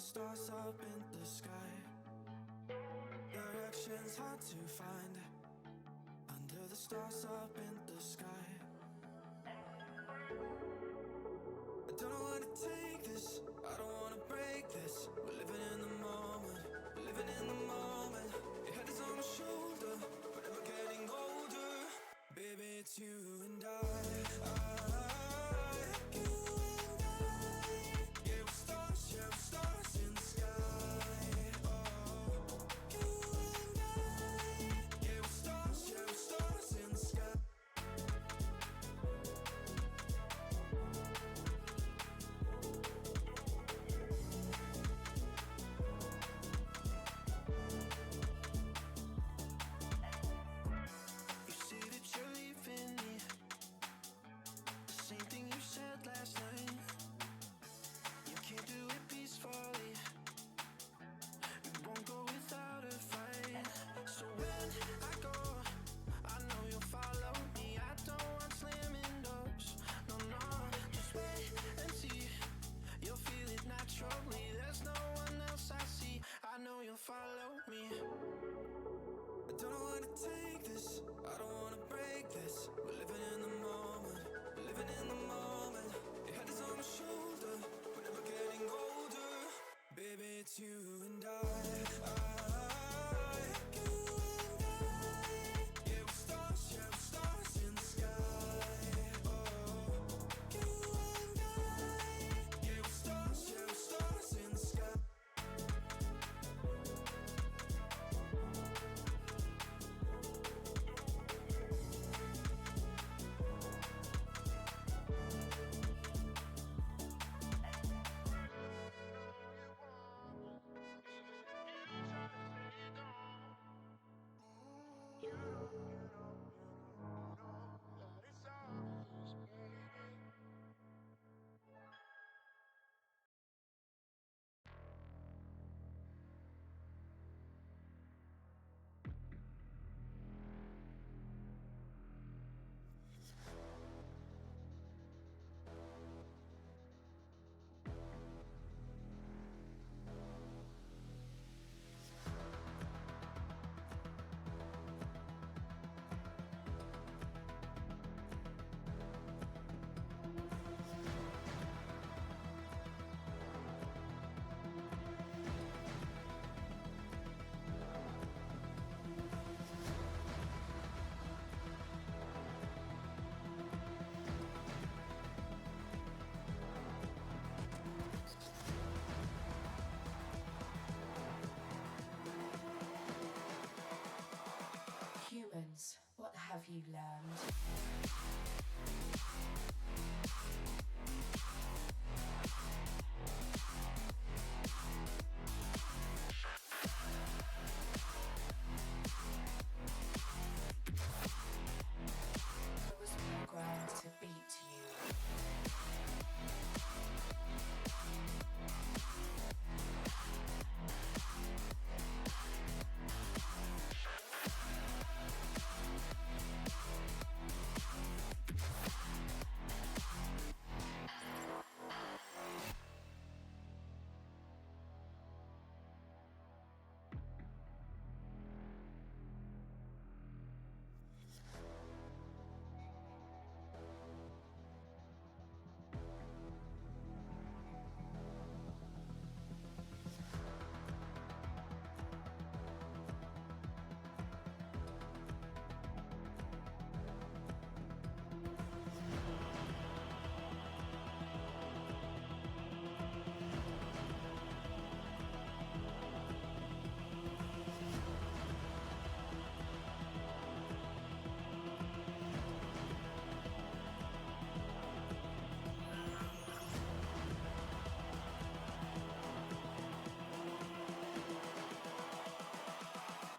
stars up in the sky. Directions hard to find. Under the stars up in the sky. I don't know where to take this. I don't wanna break this. We're living in the moment. We're living in the moment. Your head is on my shoulder, but never getting older. Baby, it's you and I. You and I. Yeah, we're stars in the sky. Oh, you and I. Yeah, we're stars in the sky. You say that you're leaving me. The same thing you said last night. You can't do it peacefully. You won't go without a fight. So when I go, I know you'll follow me. I don't want slamming doors. No, no, just wait and see. You'll feel it naturally. There's no one else I see. I know you'll follow me. I don't know where to take this. I don't wanna break this. We're living in the moment. We're living in the moment. Your head is on my shoulder. We're never getting older. Baby, it's you and I. You and I. Yeah, we're stars in the sky. Oh, you and I. Yeah, we're stars in the sky. Humans, what have you learned? I was programmed to beat you.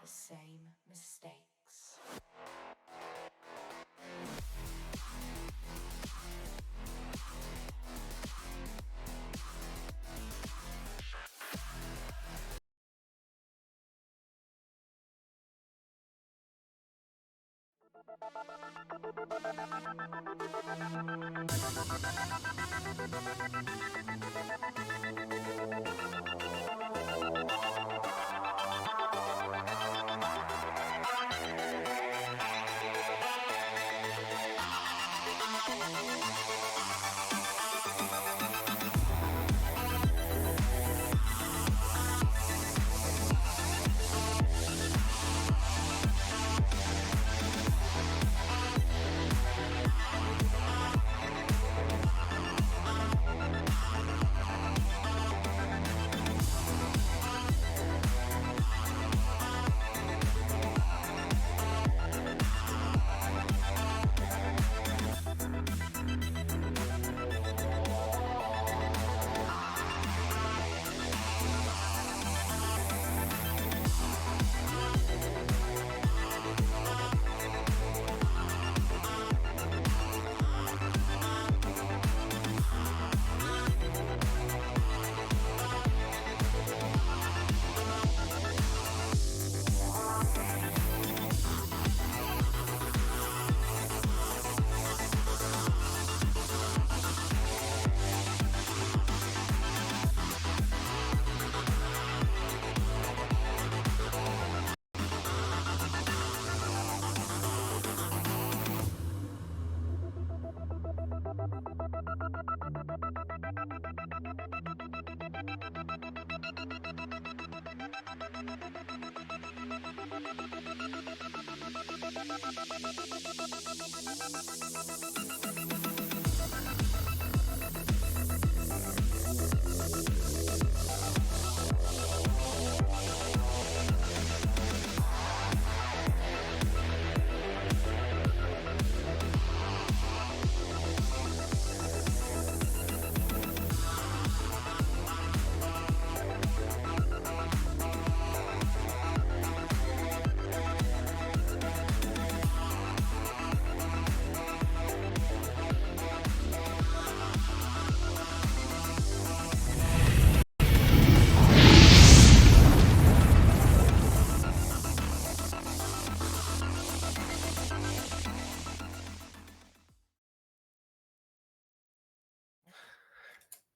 The same mistakes.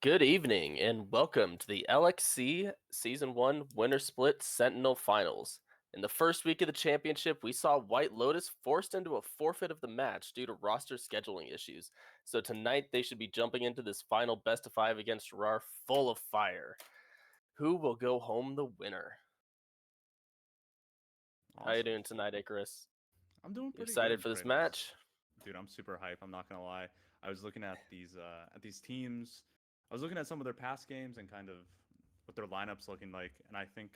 Good evening and welcome to the LXC Season 1 Winter Split Sentinel Finals. In the first week of the championship, we saw White Lotus forced into a forfeit of the match due to roster scheduling issues. So tonight they should be jumping into this final best of 5 against RAWR full of fire. Who will go home the winner? Awesome. How you doing tonight, Icarus? I'm doing You pretty excited good, for this Kratos. match? Dude, I'm super hype. I'm not gonna lie. I was looking at these teams. I was looking at some of their past games and kind of what their lineups looking like, and I think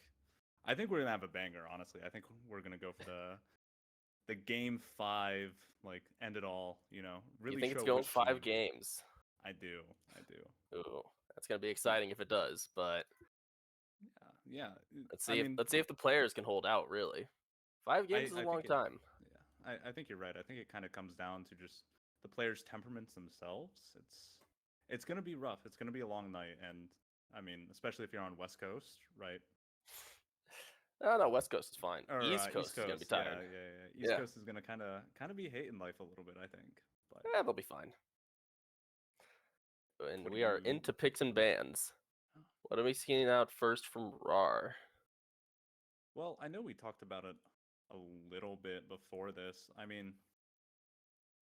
we're gonna have a banger. Honestly, I think we're gonna go for the game 5, like end it all. Really You think show it's going which 5 team. games? I do. Ooh, that's gonna be exciting if it does, but Yeah. let's I see if mean, the players can hold out. Really, 5 games is a I long think it. time. Yeah, I think you're right. I think it kind of comes down to just the players' temperaments themselves. It's gonna be rough. It's gonna be a long night, and I mean, especially if you're on West Coast, right? No, West Coast is fine. Or East East Coast is gonna be Coast. Yeah, tired. yeah. East Yeah, Coast is gonna kind of be hating life a little bit, I think. But they'll be fine. And what do we are you? into picks and bans. What are we seeing out first from RAR? Well, I know we talked about it a little bit before this. I mean,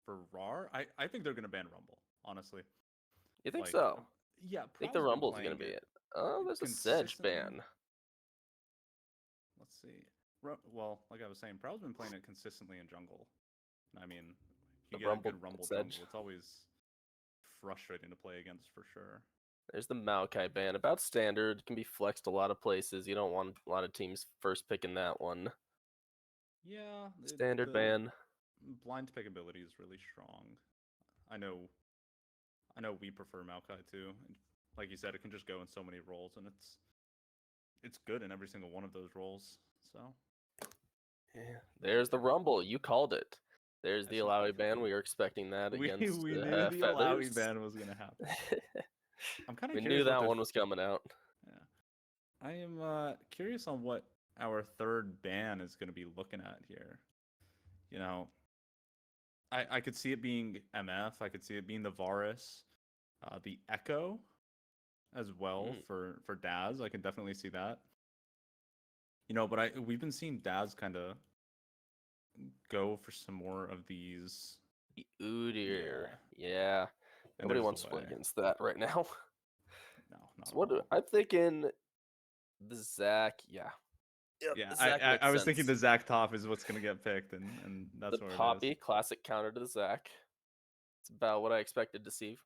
for RAR, I think they're gonna ban Rumble. Honestly, You think like, so? yeah, I think the Prowl's been Rumble's gonna playing be it it. Oh, there's a Sedge consistently. ban. Let's see. Well, like I was saying, Prowl's been playing it consistently in jungle. I mean, The you get a Rumble good Rumble Sedge. jungle. It's always frustrating to play against for sure. There's the Maokai ban. About standard. Can be flexed a lot of places. You don't want a lot of teams first picking that one. Yeah, Standard the ban. blind pick ability is really strong. I know. I know we prefer Maokai too. And like you said, it can just go in so many roles, and it's good in every single one of those roles. So Yeah, there's the Rumble. You called it. There's the Alawi ban. We were expecting that we against knew the Feathers. Alawi ban was gonna happen. I'm kind of We curious knew what that their one was coming out. Yeah. I am curious on what our third ban is going to be looking at here. You know, I could see it being MF. I could see it being the Varus, the Echo, as well for Daz. I can definitely see that. But we've been seeing Daz kind of go for some more of these. The Udyr. Yeah. Yeah. And Nobody there's wants the to play way. against that right now. No, not So at what all. I'm thinking the Zac, yeah. Yep, Yeah, the Zac makes I was sense. thinking the Zac top is what's gonna get picked, and that's The where it Poppy, is. classic counter to the Zac. It's about what I expected to see.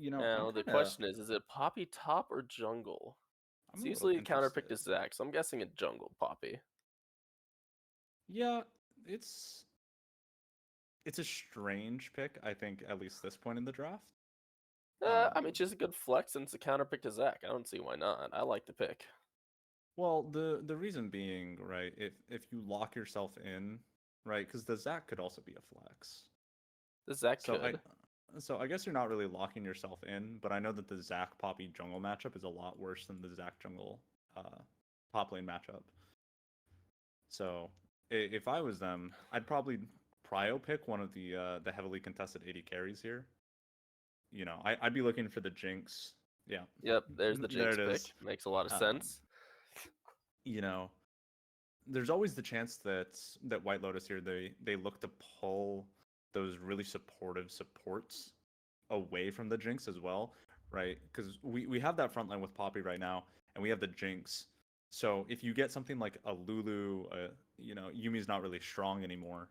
I'm Now the kind of question is it Poppy top or jungle? I'm It's a little usually counter pick to interested. Zac, so I'm guessing a jungle Poppy. Yeah, it's it's a strange pick, I think, at least this point in the draft. I mean, just a good flex and it's a counter pick to Zac. I don't see why not. I like the pick. Well, the reason being, right, if you lock yourself in, right, because the Zac could also be a flex. The Zac So could. I guess you're not really locking yourself in, but I know that the Zac Poppy jungle matchup is a lot worse than the Zac jungle top lane matchup. So if I was them, I'd probably prio pick one of the heavily contested AD carries here. I'd be looking for the Jinx. Yeah. Yep, there's the There Jinx it pick. is. Makes a lot of Um, sense. you know, there's always the chance that White Lotus here they look to pull those really supportive supports away from the Jinx as well, right? Because we have that front line with Poppy right now, and we have the Jinx. So if you get something like a Lulu, Yumi's not really strong anymore.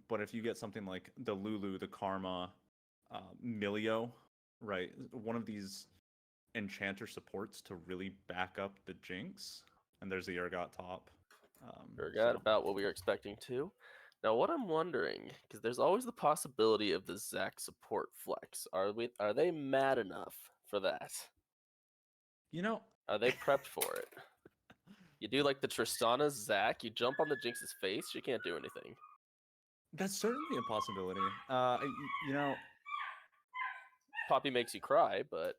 But if you get something like the Lulu, the Karma, Milio, right, one of these enchanter supports to really back up the Jinx, and there's the Urgot top. Forgot about what we were expecting too. Now, what I'm wondering, because there's always the possibility of the Zac support flex. Are they mad enough for that? You know, Are they prepped for it? You do like the Tristana Zac, you jump on the Jinx's face, she can't do anything. that's certainly a possibility. Poppy makes you cry, but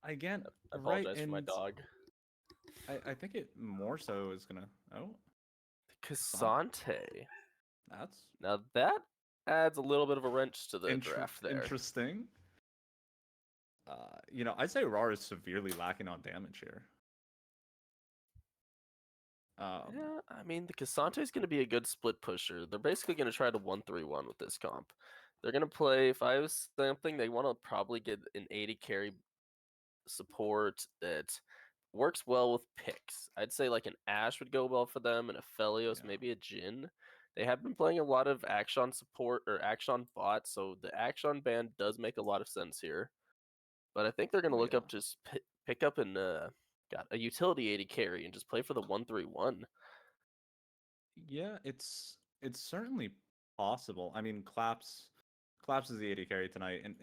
Again, I right, apologize for my and dog. I think it more so is gonna. Oh, Cassante. that's Now that adds a little bit of a wrench to the draft there. interesting. I'd say RAWR is severely lacking on damage here. Yeah, I mean, the Cassante is going to be a good split pusher. They're basically going to try to 1-3-1 with this comp. They're going to play, if I was something, they want to probably get an 80 carry support that works well with picks. I'd say like an Ashe would go well for them, and a Felios, Yeah. maybe a Jhin. They have been playing a lot of Action support or Action bot, so the Action ban does make a lot of sense here. But I think they're going to look up just pick up and got a utility 80 carry and just play for the 1-3-1. Yeah, it's certainly possible. I mean, Claps is the 80 carry tonight, and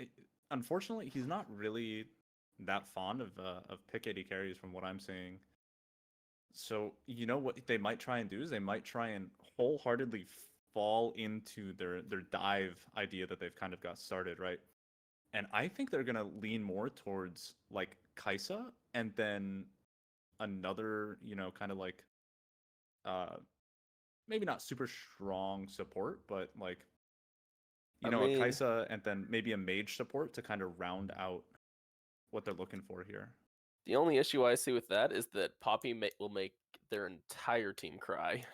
unfortunately, he's not really that fond of pick 80 carries from what I'm seeing. So you know what they might try and do is they might try and wholeheartedly fall into their dive idea that they've kind of got started, right? And I think they're gonna lean more towards like Kaisa and then another, kind of like maybe not super strong support, but like I a mean, Kaisa and then maybe a mage support to kind of round out what they're looking for here. the only issue I see with that is that Poppy will make their entire team cry.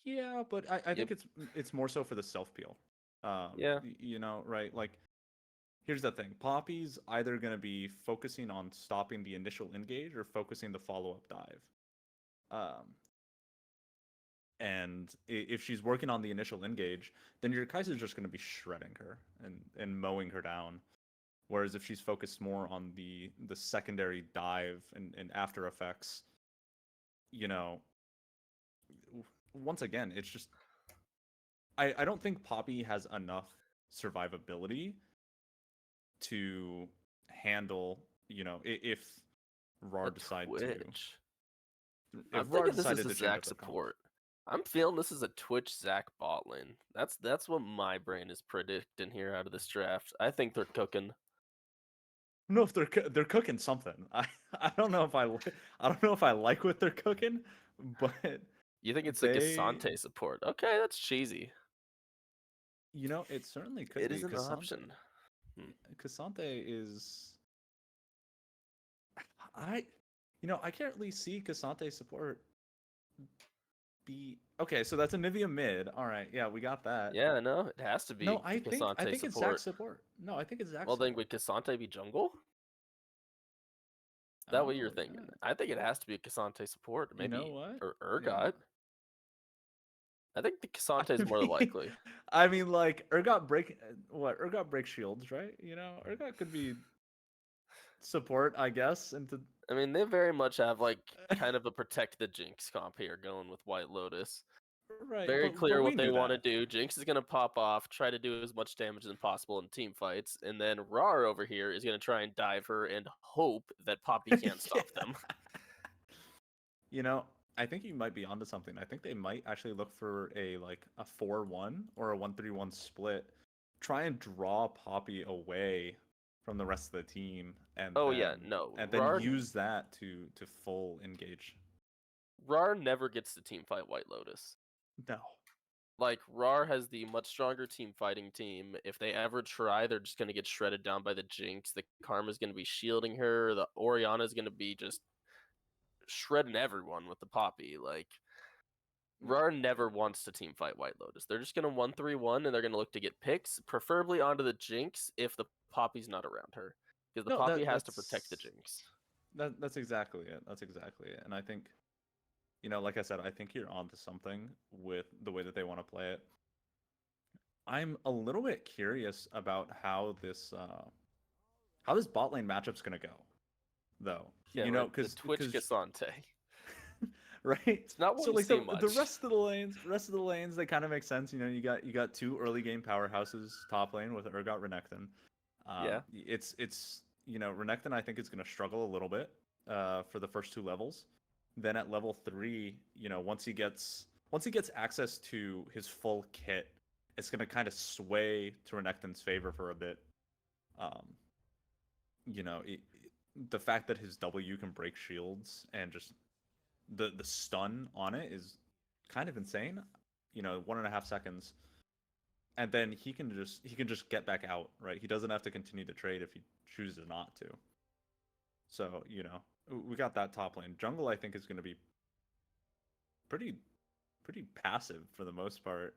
Yeah, but I think it's more so for the self peel. Yeah. Right? Like, here's the thing: Poppy's either going to be focusing on stopping the initial engage or focusing the follow up dive. And if she's working on the initial engage, then your Kaiser's just going to be shredding her and mowing her down. Whereas if she's focused more on the secondary dive and after effects, once again, it's just I don't think Poppy has enough survivability to handle, if RAR decide Twitch. to. I'm If RAR thinking this is decided a to change Zac up their comp. support. I'm feeling this is a Twitch Zac bot lane. That's what my brain is predicting here out of this draft. I think they're cooking. I don't know if they're cooking something. I don't know if I don't know if I like what they're cooking, but You think it's a Cassante support? Okay, that's cheesy. It certainly could It be. is an option. Cassante is I can't really see Cassante support be okay. So that's a Nivea mid. All right, yeah, we got that. Yeah, no, it has to be. No, I think Cassante it's Zac support. support. No, I think it's Zac. Well, then would Cassante be jungle? Is that what you're thinking? Yeah. I think it has to be a Cassante support, maybe. You know what? Or Urgot. I think the Cassante is more likely. I mean, like Urgot break shields, right? Urgot could be support, I guess. I mean, they very much have like kind of a protect the Jinx comp here going with White Lotus. Right, Very clear we what they knew want to that. do. Jinx is going to pop off, try to do as much damage as possible in team fights, and then RAR over here is going to try and dive her and hope that Poppy can't stop them. I think you might be onto something. I think they might actually look for a 4-1 or a 1-3-1 split. Try and draw Poppy away from the rest of the team, and then use that to full engage. RAR never gets to team fight White Lotus. No. Like, RAR has the much stronger team fighting team. If they ever try, they're just going to get shredded down by the Jinx. The Karma's going to be shielding her. The Orianna's going to be just shredding everyone with the Poppy. Like, RAR never wants to team fight White Lotus. They're just going to 1-3-1, and they're going to look to get picks, preferably onto the Jinx if the Poppy's not around her. Because the Poppy has to protect the Jinx. That's exactly it. That's exactly it. And I think, like I said, I think you're onto something with the way that they want to play it. I'm a little bit curious about how this bot lane matchup's gonna go, though. Yeah, right. The Because Twitch Gasante. right. It's not what So you like see the much. rest of the lanes, they kind of make sense. You got two early game powerhouses top lane with Urgot Renekton. Yeah. It's Renekton I think is going to struggle a little bit for the first two levels. Then at level 3, once he gets access to his full kit, it's going to kind of sway to Renekton's favor for a bit. Um, you know, it, the fact that his W can break shields and just the stun on it is kind of insane. 1.5 seconds, and then he can just get back out. Right, he doesn't have to continue to trade if he chooses not to. So we got that top lane. Jungle I think is going to be pretty pretty passive for the most part.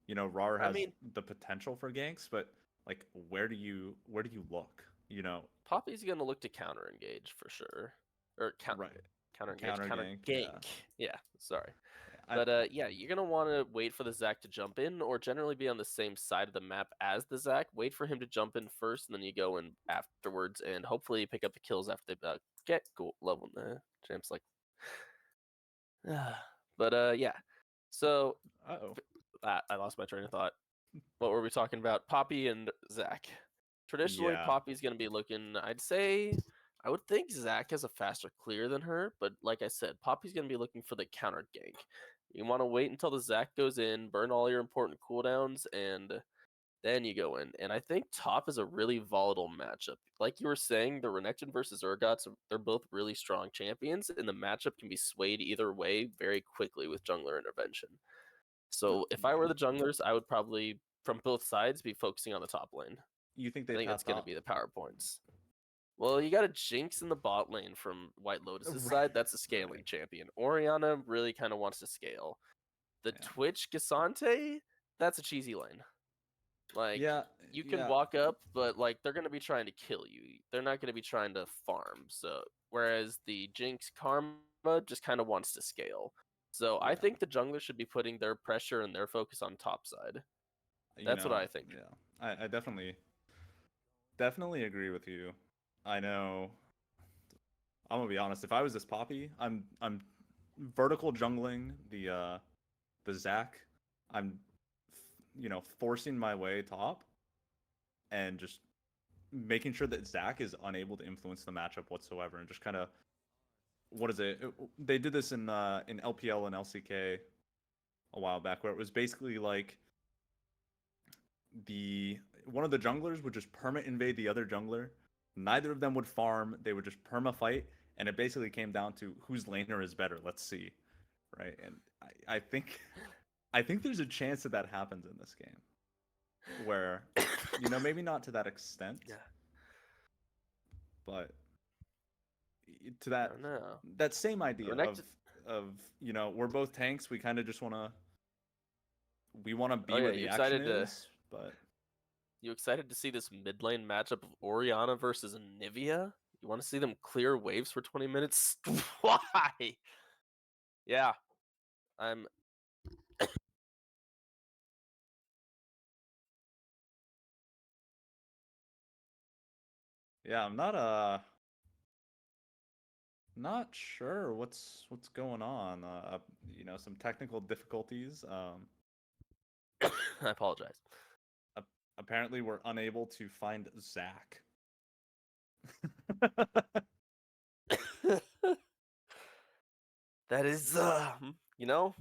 RAR I has mean, the potential for ganks, but like where do you look? Poppy's gonna look to counter engage for sure, or Right, counter engage, counter counter gank. gank. Yeah, Yeah, sorry. I, But yeah, you're gonna want to wait for the Zac to jump in, or generally be on the same side of the map as the Zac. Wait for him to jump in first, and then you go in afterwards, and hopefully you pick up the kills after they get gold level. Nah, champs like. But yeah, so uh-oh. I lost my train of thought. What were we talking about? Poppy and Zac. Traditionally, Yeah, Poppy's going to be looking, I'd say, I would think Zac has a faster clear than her, but like I said, Poppy's going to be looking for the counter gank. You want to wait until the Zac goes in, burn all your important cooldowns, and then you go in. And I think top is a really volatile matchup. Like you were saying, the Renekton versus Urgots, they're both really strong champions, and the matchup can be swayed either way very quickly with jungler intervention. So if I yeah. were the junglers, I would probably, from both sides, be focusing on the top lane. You think I they think tap that's going to top? be the power points. Well, you got a Jinx in the bot lane from White Lotus's Right, side. That's a scaling right. champion. Orianna really kind of wants to scale. The Yeah, Twitch Gasante, that's a cheesy lane. Like, yeah, you can yeah, walk up, but like they're going to be trying to kill you. They're not going to be trying to farm. So, whereas the Jinx Karma just kind of wants to scale. So, I yeah. think the jungler should be putting their pressure and their focus on top side. That's what I think. Yeah. I definitely agree with you. I know. I'm gonna be honest. If I was this Poppy, I'm vertical jungling the Zac. I'm forcing my way top and just making sure that Zac is unable to influence the matchup whatsoever, and just kind of what is it? They did this in LPL and LCK a while back, where it was basically like the one of the junglers would just perma invade the other jungler. Neither of them would farm. They would just perma fight, and it basically came down to whose laner is better. Let's see, right? And I think I think there's a chance that that happens in this game, where maybe not to that extent, Yeah, but to I that don't know. that same idea of Renekton. we're both tanks. We kind of just want to Oh be yeah, where the action is, but you excited to see this mid lane matchup of Orianna versus Nivea? You want to see them clear waves for 20 minutes? Why? Yeah, I'm. yeah, I'm not sure what's going on. Some technical difficulties. I apologize. Apparently, we're unable to find Zac. That is, you know,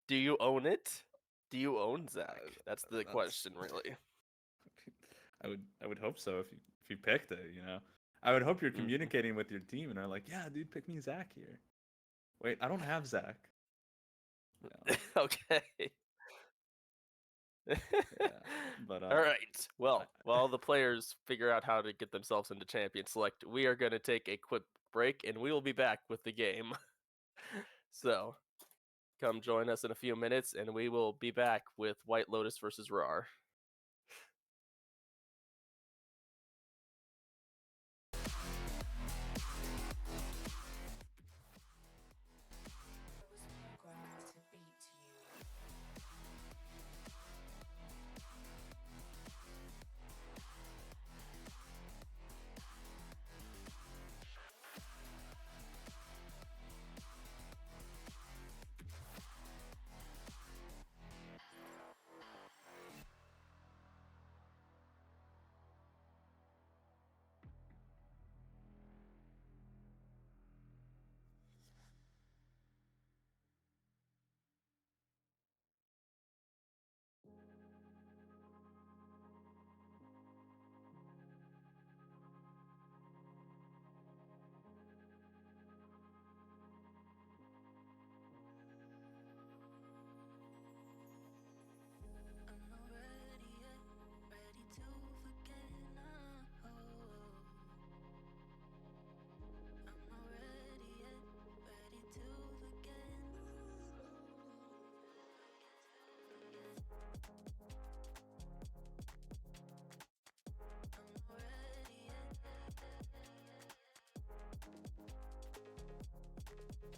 do you own it? Do you own Zac? That's the That's. question, really. I would hope so if you picked it. I would hope you're Mhm. communicating with your team and are like, yeah, dude, pick me Zac here. Wait, I don't have Zac. Yeah, Okay. yeah. But All right. I, Well, while the players figure out how to get themselves into Champion Select, we are going to take a quick break and we will be back with the game. So, come join us in a few minutes and we will be back with White Lotus versus RAWR. You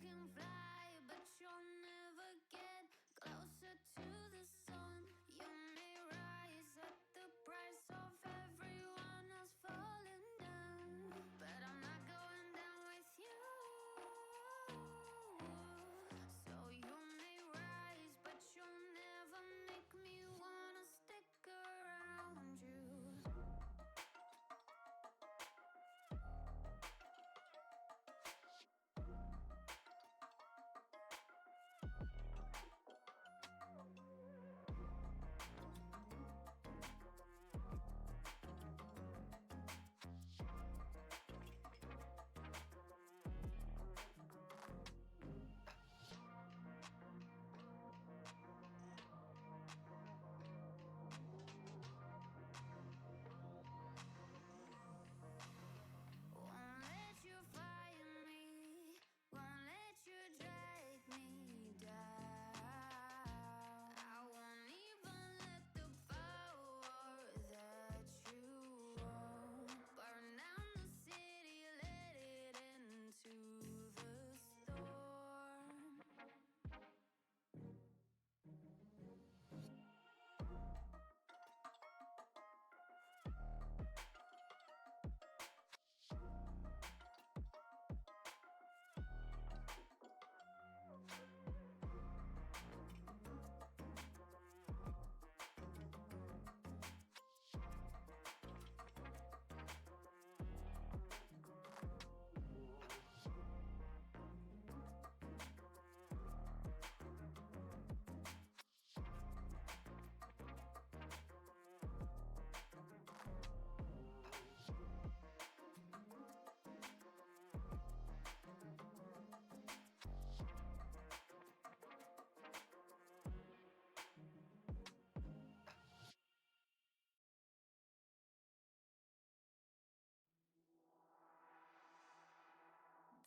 can fly, but you'll never get closer to the sun. You may rise at the price of everyone else falling down, but I'm not going down with you. So you may rise, but you'll never make me wanna stick around you. Won't let you fire me, won't let you drag me down. I won't even let the power that you own burn down the city, let it into the storm.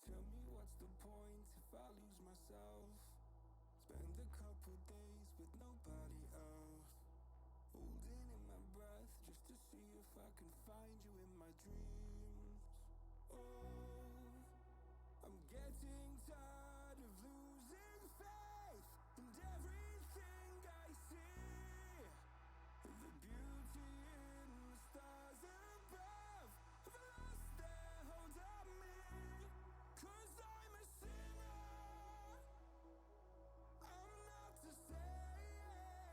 Tell me what's the point if I lose myself? Spend a couple days with nobody else, holding in my breath just to see if I can find you in my dreams. Oh, I'm getting tired of losing faith in everything I see. The beauty in the stars above have lost their hold on me. 'Cause I'm a sinner, I'm not a saint.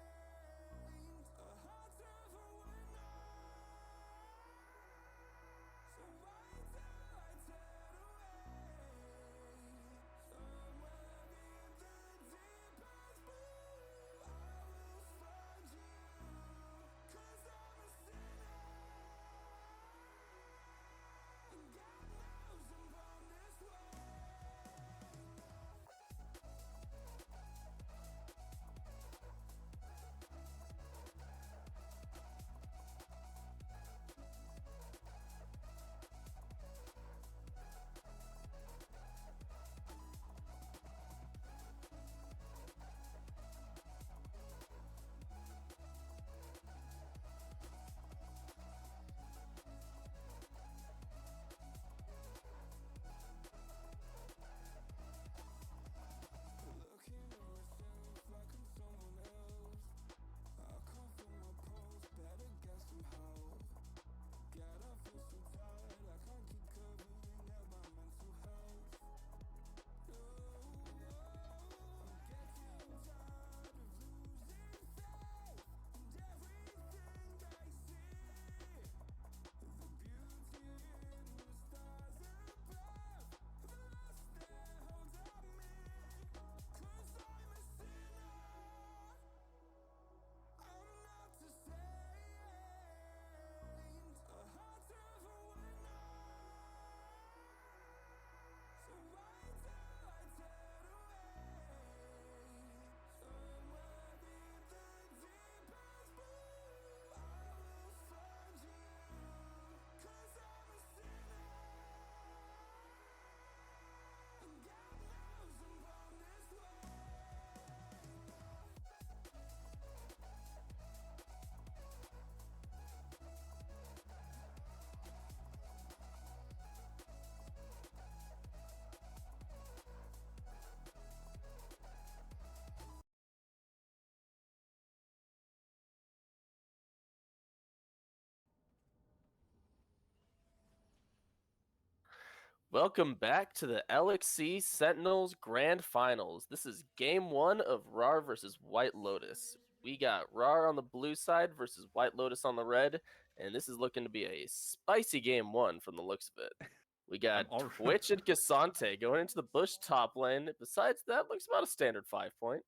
Welcome back to the LXC Sentinels Grand Finals. This is game 1 of RAWR versus White Lotus. We got RAWR on the blue side versus White Lotus on the red, and this is looking to be a spicy game 1 from the looks of it. We got Twitch and Cassante going into the Bush top lane. Besides that, looks about a standard 5-point.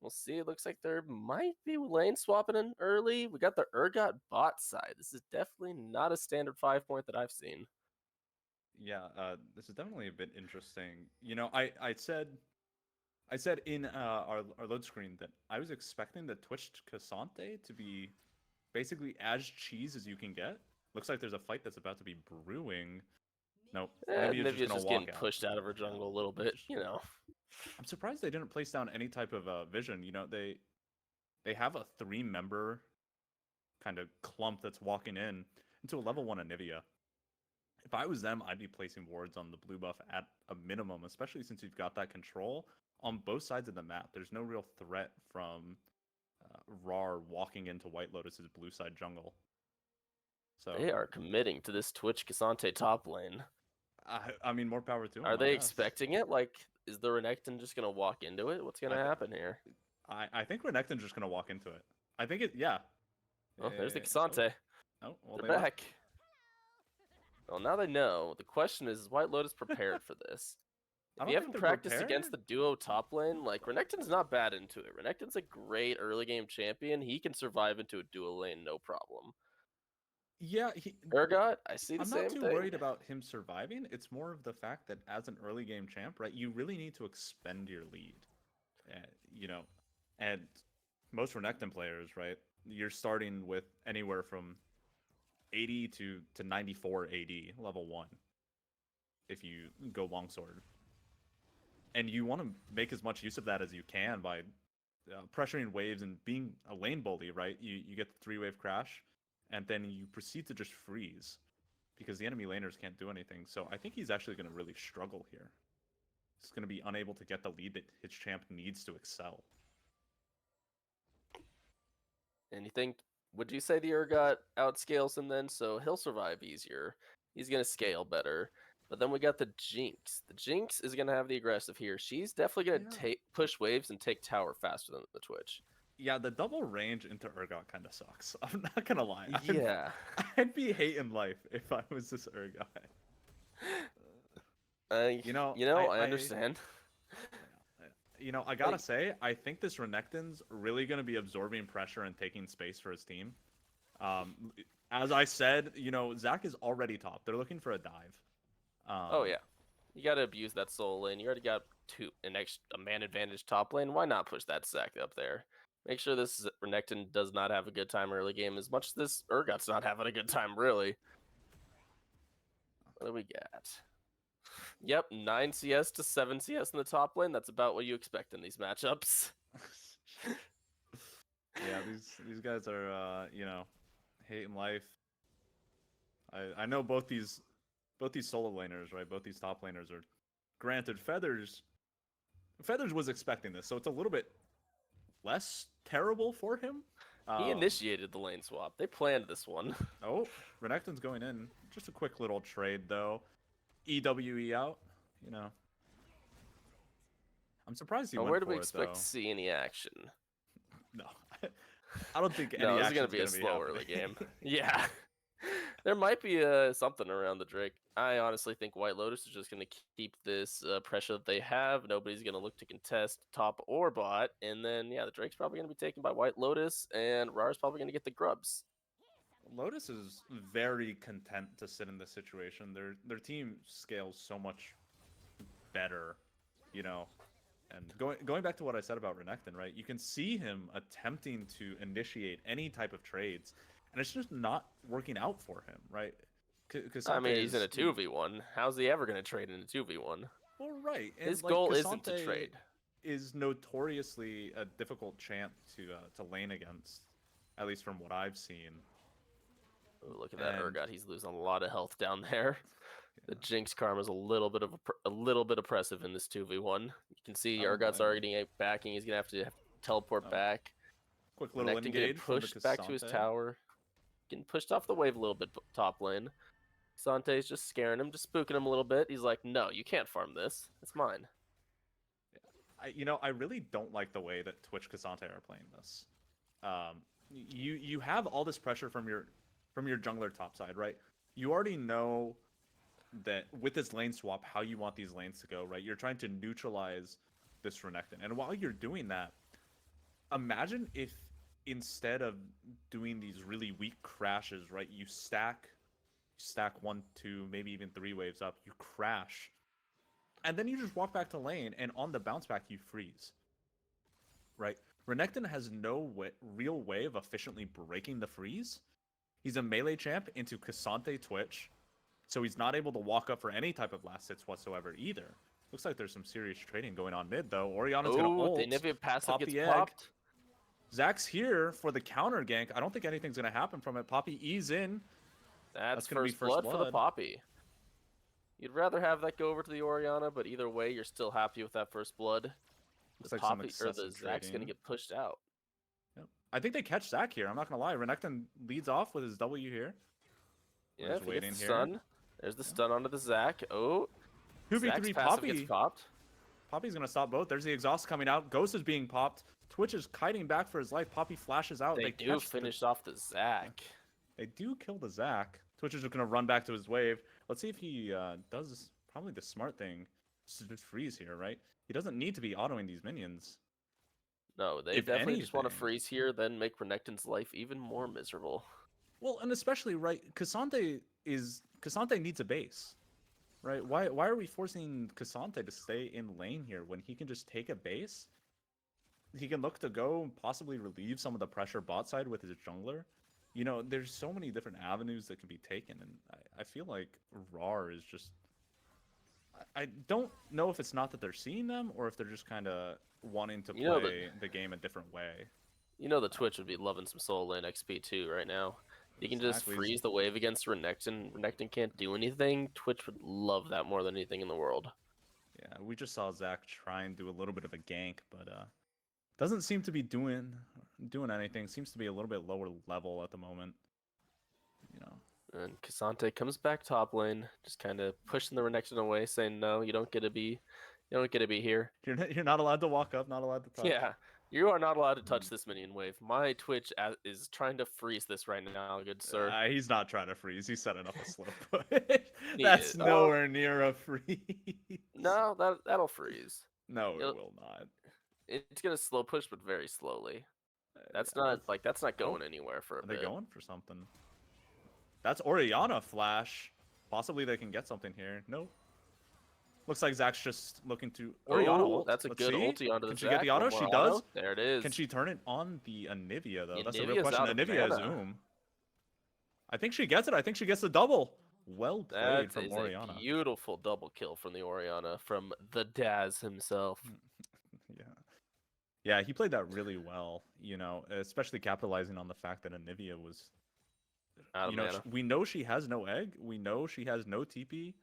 We'll see. It looks like there might be lane swapping in early. We got the Urgot bot side. This is definitely not a standard 5-point that I've seen. Yeah, this is definitely a bit interesting. You know, I said in our load screen that I was expecting the Twitch Cassante to be basically as cheese as you can get. Looks like there's a fight that's about to be brewing. Nope. Maybe Nivea's just getting pushed out of her jungle a little bit, you know. I'm surprised they didn't place down any type of vision. You know, they have a 3-member kind of clump that's walking into a level 1 Nivea. If I was them, I'd be placing wards on the blue buff at a minimum, especially since you've got that control on both sides of the map. There's no real threat from RAWR walking into White Lotus's blue side jungle. So they are committing to this Twitch Cassante top lane. I mean, more power to them. Are they expecting it? Like, is the Renekton just going to walk into it? What's going to happen here? I think Renekton's just going to walk into it. I think yeah. Oh, there's the Cassante. Oh, well, they're back. Well, now they know. The question is White Lotus prepared for this? If you haven't practiced against the duo top lane, like, Renekton's not bad into it. Renekton's a great early game champion. He can survive into a duo lane, no problem. Yeah, Urgot, I see the same thing. I'm not too worried about him surviving. It's more of the fact that as an early game champ, right, you really need to expend your lead. You know, and most Renekton players, right, you're starting with anywhere from 80 to 94 AD, level 1, if you go longsword. And you want to make as much use of that as you can by pressuring waves and being a lane bully, right? You get the 3-wave crash, and then you proceed to just freeze, because the enemy laners can't do anything. So I think he's actually going to really struggle here. He's going to be unable to get the lead that his champ needs to excel. And you think, would you say the Urgot outscales him then? So he'll survive easier. He's going to scale better. But then we got the Jinx. The Jinx is going to have the aggressive here. She's definitely going to push waves and take tower faster than the Twitch. Yeah, the double range into Urgot kind of sucks. I'm not going to lie. Yeah. I'd be hating life if I was this Urgot. I understand. You know, I gotta say, I think this Renekton's really going to be absorbing pressure and taking space for his team. As I said, you know, Zach is already top. They're looking for a dive. Oh, yeah. You got to abuse that soul lane. You already got a man advantage top lane. Why not push that Zach up there? Make sure this Renekton does not have a good time early game as much as this Urgot's not having a good time, really. What do we got? Yep, 9 CS to 7 CS in the top lane. That's about what you expect in these matchups. Yeah, these guys are, you know, hating life. I know both these solo laners, right? Both these top laners are, granted, Feathers was expecting this, so it's a little bit less terrible for him. He initiated the lane swap. They planned this one. Oh, Renekton's going in. Just a quick little trade, though. EWE out, you know. I'm surprised he went where do we for expect it, to see any action? No. I don't think any no, this is going to be a slow early game. Yeah. There might be something around the Drake. I honestly think White Lotus is just going to keep this pressure that they have. Nobody's going to look to contest top or bot. And then, yeah, the Drake's probably going to be taken by White Lotus, and RAWR's probably going to get the grubs. Lotus is very content to sit in this situation. Their team scales so much better, you know. And going back to what I said about Renekton, right? You can see him attempting to initiate any type of trades, and it's just not working out for him, right? I mean, he's in a 2v1. How's he ever going to trade in a 2v1? Well, right. And his goal isn't to trade. Is notoriously a difficult champ to lane against, at least from what I've seen. Ooh, look at that Urgot. He's losing a lot of health down there. Yeah. The Jinx Karma's a little bit oppressive in this 2v1. You can see Urgot's already backing. He's gonna have to teleport back. Quick little engage. Getting pushed back to his tower. Getting pushed off the wave a little bit top lane. Sante's just scaring him, just spooking him a little bit. He's like, no, you can't farm this. It's mine. I really don't like the way that Twitch Cassante are playing this. You have all this pressure from your jungler topside, right? You already know that with this lane swap, how you want these lanes to go, right? You're trying to neutralize this Renekton. And while you're doing that, imagine if instead of doing these really weak crashes, right, you stack 1, 2, maybe even 3 waves up, you crash, and then you just walk back to lane, and on the bounce back, you freeze, right? Renekton has no real way of efficiently breaking the freeze. He's a melee champ into Cassante Twitch, so he's not able to walk up for any type of last hits whatsoever either. Looks like there's some serious trading going on mid, though. Orianna's going to ult, the Anivia passive pop gets the egg. popped. Zach's here for the counter gank. I don't think anything's going to happen from it. Poppy E's in. That's gonna be first blood for the Poppy. You'd rather have that go over to the Orianna, but either way, you're still happy with that first blood. Looks The like some Poppy or the excessive Zach's going to trading. get pushed out. Yep. I think they catch Zach here. I'm not going to lie. Renekton leads off with his W here. Yeah, just if he waiting gets the here. stun. There's the stun onto the Zach. Oh, 2v3 Zach's passive Poppy. gets popped. Poppy's going to stop both. There's the exhaust coming out. Ghost is being popped. Twitch is kiting back for his life. Poppy flashes out. They do finish off the Zach. They do kill the Zach. Twitch is just going to run back to his wave. Let's see if he does probably the smart thing. Just freeze here, right? He doesn't need to be autoing these minions. No, they If definitely just want to anything. freeze here, then make Renekton's life even more miserable. Well, and especially, right, Cassante needs a base. Right? Why are we forcing Cassante to stay in lane here when he can just take a base? He can look to go and possibly relieve some of the pressure bot side with his jungler. You know, there's so many different avenues that can be taken, and I feel like RAWR is just... I don't know if it's not that they're seeing them, or if they're just kind of wanting to play the game a different way. You know the Twitch would be loving some solo lane XP too right now. You can just Exactly. freeze the wave against Renekton. Renekton can't do anything. Twitch would love that more than anything in the world. Yeah, we just saw Zach try and do a little bit of a gank, but doesn't seem to be doing anything. Seems to be a little bit lower level at the moment. You know. And Cassante comes back top lane, just kind of pushing the Renekton away, saying, "No, you don't get to be here." You're not allowed to walk up, not allowed to touch. Yeah, you are not allowed to touch this minion wave. My Twitch is trying to freeze this right now, good sir. He's not trying to freeze. He's setting up a slow push. He That's is. nowhere near a freeze. No, that'll freeze. No, it It'll- will not. It's gonna slow push, but very slowly. That's not going anywhere for a Are bit. they going for something? That's Orianna flash. Possibly they can get something here. Nope. Looks like Zach's just looking to Orianna Oh, ult. that's a Let's good see. ulti onto the Can she get the auto? Zach. She One does. auto. There it is. Can she turn it on the Anivia though? The That's a real Anivia's question. out of Anivia is mana. Zoom. I think she gets it. I think she gets the double. Well played That from is Orianna. a beautiful double kill from the Orianna, from the Daz himself. Yeah. Yeah, he played that really well, you know, especially capitalizing on the fact that Anivia was, Out of you know, mana. we know she has no egg. We know she has no TP,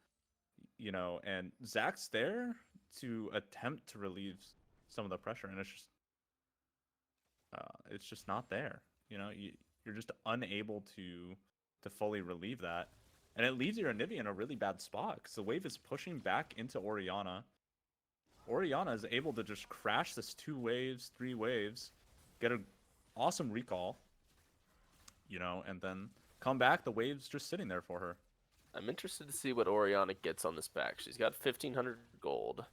you know, and Zach's there to attempt to relieve some of the pressure, and it's just not there. You know, you're just unable to fully relieve that, and it leaves your Anivia in a really bad spot because the wave is pushing back into Orianna. Orianna is able to just crash this 2 waves, 3 waves, get an awesome recall, you know, and then come back. The wave's just sitting there for her. I'm interested to see what Orianna gets on this back. She's got 1,500 gold.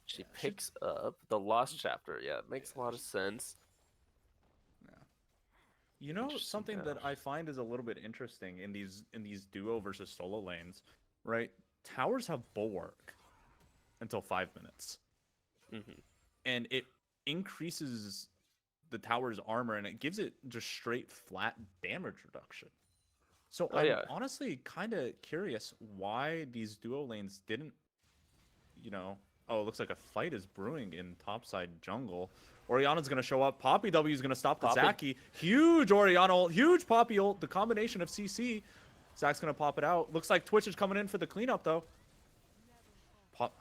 She picks up the Lost Chapter. Yeah, it makes a lot of sense. You know, Interesting something that path. I find is a little bit interesting in these duo versus solo lanes, right? Towers have bulwark until 5 minutes. Hmm. And it increases the tower's armor, and it gives it just straight flat damage reduction. So Oh, I'm yeah. honestly kind of curious why these duo lanes didn't, you know... Oh, it looks like a fight is brewing in topside jungle. Orianna's going to show up. Poppy W is going to stop the Poppy. Zaki. Huge Orianna ult, huge Poppy ult. The combination of CC. Zach's going to pop it out. Looks like Twitch is coming in for the cleanup, though. Pop.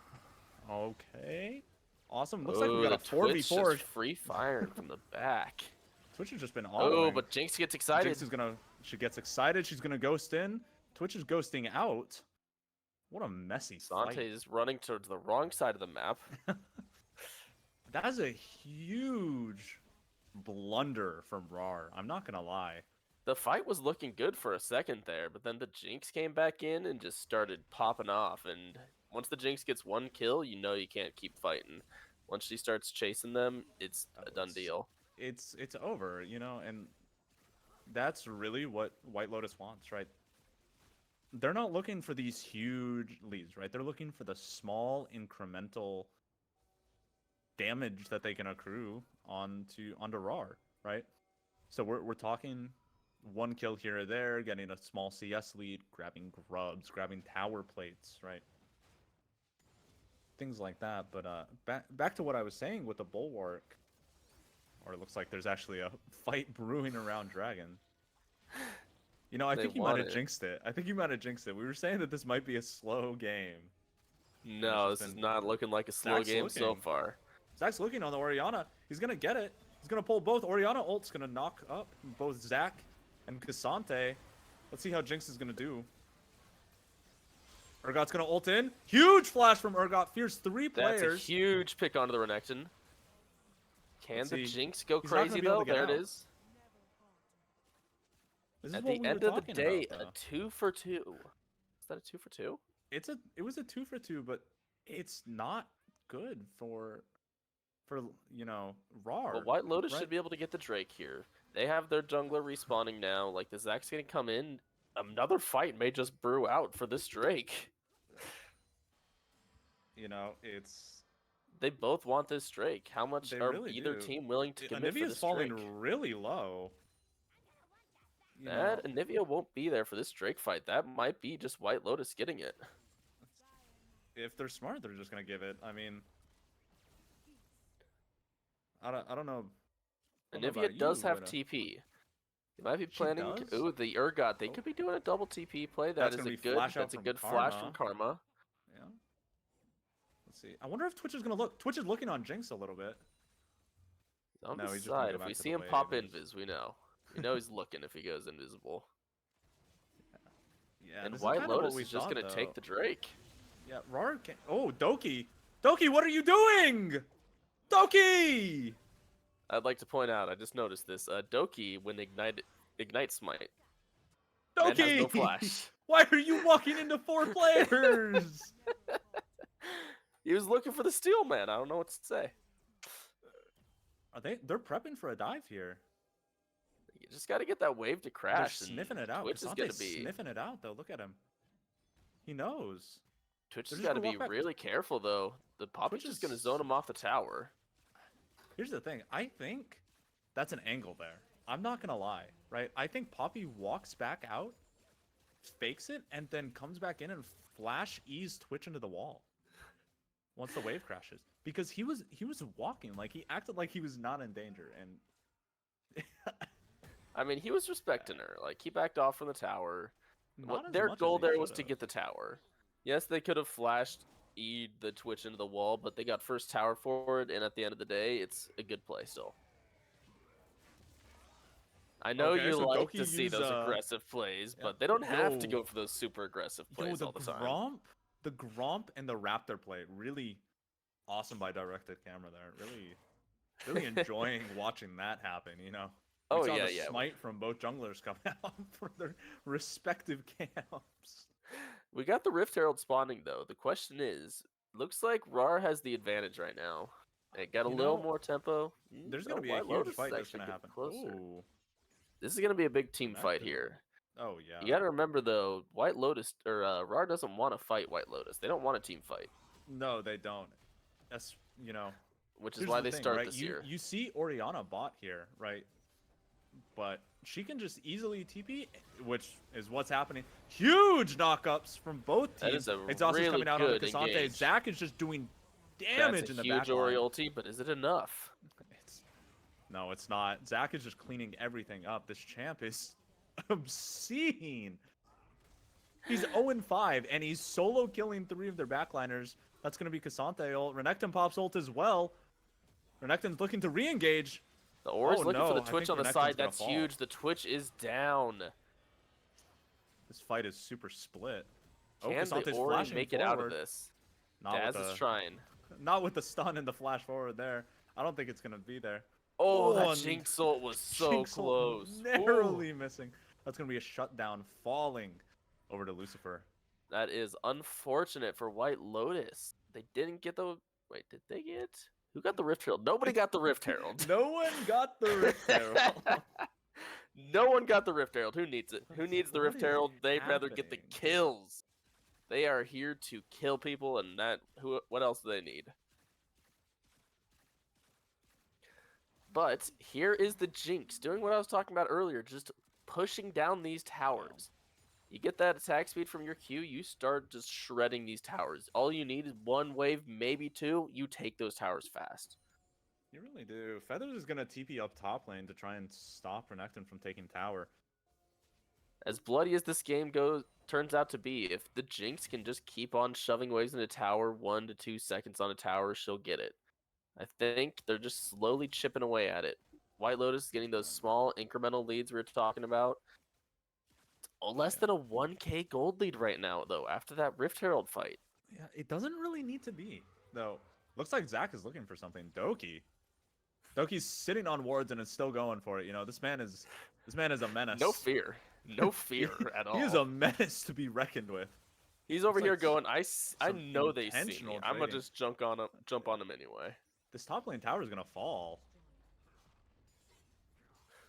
Okay. Awesome. Looks like we got a 4v4. Free fire from the back. Twitch has just been Oh, autoing. but Jinx gets excited. Jinx is gonna. She gets excited. She's gonna ghost in. Twitch is ghosting out. What a messy Sante fight. is running towards the wrong side of the map. That is a huge blunder from RAWR. I'm not gonna lie. The fight was looking good for a second there, but then the Jinx came back in and just started popping off. And once the Jinx gets one kill, you know you can't keep fighting. Once she starts chasing them, it's a done deal. It's over, you know, and that's really what White Lotus wants, right? They're not looking for these huge leads, right? They're looking for the small incremental damage that they can accrue onto RAWR, right? So we're talking one kill here or there, getting a small CS lead, grabbing grubs, grabbing tower plates, right? Things like that. But back to what I was saying with the bulwark, or it looks like there's actually a fight brewing around Dragon. You know, I think you might have jinxed it. I think you might have jinxed it. We were saying that this might be a slow game. No, this is not looking like a slow game so far. Zach's looking on the Orianna. He's going to get it. He's going to pull both. Orianna ult's going to knock up both Zach and Cassante. Let's see how Jinx is going to do. Urgot's going to ult in. Huge flash from Urgot. Fears 3 players. That's a huge pick onto the Renekton. Can the Jinx go He's not gonna crazy be able though? to get There it out. is. This is At what the we end were of the talking day, about, a though. 2 for 2. Is that a 2 for 2? It was a 2 for 2, but it's not good for you know, RAWR. Well, White Lotus right? should be able to get the Drake here. They have their jungler respawning now. Like, the Zach's gonna come in. Another fight may just brew out for this Drake. You know, it's They both want this Drake. How much They are really either do. team willing to commit for Anivia's this falling Drake? really low. You know, That Anivia won't be there for this Drake fight. That might be just White Lotus getting it. if they're smart, they're just gonna give it. I mean, I don't know. I don't know Anivia about does you, have but, TP. They might be She planning. does? Ooh, the Urgot. They could be doing a double TP play. That's That is gonna a be good. flash out That's a from good flash from Karma. Yeah. Let's see. I wonder if Twitch is gonna look. Twitch is looking on Jinx a little bit. On No, the he's just gonna side, go if back we to see the him pop waves. invis, we know. We know he's looking if he goes invisible. Yeah. And this White is kind of what Lotus we is just thought, gonna though. take the Drake. Yeah, RAWR can. Oh, Doki. Doki, what are you doing? Doki. I'd like to point out, I just noticed this. Doki, when ignite smite, Doki. man has no flash. Why are you walking into 4 players? He was looking for the steal, man. I don't know what to say. They're prepping for a dive here. You just got to get that wave to They're crash. sniffing and it out. Twitch is Casante's gonna be sniffing it out, though. Look at him. He knows. Twitch They're has just got to gonna be walk back. really careful though. The Poppy's Twitch just gonna is- zone him off the tower. Here's the thing. I think that's an angle there. I'm not gonna lie, right? I think Poppy walks back out, fakes it, and then comes back in and flash ease Twitch into the wall once the wave crashes. Because he was walking, like he acted like he was not in danger, and I mean, he was respecting her. Like, he backed off from the tower. not as Their much as goal he there was to should've. get the tower. Yes, they could have flashed E'd the Twitch into the wall, but they got first tower forward, and at the end of the day, it's a good play still. I know Okay, you so like Doki to see used, those aggressive plays, yeah. but they don't have to Yo. go for those super aggressive Yo, plays the all the time. Gromp and the Raptor play, really awesome by directed camera there. Really enjoying watching that happen, you know? We Oh, saw yeah, the yeah. smite from both junglers come out for their respective camps. We got the Rift Herald spawning, though. The question is, looks like RAWR has the advantage right now. It got a You little know, more tempo. There's No, gonna be a White huge Lotus fight is that's actually gonna getting happen. closer. Ooh. This is going to be a big team fight Connected. here. Oh yeah. You got to remember, though, White Lotus, or RAWR doesn't want to fight White Lotus. They don't want a team fight, No, they don't. That's which is here's why the they thing, start right? this you, year. You see Orianna bot here, right? But she can just easily TP, which is what's happening. Huge knockups from both teams. That is a Exhaust is really coming out on the good Cassante. engage. Zach is just doing damage That's in a the huge back Ori line. ulti, but is it enough? No, it's not. Zach is just cleaning everything up. This champ is obscene. He's 0-5, and he's solo killing 3 of their backliners. That's going to be Cassante ult. Renekton pops ult as well. Renekton's looking to re-engage. The Ori's Oh, looking for no, the I Twitch think on the Renekton's side. gonna That's fall. huge. The Twitch is down. This fight is super split. Can the Kasante's Ori flashing make it out of forward. this? Not Daz with is the trying. not with the stun and the flash forward there. I don't think it's gonna be there. Oh, that and Jinx ult was so Jinx ult close. Ooh, narrowly missing. That's gonna be a shutdown falling over to Lucifer. that is unfortunate for White Lotus. They didn't get the. Wait, did they get? Who got the Rift Herald? Nobody got the Rift Herald. No one got the Rift Herald. No one got the Rift Herald. Who needs it? Who needs the What Rift is Herald? They'd rather get the happening? kills. They are here to kill people, and that. What else do they need? But here is the Jinx doing what I was talking about earlier, just pushing down these towers. You get that attack speed from your Q, you start just shredding these towers. All you need is one wave, maybe two. You take those towers fast. You really do. Feathers is gonna TP up top lane to try and stop Renekton from taking tower. As bloody as this game turns out to be, if the Jinx can just keep on shoving waves into tower 1 to 2 seconds on a tower, she'll get it. I think they're just slowly chipping away at it. White Lotus is getting those small incremental leads we were talking about. Less than a 1k gold lead right now, though, after that Rift Herald fight. Yeah, it doesn't really need to be, though. Looks like Zach is looking for something. Doki's sitting on wards and is still going for it. You know, this man is a menace. No fear. No fear at all. He is a menace to be reckoned with. He's over It's here like going, I know they see me. intentional I'm going to trading. just jump on him anyway. This top lane tower is gonna fall.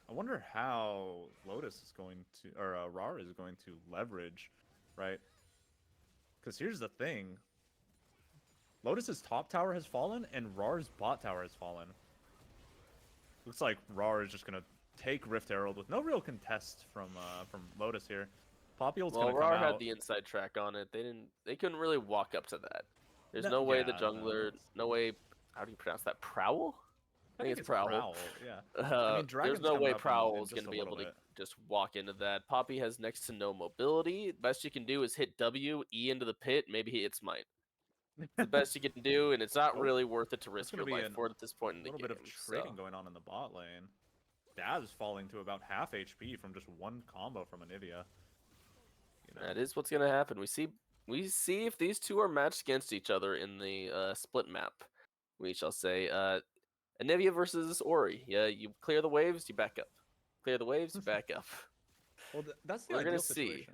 I wonder how Lotus is going to, or RAWR is going to leverage, right? Because here's the thing. Lotus's top tower has fallen, and RAWR's bot tower has fallen. Looks like RAWR is just gonna take Rift Herald with no real contest from Lotus here. Poppy ult's Well, gonna come RAR out. had the inside track on it. They couldn't really walk up to that. There's No- no way the yeah, jungler, no. no way. How do you pronounce that? Prowl? I think it's Prowl. Yeah. There's Dragon's no coming way up in Prowl is just going to a be able little to bit. just walk into that. Poppy has next to no mobility. Best you can do is hit W, E into the pit. Maybe he hits Smite. It's the best you can do, and it's not Oh, really worth it to risk gonna your be life for it at this point in the little game. bit of trading going on in the bot lane. Daz is falling to about half HP from just one combo from Anivia. You know, That is what's going to happen. We see if these two are matched against each other in the split map. We shall say, Anivia versus Ori. Yeah, you clear the waves, you back up. Clear the waves, you back up. well, that's the We're gonna ideal see. situation.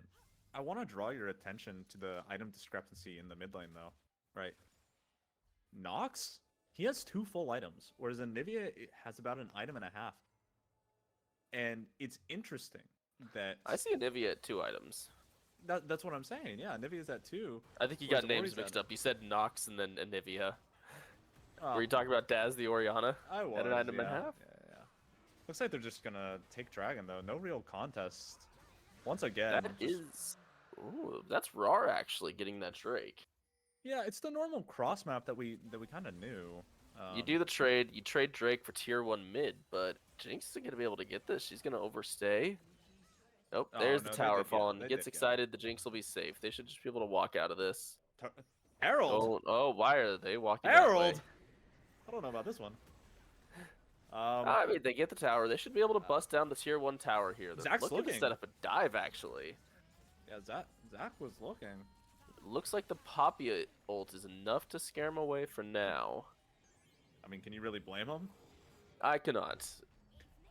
I want to draw your attention to the item discrepancy in the mid lane, though. Right? Nox, he has 2 full items, whereas Anivia has about an item and a half. And it's interesting that I see Anivia at 2 items. that's what I'm saying. Yeah, Anivia's at 2. I think you Whereas got names Ori's mixed at- up. You said Nox and then Anivia. Oh, Were you talking about Daz the Oriana? I was. At an item and a yeah, half? Yeah. Looks like they're just gonna take Dragon though. No real contest. Once again. That just- is. Ooh, that's RAR actually getting that Drake. Yeah, it's the normal cross map that we kind of knew. You do the trade. You trade Drake for tier 1 mid, but Jinx isn't gonna be able to get this. She's gonna overstay. Nope, Oh, there's no, the they tower did get it, falling. they Gets did get it. excited. The Jinx will be safe. They should just be able to walk out of this. Herald. Oh, why are they walking that way? Herald. I don't know about this one. I mean, they get the tower. They should be able to bust down the tier 1 tower here. They're Zach's looking to looking. set up a dive, actually. Yeah, Zach was looking. Looks like the Poppy ult is enough to scare him away for now. I mean, can you really blame him? I cannot.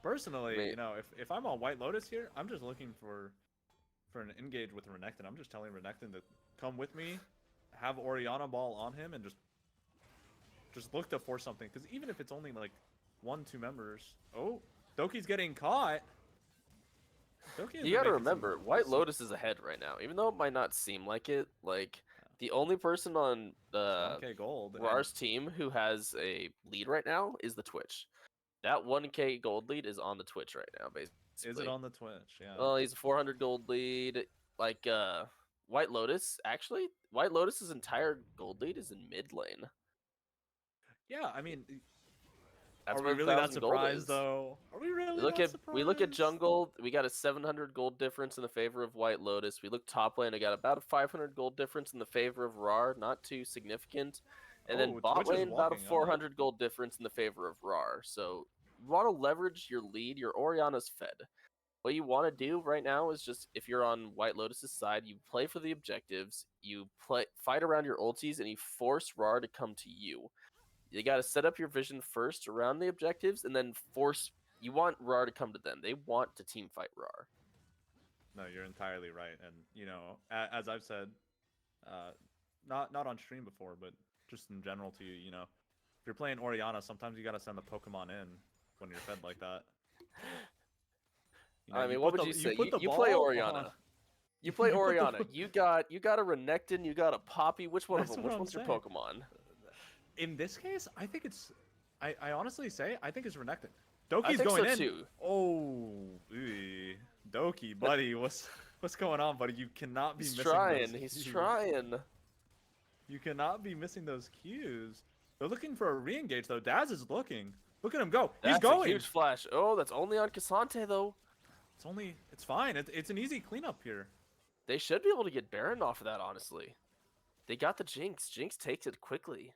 Personally, Wait. you know, if I'm on White Lotus here, I'm just looking for an engage with Renekton. I'm just telling Renekton to come with me, have Oriana ball on him, and just look to force something. Because even if it's only like 1-2 members, oh, Doki's getting caught. Doki has You been gotta making remember, some- White Lotus is ahead right now. Even though it might not seem like it, like, the only person on 1K gold. and- RAR's team who has a lead right now is the Twitch. That 1k gold lead is on the Twitch right now, basically. Is it on the Twitch? Yeah. Well, he's a 400 gold lead. Like, White Lotus, actually, White Lotus's entire gold lead is in mid lane. Yeah, I mean, That's are where we the really that 1,000 gold surprised is. though? Are we really We look that at surprised? jungle. We got a 700 gold difference in the favor of White Lotus. We look top lane. I got about a 500 gold difference in the favor of RAR. Not too significant. And then Oh, bot Twitch is lane about a walking up. 400 gold difference in the favor of RAR. So you want to leverage your lead. Your Oriana's fed. what you want to do right now is just, if you're on White Lotus's side, you play for the objectives, you fight around your ultis, and you force RAR to come to you. You got to set up your vision first around the objectives, and then you want RAR to come to them. They want to team fight RAR. No, you're entirely right. And, you know, as I've said, not on stream before, but just in general to you, you know, if you're playing Orianna, sometimes you got to send the Pokemon in when you're fed like that. You know, I mean, what would you say? You play ball Orianna. on- You play You put the- Orianna. You got a Renekton. You got a Poppy. Which one of That's them? what Which I'm one's your saying. Pokemon? In this case, I think it's. I honestly say I think it's Renekton. I Doki's think going so in. too. Oh, Doki, buddy, what's going on, buddy? You cannot be He's missing trying. those He's cues. trying. You cannot be missing those cues. They're looking for a re-engage though. Daz is looking. Look at him go. He's That's going. a huge flash. Oh, that's only on Cassante though. It's fine. It's an easy cleanup here. They should be able to get Baron off of that, honestly. They got the Jinx. Jinx takes it quickly.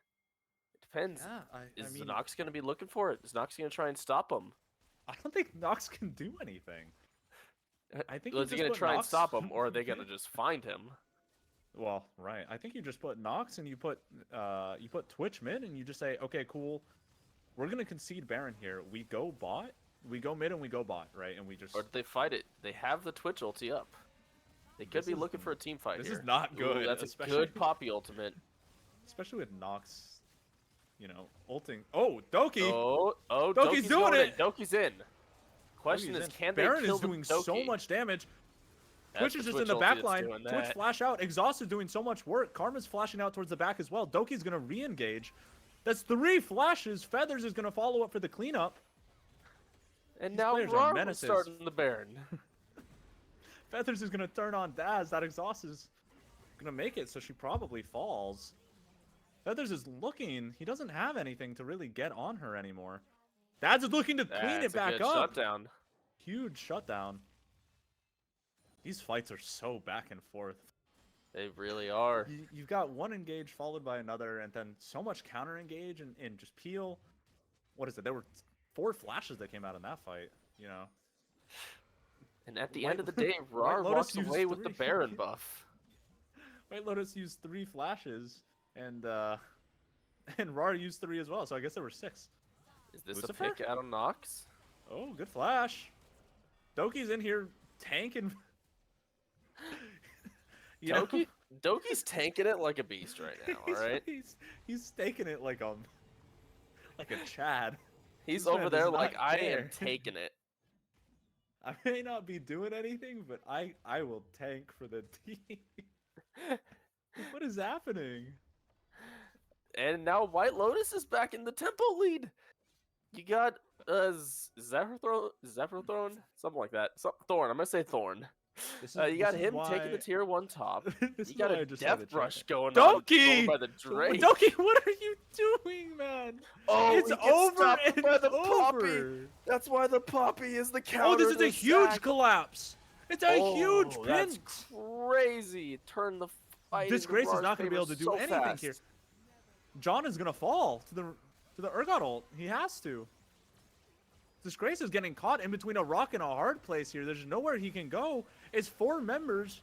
It depends. Yeah, I Is mean, Nox going to be looking for it? Is Nox going to try and stop him? I don't think Nox can do anything. I think Is he going to try and stop him, or are they going to just find him? Well, right. I think you just put Nox and you put Twitch mid and you just say, okay, cool. We're gonna concede Baron here. We go bot, we go mid, and we go bot, right? And we just. Or do they fight it? They have the Twitch ulti up. They could be looking for a team fight This here. is not good. Ooh, that's a especially- good Poppy ultimate. Especially with Nox, you know, ulting. Oh, Doki! Oh, Doki's doing going in. it! Doki's in. Question Doki's is, in. can they Baron kill is the doing Doki? so much damage. That's Twitch the is just Twitch in the ulti back that's line. doing Twitch that. flash out. Exhaust is doing so much work. Karma's flashing out towards the back as well. Doki's gonna re-engage. That's 3 flashes. Feathers is gonna follow up for the cleanup. And These now players are RAR menaces. starting the Baron. Feathers is gonna turn on Daz. That exhaust is gonna make it, so she probably falls. Feathers is looking. He doesn't have anything to really get on her anymore. Daz is looking to clean That's it back a good up. shutdown. Huge shutdown. These fights are so back and forth. They really are. You've got one engage followed by another, and then so much counter engage and just peel. What is it? There were 4 flashes that came out in that fight. You know. And at the White- end of the day, White RAR Lotus walks used away with the 3. Baron buff. White Lotus used 3 flashes, and RAR used 3 as well. So I guess there were 6. Is this Lucifer? a pick out of Nox? Oh, good flash. Doki's in here tanking. You know? Doki's tanking it like a beast right now, alright? He's staking it like a Chad. He's This man over there does like, not I am care." taking it. I may not be doing anything, but I will tank for the team. What is happening? And now White Lotus is back in the tempo lead. You got Zephyr Something like that. Thorn. I'm gonna say Thorn. You got him taking the tier 1 top. You got a Death Rush going on. Doki! Going by the Drake. Doki, what are you doing, man? Oh, It's he gets over, stopped it's by the over. Poppy. That's why the Poppy is the counter. Oh, this is to a huge Zac. collapse. It's a huge Oh, pinch. That's crazy. Turn the fight. Disgrace into is not going to be RAR's able to do favor so anything fast. here. John is going to fall to the Urgot ult. He has to. Disgrace is getting caught in between a rock and a hard place here. There's nowhere he can go. It's 4 members.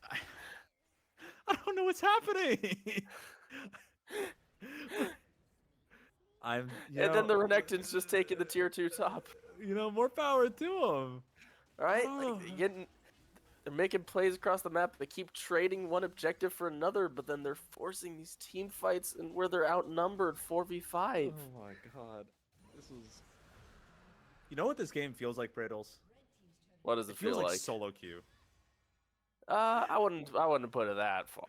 I don't know what's happening. And then the Renekton's just taking the tier 2 top. more power to him. Right? Oh. They're making plays across the map. They keep trading one objective for another, but then they're forcing these team fights and where they're outnumbered 4v5. Oh my god. This is. You know what this game feels like, Bradles? What does it feels feel like like? solo queue. I wouldn't put it that far.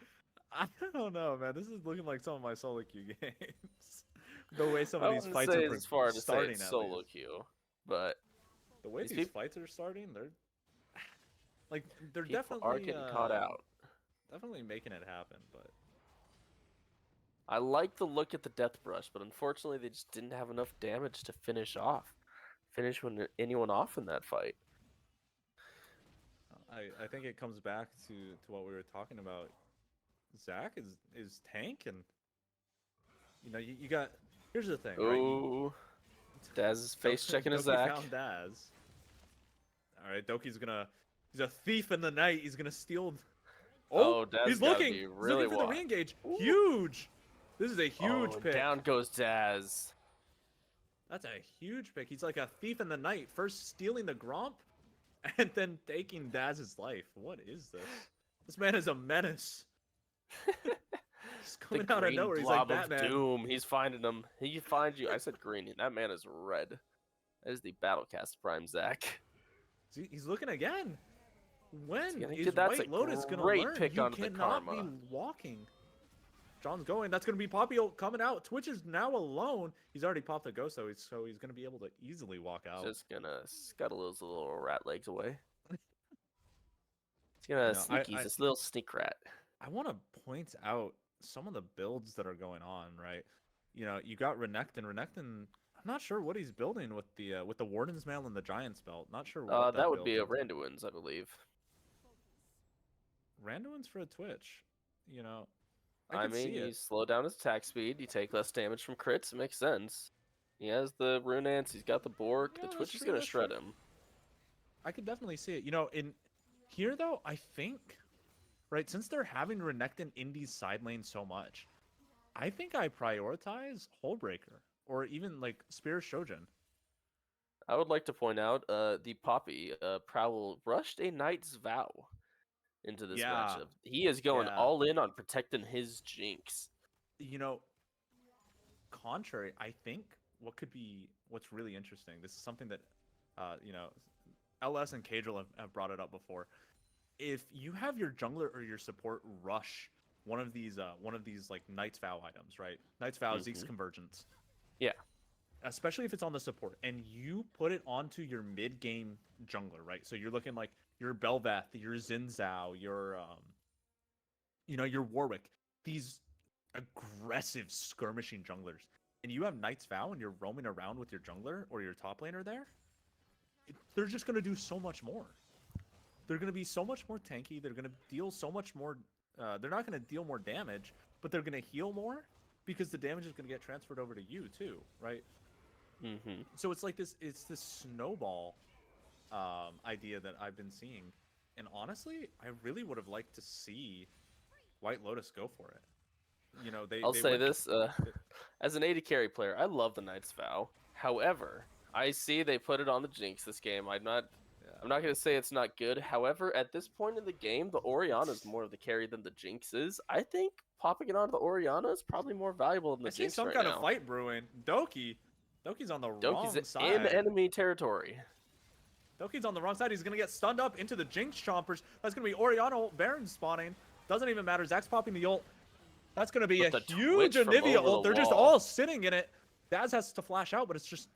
I don't know, man. This is looking like some of my solo queue games. The way some I of these wouldn't fights say are as far to say starting it's at solo least. queue, but The way these these peop- fights are starting, they're people definitely are getting caught out. Definitely making it happen, but I like the look at the Death Brush, but unfortunately they just didn't have enough damage to finish anyone off in that fight. I think it comes back to what we were talking about. Zac is tank, and you got. Here's the thing, right? Ooh, Daz is face checking his Doki Zac. found Daz. All right, Doki's gonna. He's a thief in the night. He's gonna steal. Oh, Daz he's gotta looking. be He's really looking for the wide. re-engage. Ooh. Huge. This is a huge Oh, pick. down goes Daz. That's a huge pick. He's like a thief in the night. First stealing the Gromp, and then taking Daz's life. What is this? This man is a menace. He's The coming out of green nowhere. He's like blob of Batman. doom. He's finding them. He finds you. I said green. That man is red. That is the Battlecast Prime Zach. See, he's looking again. When gonna is get- that's White a Lotus gonna great learn? pick You onto the cannot be karma. walking. John's going. That's gonna be Poppy coming out. Twitch is now alone. He's already popped a ghost, so he's gonna be able to easily walk out. Just gonna scuttle those little rat legs away. He's You gonna know, sneak. He's this little sneak rat. I want to point out some of the builds that are going on. Right, you know, you got Renekton. Renekton. I'm not sure what he's building with the Warden's Mail and the Giant's Belt. Not sure what That would build be a is. Randuin's, I believe. Randuin's for a Twitch. You know, I could see mean, you it. slow down his attack speed, you take less damage from crits. It makes sense. He has the Runance, he's got the Bork. Yeah, The that's Twitch is true, gonna that's shred true. him. I could definitely see it. You know, in here though, I think, right, since they're having Renekton in these side lanes so much, I think I prioritize Hullbreaker or even like Spear Shojin. I would like to point out, the Poppy, Prowl rushed a Knight's Vow into this Yeah, matchup. He is going yeah. all in on protecting his Jinx. You know, contrary, I think what's really interesting. This is something that, you know, LS and Cadril have brought it up before. If you have your jungler or your support rush one of these like Knight's Vow items, right? Knight's Vow, Zeke's Convergence. Yeah. Especially if it's on the support, and you put it onto your mid-game jungler, right? So you're looking like your Bel'Veth, your Xin Zhao, your you know, your Warwick, these aggressive skirmishing junglers, and you have Knight's Vow, and you're roaming around with your jungler or your top laner there. They're just gonna do so much more. They're gonna be so much more tanky. They're gonna deal so much more. They're not gonna deal more damage, but they're gonna heal more because the damage is gonna get transferred over to you too, right? Mm-hmm. So it's like this. It's this snowball idea that I've been seeing, and honestly, I really would have liked to see White Lotus go for it. You know, I'll they say went- this, as an AD carry player, I love the Knight's Vow. However, I see they put it on the Jinx this game. I'm not going to say it's not good. However, at this point in the game, the Orianna is more of the carry than the Jinx is. I think popping it onto the Orianna is probably more valuable than the I see Jinx some right kind now. of fight brewing. Doki's on the wrong Doki's side. in enemy territory. Doki's on the wrong side. He's gonna get stunned up into the Jinx Chompers. That's gonna be Orianna Baron spawning. Doesn't even matter. Zach's popping the ult. That's gonna be But a the huge Twitch from Anivia over the ult. They're just wall. all sitting in it. Daz has to flash out, but it's just.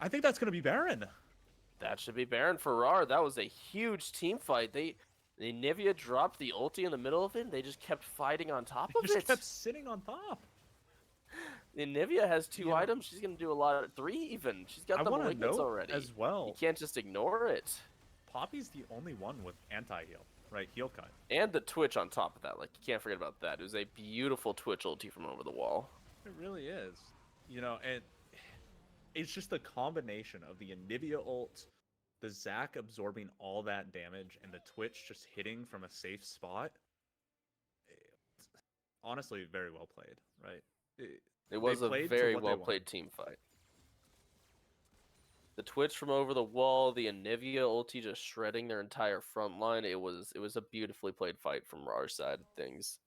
I think that's gonna be Baron. That should be Baron for RAWR. That was a huge team fight. The Nivea dropped the ulti in the middle of it, and they just kept fighting on top He of just it. kept sitting on top. The Nivea has two Yeah. items. She's gonna do a lot of three even. She's got I the want to malignance note already. as well. You can't just ignore it. Poppy's the only one with anti-heal, right? Heal cut. And the Twitch on top of that. Like, you can't forget about that. It was a beautiful Twitch ulti from over the wall. It really is. You know, and it's just the combination of the Anivia ult, the Zac absorbing all that damage, and the Twitch just hitting from a safe spot. It's honestly, very well played, right? It was a played to very what they well played wanted. team fight. The Twitch from over the wall, the Anivia ulti just shredding their entire front line. It was a beautifully played fight from RAWR's side of things.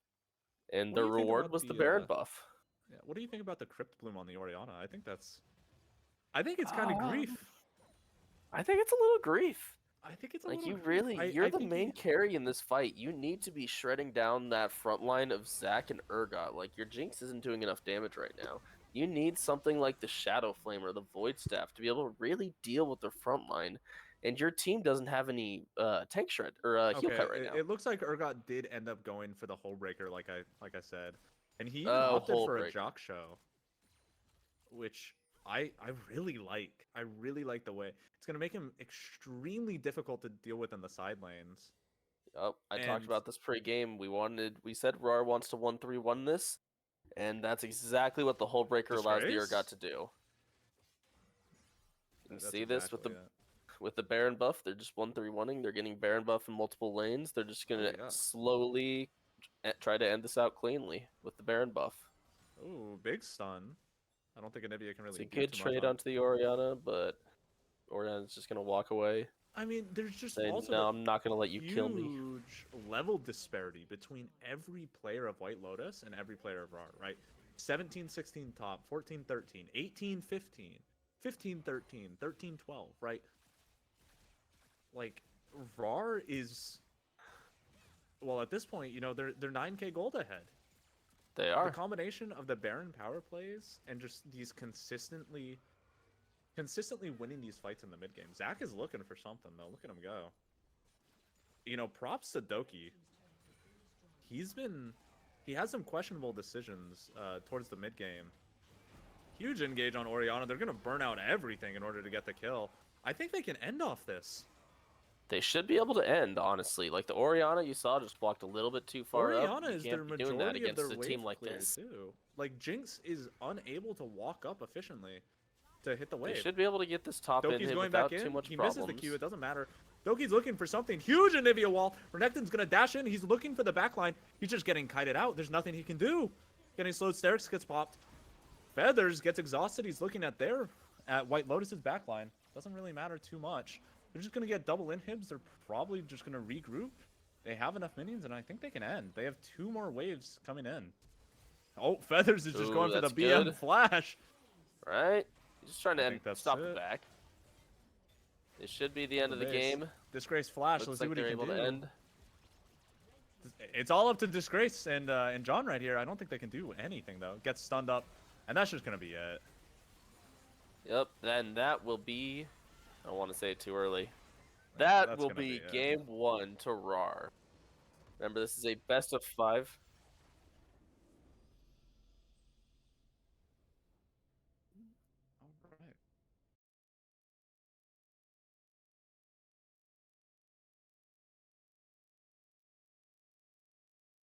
And What the do you think reward about was the the, Baron buff. Yeah, what do you think about the Crypt Bloom on the Orianna? I think it's kind of grief. I think it's a little grief. I think it's a Like, little you grief. really, I you're the think main carry in this fight. You need to be shredding down that front line of Zac and Urgot. Like, your Jinx isn't doing enough damage right now. You need something like the Shadow Flame or the Void Staff to be able to really deal with their front line. And your team doesn't have any tank shred or heal cut right now. It looks like Urgot did end up going for the Hullbreaker, like I said, and he even Oh, opted for a Hullbreaker. Jock Show, which I really like. I really like the way it's gonna make him extremely difficult to deal with in the side lanes. Oh, I talked And- about this pre-game. We said RAWR wants to 1-3-1 this, and that's exactly what the Hullbreaker allows the Disgrace? Urgot to do. You can That's see this with the exactly it. with the Baron buff, they're just 1-3-1ing. They're getting Baron buff in multiple lanes. They're just gonna yeah. slowly try to end this out cleanly with the Baron buff. Ooh, big stun. I don't think Anivia can It's really a do good too much trade on. onto the Orianna, but Orianna's just gonna walk away. I mean, there's just Say, also no, the I'm not gonna let you kill me. huge level disparity between every player of White Lotus and every player of RAWR, right? 17-16 top, 14-13, 18-15, 15-13, 13-12, right? Like, RAWR is, well, at this point, you know, they're 9k gold ahead. They The are. combination of the Baron power plays and just these consistently winning these fights in the mid game. Zach is looking for something though. Look at him go. You know, props to Doki. He has some questionable decisions towards the mid game. Huge engage on Orianna. They're gonna burn out everything in order to get the kill. I think they can end off this. They should be able to end, honestly. Like the Orianna you saw just walked a little bit too far up. Orianna You is can't their be doing that majority of against their a team wave like clear this. too. Like Jinx is unable to walk up efficiently to hit the wave. They should be able to get this top Doki's in going without back in. too much He problems. misses the Q. It doesn't matter. Doki's looking for something huge in Nivea wall. Renekton's gonna dash in. He's looking for the backline. He's just getting kited out. There's nothing he can do. Getting slowed. Sterix gets popped. Feathers gets exhausted. He's looking at White Lotus's backline. Doesn't really matter too much. They're just gonna get double inhibs. They're probably just gonna regroup. They have enough minions, and I think they can end. They have 2 more waves coming in. Oh, Feathers is just going for the that's BM good. flash. Right? He's just trying to stop the it. back. It should be the end of the base. game. Disgrace flash. Looks Let's like see what he they're can able do. to end. It's all up to Disgrace and John right here. I don't think they can do anything though. Gets stunned up, and that's just gonna be it. Yep, then that will be... I don't want to say it too early. That That's will gonna be it. game 1 to RAWR. Remember, this is a best of 5. All right.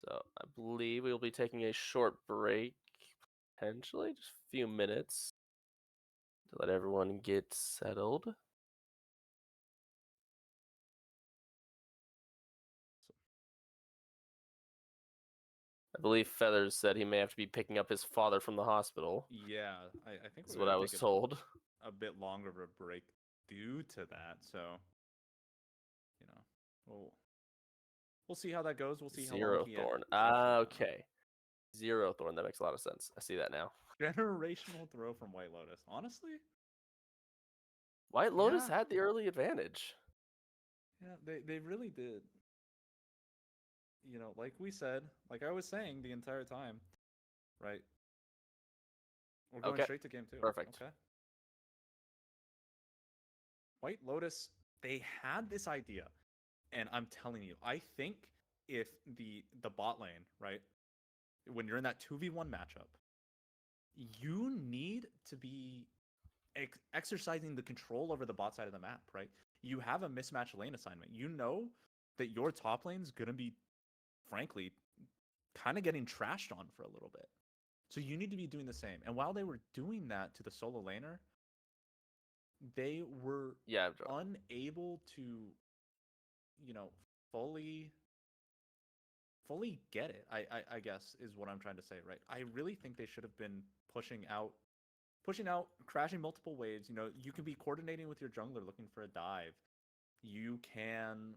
So I believe we will be taking a short break, potentially, just a few minutes, to let everyone get settled. I believe Feathers said he may have to be picking up his father from the hospital. Yeah, I think That's we're what I gonna was take told. a bit longer of a break due to that. So, you know, we'll see how that goes. We'll see how long Zero he Thorn. is actually Okay. Zero Thorn. That makes a lot of sense. I see that now. down. Generational throw from White Lotus. Honestly, White Lotus Yeah. had the early advantage. yeah, they really did. You know, like we said, like I was saying the entire time, right? We're going Okay, straight to game 2. perfect. Okay. White Lotus, they had this idea, and I'm telling you, I think if the bot lane, right, when you're in that 2v1 matchup, you need to be exercising the control over the bot side of the map, right? You have a mismatched lane assignment. You know that your top lane's gonna be, frankly, kind of getting trashed on for a little bit. So you need to be doing the same. And while they were doing that to the solo laner, they were unable to, you know, fully get it. I guess is what I'm trying to say, right? I really think they should have been pushing out, crashing multiple waves. You know, you can be coordinating with your jungler looking for a dive. You can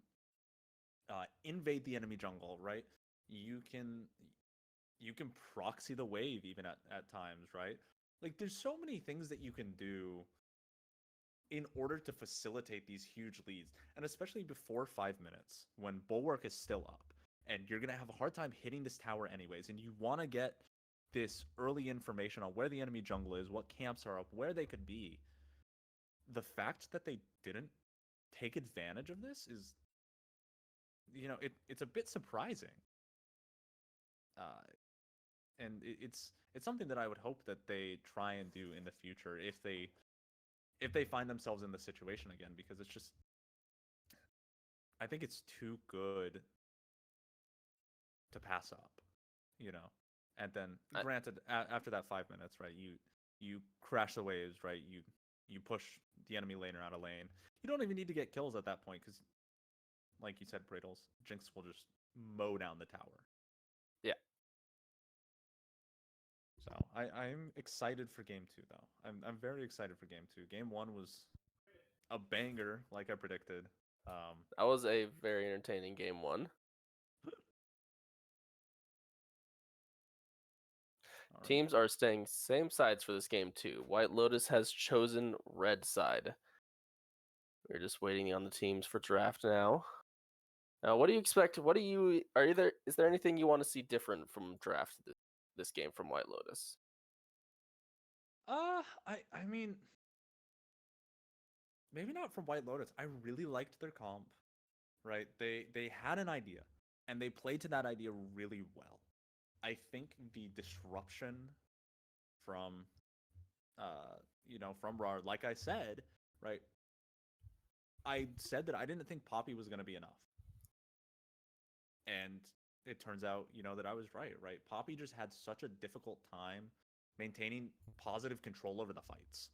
invade the enemy jungle, right? You can proxy the wave even at times, right? Like there's so many things that you can do in order to facilitate these huge leads, and especially before 5 minutes when Bulwark is still up and you're going to have a hard time hitting this tower anyways, and you want to get this early information on where the enemy jungle is, what camps are up, where they could be. The fact that they didn't take advantage of this is, you know, it's a bit surprising. And it's something that I would hope that they try and do in the future if they find themselves in this situation again, because it's just, I think it's too good to pass up, you know. And then granted, after that 5 minutes, right, you crash the waves, right, You push the enemy laner out of lane. You don't even need to get kills at that point because, like you said, Bradles, Jinx will just mow down the tower. Yeah. So I'm excited for game 2 though. I'm very excited for game 2. Game 1 was a banger, like I predicted. That was a very entertaining game 1. All right. Teams are staying same sides for this game too. White Lotus has chosen red side. We're just waiting on the teams for draft now. Now, what do you expect? Is there anything you want to see different from draft this game from White Lotus? I mean, maybe not from White Lotus. I really liked their comp, right? They had an idea, and they played to that idea really well. I think the disruption from, from RAWR, like I said, right? I said that I didn't think Poppy was going to be enough. And it turns out, that I was right? Poppy just had such a difficult time maintaining positive control over the fights.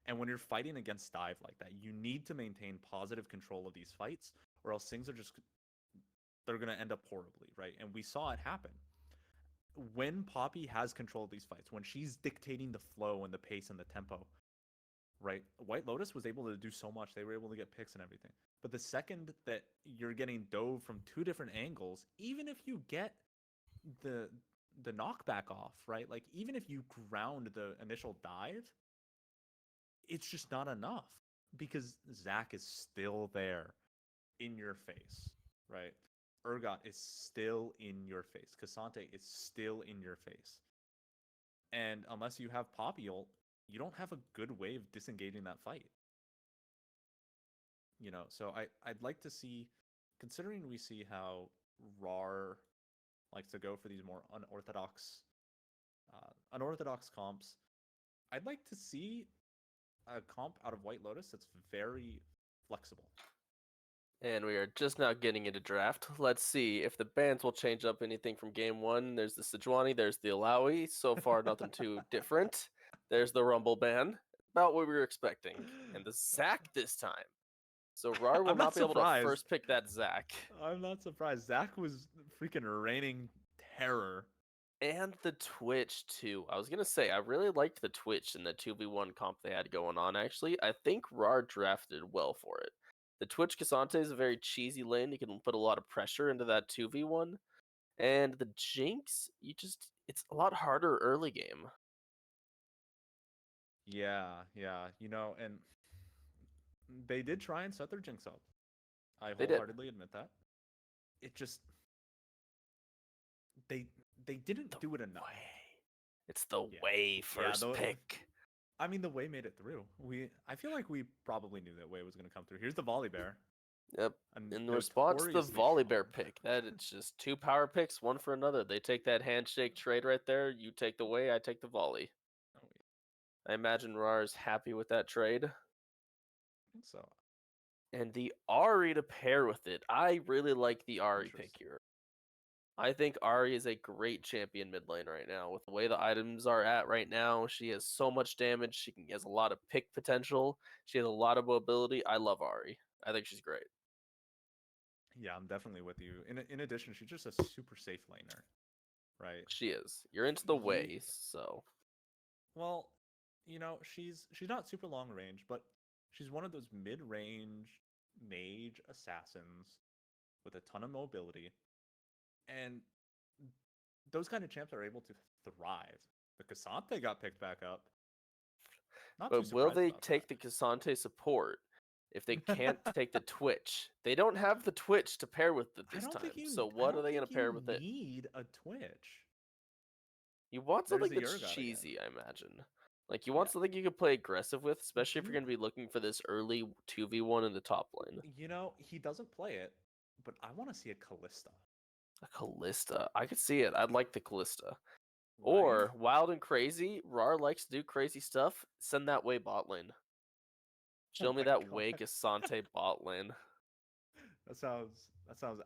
And when you're fighting against Dive like that, you need to maintain positive control of these fights, or else things are they're going to end up horribly, right? And we saw it happen. When Poppy has control of these fights, when she's dictating the flow and the pace and the tempo, right? White Lotus was able to do so much. They were able to get picks and everything. But the second that you're getting dove from 2 different angles, even if you get the knockback off, right? Like even if you ground the initial dive, it's just not enough because Zac is still there in your face, right? Urgot is still in your face. Cassante is still in your face. And unless you have Poppy ult, you don't have a good way of disengaging that fight. So I'd like to see, considering we see how RAWR likes to go for these more unorthodox comps, I'd like to see a comp out of White Lotus that's very flexible. And we are just now getting into draft. Let's see if the bans will change up anything from game 1. There's the Sejuani, there's the Alawi. So far, nothing too different. There's the Rumble ban, about what we were expecting. And the Zac this time. So RAWR will I'm not be able to surprised. first pick that Zac. I'm not surprised. Zac was freaking reigning terror. And the Twitch, too. I was going to say, I really liked the Twitch and the 2v1 comp they had going on, actually. I think RAWR drafted well for it. The Twitch Cassante is a very cheesy lane. You can put a lot of pressure into that 2v1. And the Jinx, it's a lot harder early game. Yeah. And they did try and set their Jinx up. I wholeheartedly admit that. It just they didn't do it enough. It's the way first pick. I mean, the Way made it through. I feel like we probably knew that Way was going to come through. Here's the Volley Bear. Yep. In response to the Volley Bear pick, it's just 2 power picks, one for another. They take that handshake trade right there. You take the Way, I take the Volley. Oh, yeah. I imagine RAWR is happy with that trade. I think so. And the Ahri to pair with it. I really like the Ahri pick here. I think Ahri is a great champion mid lane right now. With the way the items are at right now, she has so much damage. She has a lot of pick potential. She has a lot of mobility. I love Ahri. I think she's great. Yeah, I'm definitely with you. In addition, she's just a super safe laner, right? She is. You're into the Way, so. Well, she's not super long range, but she's one of those mid-range mage assassins with a ton of mobility. And those kind of champs are able to thrive. The Cassante got picked back up. But will they take the Cassante support if they can't take the Twitch? They don't have the Twitch to pair with it this time. So what are they going to pair with it? You need a Twitch. You want something that's cheesy, I imagine. Like, you want something you can play aggressive with, especially if you're going to be looking for this early 2v1 in the top lane. He doesn't play it, but I want to see a Callista. A Callista? I could see it. I'd like the Callista. Right. Or, wild and crazy, RAWR likes to do crazy stuff. Send that Way bot lane. Show me that Way Cassante bot lane. That sounds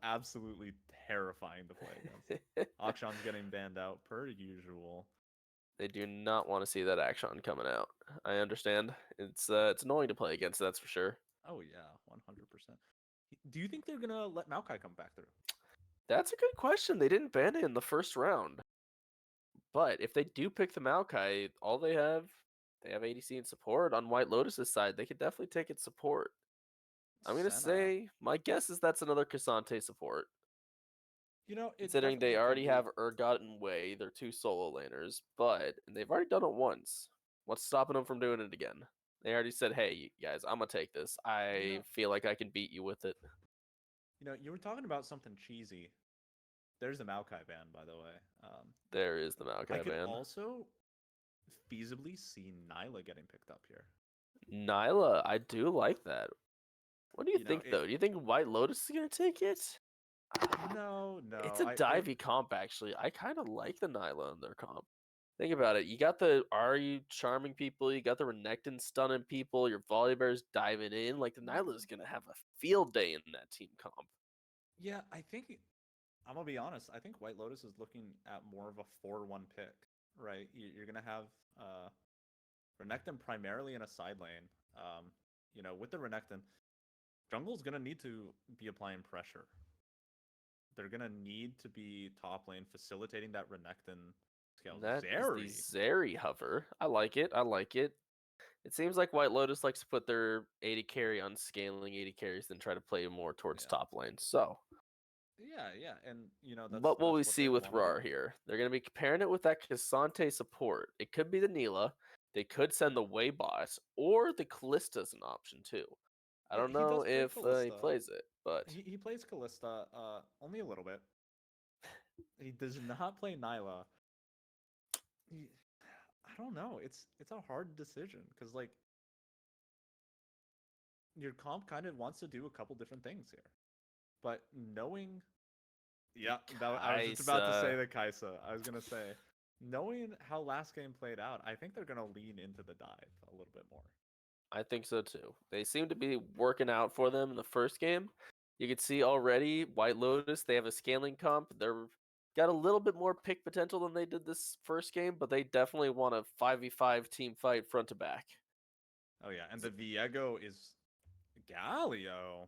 absolutely terrifying to play against. Akshan's getting banned out per usual. They do not want to see that action coming out. I understand. It's annoying to play against, that's for sure. Oh yeah, 100%. Do you think they're gonna let Maokai come back through? That's a good question. They didn't ban it in the first round. But if they do pick the Maokai, they have ADC and support on White Lotus's side. They could definitely take it support. I'm gonna Senna. say my guess is that's another Cassante support. You know, it Considering they definitely could already be. have Urgot and Wei, they're two solo laners, but they've already done it once. What's stopping them from doing it again? They already said, "Hey, you guys, I'm gonna take this. You I know, feel like I can beat you with it." you were talking about something cheesy. There's the Maokai ban, by the way. There is the I Maokai could ban. also feasibly see Nyla getting picked up here. Nyla, I do like that. What do you You know, think, though? Do you think White Lotus is gonna take it? no, It's no. a divey comp, actually. I kind of like the Nyla in their comp. Think about it. You got the Ari charming people, you got the Renekton stunning people, your Volibear's diving in. Like, the Nyla's gonna have a field day in that team comp. Yeah, I think I'm gonna be honest. I think White Lotus is looking at more of a 4-1 pick, right? You're gonna have Renekton primarily in a side lane. With the Renekton, jungle's gonna need to be applying pressure. They're gonna need to be top lane facilitating that Renekton scale. That is the Zeri. Zeri hover. I like it. I like it. It seems like White Lotus likes to put their AD carry on scaling AD carries than try to play more towards Yeah. top lane. So, Yeah, and what will we that's what see they with want to do. RAWR here? They're going to be comparing it with that Cassante support. It could be the Neela. They could send the Way boss, or the Callista's an option too. I Yeah, don't he know does play if he Kalista. plays it, but He plays Kalista only a little bit. He does not play Nyla. I don't know. It's a hard decision because like your comp kind of wants to do a couple different things here, but knowing, yeah, I was just about to say Kaisa. the Kaisa. I was gonna say, knowing how last game played out, I think they're gonna lean into the dive a little bit more. I think so too. They seem to be working out for them in the first game. You can see already White Lotus, they have a scaling comp. They're got a little bit more pick potential than they did this first game, but they definitely want a 5v5 team fight front to back. Oh yeah, and the Viego is Galio.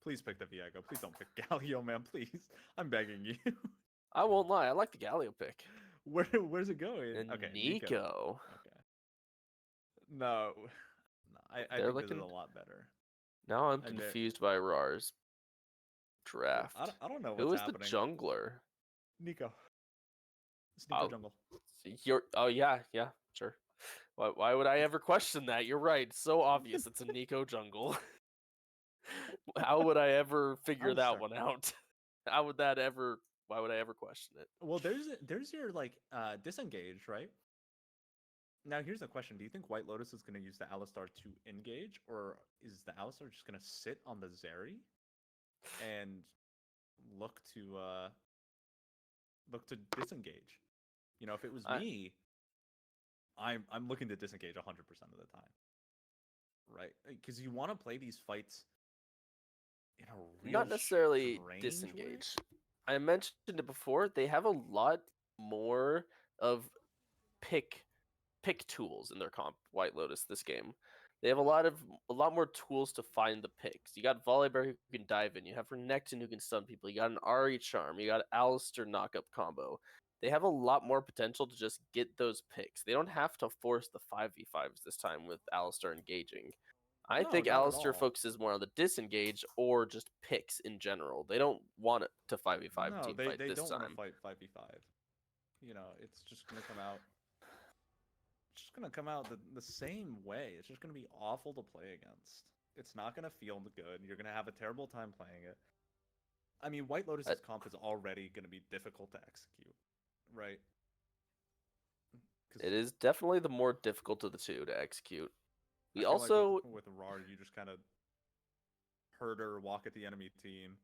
Please pick the Viego. Please don't pick Galio, man. Please, I'm begging you. I won't lie, I like the Galio pick. Where's it going? And Okay, Nico. Okay. No, I They're think this is looking. a lot better. Now I'm I bet. confused by RAWR's draft. I don't know Who what's is the happening. jungler? Nico. It's Nico Oh, Jungle. oh yeah, sure. Why would I ever question that? You're right. It's so obvious. It's a Nico jungle. How would I ever figure I'm that sorry. one out? How would that ever? Why would I ever question it? Well, there's your like disengage, right? Now here's the question: do you think White Lotus is going to use the Alistar to engage, or is the Alistar just going to sit on the Zeri and look to disengage? If it was I, me, I'm looking to disengage 100% of the time, right? Because you want to play these fights in a real Not necessarily strange way. disengage. I mentioned it before. They have a lot more of pick tools in their comp. White Lotus this game. They have a lot more tools to find the picks. You got Volibear who can dive in. You have Renekton who can stun people. You got an Ari charm. You got Alistair knockup combo. They have a lot more potential to just get those picks. They don't have to force the 5v5s this time with Alistair engaging. I No, think not at Alistair all. focuses more on the disengage or just picks in general. They don't want it to 5v5 No, team they fight they this don't want to time. fight 5v5. It's just gonna come out. It's just gonna come out the same way. It's just gonna be awful to play against. It's not gonna feel good. You're gonna have a terrible time playing it. I mean, White Uh, Lotus's comp is already gonna be difficult to execute, right? Because It is definitely the more difficult of the two to execute. I We feel like with also with RAR, you just kind of herder walk at the enemy team,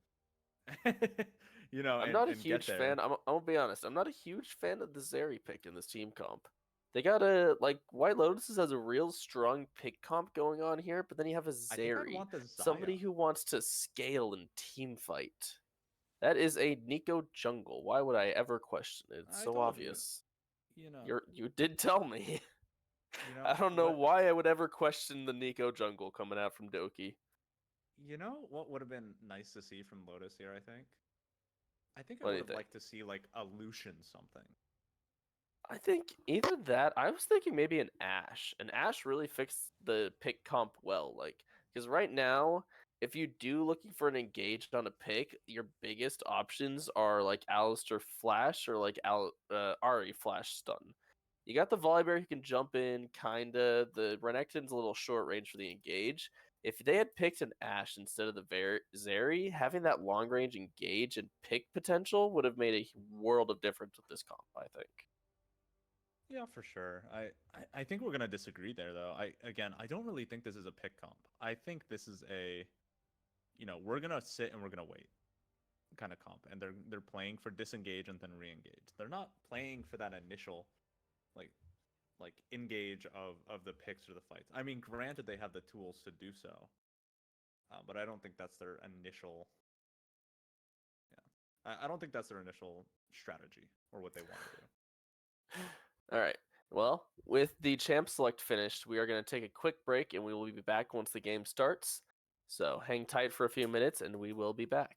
I'm not a and get huge fan. there. I'm gonna be honest. I'm not a huge fan of the Zeri pick in this team comp. They got a White Lotus has a real strong pick comp going on here, but then you have a I think I'd Zeri, want the Zaya. somebody who wants to scale and team fight. That is a Nico jungle. Why would I ever question it? It's I so told you. obvious. You know, You did tell me. you know I don't know what why I would ever question the Nico jungle coming out from Doki. what would have been nice to see from Lotus here, I think I What do would you have think? liked to see like a Lucian something. I think either that. I was thinking maybe an Ash. An Ash really fixed the pick comp well, like because right now, if you do looking for an engaged on a pick, your biggest options are like Alistair Flash or like Ari Flash Stun. You got the Volibear who can jump in, kinda. The Renekton's a little short range for the engage. If they had picked an Ash instead of the Zeri, having that long range engage and pick potential would have made a world of difference with this comp, I think. Yeah, for sure. I think we're gonna disagree there though. I don't really think this is a pick comp. I think this is a, we're gonna sit and we're gonna wait kind of comp, and they're playing for disengage and then re-engage. They're not playing for that initial like engage of the picks or the fights. I mean, granted they have the tools to do so, but I don't think that's their initial. Yeah, I don't think that's their initial strategy or what they want to do. All right. Well, with the champ select finished, we are going to take a quick break and we will be back once the game starts. So hang tight for a few minutes and we will be back.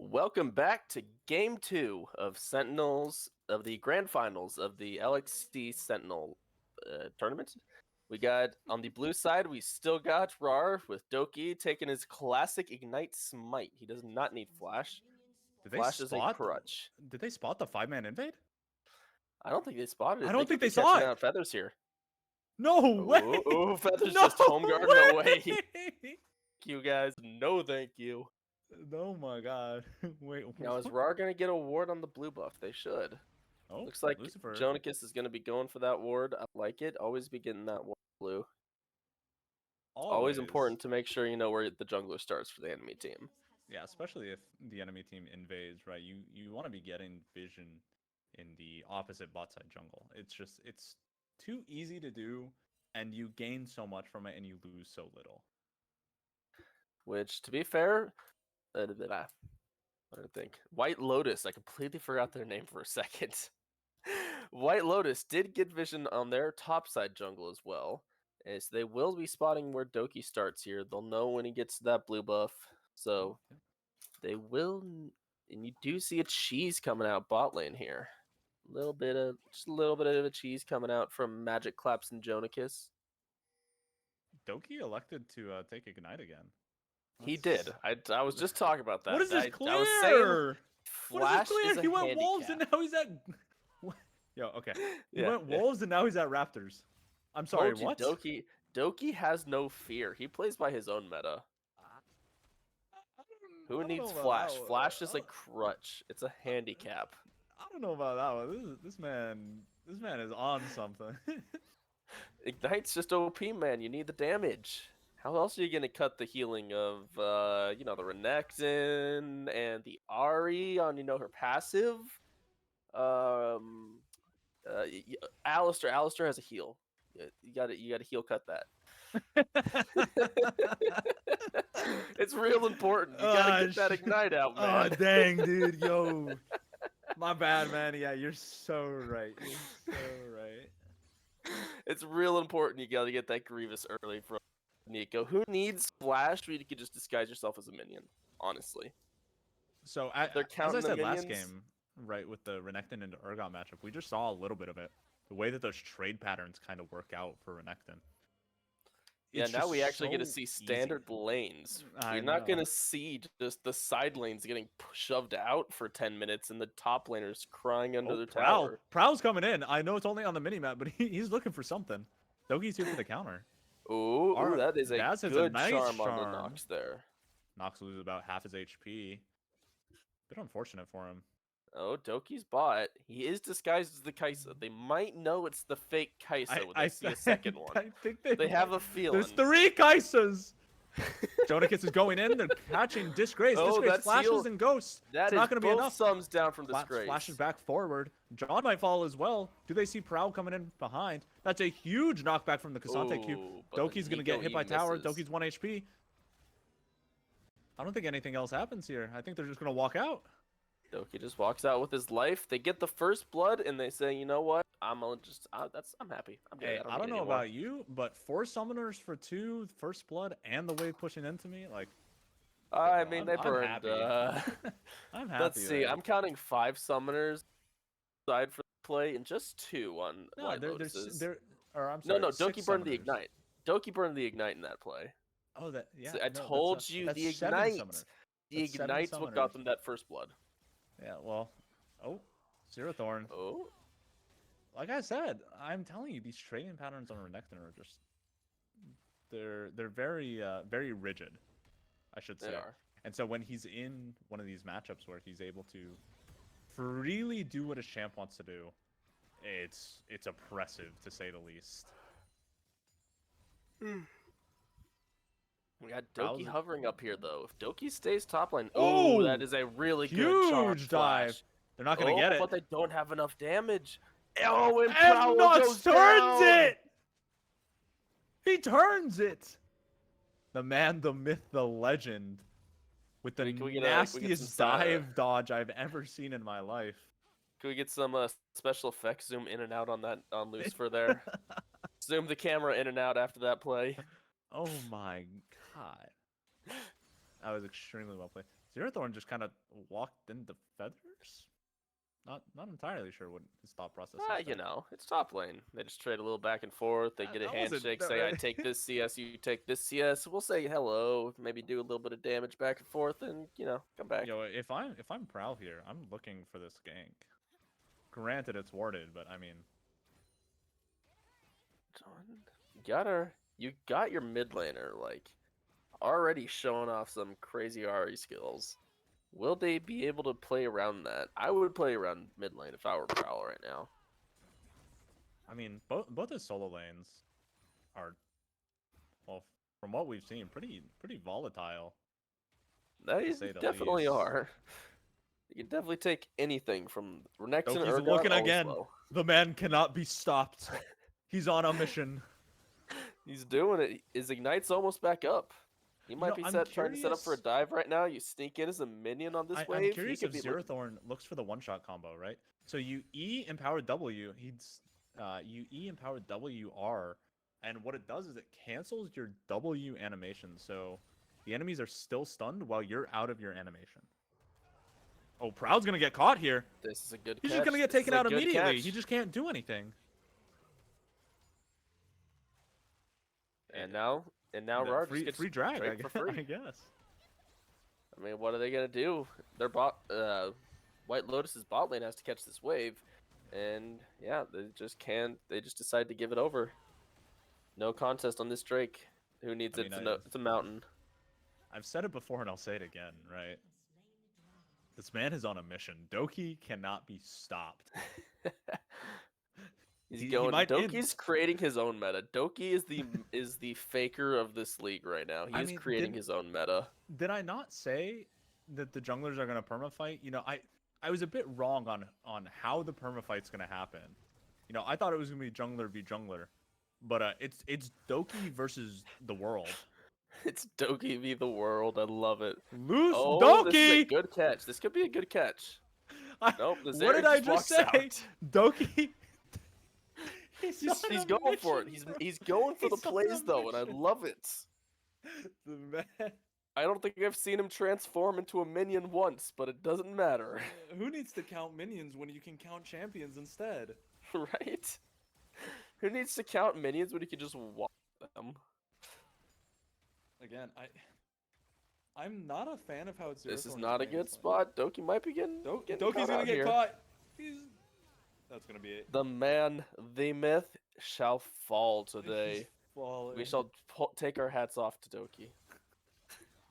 Welcome back to Game 2 of Sentinels of the Grand Finals of the LXC Sentinel tournament. We got on the blue side, we still got RAWR with Doki taking his classic Ignite Smite. He does not need Flash. Did Flash is a crutch. Did they spot the 5-man invade? I don't think they spotted it. I don't could think be they saw catching it. out Feathers here. No way! Oh, Feathers No just home guarding way! away. Thank you guys. No, thank you. Oh my god. Wait. Now, is what? RAR going to get a ward on the blue buff? They should. Oh, Looks like Lucifer. Jonikis is going to be going for that ward. I like it. Always be getting that ward blue. Always important to make sure you know where the jungler starts for the enemy team. Yeah, especially if the enemy team invades, right? You want to be getting vision in the opposite bot side jungle. It's too easy to do, and you gain so much from it, and you lose so little. Which, to be fair, I don't think. White Lotus, I completely forgot their name for a second. White Lotus did get vision on their top side jungle as well. And so they will be spotting where Doki starts here. They'll know when he gets to that blue buff. So they will, and you do see a cheese coming out bot lane here. Just a little bit of a cheese coming out from Magic Claps and Jonikis. Doki elected to take Ignite again. He did. I was just talking about that. What is this I was saying Flash Flash is a He went handicap. Wolves and now he's at. Yo, okay. He Yeah, went yeah. Wolves and now he's at Raptors. I'm sorry. Told you, What? Doki has no fear. He plays by his own meta. Who needs Flash? Flash is a crutch. It's a handicap. I don't know about that one. This man is on something. Ignite's just OP, man. You need the damage. How else are you gonna cut the healing of the Renekton and the Ahri on her passive? Alistar has a heal. You gotta heal cut that. It's real important. You gotta get that Ignite out, man. Oh dang, dude, yo. My bad, man. Yeah, you're so right. You're so right. It's real important. You gotta get that Grievous early from Nico. Who needs Flash when you can just disguise yourself as a minion? Honestly. So They're as counting I the said last minions. game, right, with the Renekton and Urgot matchup, we just saw a little bit of it. The way that those trade patterns kind of work out for Renekton. Yeah, It's now just we actually get to so see easy. standard lanes. I We're not know. going to see just the side lanes getting shoved out for 10 minutes and the top laners crying under their tower. Prowl's coming in. I know it's only on the minimap, but he's looking for something. Doki's here for the counter. Ooh, that is a Daz has good nice charm on the Nox there. Nox loses about half his HP. Bit unfortunate for him. Oh, Doki's bot. He is disguised as the Kai'Sa. They might know it's the fake Kai'Sa when they see a second one. I think They have a feeling. There's 3 Kaisas! Jonikis is going in. They're catching Disgrace. Oh, Disgrace that's flashes healed. and ghosts. That It's is not going to be both enough. sums down from Disgrace. Flashes back forward. John might fall as well. Do they see Prowl coming in behind? That's a huge knockback from the Cassante Q. Ooh, but Doki's going to Nico, get hit he by tower. misses. Doki's 1 HP. I don't think anything else happens here. I think they're just going to walk out. Doki just walks out with his life. They get the first blood, and they say, "You know what? I'm happy. I'm good. Hey, I don't know anymore." about you, but 4 summoners for 2, first blood, and the wave pushing into me, like. I mean, they I'm burned. happy. I'm happy. Let's see. there. I'm counting 5 summoners side for the play, and just 2 on No, White there's Lotuses. or I'm sorry. No, 6 Doki burned the summoners. Ignite. Doki burned the Ignite in that play. Oh, that yeah. See, I no, told that's you that's the 7 Ignite. summoners. The That's 7 Ignite's what got summoners. them that first blood. Yeah, well, Zero Thorn. Oh, Like I said, I'm telling you, these trading patterns on Renekton are just they're very very rigid, I should say. they are. And so when he's in one of these matchups where he's able to freely do what his champ wants to do, it's oppressive to say the least. We got Prowl's Doki a- hovering up here, though. If Doki stays top lane, Oh! that is a really good charge Huge dive. flash. They're not gonna get it. But they don't have enough damage. Oh, and And Prowl Nox goes turns down. it! He turns it! The man, the myth, the legend. With the Can we get nastiest some dive dodge I've ever seen in my life. Can we get some special effects zoom in and out on Lucifer there? Zoom the camera in and out after that play. Oh my god. That was extremely well played. Zero Thorn just kind of walked into feathers. Not entirely sure what his thought process is. You know, it's top lane. They just trade a little back and forth. They get a that wasn't- handshake, that- say, I take this CS, you take this CS. We'll say hello, maybe do a little bit of damage back and forth, and, you know, come back. Yo, if I'm Prowl here, I'm looking for this gank. Granted, it's warded, but I mean, You got your mid laner, like, already showing off some crazy RE skills. Will they be able to play around that? I would play around mid lane if I were Prowl right now. I mean, both his solo lanes are, well, from what we've seen, pretty volatile. They say the definitely least. are. You can definitely take anything from Renekton Doki's or looking again. The man cannot be stopped. He's on a mission. He's doing it. His Ignite's almost back up. He might be I'm trying to set up for a curious- dive right now. You sneak in as a minion on this wave. I'm curious if Zero Thorn looks for the one-shot combo, right? So you E empower W, you E empower WR, and what it does is it cancels your W animation, so the enemies are still stunned while you're out of your animation. Oh, Proud's gonna get caught here. This is a good He's catch. just gonna get This is taken a out good immediately. catch. He just can't do anything. And now RAWR just free, gets free drag, straight for free. I guess. I mean, what are they gonna do? Their White Lotus's bot lane has to catch this wave, and yeah, they just can't. They just decide to give it over. No contest on this Drake. Who needs I it? mean, It's a mountain. I've said it before and I'll say it again, right? This man is on a mission. Doki cannot be stopped. He's He going. might end. Doki's creating his own meta. Doki is the faker of this league right now. He I is mean, creating his own meta. Did I not say that the junglers are gonna permafight? You know, I was a bit wrong on how the permafight's gonna happen. You know, I thought it was gonna be jungler v jungler, but it's Doki versus the world. It's Doki v the world. I love it. Loose Oh, this is a Doki. good catch. This could be a good catch. Nope. The What Zeri did I just walks say? out. Doki. He's on a going for it. mission. He's going for the He's on a plays though, and I mission. love it. The man. I don't think I've seen him transform into a minion once, but it doesn't matter, Who needs to count minions when you can count champions instead? right? Who needs to count minions when you can just walk them? Again, I'm not a fan of how it's. This is not a good spot. Doki might be getting Doki's caught gonna out get here. caught. That's gonna be it. The man, the myth, shall fall today. We shall take our hats off to Doki.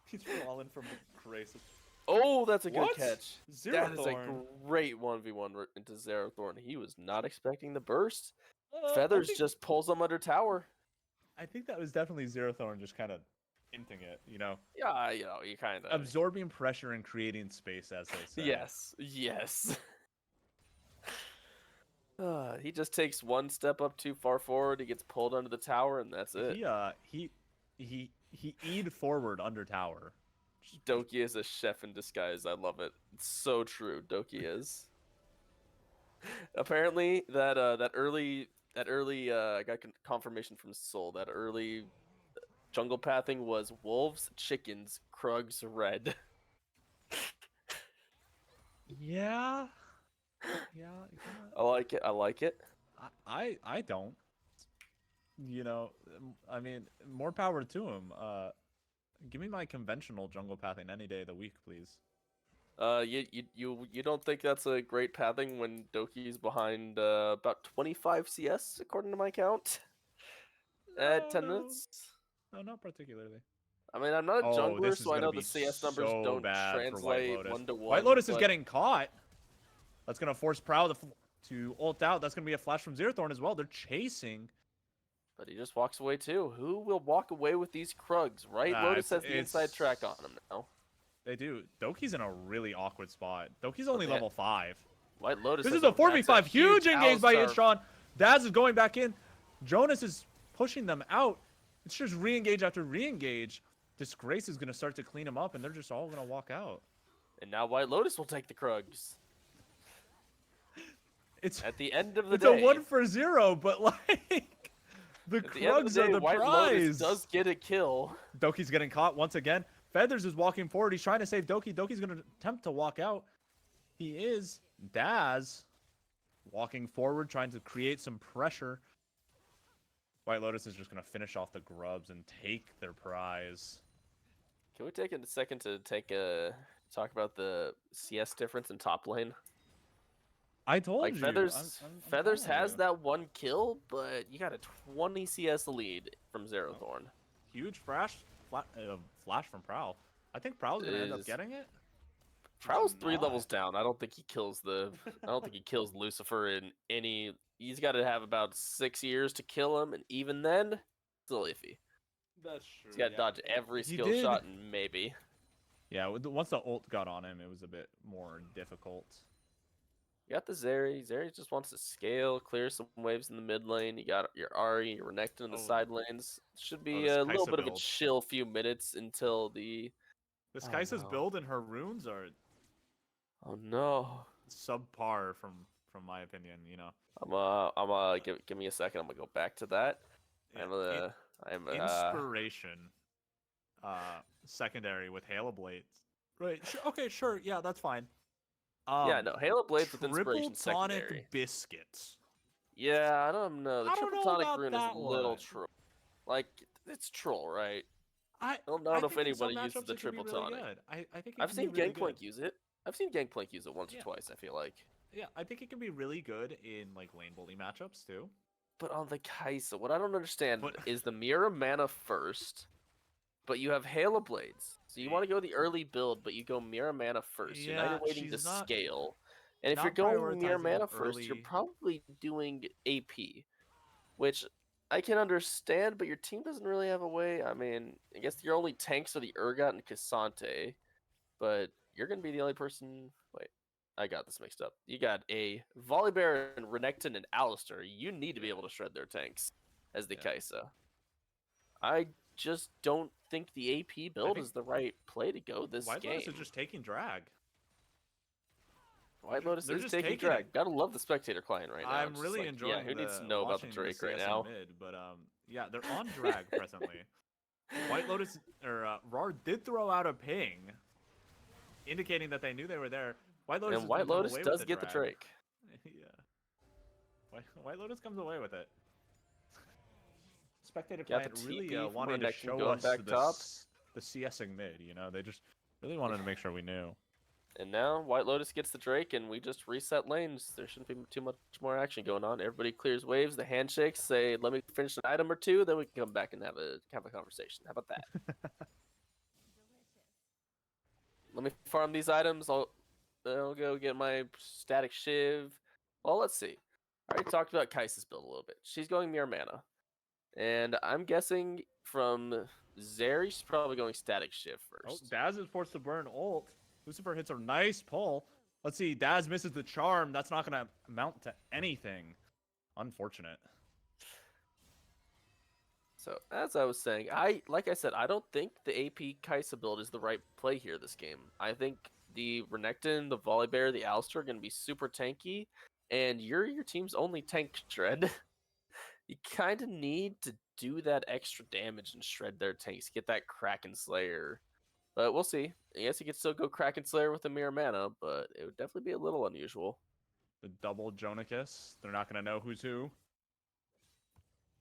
He's fallen from grace. Oh, that's a good What? catch. Zero That is a Thorn. great 1v1 into Zero Thorn. He was not expecting the burst. I Feathers think- just pulls him under tower. I think that was definitely Zero Thorn just kind of hinting it, you know, Yeah, you know, you kind of. absorbing pressure and creating space, as they say. Yes, yes. He just takes one step up too far forward. He gets pulled under the tower, and that's it. He E'd forward under tower. Doki is a chef in disguise. I love it. It's so true. Doki is. Apparently, that early I got confirmation from Soul. That early jungle pathing was wolves, chickens, Krugs, red. Yeah. Yeah. I like it. I like it. I don't. You know, I mean, more power to him. Give me my conventional jungle pathing any day of the week, please. You don't think that's a great pathing when Doki's behind about 25 CS according to my count? At 10 No. minutes? No, not particularly. I mean, I'm not a Oh, jungler, this is so I gonna know be the CS numbers so don't bad for White translate Lotus. one to one. White Lotus is but- getting caught. That's gonna force Prowl to ult out. That's gonna be a flash from Zero Thorn as well. They're chasing. But he just walks away too. Who will walk away with these Krugs, right? Lotus has the inside track on him now. They do. Doki's in a really awkward spot. Doki's only Okay. level 5. White Lotus. This has is a that's 4v5. Huge engage by Alistar. Instron. Daz is going back in. Jonas is pushing them out. It's just re-engage after re-engage. Disgrace is going to start to clean them up, and they're just all going to walk out. And now White Lotus will take the Krugs. It's At the end of the it's day. a 1-for-0, but like the At the end of Krugs the day, are the White prize. Lotus does get a kill. Doki's getting caught once again. Feathers is walking forward. He's trying to save Doki. Doki's going to attempt to walk out. He is. Daz walking forward, trying to create some pressure. White Lotus is just going to finish off the grubs and take their prize. Can we take a second to talk about the CS difference in top lane? I told Like you. Feathers, I'm Feathers telling has you. that one kill, but you got a 20 CS lead from Zero Thorn. Huge flash from Prowl. I think Prowl's going to end up getting it. Prowl's He's 3 not. levels down. I don't think he kills I don't think he kills Lucifer in any. He's got to have about 6 years to kill him, and even then, still iffy. That's true. He's got to dodge every He skill did. shot, and maybe. Yeah, once the ult got on him, it was a bit more difficult. You got the Zeri. Zeri just wants to scale, clear some waves in the mid lane. You got your Ahri, your Renekton in the side lanes. Should be this a little Kai'Sa bit of a build. chill few minutes until the. This Oh, Kai'Sa's no. build and her runes are Oh no! subpar from my opinion. You know, Give me a second. I'm gonna go back to that. inspiration. Secondary with Halo Blades. Right. Okay. Sure. Yeah. That's fine. Yeah, no, Halo Blades with inspiration Triple tonic secondary. biscuits. Yeah, I don't know. The I don't triple know tonic about rune is a that little one. troll. Like, it's troll, right? I don't know if think in some anybody uses matchups the it could be triple really tonic. good. I think it I've can seen be really Gangplank good. use it. I've seen Gangplank use it once or Yeah. twice, I feel like. Yeah, I think it can be really good in like lane bully matchups too. But on the Kai'Sa, what I don't understand But- is the Mirror Mana first, but you have Halo Blades. So you want to go the early build, but you go Mirror Mana first. So now Yeah, you're waiting to she's not- scale. And if you're not going Mirror prioritizing Mana first, you're early- probably doing AP, which I can understand, but your team doesn't really have a way. I mean, I guess your only tanks are the Urgot and Cassante, but you're going to be the only person. Wait, I got this mixed up. You got a Volibear and Renekton and Alistar. You need to be able to shred their tanks as the Yeah. Kai'Sa. I just don't think the AP build is the right play to go this White game. Lotus is just taking drag. White Lotus they're is just taking taking drag. it. Gotta love the spectator client right now. I'm It's just really like, enjoying. Yeah, who needs to know about the watching Drake CS right in now? Mid, but yeah, they're on drag presently. White Lotus or RAWR did throw out a ping, indicating that they knew they were there. White Lotus And White Lotus does get the Drake. Yeah, White Lotus comes away with it. Spectator Got the client really TP from wanted to Renekton show going us back top. the CSing mid. You know, they just really wanted to make sure we knew. And now White Lotus gets the Drake, and we just reset lanes. There shouldn't be too much more action going on. Everybody clears waves. The handshakes say, "Let me finish an item or two, then we can come back and have a conversation." How about that? Let me farm these items. I'll go get my static shiv. Well, let's see. I already talked about Kai'Sa's build a little bit. She's going Mirror Mana, and I'm guessing from Zeri, she's probably going static shiv Oh, first. Daz is forced to burn ult. Lucifer hits a nice pull. Let's see. Daz misses the charm. That's not going to amount to anything. Unfortunate. So as I was saying, like I said, I don't think the AP Kai'Sa build is the right play here this game. I think the Renekton, the Volibear, the Alistar are going to be super tanky, and your team's only tank shred. You kind of need to do that extra damage and shred their tanks, get that Kraken Slayer. But we'll see. I guess you could still go Kraken Slayer with a Mirror Mana, but it would definitely be a little unusual. The double Jonicus. They're not going to know who's who.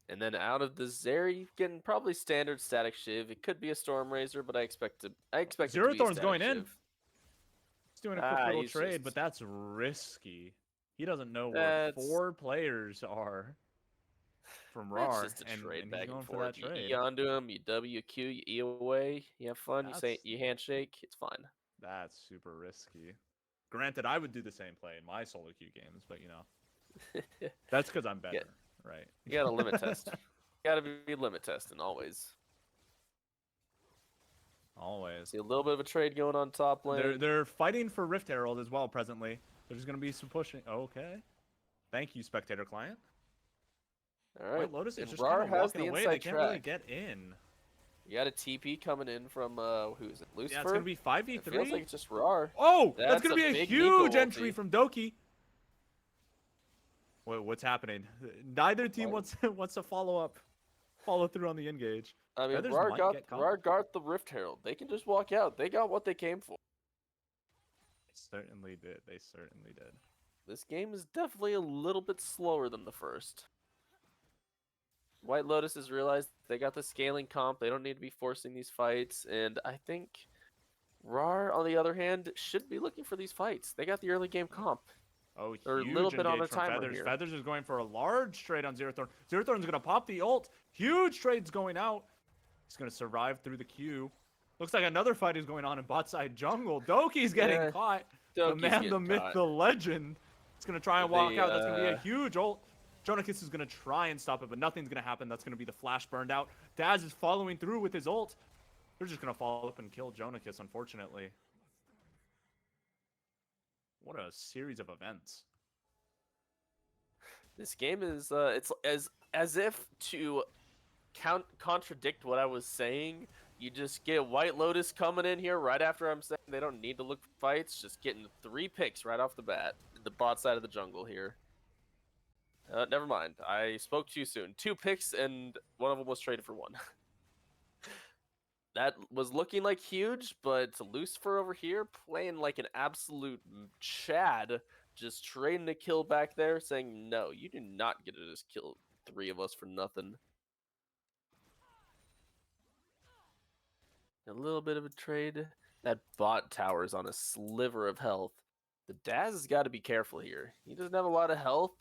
And then out of the Zeri, getting probably standard static shiv. It could be a Storm Razor, but I expect Zero it to be a Thorn's static going in. shiv. He's doing a quick little he's trade, just- but that's risky. He doesn't know where That's- 4 players are from That's RAWR, just a and trade he's back going and for forth. that You trade. E onto him, you WQ, you E away, you have fun, That's- you handshake, it's fine. That's super risky. Granted, I would do the same play in my solo queue games, but you know, that's because I'm better, right? You gotta limit test. You gotta be limit testing always. Always. See a little bit of a trade going on top lane. They're fighting for Rift Herald as well presently. There's going to be some pushing. Okay. Thank you, spectator client. All right. White Lotus is and just RAWR kind of has walking the away. inside They can't really track. get in. You got a TP coming in from who is it? Lucifer. Yeah, it's going to be 5v3. It feels like it's just RAWR. Oh, that's That's going to a be a big huge Nico entry ulti. from Doki. What's happening? Neither team White- wants to follow up. follow through on the engage. I mean, Feathers RAWR might got, get caught. RAWR got the Rift Herald. They can just walk out. They got what they came for. They certainly did. They certainly did. This game is definitely a little bit slower than the first. White Lotus has realized they got the scaling comp. They don't need to be forcing these fights. And I think RAWR, on the other hand, should be looking for these fights. They got the early game comp. Oh, They're a huge little bit on engage a from timer Feathers. here. Feathers is going for a large trade on Zero Thorn. Zero Thorn's going to pop the ult. Huge trades going out. He's going to survive through the queue. Looks like another fight is going on in bot side jungle. Doki's getting caught. The Doki's man, the getting myth, caught. the legend. He's going to try and walk out. That's going to be a The, huge ult. Jonakis is going to try and stop it, but nothing's going to happen. That's going to be the flash burned out. Daz is following through with his ult. They're just going to follow up and kill Jonakis, unfortunately. What a series of events. This game is it's as if to contradict what I was saying. You just get White Lotus coming in here right after I'm saying they don't need to look for fights, just getting 3 picks right off the bat. The bot side of the jungle here. Never mind. I spoke too soon. 2 picks and one of them was traded for 1. That was looking like huge, but Lucifer over here playing like an absolute Chad, just trading a kill back there, saying, no, you do not get to just kill 3 of us for nothing. A little bit of a trade. That bot tower's on a sliver of health. The Daz has got to be careful here. He doesn't have a lot of health.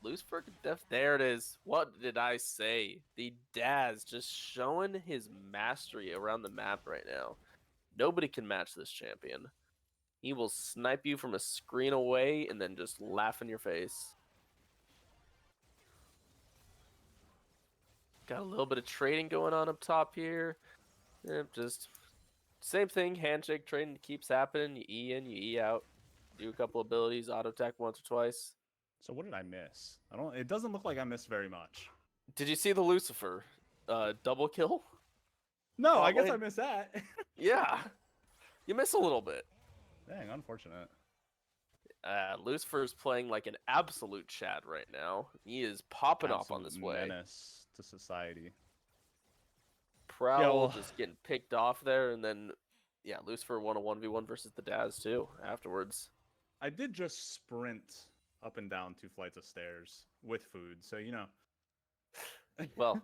Lucifer, there it is. What did I say? The Daz just showing his mastery around the map right now. Nobody can match this champion. He will snipe you from a screen away and then just laugh in your face. Got a little bit of trading going on up top here. Just same thing, handshake trading keeps happening. You E in, you E out. Do a couple abilities, auto attack once or twice. So what did I miss? It doesn't look like I missed very much. Did you see the Lucifer double kill? No, I guess wait. I missed that. Yeah. You miss a little bit. Dang, unfortunate. Lucifer's playing like an absolute Chad right now. He is popping off on this way. Menace to society. Prowl Yeah, well- just getting picked off there, and then yeah, Lucifer won a 1v1 versus the Daz too afterwards. I did just sprint up and down 2 flights of stairs with food, so you know. Well,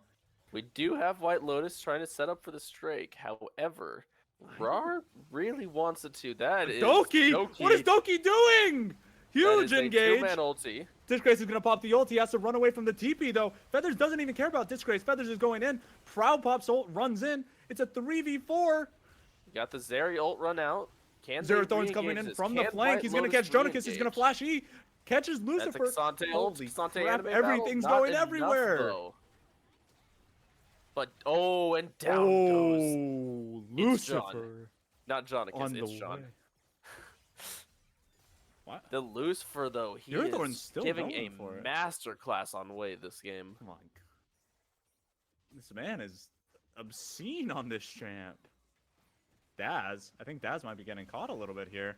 we do have White Lotus trying to set up for the Strake. However, RAWR really wants it to. That is Doki! What is Doki doing? Huge that is engage. A 2-man ulti. Disgrace is going to pop the ult. He has to run away from the TP, though. Feathers doesn't even care about Disgrace. Feathers is going in. Proud pops ult, runs in. It's a 3v4. Got the Zeri ult run out. Can Zero they Thorn's coming re-engage in this? from the Can flank. White He's going to Lotus catch Jonakis. He's going to re-engage? flash E. Catches That's a Lucifer. Xante ult. Holy Xante crap, anime battle. everything's Not going enough, everywhere. though. But, and down goes. Oh, It's John. Lucifer. Not Jonakis, On it's the John. way. What? The Lucifer, though, he Zero Thorn's is still giving going a for it. masterclass on Way this game. Come on. This man is obscene on this champ. Daz. I think Daz might be getting caught a little bit here.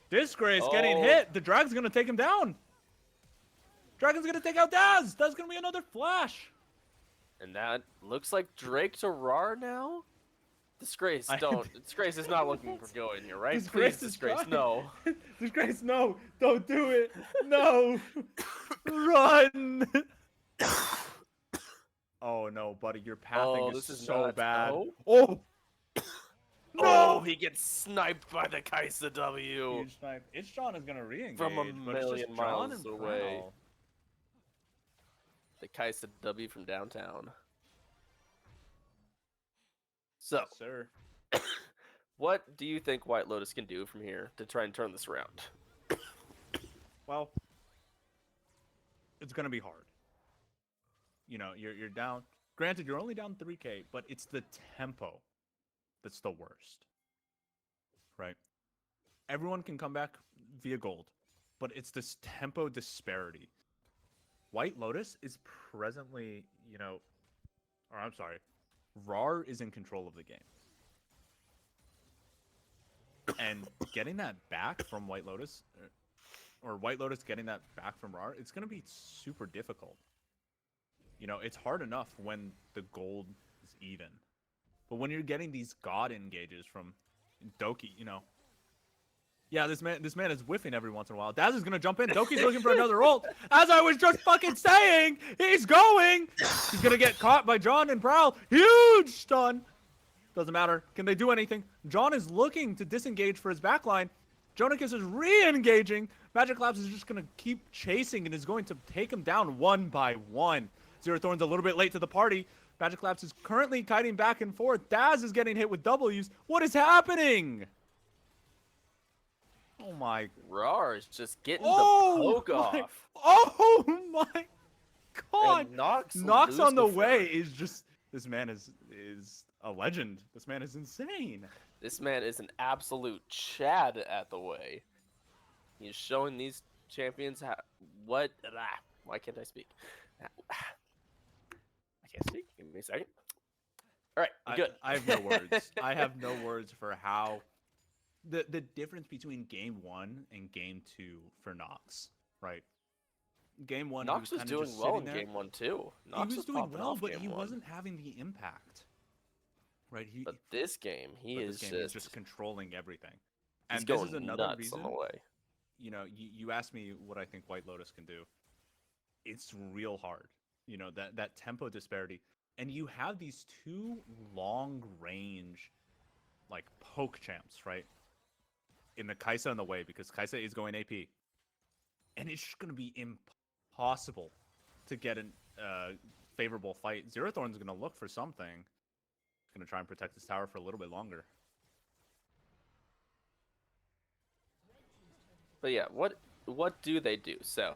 Disgrace getting hit. The Dragon's going to take him down. Dragon's going to take out Daz. That's going to be another flash. And that looks like Drake to RAWR now? Disgrace, don't. Disgrace is not looking for going here, right? Disgrace Please, is Disgrace, trying. no. Disgrace, no. Don't do it. No. Run. Oh, no, buddy. Your pathing this is is so nuts. bad. Oh. Oh. No. Oh, he gets sniped by the Kaisa W. Huge snipe. It's John is going to re-engage. From a but it's just million John miles and away. Prowl. The Kaisa W from downtown. So, Yes, sir. what do you think White Lotus can do from here to try and turn this around? Well, it's gonna be hard. You know, you're down. Granted, you're only down 3K, but it's the tempo that's the worst. Right? Everyone can come back via gold, but it's this tempo disparity. White Lotus is presently, or I'm sorry, RAWR is in control of the game. And getting that back from White Lotus, or White Lotus getting that back from RAWR, it's going to be super difficult. You know, it's hard enough when the gold is even. But when you're getting these god engages from Doki, you know. Yeah, this man is whiffing every once in a while. Daz is gonna jump in. Doki's looking for another ult. As I was just fucking saying, he's going. He's gonna get caught by John and Prowl. Huge stun. Doesn't matter. Can they do anything? John is looking to disengage for his backline. Jonakus is re-engaging. Magic Labs is just gonna keep chasing and is going to take him down one by one. Zero Thorn's a little bit late to the party. Magic Labs is currently kiting back and forth. Daz is getting hit with W's. What is happening? Oh my. RAWR is just getting the poke my, off. Oh my god. And Nox on the Lucifer. way is just, this man is a legend. This man is insane. This man is an absolute Chad at the way. He's showing these champions how what. Why can't I speak? I can't speak. Give me a second. All right, good. I have no words. I have no words for how the difference between game 1 and game 2 for Nox, right? Game 1, Nox was doing well in game 1 too. Nox he was doing popping well, off but game he 1. wasn't having the impact. Right? But this game, he's just controlling everything. He's And this going is another nuts reason. on the way. You know, you asked me what I think White Lotus can do. It's real hard. You know, that tempo disparity. And you have these two long range, like, poke champs, right? In the Kaisa and the Wei, because Kaisa is going AP. And it's just going to be impossible to get a favorable fight. Zero Thorn's going to look for something. He's going to try and protect his tower for a little bit longer. But yeah, what do they do? So,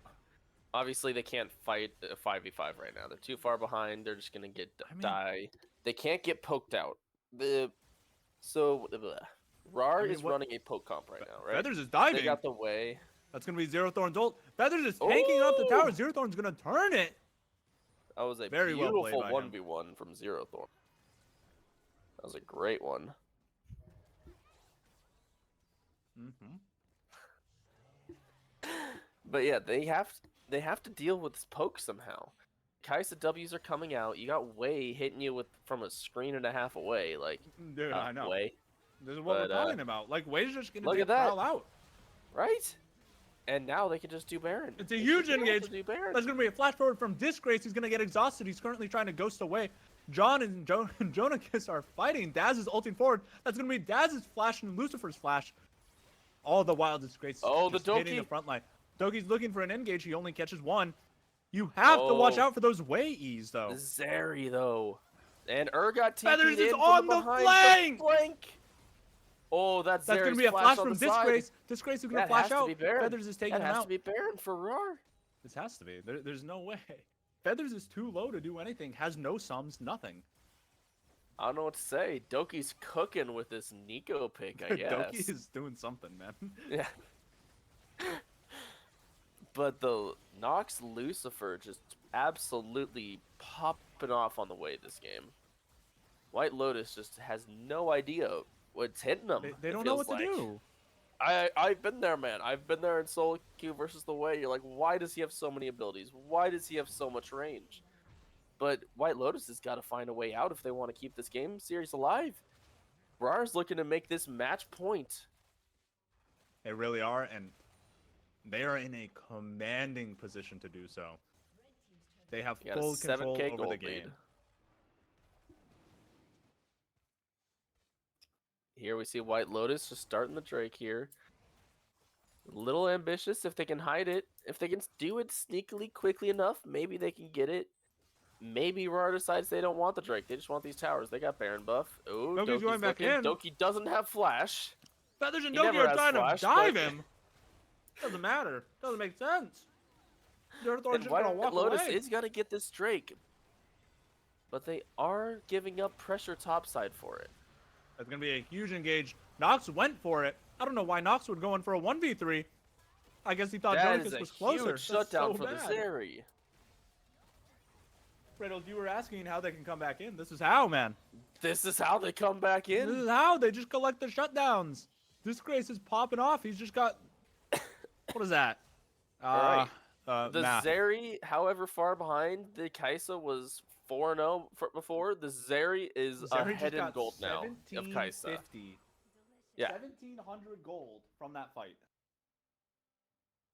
obviously they can't fight a 5v5 right now. They're too far behind. They're just gonna get die. They can't get poked out. RAWR is running a poke comp right now, right? Feathers is diving. They got the way. That's gonna be Zero Thorn's ult. Feathers is tanking up the tower. Oh! Zero Thorn's gonna turn it. That was a Very well beautiful played by him. 1v1 from Zero Thorn. That was a great one. Mm-hmm. But yeah, they have to deal with this poke somehow. Kaisa W's are coming out. You got Wei hitting you from a screen and a half away. Like, Dude, I know. Wei, This is what we're talking about. Like, Wei's just gonna look take at that. Prowl out. right? And now they can just do Baron. It's a They huge should be able engage. to do Baron. That's gonna be a flash forward from Disgrace. He's gonna get exhausted. He's currently trying to ghost away. John and Jonakus are fighting. Daz is ulting forward. That's gonna be Daz's flash and Lucifer's flash. All the while Disgrace Oh, just the hitting the Doki. front line. Doki's looking for an engage. He only catches one. You have to watch Oh. out for those Wei E's though. Zeri though, and got TP'd Feathers is in from on the behind flank! Oh, that's That's gonna Zeri's be a flash on from the side. Disgrace. Disgrace is gonna That flash has to out. be Baron. Feathers is taking That him has out. to be Baron for RAWR. This has to be. There's no way. Feathers is too low to do anything. Has no sums. Nothing. I don't know what to say. Doki's cooking with this Nico pick, I guess. Doki is doing something, man. Yeah. But the Nox Lucifer just absolutely popping off on the way this game. White Lotus just has no idea what's hitting them. They it don't know feels what to like. do. I've been there, man. I've been there in solo queue versus the Way. You're like, why does he have so many abilities? Why does he have so much range? But White Lotus has got to find a way out if they want to keep this game series alive. RAWR's looking to make this match point. They really are, and they are in a commanding position to do so. They have You got a full control 7K over gold the game. lead. Here we see White Lotus just starting the Drake here. A little ambitious if they can hide it. If they can do it sneakily quickly enough, maybe they can get it. Maybe RAWR decides they don't want the Drake. They just want these towers. They got Baron buff. Oh, Doki's Doki's going back looking. in. Doki doesn't have flash. Feathers and He Doki never are has trying flash, to dive but- him. Doesn't matter. Doesn't make sense. They're And just White gonna walk Lotus away. is going to get this Drake. But they are giving up pressure topside for it. That's gonna be a huge engage. Nox went for it. I don't know why Nox would go in for a 1v3. I guess he thought That Jonakus is a was closer. huge That's shutdown so for bad. the Zeri. Riddles, you were asking how they can come back in. This is how, man. This is how they come back This in. is how they just collect the shutdowns. Disgrace is popping off. He's just got. What is that? Alright. The math. Zeri, however far behind the Kaisa was 4-0 before, the Zeri is Zeri ahead just in got gold now of Kaisa. 1750. Yeah. 1700 gold from that fight.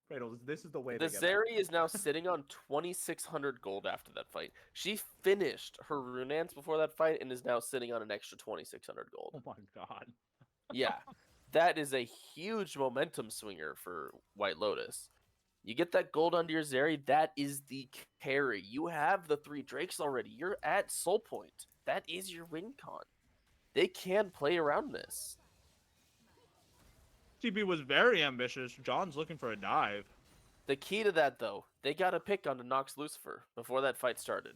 Kratos, this is the way The they get that. Zeri is now sitting on 2,600 gold after that fight. She finished her Runans before that fight and is now sitting on an extra 2,600 gold. Oh my god. Yeah, that is a huge momentum swinger for White Lotus. You get that gold under your Zeri, that is the carry. You have the 3 Drakes already. You're at Soul Point. That is your win con. They can play around this. TB was very ambitious. John's looking for a dive. The key to that, though, they got to pick onto Nox Lucifer before that fight started.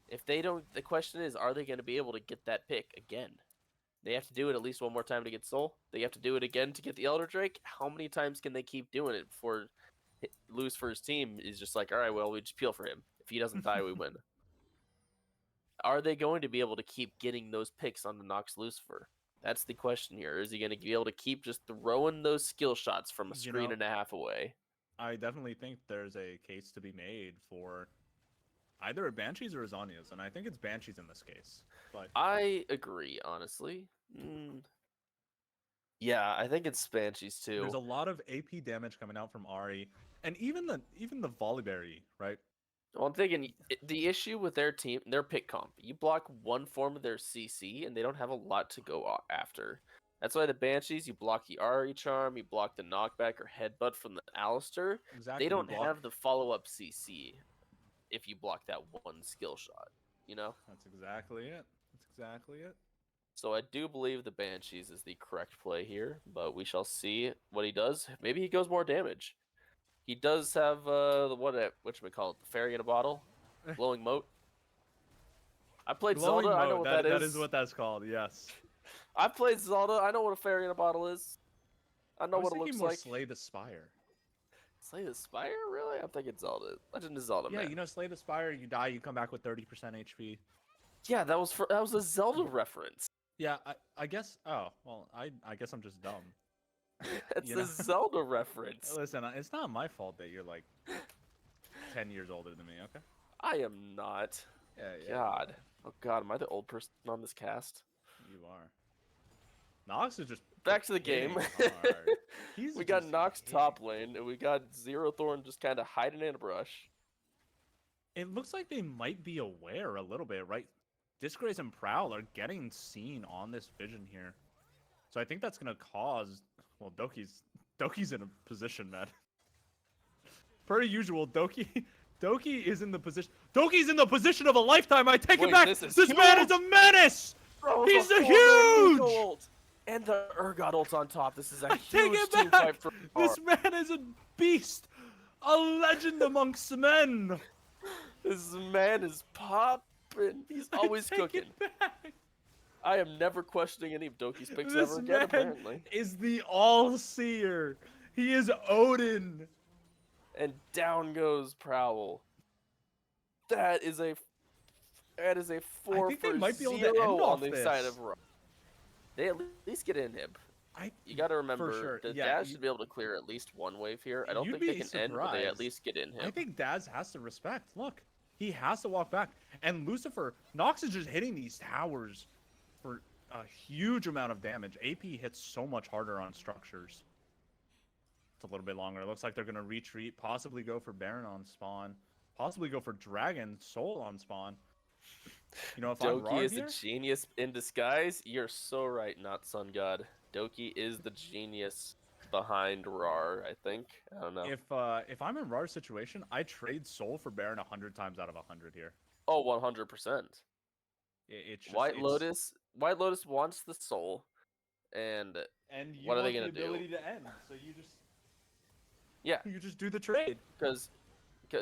If they don't, the question is, are they going to be able to get that pick again? They have to do it at least one more time to get Soul. They have to do it again to get the Elder Drake. How many times can they keep doing it before Lucifer's team is just like, all right, well, we just peel for him. If he doesn't die, we win. Are they going to be able to keep getting those picks on the Nox Lucifer? That's the question here. Is he going to be able to keep just throwing those skill shots from a screen and a half away? I definitely think there's a case to be made for either a Banshees or a Zhonya's, and I think it's Banshees in this case. But I agree, honestly. Yeah, I think it's Banshees too. there's a lot of AP damage coming out from Ari, and even the Volibear, right? Well, I'm thinking the issue with their team, their pick comp, you block one form of their CC, and they don't have a lot to go after. That's why the Banshees, you block the Ari charm, you block the knockback or headbutt from the Alistair. Exactly. They don't have the follow-up CC if you block that one skill shot, you know? That's exactly it. That's exactly it. So I do believe the Banshees is the correct play here, but we shall see what he does. Maybe he goes more damage. He does have whatchamacallit, the fairy in a bottle, glowing moat. I played Glowing Zelda. I know mode, what that is. That is what that's called. Yes. I played Zelda. I know what a fairy in a bottle is. I know I was what it thinking looks more like. Slay the Spire. Slay the Spire? Really? I'm thinking Zelda. Legend of Zelda, Yeah, man. you know, Slay the Spire. You die, you come back with 30% HP. Yeah, that was a Zelda reference. Yeah, I guess. Oh well, I guess I'm just dumb. It's You know? a Zelda reference. Listen, it's not my fault that you're like 10 years older than me. Okay. I am not. Yeah. God. Oh God, am I the old person on this cast? You are. Nox is just Back to the game. hitting hard. He's We got just Nox hitting. top lane, and we got Zero Thorn just kind of hiding in a brush. It looks like they might be aware a little bit, right? Disgrace and Prowl are getting seen on this vision here. So I think that's going to cause... Well, Doki's in a position, man. Per usual, Doki is in the position... Doki's in the position of a lifetime! I take it Wait, back! this is This man is a menace! Bro, He's the a 4-man huge! Nico ult. And the Urgot ult on top. This is a I take huge it team back! fight for This man is a beast! A legend amongst men! This man is popping. He's always I take cooking. it back. I am never questioning any of Doki's picks This ever again, man apparently. is the all-seer. He is Odin. And down goes Prowl. That is a 4 I think they for might be able to 0 end on off the this. side of Raw. They at least get inhib. You got to remember, sure. the Yeah, Daz should be able to clear at least one wave here. I don't You'd think they be can end, but they at surprised. least get inhib. I think Daz has to respect. Look, he has to walk back. And Lucifer, Nox is just hitting these towers for a huge amount of damage. AP hits so much harder on structures. It's a little bit longer. It looks like they're going to retreat, possibly go for Baron on spawn, possibly go for Dragon Soul on spawn. You know, if I'm Doki wrong is here, a genius in disguise. You're so right, not Sun God. Doki is the genius behind RAWR, I think. I don't know. if I'm in RAR's situation, I trade Soul for Baron 100 times out of 100 here. Oh, 100%. It's just, White Lotus wants the soul, and you what are they want gonna the ability to end, so yeah, you just do the trade. because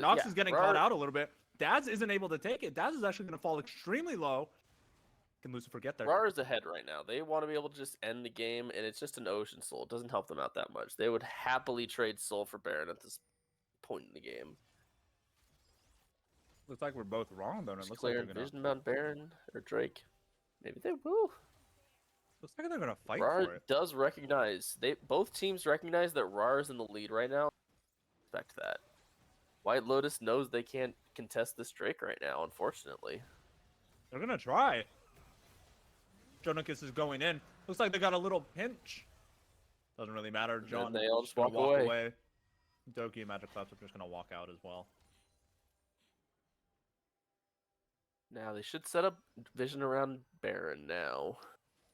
Nox is getting caught out a little bit. Daz isn't able to take it. Daz is actually going to fall extremely low. Can Lucifer get there? RAWR is ahead right now. They want to be able to just end the game, and it's just an Ocean Soul. It doesn't help them out that much. They would happily trade Soul for Baron at this point in the game. Looks like we're both wrong, though. And it Just looks like clear they're gonna. Vision Mount Baron or Drake. Maybe they will. Looks like they're gonna fight RAWR for it. does recognize both teams recognize that RAWR is in the lead right now. Respect that. White Lotus knows they can't contest this Drake right now, unfortunately. They're gonna try. Jonikis is going in. Looks like they got a little pinch. Doesn't really matter. And John they all just just gonna walk away. Doki and Magic Clouds are just gonna walk out as well. Now they should set up vision around Baron now.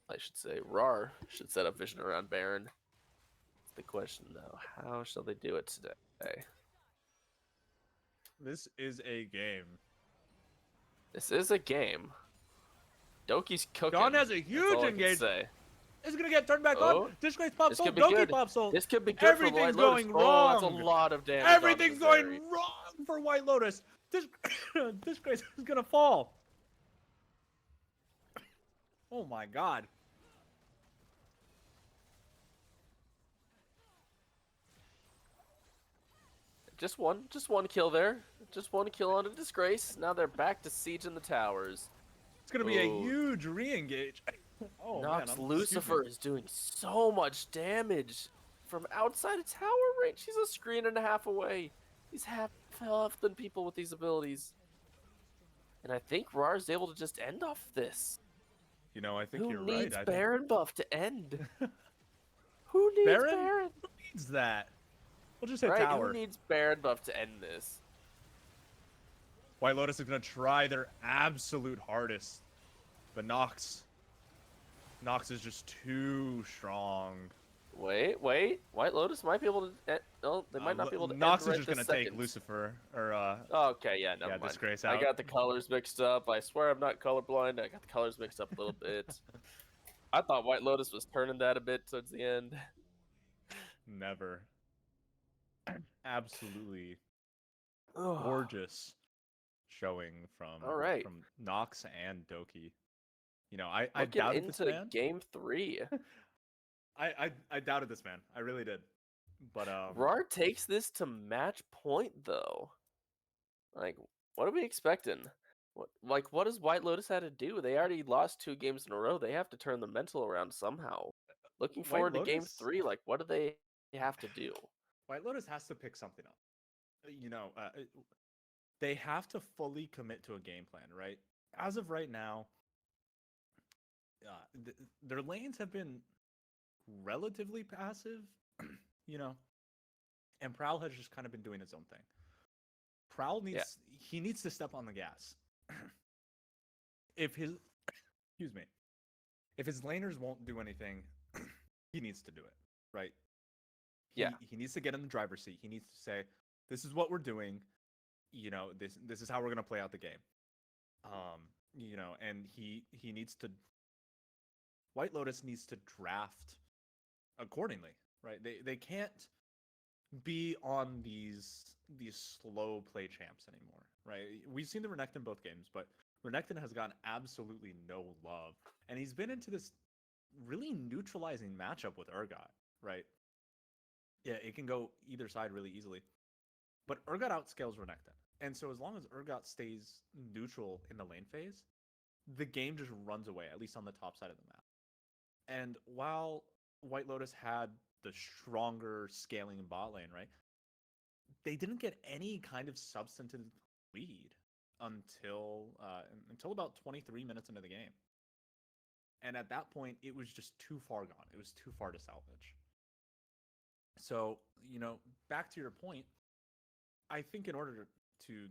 I should say RAR should set up vision around Baron. That's the question though. How shall they do it today? This is a game. This is a game. Doki's cooking. John has a That's huge all I can engage. say. It's gonna get turned back Oh, on. Disgrace pops this ult. could be Doki good. pops ult. This could be good for the Everything's White Lotus. going Oh, that's a wrong. lot of damage. Everything's onto the going fairy. wrong for White Lotus. Disgrace is gonna fall. Oh my god. Just one kill there. Just one kill on a Disgrace. Now they're back to sieging the towers. It's gonna be a Ooh. huge re-engage. Oh Nox man, Lucifer is doing so much damage from outside of tower range. He's a screen and a half away. He's half health than people with these abilities. And I think RAR is able to just end off this. You know, I think Who you're needs right. Baron buff to end? Who needs Baron? Who needs that? We'll just hit Right, tower. who needs Baron buff to end this? White Lotus is gonna try their absolute hardest, but Nox is just too strong. Wait. White Lotus might be able to. No, they might not be able to. Nox end is right just gonna this take second. Lucifer or Okay, yeah, never mind. Disgrace I out. got the colors mixed up. I swear I'm not colorblind. I got the colors mixed up a little bit. I thought White Lotus was turning that a bit towards the end. Never. Absolutely Ugh. gorgeous showing from All right. from Nox and Doki. You know, I Looking doubted this into man. game 3. I doubted this man. I really did. But RAR takes this to match point though. Like, what are we expecting? What does White Lotus have to do? They already lost 2 games in a row. They have to turn the mental around somehow. Looking White forward to game Lotus- 3. Like, what do they have to do? White Lotus has to pick something up. You know, they have to fully commit to a game plan, right? As of right now, their lanes have been relatively passive, you know, and Prowl has just kind of been doing his own thing. Prowl needs to step on the gas. If his laners won't do anything, he needs to do it, right? He needs to get in the driver's seat. He needs to say, "This is what we're doing. You know, this is how we're gonna play out the game." You know, and he needs to. White Lotus needs to draft accordingly, right? They can't be on these slow play champs anymore, right? We've seen the Renekton both games, but Renekton has gotten absolutely no love, and he's been into this really neutralizing matchup with Urgot, right? Yeah, it can go either side really easily, but Urgot outscales Renekton, and so as long as Urgot stays neutral in the lane phase, the game just runs away, at least on the top side of the map. And while White Lotus had the stronger scaling in bot lane, right? They didn't get any kind of substantive lead until about 23 minutes into the game. And at that point, it was just too far gone. It was too far to salvage. So, you know, back to your point, I think in order to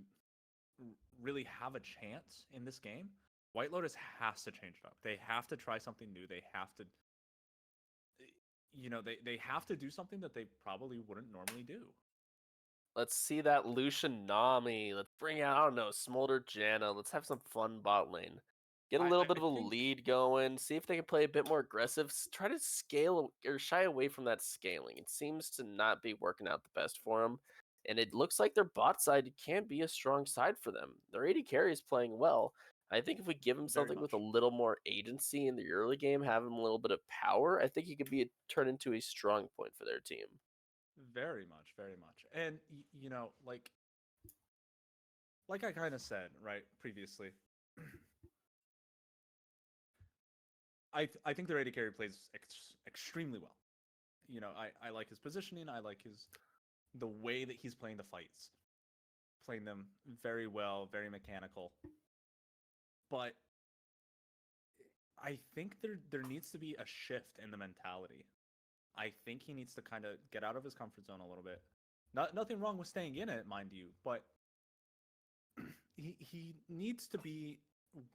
really have a chance in this game, White Lotus has to change it up. They have to try something new. They have to, you know, they have to do something that they probably wouldn't normally do. Let's see that Lucian Nami. Let's bring out, I don't know, Smolder Janna. Let's have some fun bot lane. Get a little bit of a lead going. See if they can play a bit more aggressive. Try to scale or shy away from that scaling. It seems to not be working out the best for them. And it looks like their bot side can be a strong side for them. Their AD carry is playing well. I think if we give him something with a little more agency in the early game, have him a little bit of power, I think he could be turn into a strong point for their team. Very much, very much. And, you know, like I kind of said, right, previously, I think their AD carry plays extremely well. You know, I like his positioning. I like the way that he's playing the fights. playing them very well, very mechanical. But I think there needs to be a shift in the mentality. I think he needs to kind of get out of his comfort zone a little bit. Nothing wrong with staying in it, mind you, but he needs to be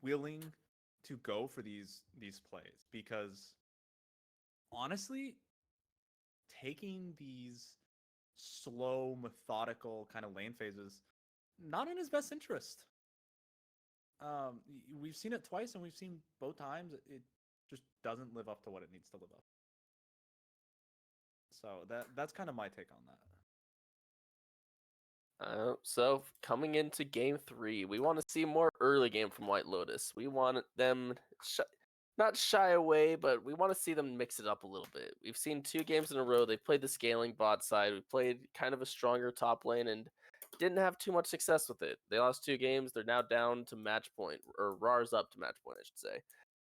willing to go for these plays, because honestly, taking these slow, methodical kind of lane phases, not in his best interest. We've seen it twice, and we've seen both times it just doesn't live up to what it needs to live up. So that's kind of my take on that. So coming into game 3, we want to see more early game from White Lotus. We want them not shy away, but we want to see them mix it up a little bit. We've seen 2 games in a row. They played the scaling bot side. We played kind of a stronger top lane and didn't have too much success with it. They lost 2 games. They're now down to match point, or RAWR's up to match point, I should say.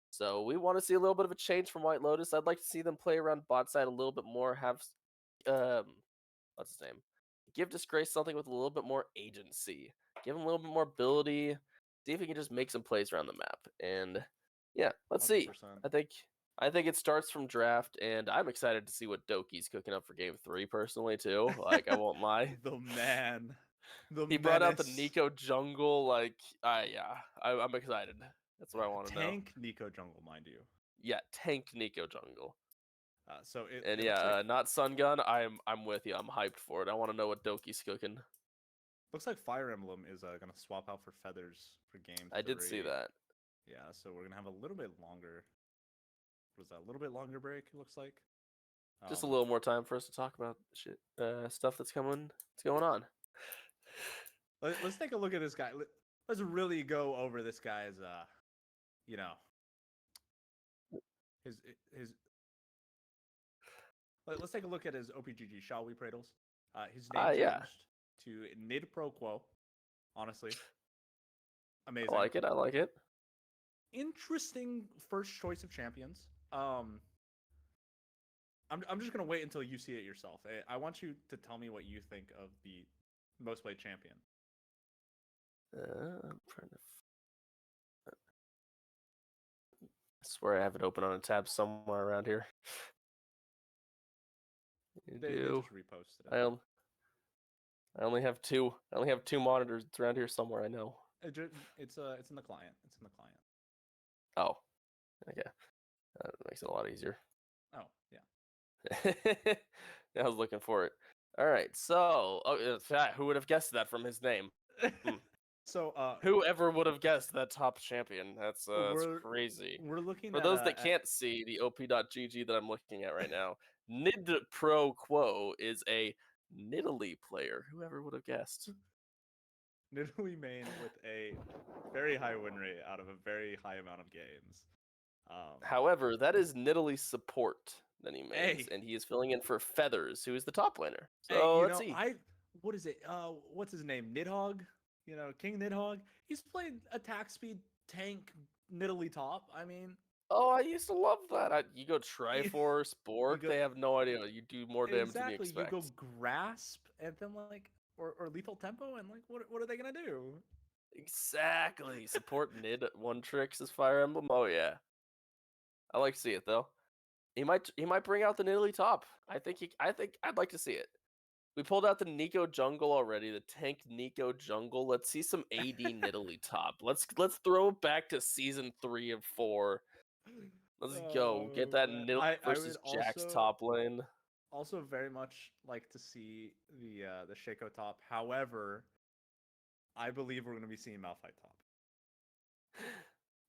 So we want to see a little bit of a change from White Lotus. I'd like to see them play around bot side a little bit more. Have what's his name? Give Disgrace something with a little bit more agency. Give him a little bit more ability. See if he can just make some plays around the map. And yeah, let's see. 100%. I think it starts from draft, and I'm excited to see what Doki's cooking up for game 3 personally too. Like, I won't lie. The man. He brought out the menace. Nico jungle. Like, I'm excited. That's what I want to know. Tank Nico jungle, mind you. Yeah, tanked Nico jungle. So it And looks yeah, like, not Sun Gun. I'm with you. I'm hyped for it. I want to know what Doki's cooking. looks like Fire Emblem is gonna swap out for Feathers for game 3. I did see that. Yeah, so we're gonna have a little bit longer. What is that? A little bit longer break. It looks like. Just a little more time for us to talk about shit, stuff that's going on. Let's take a look at this guy. Let's really go over this guy's, his. Let's take a look at his OPGG, shall we, Pradles? His name changed Yeah. to Nid Pro Quo. Honestly, amazing. I like it. Interesting first choice of champions. I'm just gonna wait until you see it yourself. I want you to tell me what you think of the most played champion. I'm trying to. I swear I have it open on a tab somewhere around here. They just reposted I it. only have 2. I only have 2 monitors. It's around here somewhere. I know. It's in the client. It's in the client. Oh, okay. That makes it a lot easier. Oh yeah. I was looking for it. All right. So, who would have guessed that from his name? So, whoever would have guessed that top champion? That's crazy. We're looking For at, those that can't see the op.gg that I'm looking at right now, Nid Pro Quo is a Nidalee player. Whoever would have guessed? Nidalee main with a very high win rate out of a very high amount of games. However, that is Nidalee's support that he makes, and he is filling in for Feathers, who is the top laner. So let's see. What is it? What's his name? Nidhogg? King Nidhogg. He's played attack speed tank Nidalee top. I mean, I used to love that. You go Triforce, Bork, they have no idea. You do more damage than you expect. You go Grasp, and then or Lethal Tempo, and what are they gonna do? Exactly. Support Nid one tricks as Fire Emblem. Oh yeah. I like to see it though. He might bring out the Nidalee top. I think I'd like to see it. We pulled out the Nico jungle already, the tank Nico jungle. Let's see some AD Nidalee top. Let's throw it back to season 3 and 4. Let's go. Get that Nidalee versus Jax top lane. Also very much like to see the Shaco top. However, I believe we're going to be seeing Malphite top.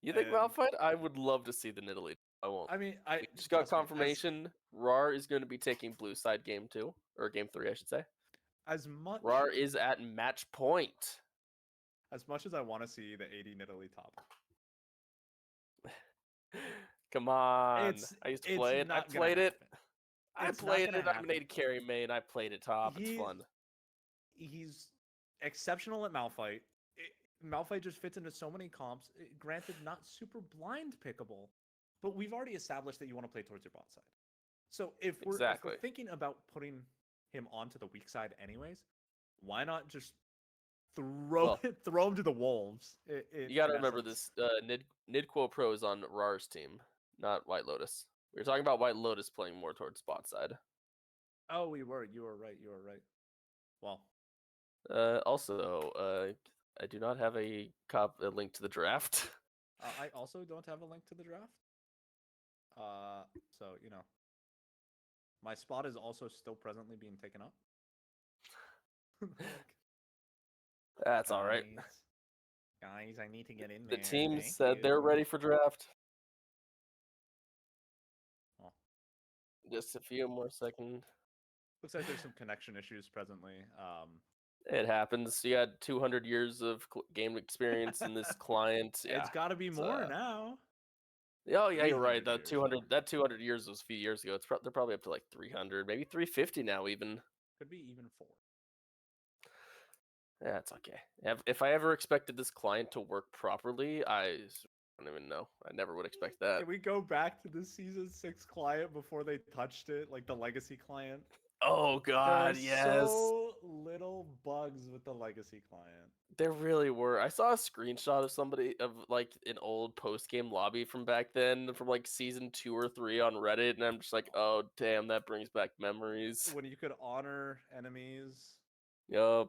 You think Malphite? I would love to see the Nidalee. I won't. I mean, we just got confirmation. RAWR is going to be taking blue side game 2 or game 3, I should say. RAWR is at match point. As much as I want to see the AD Nidalee top. Come on. I used to play it. I played it. I played it. I'm an AD carry main. I played it top. It's fun. He's exceptional at Malphite. Malphite just fits into so many comps. Granted, not super blind pickable, but we've already established that you want to play towards your bot side. So if we're thinking about putting him onto the weak side anyways, why not just throw throw him to the wolves. You got to In remember essence. this. Nidquo Pro is on RAWR's team, not White Lotus. We were talking about White Lotus playing more towards bot side. Oh, you were right. You were right. Well, Also, I do not have a link to the draft. I also don't have a link to the draft. So you know, my spot is also still presently being taken up. Like, That's all right. Guys, I need to get in The there. team Thank said they're you. ready for draft. Oh. Just a few more seconds. Looks like there's some connection issues presently. It happens. You had 200 years of game experience in this client. Yeah, It's got to be more now. Oh yeah, you're right. 300 That years. 200 years was a few years ago. They're probably up to like 300, maybe 350 now even. Could be even 4. Yeah, it's okay. If I ever expected this client to work properly, I don't even know. I never would expect that. Can we go back to the season 6 client before they touched it, like the legacy client? Oh God, There are yes. so little bugs with the legacy client. There really were. I saw a screenshot of somebody of like an old post game lobby from back then, from like season 2 or 3 on Reddit, and I'm just like, oh damn, that brings back memories. When you could honor enemies. Yup.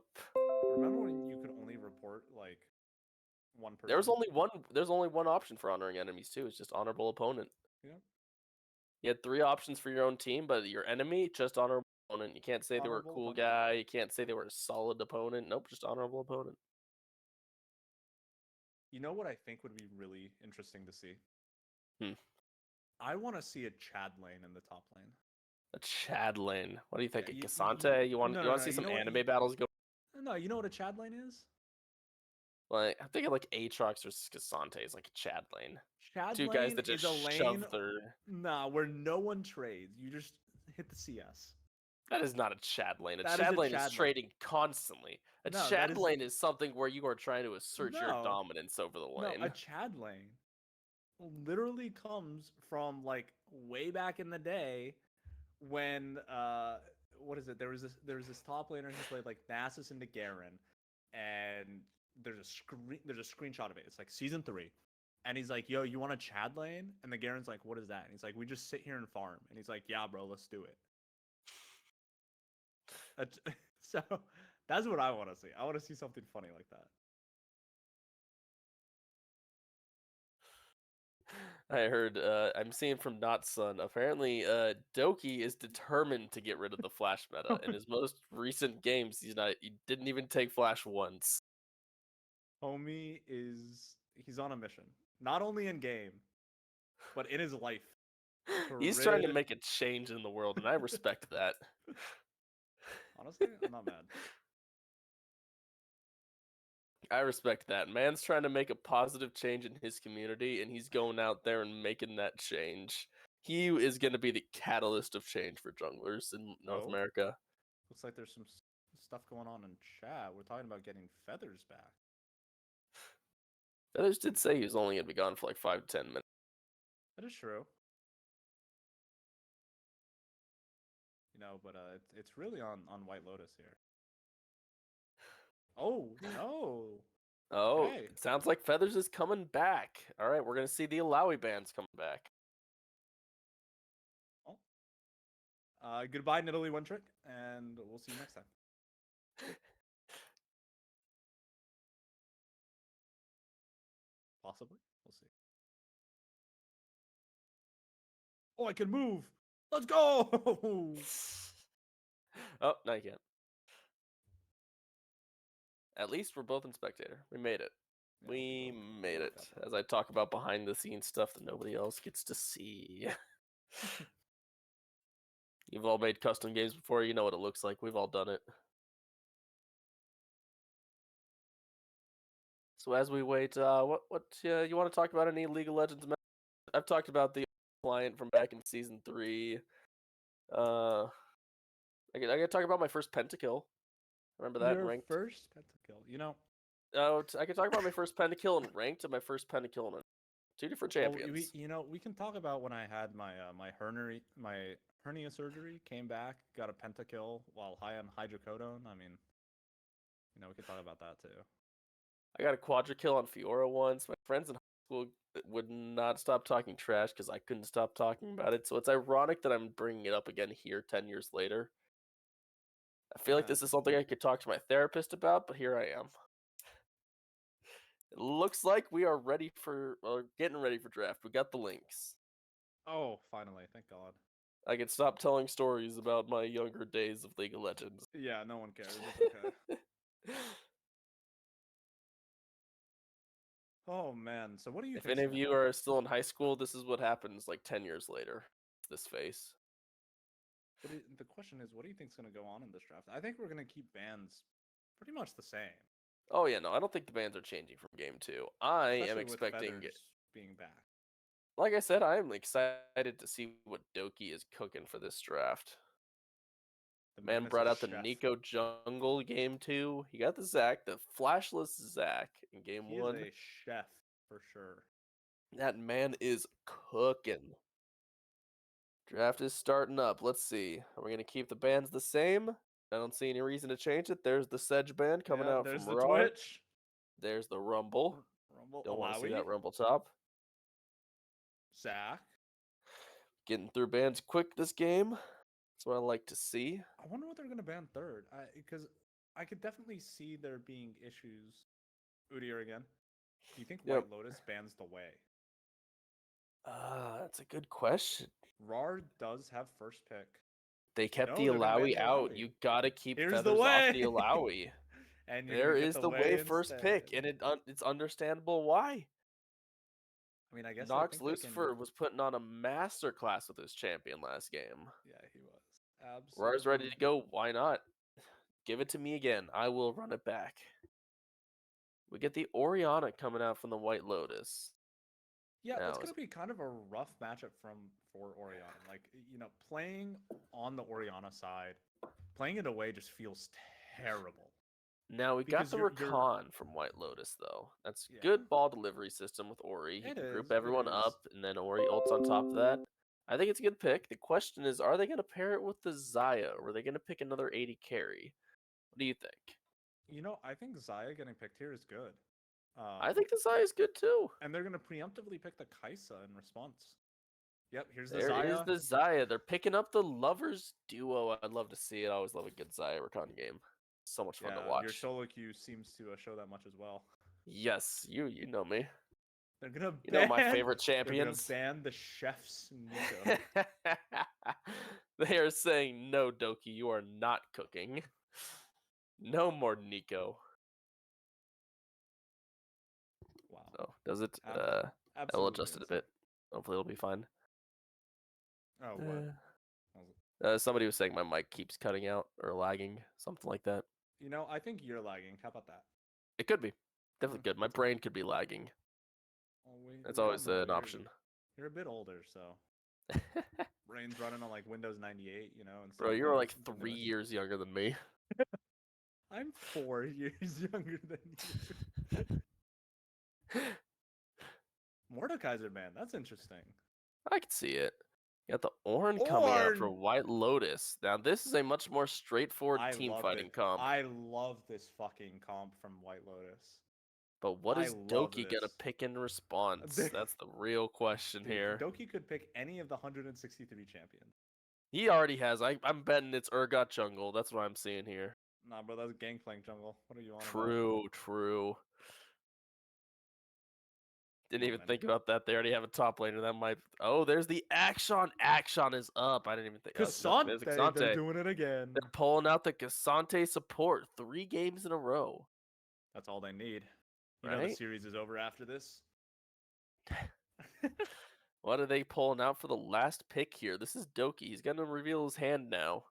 Remember when you could only report like one person? There's only one option for honoring enemies too. It's just honorable opponent. Yeah. You had 3 options for your own team, but your enemy, just honorable opponent. You can't say they were a Honorable cool opponent. guy. You can't say they were a solid opponent. Nope, just honorable opponent. You know what I think would be really interesting to see? Hmm. I want to see a Chad lane in the top lane. A Chad lane. What do you think? Yeah, A Cassante? You want to see some anime battles go? No, you know what a Chad lane is? Like I'm thinking like Aatrox versus Cassante is like a Chad lane. Chad 2 lane guys that just is a lane shove their. Nah, where no one trades. You just hit the CS. That is not a Chad lane. A That is Chad a lane Chad is lane. trading constantly. A No, that Chad is- lane is something where you are trying to assert your No. dominance over the lane. No, a Chad lane literally comes from like way back in the day when what is it? There was this top laner who played like Nasus into Garen, and there's a screenshot of it. It's like season 3. And he's like, yo, you want a Chad lane? And the Garen's like, what is that? And he's like, we just sit here and farm. And he's like, yeah, bro, let's do it. So that's what I want to see. I want to see something funny like that. I heard, I'm seeing from Not Sun, apparently Doki is determined to get rid of the Flash meta. In his most recent games, he didn't even take Flash once. Homie he's on a mission. Not only in game, but in his life. He's trying to make a change in the world, and I respect that. Honestly, I'm not mad. I respect that. Man's trying to make a positive change in his community, and he's going out there and making that change. He is going to be the catalyst of change for junglers in North Oh. America. Looks like there's some stuff going on in chat. We're talking about getting Feathers back. Feathers did say he was only going to be gone for like 5 to 10 minutes. That is true. You know, but it's really on White Lotus here. Oh no! Oh, Okay. it sounds like Feathers is coming back. All right, we're going to see the Alawi bands coming back. Goodbye, Nidalee One Trick, and we'll see you next time. Possibly, we'll see. Oh, I can move. Let's go! Oh, no, you can't. At least we're both in spectator. We made it. Yeah, We both made it. got that. As I talk about behind the scenes stuff that nobody else gets to see. You've all made custom games before. You know what it looks like. We've all done it. So as we wait, what you want to talk about? Any League of Legends? I've talked about the client from back in season 3. I gotta talk about my first pentakill. Remember that in Your ranked? first pentakill. You know. Oh, I can talk about my first pentakill in ranked and my first pentakill in 2 different champions. We can talk about when I had my my hernia surgery. Came back, got a pentakill while high on hydrocodone. I mean, We could talk about that too. I got a quadra kill on Fiora once. My friends in high school would not stop talking trash because I couldn't stop talking about it. So it's ironic that I'm bringing it up again here 10 years later. I feel like this is something I could talk to my therapist about, but here I am. It looks like we are ready for, getting ready for draft. We got the links. Oh, finally! Thank God. I can stop telling stories about my younger days of League of Legends. Yeah, no one cares. It's okay. Oh man, so what do you If think? any of you are still in high school, this is what happens like 10 years later. This face. The question is, what do you think's going to go on in this draft? I think we're going to keep bans pretty much the same. Oh yeah, no, I don't think the bans are changing from game 2. I am Especially expecting with Feathers being back. Like I said, I am excited to see what Doki is cooking for this draft. The Man is brought a out the chef. Nico jungle game 2. He got the Zac, the flashless Zac in game He 1. is a chef for sure. That man is cooking. Draft is starting up. Let's see. Are we going to keep the bands the same? I don't see any reason to change it. There's the Sedge band coming out there's from the RAWR. Twitch. There's the Rumble. Rumble. Don't want to see Alawi. that Rumble top. Zac. Getting through bands quick this game. That's what I like to see. I wonder what they're going to ban third. Because I could definitely see there being issues. Udyr again. Do you think Yep. White Lotus bans the way? That's a good question. RAWR does have first pick. They kept No, the they're gonna ban Alawi the out. Alawi. You gotta keep Here's Feathers the off the way. Alawi. And you're There gonna get is the the way first instead. pick, and it's understandable why. I mean, I guess Nox I think Lucifer was putting on a masterclass with his champion last game. Yeah, he was. Absolutely. RAR's ready to go. Why not? Give it to me again. I will run it back. We get the Orianna coming out from the White Lotus. Yeah, Now, that's gonna be kind of a rough matchup for Orianna. Like, playing on the Orianna side, playing it away just feels terrible. Now we got Because the you're- Rakan from White Lotus though. That's Yeah. good ball delivery system with Ori. He It can is, group it everyone is. up, and then Ori ults on top of that. I think it's a good pick. The question is, are they going to pair it with the Xayah, or are they going to pick another 80 carry? What do you think? I think Xayah getting picked here is good. I think the Xayah is good too. And they're gonna preemptively pick the Kaisa in response. Yep, here's the There Xayah. is the Xayah. They're picking up the Lovers duo. I'd love to see it. I always love a good Xayah Rakan game. So much fun to watch. Your solo queue seems to show that much as well. Yes, you know me. They're gonna know my favorite champions. They're gonna ban the chef's Nico. They are saying, no, Doki, you are not cooking. No more Nico. Wow. So, does it? Absolutely I'll adjust it a insane. bit. Hopefully it'll be fine. Oh, what? Somebody was saying my mic keeps cutting out or lagging, something like that. I think you're lagging. How about that? It could be. Definitely could. My brain could be lagging. That's always an option. You're a bit older, so brain's running on like Windows 98, Bro, you're like 3 years younger than me. I'm 4 years younger than you. Mordekaiser, man, that's interesting. I can see it. You got the Ornn coming out for White Lotus. Now, this is a much more straightforward team fighting comp. I love this fucking comp from White Lotus. But what is Doki gonna pick in response? That's the real question here. Doki could pick any of the 163 champions. He already has. I'm betting it's Urgot jungle. That's what I'm seeing here. Nah, bro, that's Gangplank jungle. What are you on about? True. Didn't even think about that. They already have a top laner. That might. Oh, there's the Akshan. Akshan is up. I didn't even think. Cassante. They're doing it again. They're pulling out the Cassante support 3 games in a row. That's all they need. You Right? know the series is over after this. What are they pulling out for the last pick here? This is Doki. He's going to reveal his hand now.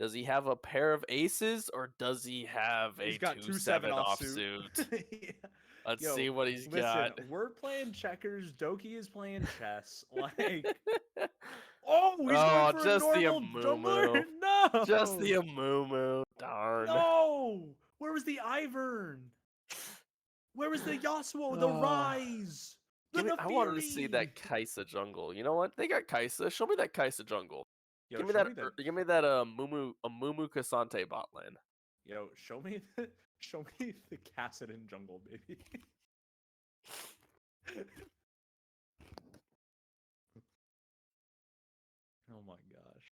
Does he have a pair of aces, or does he have a 2-7 offsuit? Yeah. Let's see what he's got. We're playing checkers. Doki is playing chess. Like, he's going for just a the normal jungler? No, just the Amumu. Darn. No, where was the Ivern? Where was the Yasuo? The Rise? I wanted to see that Kaisa jungle. You know what? They got Kaisa. Show me that Kaisa jungle. Yo, give me that Amumu Cassante bot lane. show me the Kassadin jungle, baby. Oh my gosh.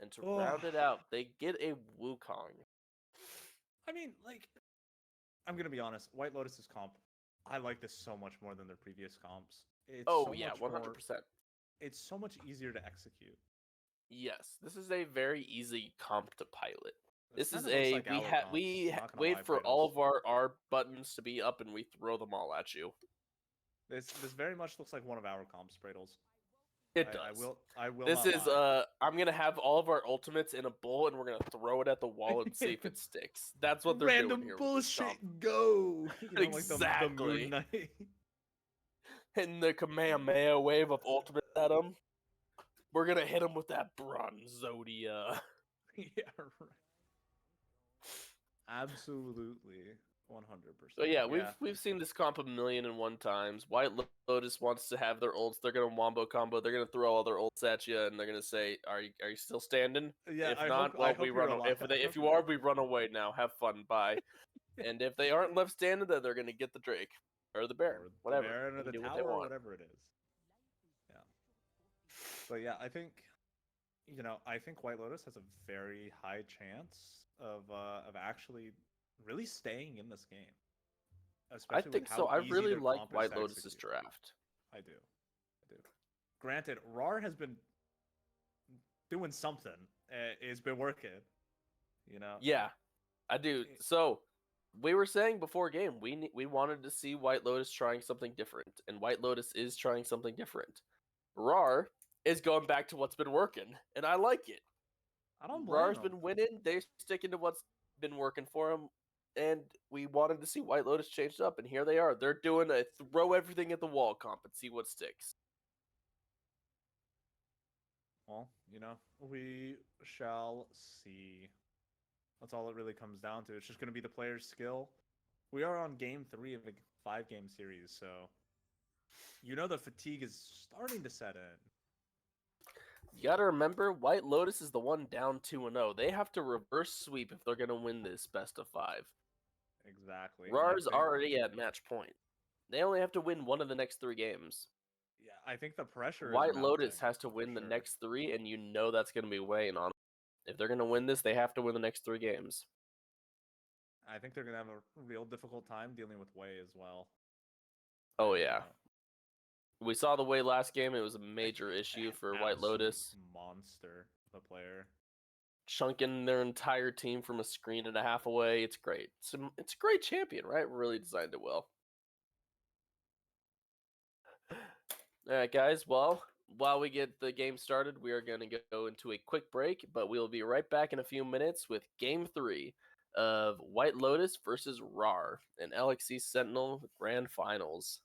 And to round it out, they get a Wukong. I mean, like, I'm gonna be honest. White Lotus's comp, I like this so much more than their previous comps. It's Oh so yeah, much 100%. more. It's so much easier to execute. Yes, this is a very easy comp to pilot. This is kinda looks a like our comps, not gonna wait lie, for all Kratos. of our buttons to be up and we throw them all at you. This very much looks like one of our comps, Bradles. It I does. will This not is lie. I'm gonna have all of our ultimates in a bowl and we're gonna throw it at the wall and see if it sticks. That's what they're doing Random here with this bullshit, comp. go! Like the Exactly. Moon Knight. Hitting the Kamehameha wave of ultimate at him. We're gonna hit him with that Bronzodia. Yeah, right. Absolutely, 100%. But yeah, we've seen this comp 1,000,001 times. White Lotus wants to have their ults. They're gonna wombo combo. They're gonna throw all their ults at you, and they're gonna say, "Are you still standing? Yeah, If I not, hope- well, I hope we you're run. alive. I If hope you you're are, we run away now. Have fun. Bye." And if they aren't left standing, then they're gonna get the Drake or the Baron, or whatever. the Baron They or can the do what tower they or want. whatever it is. Yeah. But yeah, I think White Lotus has a very high chance of actually really staying in this game. I Especially think with how so. I easy really their like comp is White to Lotus's execute. draft. I do. Granted, RAWR has been doing something. It's been working. Yeah, I do. So we were saying before game we wanted to see White Lotus trying something different, and White Lotus is trying something different. RAWR is going back to what's been working, and I like it. I don't blame RAWR's them. been winning; they're sticking to what's been working for them, and we wanted to see White Lotus changed up, and here they are. They're doing a throw everything at the wall comp and see what sticks. Well, we shall see. That's all it really comes down to. It's just going to be the player's skill. We are on game 3 of a 5-game series, so the fatigue is starting to set in. You gotta remember, White Lotus is the one down 2-0. They have to reverse sweep if they're gonna win this best of 5. Exactly. RAWR's already at match point. They only have to win one of the next 3 games. Yeah, I think the pressure White is Lotus mounting, has to win the sure. next 3, and that's going to be weighing on them. If they're going to win this, they have to win the next 3 games. I think they're going to have a real difficult time dealing with Wei as well. Oh, yeah. We saw the Wei last game. It was a major issue for White Lotus. Monster, the player. Chunking their entire team from a screen and a half away. It's great. It's a great champion, right? Really designed it well. All right, guys. Well, while we get the game started, we are going to go into a quick break, but we'll be right back in a few minutes with Game 3 of White Lotus versus RAWR in LXC Sentinel Grand Finals.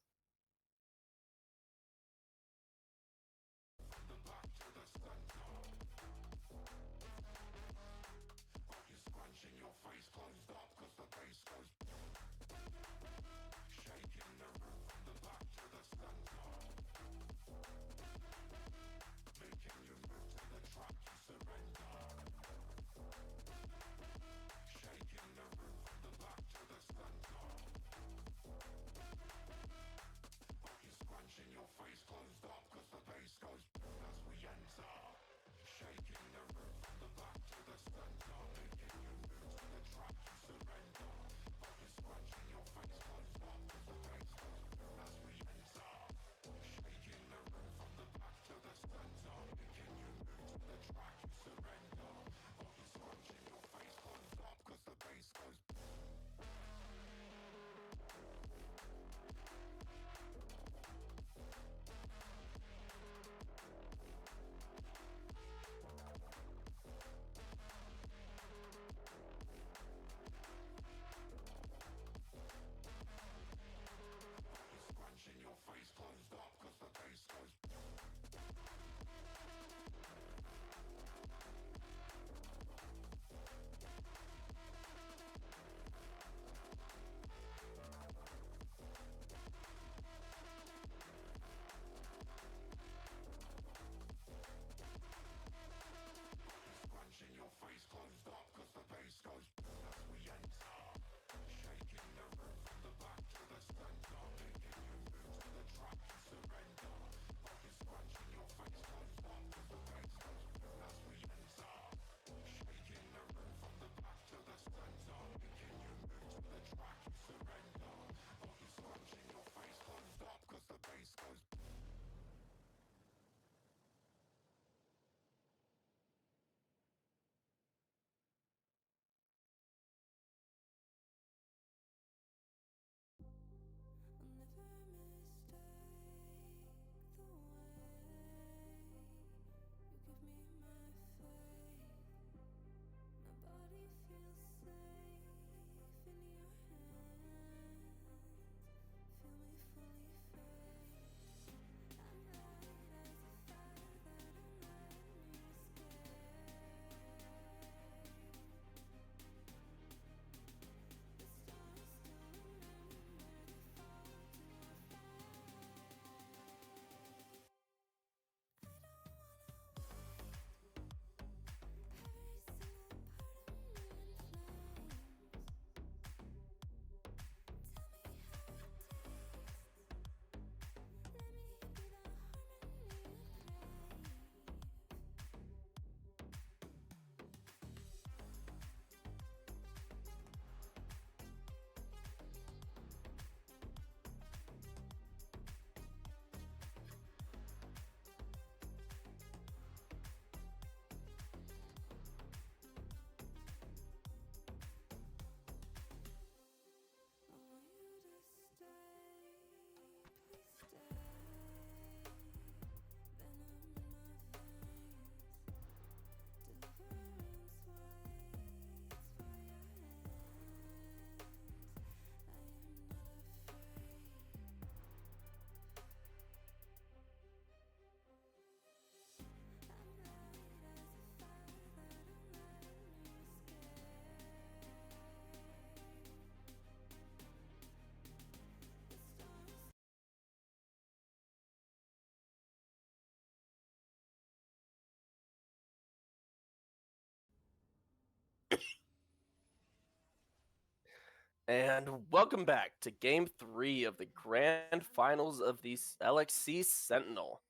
And welcome back to Game 3 of the Grand Finals of the LXC Sentinel.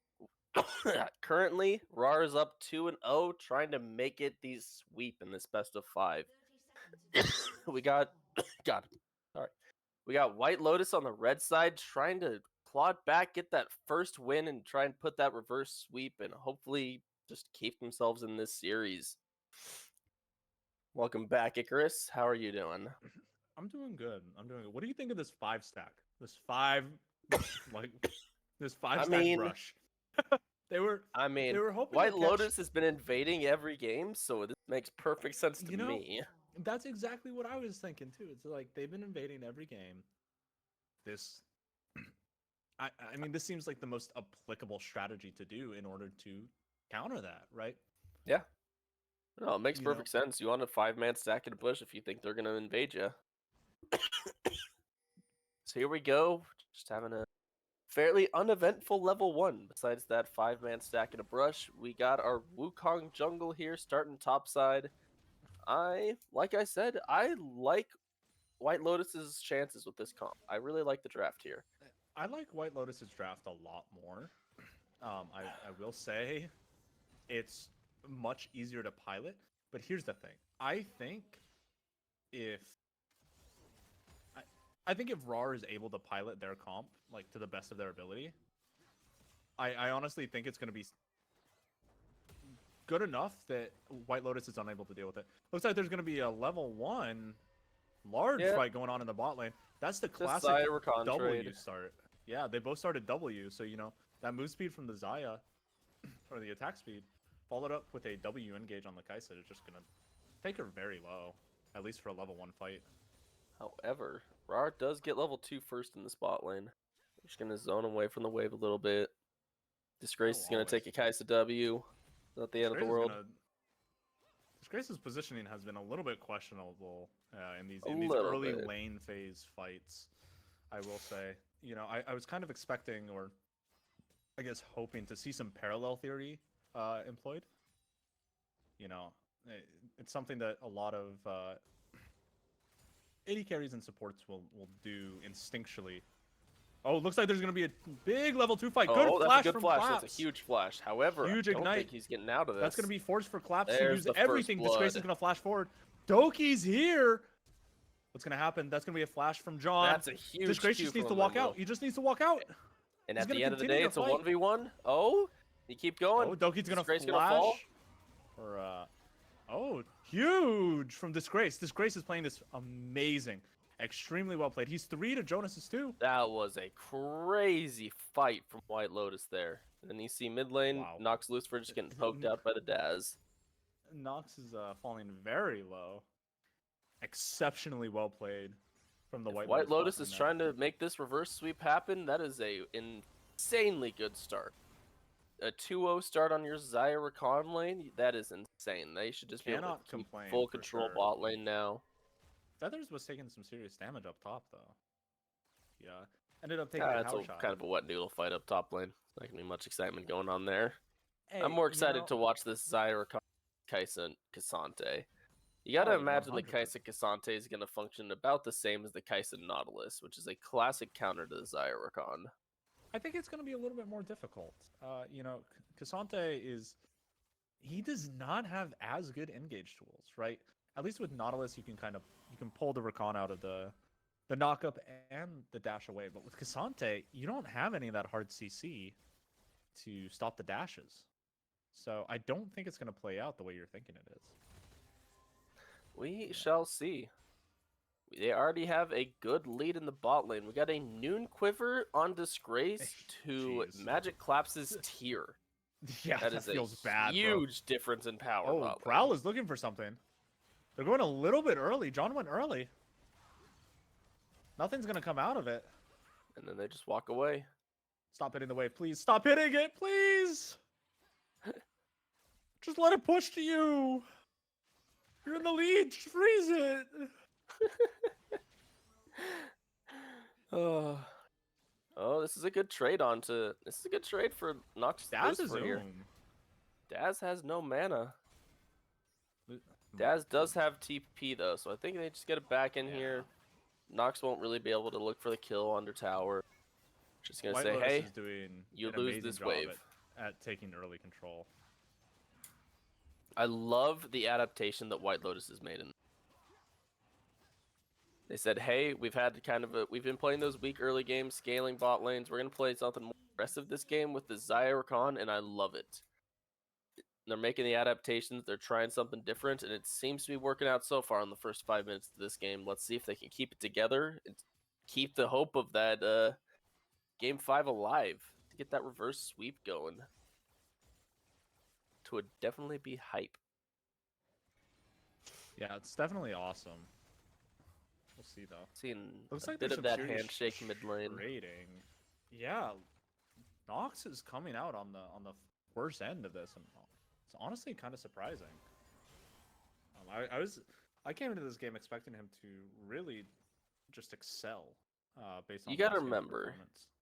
Currently, RAWR is up 2-0, trying to make it the sweep in this best of 5. we got White Lotus on the red side, trying to claw back, get that first win, and try and put that reverse sweep, and hopefully just keep themselves in this series. Welcome back, Icarus. How are you doing? I'm doing good. What do you think of this 5-stack? This 5-stack brush. They were hoping White to catch... Lotus has been invading every game, so this makes perfect sense to me. That's exactly what I was thinking too. It's like they've been invading every game. This, I mean, this seems like the most applicable strategy to do in order to counter that, right? Yeah. No, it makes perfect sense. You want a 5-man stack in a bush if you think they're gonna invade you. So here we go, just having a fairly uneventful level 1. Besides that 5-man stack in a brush, we got our Wukong jungle here starting topside. Like I said, I like White Lotus's chances with this comp. I really like the draft here. I like White Lotus's draft a lot more. I will say it's much easier to pilot, but here's the thing. I think if RAWR is able to pilot their comp like to the best of their ability, I honestly think it's going to be good enough that White Lotus is unable to deal with it. Looks like there's going to be a level 1 large fight going on in the bot lane. That's the classic W start. Yeah, they both started W, so that move speed from the Xayah, or the attack speed, followed up with a W engage on the Kai'Sa is just gonna take her very low, at least for a level 1 fight. However, RAWR does get level 2 first in the spot lane. We're just gonna zone away from the wave a little bit. Disgrace is gonna take a Kai'Sa W. Not the end of the world. Disgrace's positioning has been a little bit questionable in these early lane phase fights. I will say, I was kind of expecting, or I guess hoping, to see some parallel theory employed. It's something that a lot of AD carries and supports will do instinctually. Oh, looks like there's going to be a big level 2 fight. Good flash from Claps. That's a huge flash. However, huge I ignite. don't think he's getting out of this. That's going to be forced for Claps There's to use everything. Disgrace is going to flash forward. Doki's here. What's going to happen? That's going to be a flash from John. That's a huge Disgrace just needs to walk out. He just needs to walk out. And at the end of the day, it's a 1v1. Oh, you keep going. Oh, Doki's going to flash. Oh, huge from Disgrace. Disgrace is playing this amazing. Extremely well played. He's 3 to Jonas's 2. That was a crazy fight from White Lotus there. And then you see mid lane, Nox Lucifer just getting poked out by the Daz. Nox is falling very low. Exceptionally well played from the White Lotus is trying to make this reverse sweep happen. That is a insanely good start. A 2-0 start on your Xayah Rakan lane, that is insane. They should just be able to keep full control bot lane now. Feathers was taking some serious damage up top, though. Yeah, ended up taking a power shot. Kind of a wet noodle fight up top lane. Not gonna be much excitement going on there. Hey, I'm more excited to watch this Xayah Rakan, Kai'Sa, and K'Sante. You gotta imagine 100%. The Kai'Sa K'Sante is gonna function about the same as the Kai'Sa Nautilus, which is a classic counter to the Xayah Rakan. I think it's gonna be a little bit more difficult. K'Sante he does not have as good engage tools, right? At least with Nautilus, you can pull the Rakan out of the knockup and the dash away. But with K'Sante, you don't have any of that hard CC to stop the dashes. So I don't think it's going to play out the way you're thinking it is. We shall see. They already have a good lead in the bot lane. We got a Noon Quiver on Disgrace to Magic Claps's tier. Yeah, that feels bad. Huge difference in power. Oh, Prowl is looking for something. They're going a little bit early. John went early. Nothing's going to come out of it. And then they just walk away. Stop hitting the wave, please. Stop hitting it, please. Just let it push to you. You're in the lead. Just freeze it. Oh, this is a good trade This is a good trade for Nox Lucifer here. Daz has no mana. Daz does have TP though, so I think they just get it back in here. Nox won't really be able to look for the kill under tower. Just gonna White say, Lotus hey, is doing you an lose amazing this job wave. at taking early control. I love the adaptation that White Lotus has made. They said, hey, we've been playing those weak early games, scaling bot lanes. We're gonna play something more aggressive this game with the Zyrakan, and I love it. They're making the adaptations. They're trying something different, and it seems to be working out so far in the first 5 minutes of this game. Let's see if they can keep it together and keep the hope of that Game 5 alive to get that reverse sweep going. To would definitely be hype. Yeah, it's definitely awesome. We'll see though. Seeing Looks a like bit there's of some that serious handshake mid lane. trading. Yeah, Nox is coming out on the worst end of this, and it's honestly kind of surprising. I came into this game expecting him to really just excel based on You gotta last game's remember,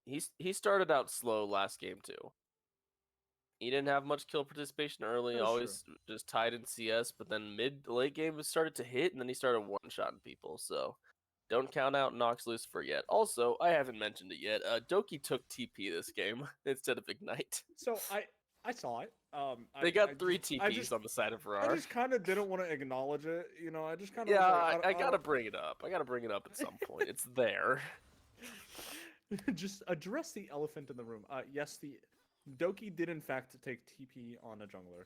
performance. he started out slow last game too. He didn't have much kill participation early, That is always just tied in CS, but then late game was started to hit, and then he started one-shotting people, so don't count out Nox Lucifer yet. Also, I haven't mentioned it yet, Doki took TP this game instead of Ignite. So I saw it. They got 3 TPs on the side of I RAWR. just kind of didn't want to acknowledge it, you know. I just kind of Yeah, was like, I gotta bring it up. I gotta bring it up at some point. It's there. just address the elephant in the room. Yes, the Doki did in fact take TP on a jungler.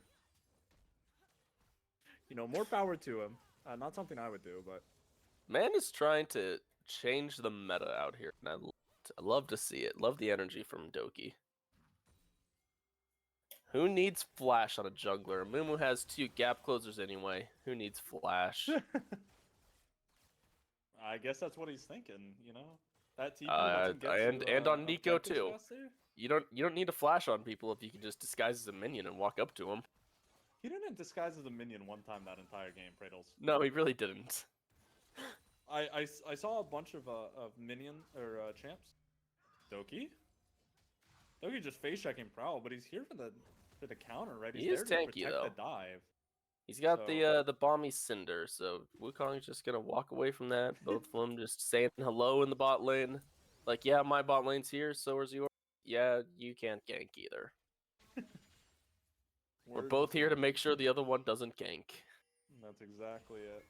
You know, more power to him. Not something I would do, but Man is trying to change the meta out here, and I love to see it. Love the energy from Doki. Who needs flash on a jungler? Mumu has 2 gap closers anyway. Who needs flash? I guess that's what he's thinking. You know, that TP lets him get and to, on Nico objectives too. faster. You don't need to flash on people if you can just disguise as a minion and walk up to them. He didn't disguise as a minion one time that entire game, Pradles. No, he really didn't. I saw a bunch of minion or champs. Doki just face checking Prowl, but he's here for the counter, right? He He's is there to tanky, protect though. the dive. He's got So- the bomby cinder, so Wukong's just gonna walk away from that. Both of them just saying hello in the bot lane. Like, yeah, my bot lane's here, so is yours. Yeah, you can't gank either. We're Word both here to between- make sure the other one doesn't gank. That's exactly it.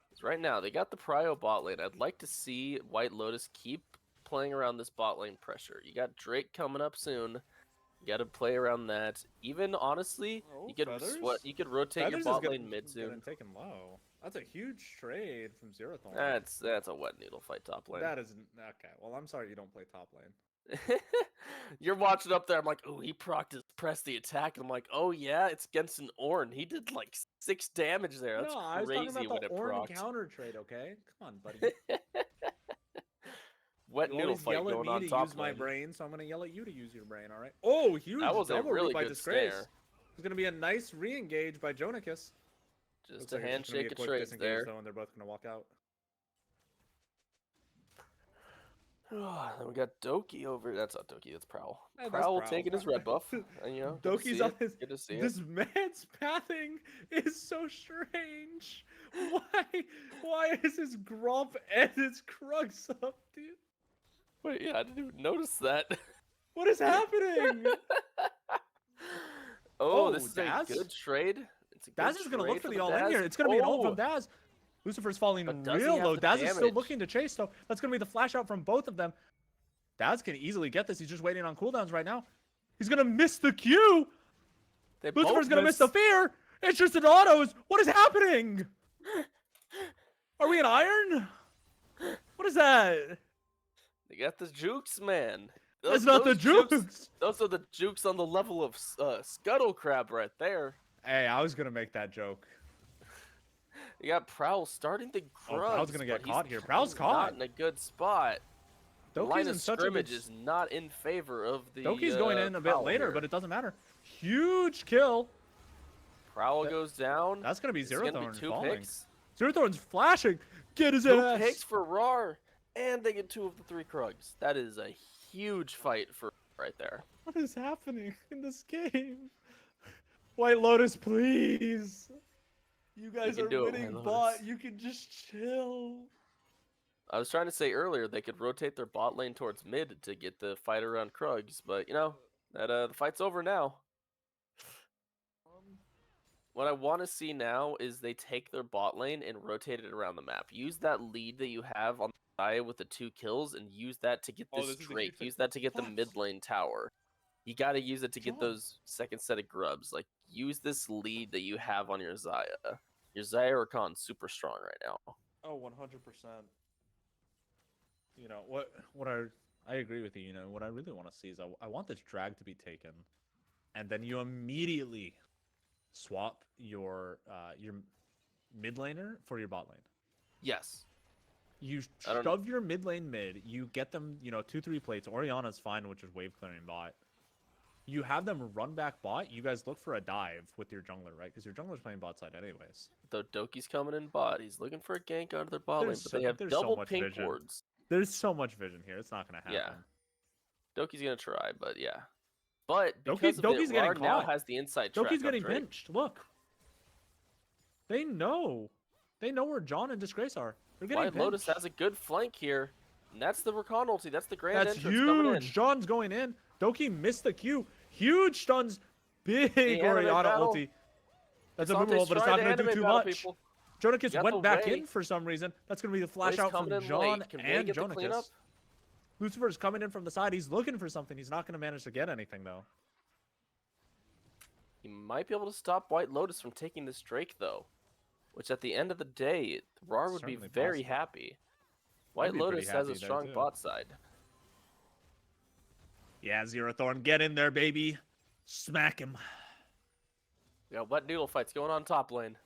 'Cause right now, they got the prio bot lane. I'd like to see White Lotus keep playing around this bot lane pressure. You got Drake coming up soon. You got to play around that. Even honestly, Oh, you could Feathers? you could rotate Feathers your is bot lane mid soon. getting taken low. That's a huge trade from Zerathorn. That's a wet noodle fight top lane. That is okay. Well, I'm sorry you don't play top lane. You're watching up there. I'm like, oh, he pressed the attack. And I'm like, oh yeah, it's against an Ornn. He did like 6 damage there. That's no, I was crazy talking when about it the Ornn procced. counter trade. Okay, come on, buddy. Wet You noodle always fight yell at going me on to top use my lane. brain, so I'm gonna yell at you to use your brain. All right. Oh, huge That was a double really root by good Disgrace. snare. It's gonna be a nice re-engage by Jonakis. Just Looks a like it's gonna be handshake of quick trades disengage, there. though, and they're both gonna walk out. Then we got Doki over. That's not Doki. That's Prowl. That's Prowl Prowl. taking his red buff. And, you know, good to Doki's see on it. his. Good to see This it. man's pathing is so strange. Why is his Gromp and his Krugs up, dude? Wait, yeah, I didn't even notice that. What is happening? Oh, Oh, this is Daz? a good trade. It's a good Daz is gonna look trade for the the all-in Daz. here. It's gonna be an ult Oh, from Daz. Lucifer's falling But does he real have low. the Daz is still damage? looking to chase, though. That's gonna be the flash out from both of them. Daz can easily get this. He's just waiting on cooldowns right now. He's gonna miss the Q. they Lucifer's both gonna miss the fear. It's just an autos. What is happening? Are we in iron? What is that? They got the jukes, man. That's not the Those jukes. Those are the jukes on the level of Scuttle Crab right there. Hey, I was gonna make that joke. You got Prowl starting to Oh, grudge. Prowl's gonna get but he's- caught here. Prowl's he's caught. Not in a good spot. The Doki's line in of such a scrimmage good... is not in favor of the. Doki's going in a bit Prowl later, here. but it doesn't matter. Huge kill. Prowl that- goes down. That's gonna be It's gonna be Zerathorn 2 falling. picks. Zerathorn's flashing. Get his 2 ass. picks for RAWR, and they get 2 of the 3 Krugs. That is a huge fight for right there. What is happening in this game? White Lotus, please. You guys can are do it, winning White bot. Lotus. You can just chill. I was trying to say earlier they could rotate their bot lane towards mid to get the fight around Krugs, but you know that the fight's over now. What I want to see now is they take their bot lane and rotate it around the map. Use that lead that you have on the Xayah with the 2 kills and use that to get this This is a huge Drake. thing. Use that to get the Fox. mid lane tower. You got to use it to get John. those second set of grubs. Like, use this lead that you have on your Xayah. Your Xayah Rakan's super strong right now. Oh, 100%. You know, what I agree with you. You know, what I really want to see is I want this drag to be taken, and then you immediately swap your mid laner for your bot lane. Yes. You I don't- shove your mid lane mid. You get them, 2-3 plates. Oriana's fine, which is wave clearing bot. You have them run back bot. You guys look for a dive with your jungler, right? Because your jungler's playing bot side anyways. Though Doki's coming in bot. He's looking for a gank out of their bot lane, There's but so- they have there's so double much pink vision. wards. There's so much vision here. It's not gonna happen. Yeah. Doki's going to try, but yeah. But because Doki's of it, getting RAWR now caught. has the inside track Doki's on getting Drake. pinched. Look. They know. They know where John and Disgrace are. They're getting White pinched. Lotus has a good flank here. And that's the Rakan ulti. That's the grand That's entrance coming in. huge. John's going in. Doki missed the Q. Huge stuns. Big anime Oriana battle. ulti. That's a Sante's boomer ult, but it's trying not going to do anime too battle, much. people. Jonakis Got went the back Way. in for some reason. That's going to be the flash Way's out from coming in John late. Can Way and get the cleanup? Jonakis. Lucifer's coming in from the side. He's looking for something. He's not going to manage to get anything, though. He might be able to stop White Lotus from taking this Drake, though. Which, at the end of the day, RAWR would be Certainly very possible. happy. I'd White be pretty Lotus has a happy there, strong too. bot side. Yeah, Zero Thorn, get in there, baby. Smack him. We got wet noodle fights going on top lane.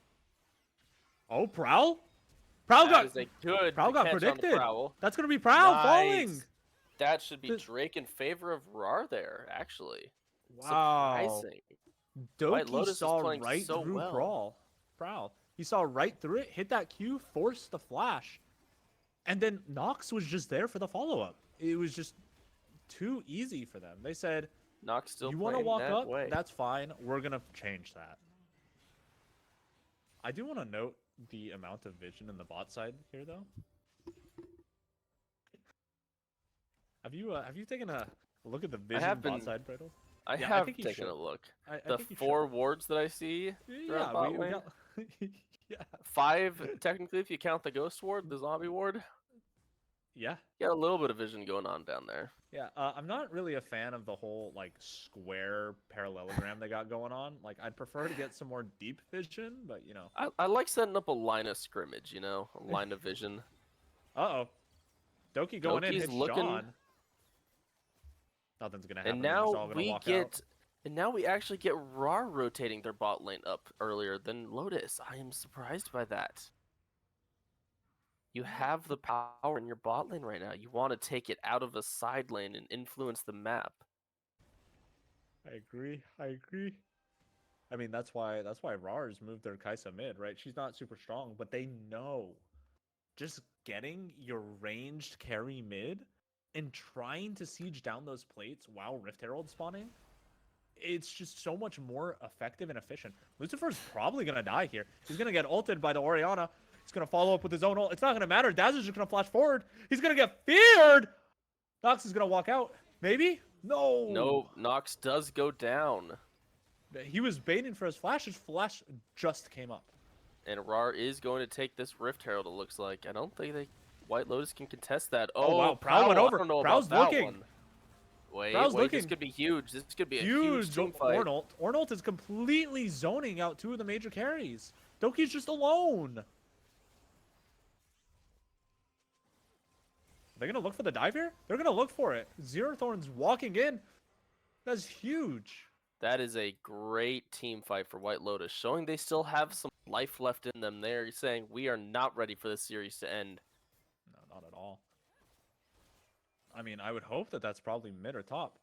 Oh, Prowl? Prowl That got is a good Prowl got catch on the predicted. Prowl. That's going to be Prowl falling. Nice. That should be The- Drake in favor of RAWR there, actually. Wow. Surprising. White Doki Lotus is saw playing right so through well. Prowl. He saw right through it, hit that Q, forced the flash. And then Nox was just there for the follow-up. It was just too easy for them. They said, Nox still you want to playing walk that up? way. That's fine. We're going to change that. I do want to note the amount of vision in the bot side here, though. Have you taken a look at the vision have bot been- side, Bradle? I Yeah, I have think you taken should. a look. I The think you 4 should. wards that I see Yeah, bot we lane? got... yeah. 5, technically, if you count the ghost ward, the zombie ward. Yeah. Got a little bit of vision going on down there. Yeah, I'm not really a fan of the whole like square parallelogram they got going on. Like, I'd prefer to get some more deep vision, but you know. I like setting up a line of scrimmage, you know, a line of vision. Uh-oh. Doki going in, Doki's hits looking- John. Nothing's gonna happen. And They're just now all gonna we walk get, out. and now we actually get RAWR rotating their bot lane up earlier than Lotus. I am surprised by that. You have the power in your bot lane right now. You want to take it out of a side lane and influence the map. I agree. I mean, that's why RAWR's moved their Kaisa mid, right? She's not super strong, but they know just getting your ranged carry mid and trying to siege down those plates while Rift Herald spawning, it's just so much more effective and efficient. Lucifer's probably gonna die here. He's gonna get ulted by the Oriana. He's gonna follow up with his own ult. It's not gonna matter. Daz is just gonna flash forward. He's gonna get feared. Nox is gonna walk out. Maybe? No. No, Nox does go down. He was baiting for his flash. His flash just came up. And RAWR is going to take this Rift Herald, it looks like. I don't think White Lotus can contest that. Oh, wow, Prowl went I over. don't know Prowl's about that looking. one. Wait, Prowl's this looking. could be huge. This could be a huge team fight. Ornult. Ornult is completely zoning out 2 of the major carries. Doki's just alone. They're gonna look for the dive here? They're gonna look for it. Zero Thorn's walking in. That's huge. That is a great team fight for White Lotus, showing they still have some life left in them. They're saying, we are not ready for this series to end. No, not at all. I mean, I would hope that that's probably mid or top.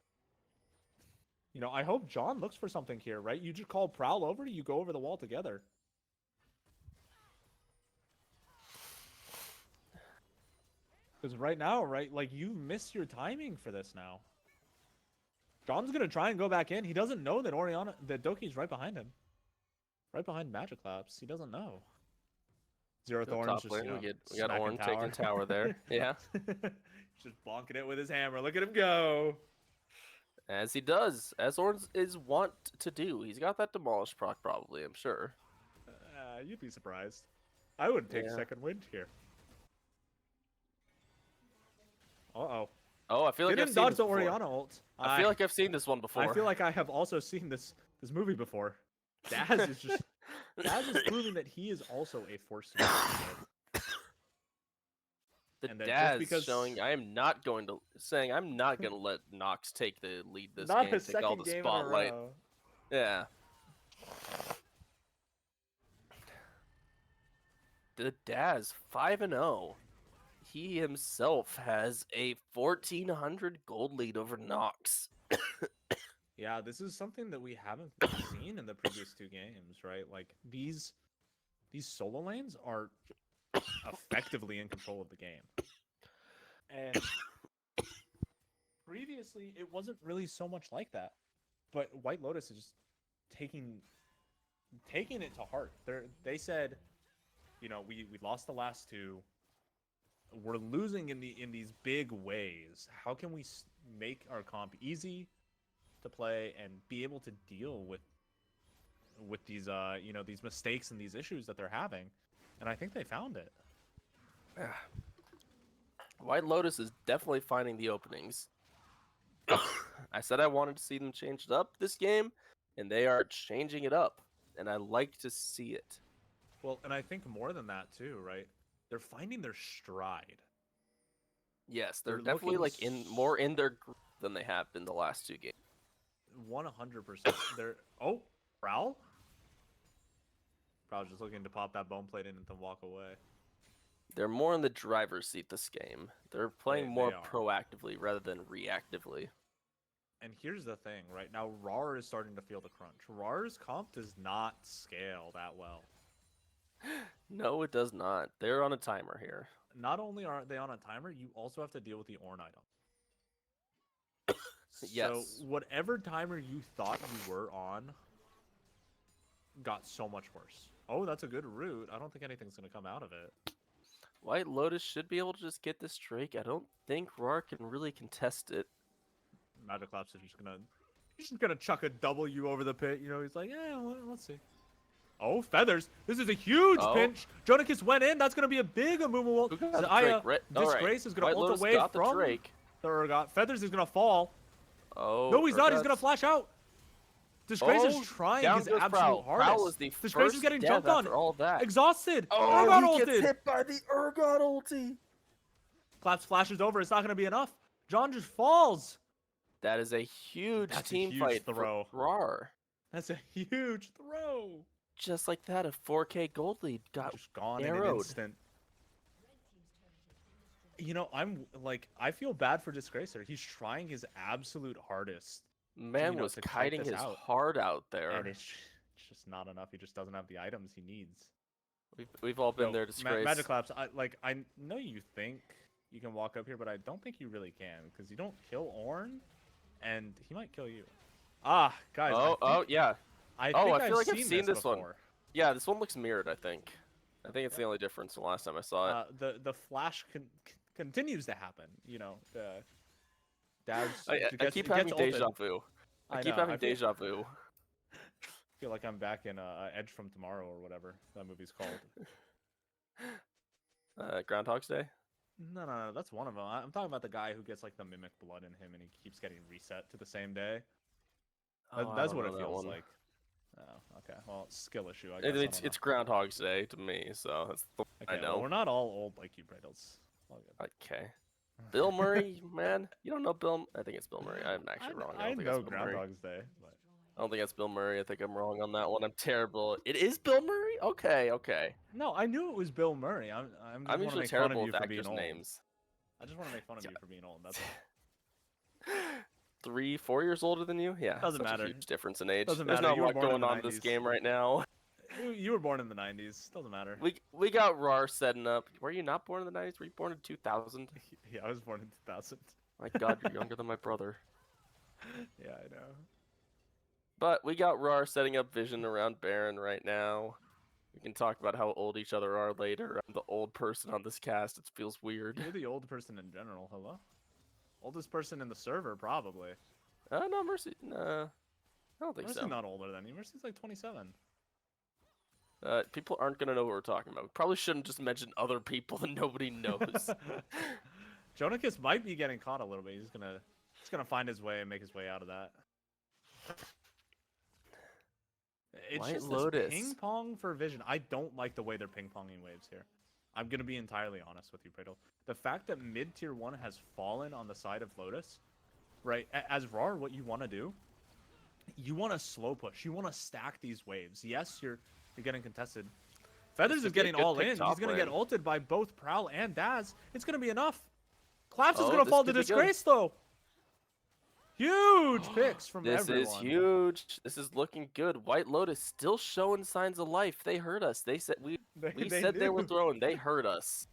You know, I hope John looks for something here, right? You just call Prowl over, you go over the wall together. Because right now, right, like, you miss your timing for this now. John's going to try and go back in. He doesn't know that that Doki's right behind him. right behind Magiclaps. He doesn't know. Zero Go Thorns top just, lane. We got smacking Ornn taking tower. tower there. Yeah. Just bonking it with his hammer. Look at him go. As he does, as Ornn is wont to do. He's got that demolish proc probably, I'm sure. You'd be surprised. I would take Yeah. second wind here. Uh-oh. Oh, I feel like I've Didn't seen dodge this the before. Orianna ult. I feel like I've seen this one before. I feel like I have also seen this movie before. Daz is just Daz is proving that he is also a force to be reckoned with. the and that Daz just because- showing I'm not going to let Nox take the lead this Not game, a take all second the game spotlight. in a row. Yeah. The Daz 5-0. He himself has a 1,400 gold lead over Nox. Yeah, this is something that we haven't seen in the previous two games, right? Like these solo lanes are effectively in control of the game. And previously it wasn't really so much like that. But White Lotus is just taking it to heart. They said, we lost the last two. We're losing in these big ways. How can we make our comp easy to play and be able to deal with these these mistakes and these issues that they're having? And I think they found it. White Lotus is definitely finding the openings. I said I wanted to see them change it up this game, and they are changing it up, and I like to see it. Well, and I think more than that too, right? They're finding their stride. Yes, they're They're definitely looking more in their group than they have been the last two games. 100%. They're Prowl? Prowl's just looking to pop that bone plate in and then walk away. They're more in the driver's seat this game. They're playing They more are. proactively rather than reactively. And here's the thing, right? Now RAWR is starting to feel the crunch. RAWR's comp does not scale that well. No, it does not. They're on a timer here. Not only are they on a timer, you also have to deal with the Ornn item. Yes. So whatever timer you thought you were on got so much worse. Oh, that's a good route. I don't think anything's going to come out of it. White Lotus should be able to just get this Drake. I don't think RAWR can really contest it. Magiclaps is just gonna chuck a W over the pit. He's like, yeah, let's see. Oh, Feathers. This is a huge pinch. Jonikis went in. That's gonna be a big Amumu. Who got the Drake? Disgrace is gonna White ult Lotus away got the from Drake. Thurgot. Feathers is gonna fall. Oh, No, he's not. He's Urgot's- gonna flash out. Disgrace Oh, is trying down his goes absolute Prowl. hardest. Prowl is the Disgrace is first getting death jumped on. after all of that. Exhausted. Oh, Urgot he ulted. gets hit by the Urgot ulti. Claps flashes over. It's not gonna be enough. John just falls. That is a huge That's a team huge fight throw. for RAWR. That's a huge throw. Just like that, a 4K gold lead got Just gone in arrowed. an instant. I feel bad for Disgracer. He's trying his absolute hardest. Man was to take kiting this his out. heart out there. And it's just not enough. He just doesn't have the items he needs. We've all been No, there, Disgrace. Magiclaps, I know you think you can walk up here, but I don't think you really can, because you don't kill Ornn, and he might kill you. Ah, guys. Yeah. I Oh, think I feel like I've seen this one. before. Yeah, this one looks mirrored, I think. I think it's the only difference from last time I saw it. The flash continues to happen. Daz I keep having deja vu. I keep having deja vu. I feel like I'm back in Edge from Tomorrow or whatever that movie's called. Groundhog's Day? No, that's one of them. I'm talking about the guy who gets like the mimic blood in him and he keeps getting reset to the same day. That's what it feels like. Oh, okay. Well, skill issue. I guess. It's Groundhog's Day to me, so that's the okay, I know. Well, we're not all old like you, Bradles. Okay. Bill Murray, man. You don't know Bill. I think it's Bill Murray. I'm actually wrong. I don't think know it's Bill Murray. Groundhog's Day. But... I don't think it's Bill Murray. I think I'm wrong on that one. I'm terrible. It is Bill Murray? Okay. No, I knew it was Bill Murray. I'm usually make terrible fun of with you for being actors' old. names. I just want to make fun of you for being old. That's all. 3-4 years older than you? Yeah. Doesn't such matter. A huge difference in age. Doesn't There's matter. not You a were lot born in going the on in this 90s. game right now. You were born in the 90s. Doesn't matter. We got RAWR setting up. Were you not born in the 90s? Were you born in 2000? Yeah, I was born in 2000. My God, you're younger than my brother. Yeah, I know. But we got RAWR setting up vision around Baron right now. We can talk about how old each other are later. I'm the old person on this cast. It feels weird. You're the old person in general. Hello? Oldest person in the server, probably. No, Mercy. Nah, I don't think Mercy's so. not older than you. Mercy's like 27. People aren't gonna know what we're talking about. We probably shouldn't just mention other people that nobody knows. Jonakis might be getting caught a little bit. He's gonna find his way and make his way out of that. It's White just Lotus. this ping pong for vision. I don't like the way they're ping ponging waves here. I'm gonna be entirely honest with you, Pradle. The fact that mid tier 1 has fallen on the side of Lotus, right? As RAWR, what you want to do, you want to slow push. You want to stack these waves. Yes, you're getting contested. Feathers is getting all in. He's gonna get ulted by both Prowl and Daz. It's gonna be enough. Collapse is gonna fall to disgrace though. Huge picks from everyone. This is huge. This is looking good. White Lotus still showing signs of life. They heard us. They said we said they were throwing. They heard us.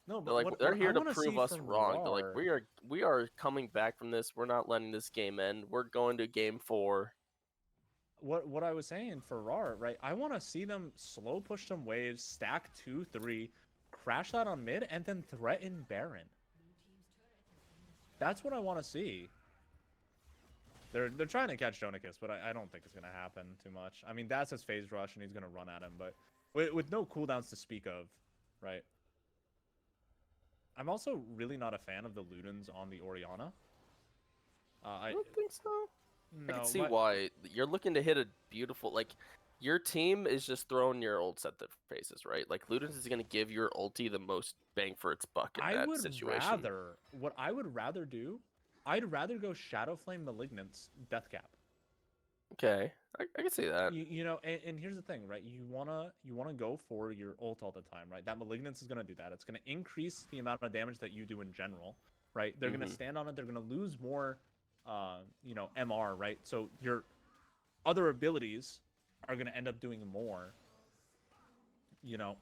No, They're but like they're here to prove us from wrong. They're like RAWR, we are coming back from this. We're not letting this game end. We're going to game 4. what I was saying for RAWR, right? I want to see them slow push some waves, stack 2-3, crash that on mid, and then threaten Baron. That's what I want to see. They're trying to catch Jonakis, but I don't think it's gonna happen too much. I mean, that's his phase rush, and he's gonna run at him, but with no cooldowns to speak of, right? I'm also really not a fan of the Ludens on the Orianna. I don't think so. No, I can see why. You're looking to hit a beautiful, like, your team is just throwing your ult set the faces, right? Like, Ludens is going to give your ulti the most bang for its buck in that situation. What I would rather do, I'd rather go Shadow Flame Malignance Death Cap. Okay, I can see that. You know, and here's the thing, right? You wanna go for your ult all the time, right? That Malignance is gonna do that. It's gonna increase the amount of damage that you do in general, right? They're gonna stand on it. They're gonna lose more, you know, MR, right? So your other abilities are gonna end up doing more. You know,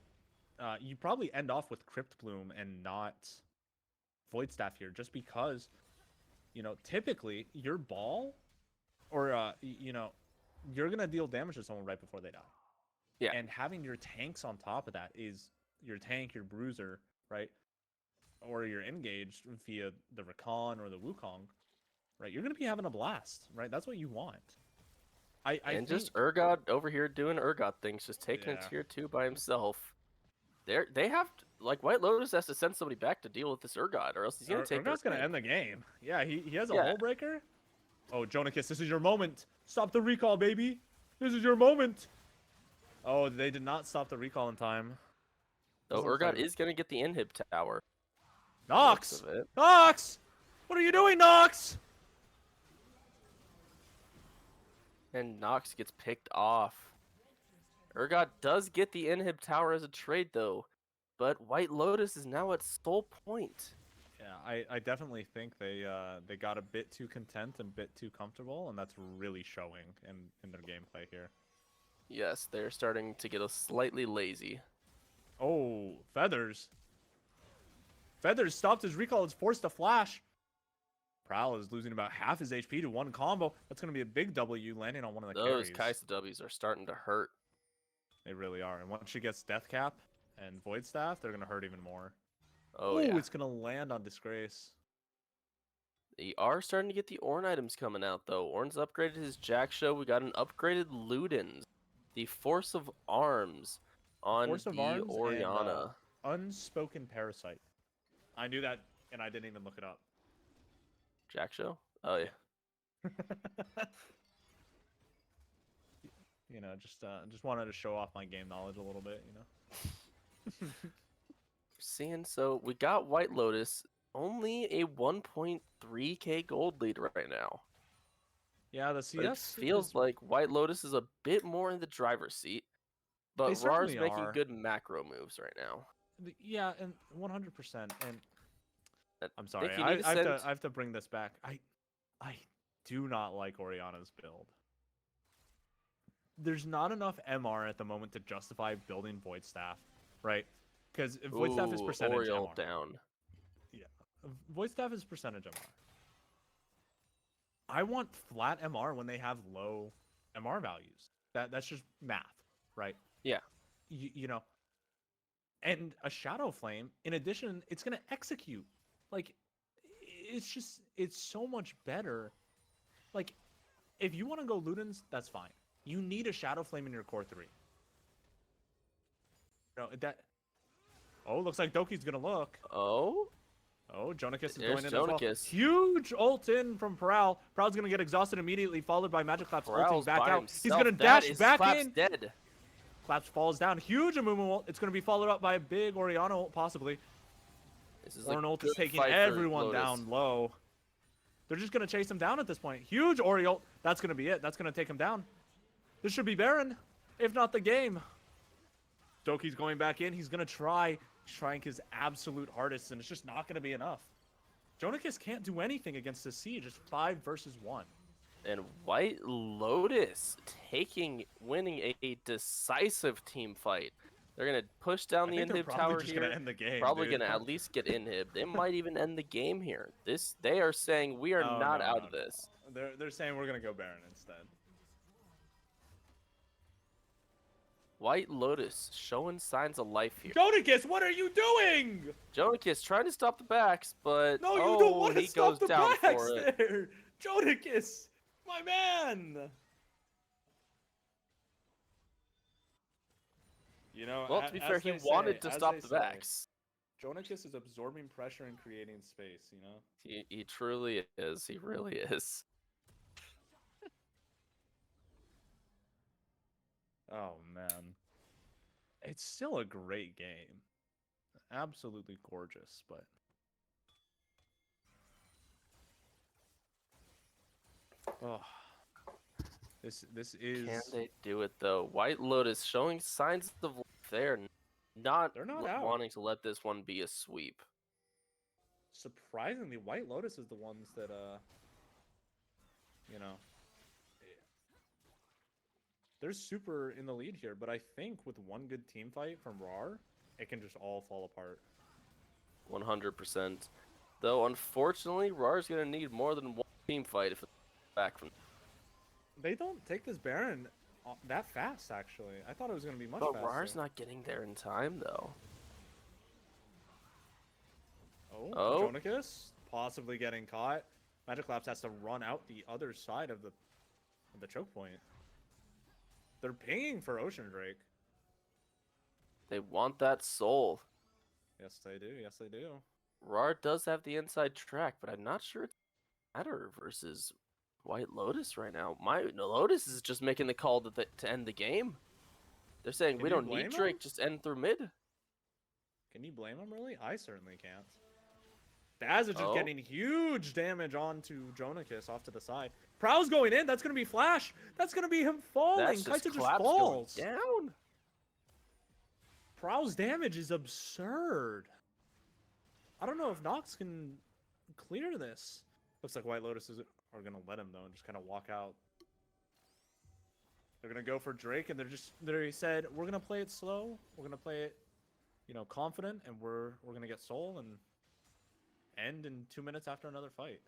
you probably end off with Crypt Bloom and not Void Staff here, just because, you know, typically your ball, or you know, you're gonna deal damage to someone right before they die. Yeah. And having your tanks on top of that is your tank, your bruiser, right? Or you're engaged via the Rakan or the Wukong, right? You're gonna be having a blast, right? That's what you want. I think... just Urgot over here doing Urgot things, just taking a tier 2 by himself. They have like White Lotus has to send somebody back to deal with this Urgot, or else he's gonna take. Urgot's gonna end the game. Yeah, he has a hull breaker. Oh, Jonakis, this is your moment. Stop the recall, baby. This is your moment. Oh, they did not stop the recall in time. So Urgot is going to get the inhib tower. Nox! Nox! What are you doing, Nox? And Nox gets picked off. Urgot does get the inhib tower as a trade, though. But White Lotus is now at sole point. Yeah, I definitely think they got a bit too content and a bit too comfortable, and that's really showing in their gameplay here. Yes, they're starting to get slightly lazy. Oh, Feathers. Feathers stopped his recall. It's forced to flash. Prowl is losing about half his HP to one combo. That's going to be a big W landing on one of the carries. Those Kaisa W's are starting to hurt. They really are. And once she gets Death Cap and Void Staff, they're going to hurt even more. Oh, yeah. It's going to land on Disgrace. They are starting to get the Ornn items coming out, though. Ornn's upgraded his Jack Show. We got an upgraded Ludens. The Force of Arms on the Orianna. And, Unspoken Parasite. I knew that, and I didn't even look it up. Jack Show? Oh, yeah. You know, just wanted to show off my game knowledge a little bit, you know. Seeing, so we got White Lotus, only a 1.3k gold lead right now. Yeah, the CS feels like White Lotus is a bit more in the driver's seat, but RAWR's making good macro moves right now. Yeah, and 100%. And I'm sorry, I have to bring this back. I do not like Orianna's build. There's not enough MR at the moment to justify building Void Staff, right? Because Void Staff is percentage Oriole MR. Down. Yeah, Void Staff is percentage MR. I want flat MR when they have low MR values. That's just math, right? Yeah. You know, and a Shadow Flame, in addition, it's gonna execute. Like, it's so much better. Like, if you want to go Ludens, that's fine. You need a Shadow Flame in your core 3. No, that. Oh, looks like Doki's gonna look. Oh, Oh, Jonikis is there's going in as well. Jonikis. Huge ult in from Prowl. Prowl's gonna get exhausted immediately, followed by Magic Claps ulting Prowl's back by out. himself. He's gonna That dash is back Claps in. dead. Claps falls down. Huge Amumu ult. It's gonna be followed up by a big Orianna ult, possibly. This is Ornn a ult is good taking fight for everyone Lotus. down low. They're just gonna chase him down at this point. Huge Ori ult. That's gonna be it. That's gonna take him down. This should be Baron, if not the game. Doki's going back in. He's gonna try. He's trying his absolute hardest, and it's just not gonna be enough. Jonikis can't do anything against this siege. It's 5 versus 1. And White Lotus winning a decisive team fight. They're gonna push down the inhib tower just here. gonna end the game. Probably dude. gonna at least get inhib. They might even end the game here. They are saying we are Oh, not no, out no, of this. no. They're saying we're gonna go Baron instead. White Lotus showing signs of life here. Jonikis, what are you doing? Jonikis trying to stop the backs, but No, you don't want to he stop goes the down backs for it. there. Jonikis, my man. You know, Well, to be fair, he wanted to stop the backs. Jonikis is absorbing pressure and creating space, you know? He truly is. He really is. Oh, man. It's still a great game. Absolutely gorgeous, but... Oh. This is... Can they do it, though? White Lotus showing signs of life there. They're not out. Wanting to let this one be a sweep. Surprisingly, White Lotus is the ones that, you know... They're super in the lead here, but I think with one good team fight from RAWR, it can just all fall apart. 100%. Though, unfortunately, RAWR's going to need more than one team fight if it's back from... They don't take this Baron that fast, actually. I thought it was going to be much But faster. RAWR's not getting there in time, though. Oh, Jonikis possibly getting caught. Magic Lapse has to run out the other side of the choke point. They're pinging for Ocean Drake. They want that soul. Yes, they do. Yes, they do. RAWR does have the inside track, but I'm not sure it's matter versus White Lotus right now. Lotus is just making the call to end the game. They're saying we don't need Drake, just end through mid. Can you blame him, really? I certainly can't. Baz is just getting huge damage onto Jonikis off to the side. Prowl's going in. That's going to be Flash. That's going to be him falling. Kaisa just falls. Down. Prowl's damage is absurd. I don't know if Nox can clear this. Looks like White Lotus are going to let him, though, and just kind of walk out. They're going to go for Drake, and they said, we're going to play it slow. We're going to play it, confident, and we're going to get soul and end in 2 minutes after another fight.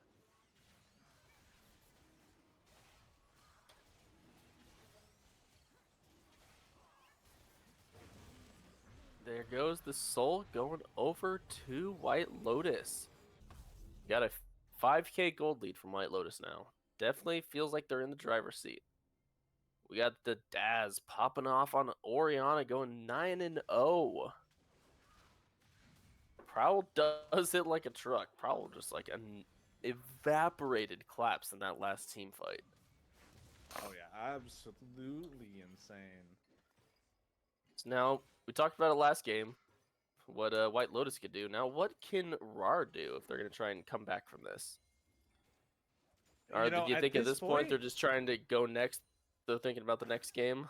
There goes the soul going over to White Lotus. Got a 5k gold lead from White Lotus now. Definitely feels like they're in the driver's seat. We got the Daz popping off on Orianna going 9-0. Prowl does it like a truck. Prowl just like an evaporated Claps in that last team fight. Oh yeah, absolutely insane. So now, we talked about it last game, what White Lotus could do. Now, what can RAWR do if they're going to try and come back from this? Or do you think at this point they're just trying to go next? They're thinking about the next game?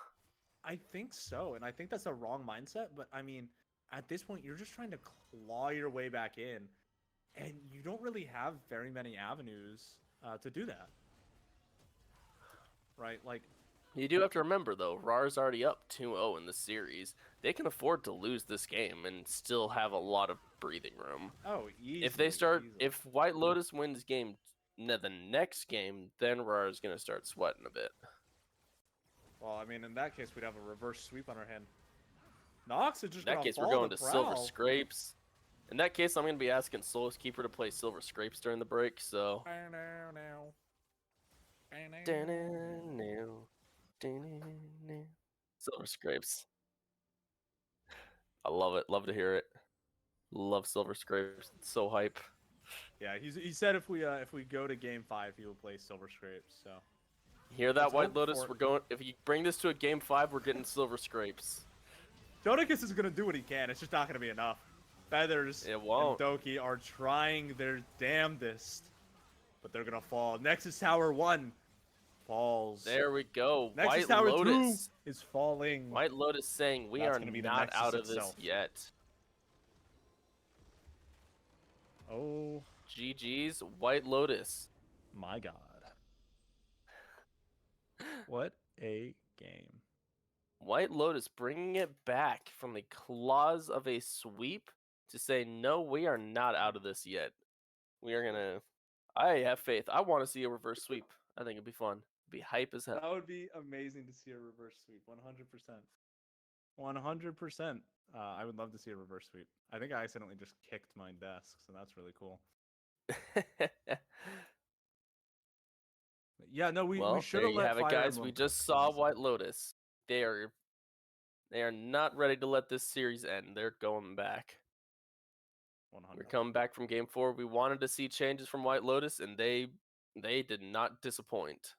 I think so, and I think that's a wrong mindset, but I mean, at this point, you're just trying to claw your way back in, and you don't really have very many avenues to do that. Right? Like, You do have to remember, though, RAWR's already up 2-0 in the series. They can afford to lose this game and still have a lot of breathing room. oh, easily, If they start, easily. if White Lotus wins game the next game, then RAWR is going to start sweating a bit. Well, I mean, in that case, we'd have a reverse sweep on our hand. Nox is just In that gonna case, we're fall going to to Silver Prowl. Scrapes. In that case, I'm going to be asking Souls Keeper to play Silver Scrapes during the break, so... Silver Scrapes. I love it. Love to hear it. Love Silver Scrapes. It's so hype. Yeah, he said if we go to game 5, he will play Silver Scrapes. So Hear that, Let's White hope Lotus? for it. We're going. If you bring this to a game 5, we're getting Silver Scrapes. Jodicus is gonna do what he can. It's just not gonna be enough. Feathers It won't. and Doki are trying their damnedest, but they're gonna fall. Nexus Tower 1 falls. There we go. Nexus White Tower Lotus. 2 is falling. White Lotus saying we That's are gonna be the not Nexus out of this itself. yet. Oh GG's White Lotus. my god. What a game. White Lotus bringing it back from the claws of a sweep to say, no, we are not out of this yet. We are going to... I have faith. I want to see a reverse sweep. I think it'd be fun. It'd be hype as hell. That would be amazing to see a reverse sweep. 100%. 100%. I would love to see a reverse sweep. I think I accidentally just kicked my desk, so that's really cool. Yeah, no, we Well, should there have you let have it, Fire guys. Emblem We cook just for saw this. White Lotus. They are not ready to let this series end. They're going back. 100. We're coming back from Game 4. We wanted to see changes from White Lotus, and they did not disappoint.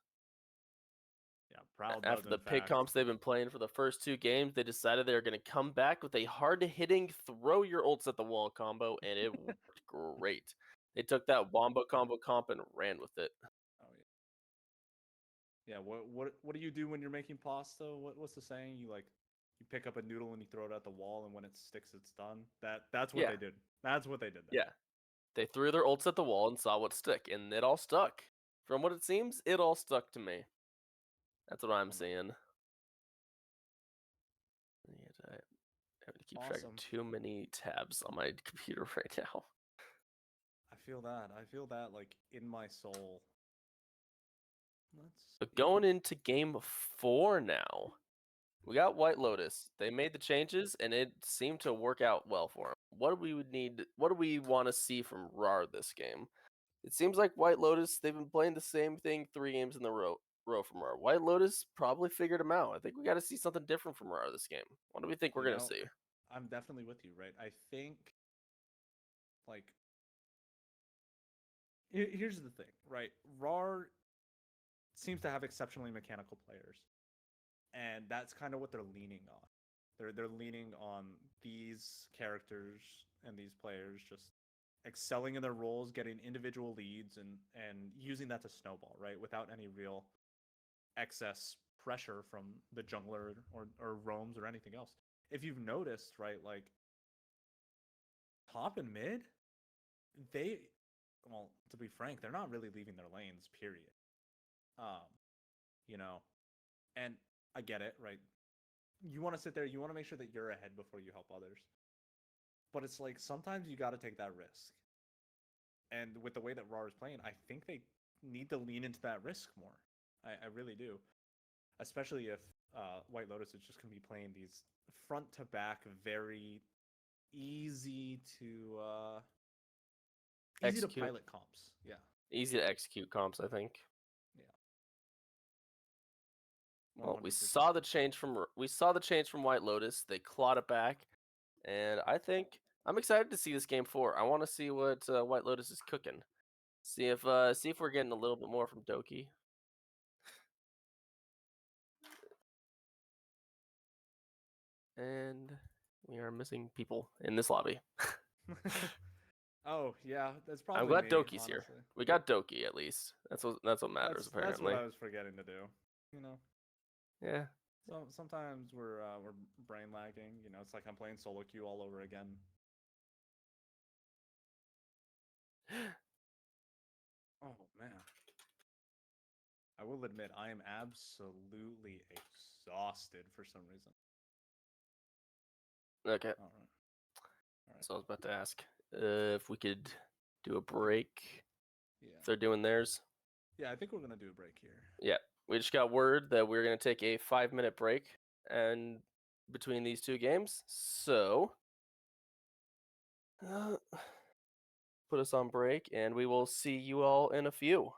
Yeah, proud After the pig comps they've been playing for the first 2 games, they decided they were going to come back with a hard-hitting throw your ults at the wall combo, and it worked great. They took that wombo combo comp and ran with it. Oh yeah. Yeah, what do you do when you're making pasta? What's the saying? You pick up a noodle and you throw it at the wall, and when it sticks, it's done. That's what Yeah. they did. That's what they did there. Yeah. They threw their ults at the wall and saw what stuck, and it all stuck. From what it seems, it all stuck to me. That's what I'm seeing. I have to keep track Awesome. of too many tabs on my computer right now. I feel that like in my soul. But going into game 4 now, we got White Lotus. They made the changes, and it seemed to work out well for them. What do we want to see from RAWR this game? It seems like White Lotus, they've been playing the same thing 3 games in the row from RAWR. White Lotus probably figured them out. I think we got to see something different from RAWR this game. What do we think we're going to see? I'm definitely with you, right? I think, like, here's the thing, right? RAWR seems to have exceptionally mechanical players, and that's kind of what they're leaning on. They're leaning on these characters and these players just excelling in their roles, getting individual leads, and using that to snowball, right? Without any real excess pressure from the jungler or roams or anything else. If you've noticed, right, like top and mid, well, to be frank, they're not really leaving their lanes, period. You know, and I get it, right? You want to sit there, you want to make sure that you're ahead before you help others. But it's like sometimes you got to take that risk. And with the way that RAWR is playing, I think they need to lean into that risk more. I really do. Especially if White Lotus is just going to be playing these front to back, very easy to pilot comps. Yeah. Easy to execute comps, I think. Yeah. Well, 100%. we saw the change from White Lotus. They clawed it back, and I think I'm excited to see this game 4. I want to see what White Lotus is cooking. See if we're getting a little bit more from Doki. And we are missing people in this lobby. Oh yeah, that's probably. I'm glad me, Doki's honestly. here. We got Doki at least. That's what matters apparently. That's what I was forgetting to do. You know. Yeah. So sometimes we're brain lagging. You know, it's like I'm playing solo queue all over again. Oh man. I will admit I am absolutely exhausted for some reason. Okay. All right. So I was about to ask if we could do a break Yeah. if they're doing theirs. Yeah, I think we're gonna do a break here. Yeah, we just got word that we're gonna take a 5-minute break and between these two games. So put us on break, and we will see you all in a few.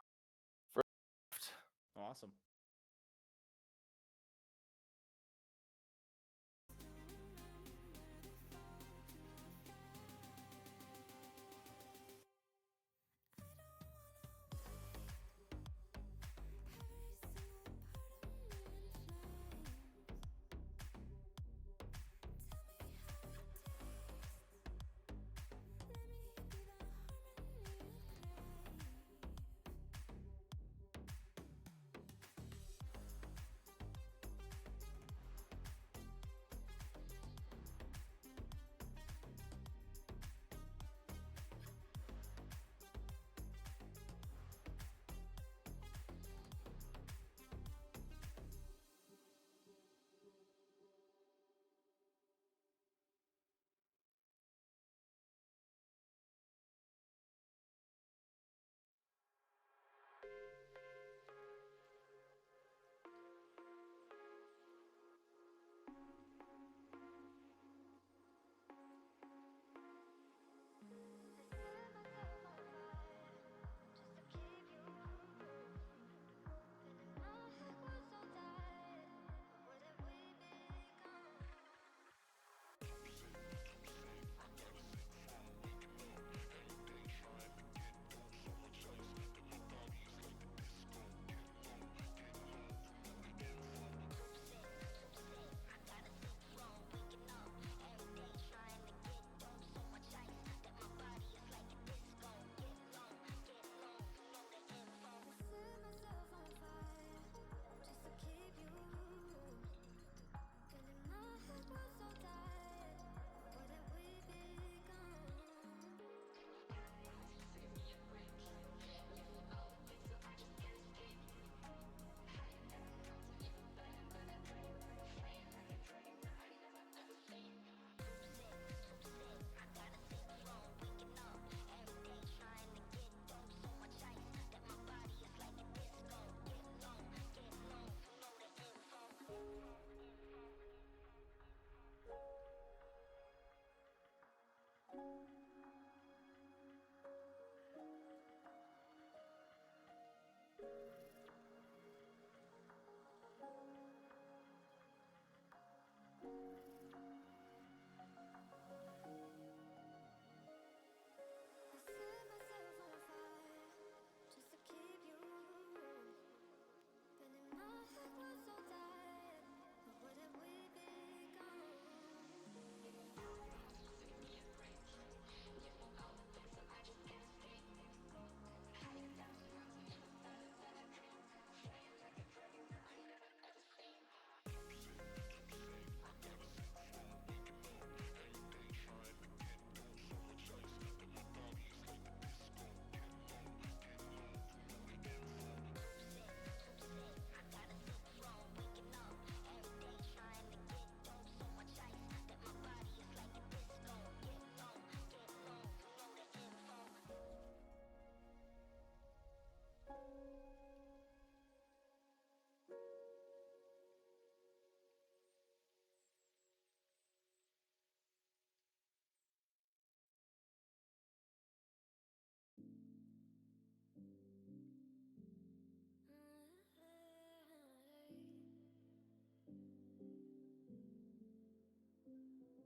Awesome.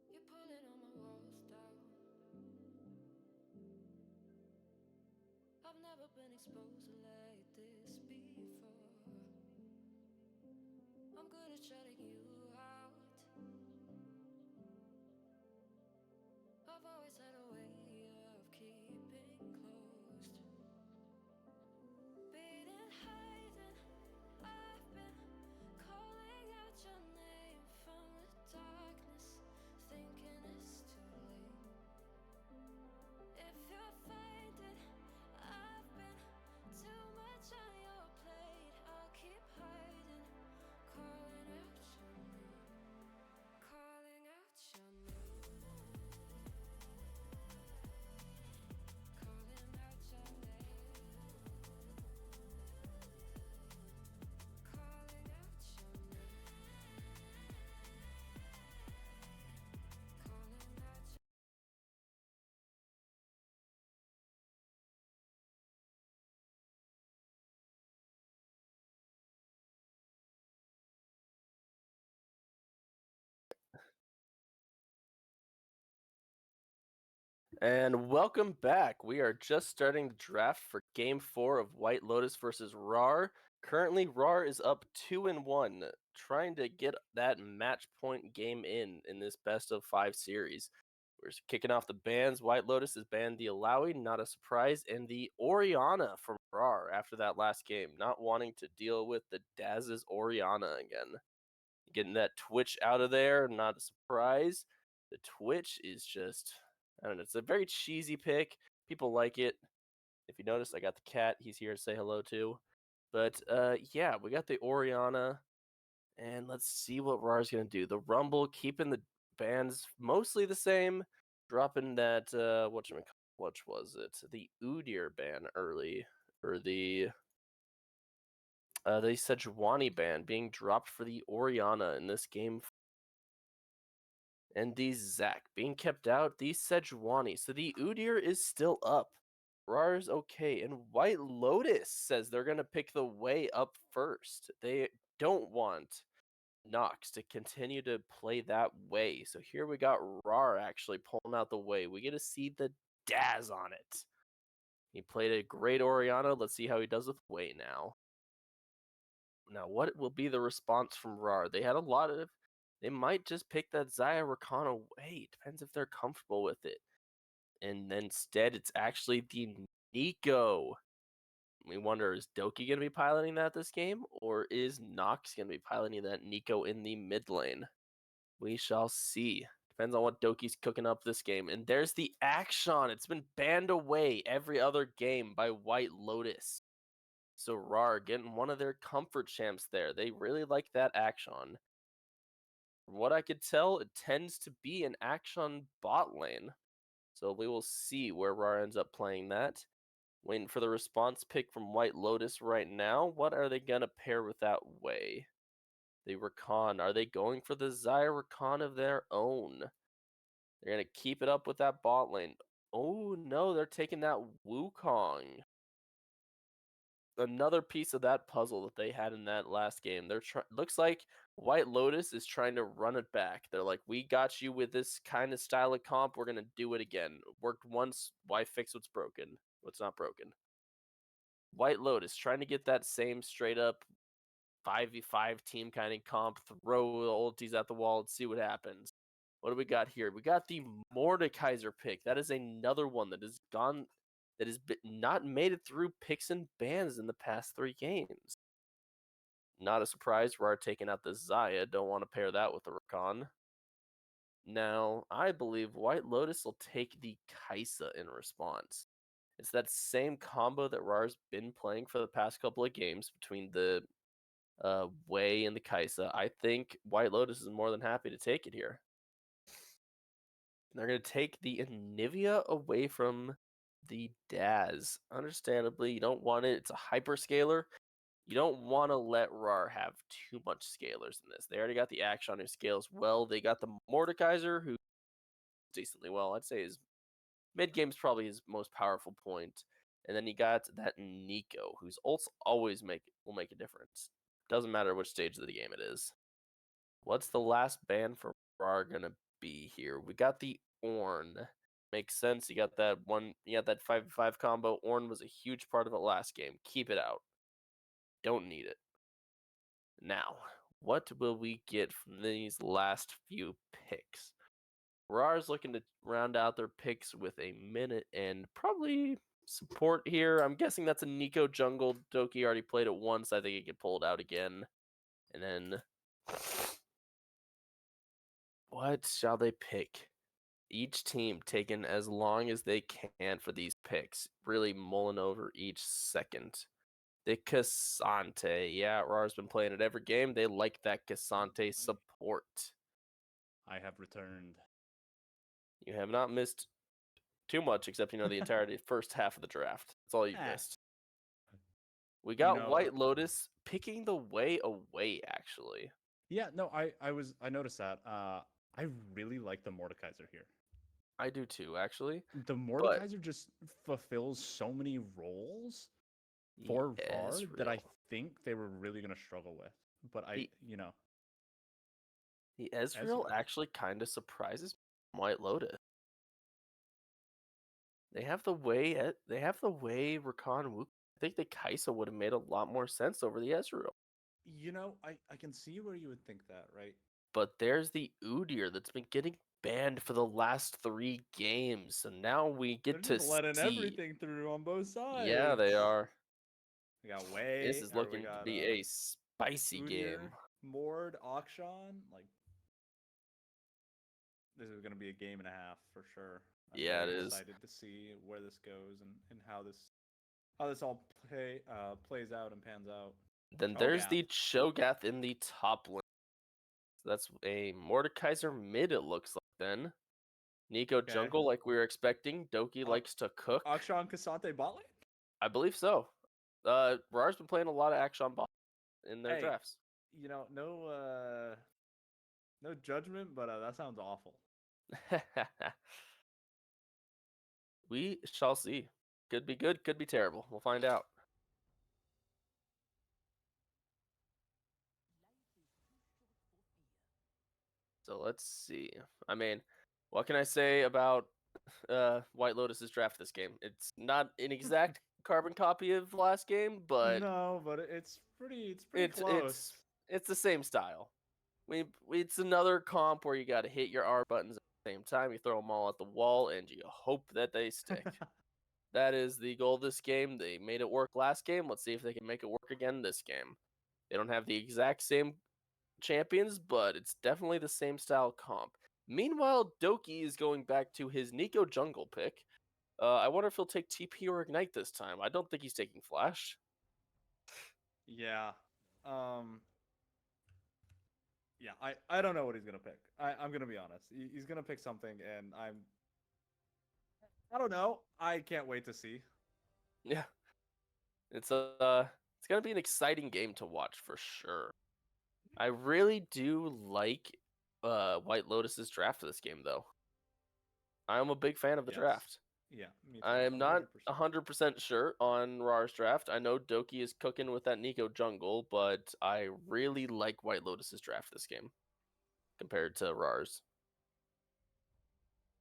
You're pulling all my walls down. I've never been exposed like this before. I'm good at shutting you out. I've always had a way of keeping closed. Beating, hiding, I've been calling out your name from the darkness, thinking it's too late. If you're finding I've been too much on your plate, I'll keep hiding, calling out your name. And welcome back. We are just starting the draft for Game 4 of White Lotus versus RAWR. Currently, RAWR is up 2-1, trying to get that match point game in this best of 5 series. We're kicking off the bans. White Lotus has banned the Alawi, not a surprise, and the Oriana from RAWR after that last game, not wanting to deal with the Daz's Oriana again. Getting that Twitch out of there, not a surprise. The Twitch is just, I don't know, it's a very cheesy pick. People like it. If you notice, I got the cat. He's here to say hello too. But yeah, we got the Oriana, and let's see what RAR's gonna do. The Rumble, keeping the bans mostly the same, dropping that which was it? The Udyr ban early, or the Sejuani ban being dropped for the Oriana in this game. And the Zac being kept out, the Sejuani. So the Udyr is still up. RAR's okay. And White Lotus says they're going to pick the way up first. They don't want Nox to continue to play that way. So here we got RAR actually pulling out the way. We get to see the Daz on it. He played a great Oriana. Let's see how he does with way now. Now, what will be the response from RAR? They had a lot of... They might just pick that Xayah Rakan away. Depends if they're comfortable with it. And instead, it's actually the Nico. We wonder, is Doki going to be piloting that this game? Or is Nox going to be piloting that Nico in the mid lane? We shall see. Depends on what Doki's cooking up this game. And there's the Action. It's been banned away every other game by White Lotus. So RAR getting one of their comfort champs there. They really like that Action. From what I could tell, it tends to be an Action bot lane. So we will see where RAR ends up playing that. Waiting for the response pick from White Lotus right now. What are they going to pair with that way? The Rakan. Are they going for the Xayah Rakan of their own? They're going to keep it up with that bot lane. Oh no, they're taking that Wukong. Another piece of that puzzle that they had in that last game. Looks like White Lotus is trying to run it back. They're like, we got you with this kind of style of comp. We're gonna do it again. Worked once. Why fix what's broken? What's not broken? White Lotus trying to get that same straight up 5v5 team kind of comp. Throw the ultis at the wall and see what happens. What do we got here? We got the Mordekaiser pick. That is another one that has gone, that has not made it through picks and bans in the past 3 games. Not a surprise, RAR taking out the Xayah. Don't want to pair that with the Rakan. Now, I believe White Lotus will take the Kai'Sa in response. It's that same combo that RAR's been playing for the past couple of games between the Wei and the Kai'Sa. I think White Lotus is more than happy to take it here. They're going to take the Anivia away from the Daz. Understandably, you don't want it. It's a hyperscaler. You don't want to let RAR have too much scalers in this. They already got the Action who scales well. They got the Mordekaiser who decently well. I'd say his mid game's probably his most powerful point. And then you got that Nico, whose ults always will make a difference. Doesn't matter which stage of the game it is. What's the last ban for RAR gonna be here? We got the Ornn. Makes sense. You got that 5v5 combo. Ornn was a huge part of it last game. Keep it out. Don't need it. Now, what will we get from these last few picks? RAR's looking to round out their picks with a minute and probably support here. I'm guessing that's a Nico jungle. Doki already played it once. I think he could pull it out again. And then what shall they pick? Each team taking as long as they can for these picks. Really mulling over each second. The Cassante. Yeah, RAR's been playing it every game. They like that Cassante support. I have returned. You have not missed too much, except, the entirety first half of the draft. That's all you've missed. We got White Lotus picking the way away, actually. Yeah, no, I noticed that. I really like the Mordekaiser here. I do too, actually. The Mordekaiser just fulfills so many roles for RAR that I think they were really going to struggle with. But the Ezreal actually kind of surprises White Lotus. They have the way Rakan Wu. I think the Kaisa would have made a lot more sense over the Ezreal. I can see where you would think that, right? But there's the Udyr that's been getting banned for the last 3 games. So now we They're get to just letting see. everything through on both sides. Yeah, they are. We got This Way, is or we looking to got be a spicy Udyr, game. Mord, Akshan. Like, this is gonna be a game and a half for sure. I'm Yeah, very it is. excited to see where this goes and how this all plays out and pans out. Then there's Cho'Gath. the Cho'Gath in the top lane. So that's a Mordekaiser mid, it looks like then. Nico Okay. jungle like we were expecting. Doki likes to cook. Akshan Kasante bot lane? I believe so. RAWR's been playing a lot of Action bot in their Hey, drafts. no judgment, but that sounds awful. We shall see. Could be good, could be terrible. We'll find out. So let's see. I mean, what can I say about White Lotus's draft this game? It's not an exact carbon copy of last game, but No, but it's pretty it's close. it's the same style. It's another comp where you got to hit your R buttons at the same time. You throw them all at the wall, and you hope that they stick. That is the goal of this game. They made it work last game. Let's see if they can make it work again this game. They don't have the exact same champions, but it's definitely the same style comp. Meanwhile, Doki is going back to his Nico jungle pick. I wonder if he'll take TP or Ignite this time. I don't think he's taking Flash. Yeah. Yeah, I don't know what he's gonna pick. I'm gonna be honest. He's gonna pick something, and I don't know. I can't wait to see. Yeah. It's gonna be an exciting game to watch for sure. I really do like White Lotus's draft for this game though. I'm a big fan of the Yes. draft. Yeah, me too. I am not 100%. 100% sure on RAWR's draft. I know Doki is cooking with that Nico jungle, but I really like White Lotus's draft this game compared to RAWR's.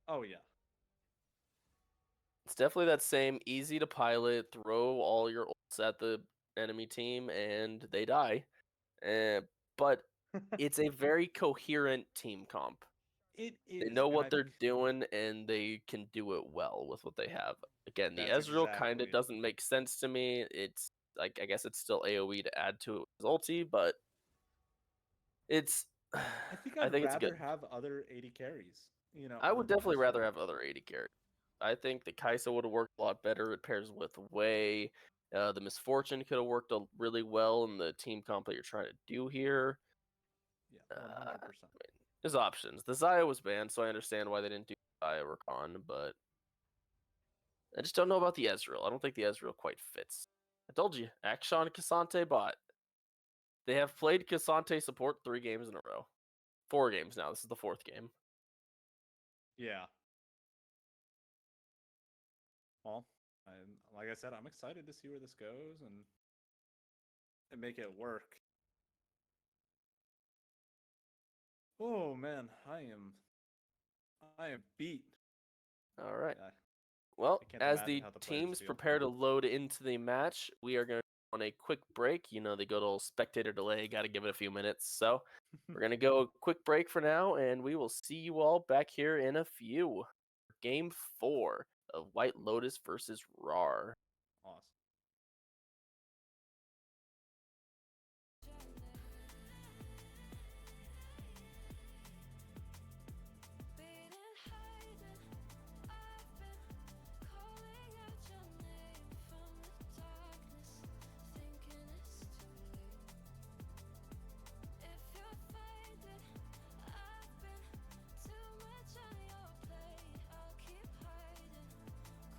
Oh yeah. It's definitely that same easy to pilot, throw all your ults at the enemy team, and they die. But it's a very coherent team comp. It They is, know and what I they're think doing, and they can do it well with what they have. Again, the that's Ezreal kind exactly of it. doesn't make sense to me. It's like I guess it's still AoE to add to it as ulti, but it's. I think I I'd think it's good. rather have other 80 carries. I would On definitely this rather field. have other AD carries. I think the Kaisa would have worked a lot better. It pairs with Wei. The Misfortune could have worked really well in the team comp that you're trying to do here. Yeah, 100%. There's options. The Xayah was banned, so I understand why they didn't do Xayah or Khan, but I just don't know about the Ezreal. I don't think the Ezreal quite fits. I told you, Akshan Kasante bot. They have played Kasante support 3 games in a row. 4 games now. This is the 4th game. Yeah. Well, like I said, I'm excited to see where this goes and make it work. Oh man, I am beat. All right. I, Well, I can't as imagine the how the players teams feel. prepare to load into the match, we are going to go on a quick break. You know, they go to spectator delay, got to give it a few minutes. So we're going to go a quick break for now, and we will see you all back here in a few. Game 4 of White Lotus versus RAWR. Awesome. Beating, hiding, I've been calling out your name from the darkness, thinking it's too late. If you're faded, I've been too much on your plate. I'll keep hiding,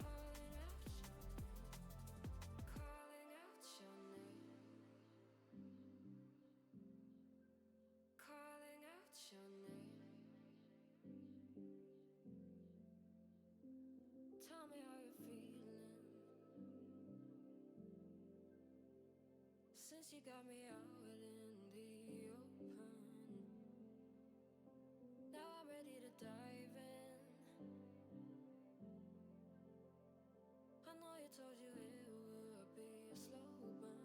calling out your name, calling out your name, calling out your name. Tell me how you're feeling since you got me out in the open. Now I'm ready to dive in. told you it would be a slow burn.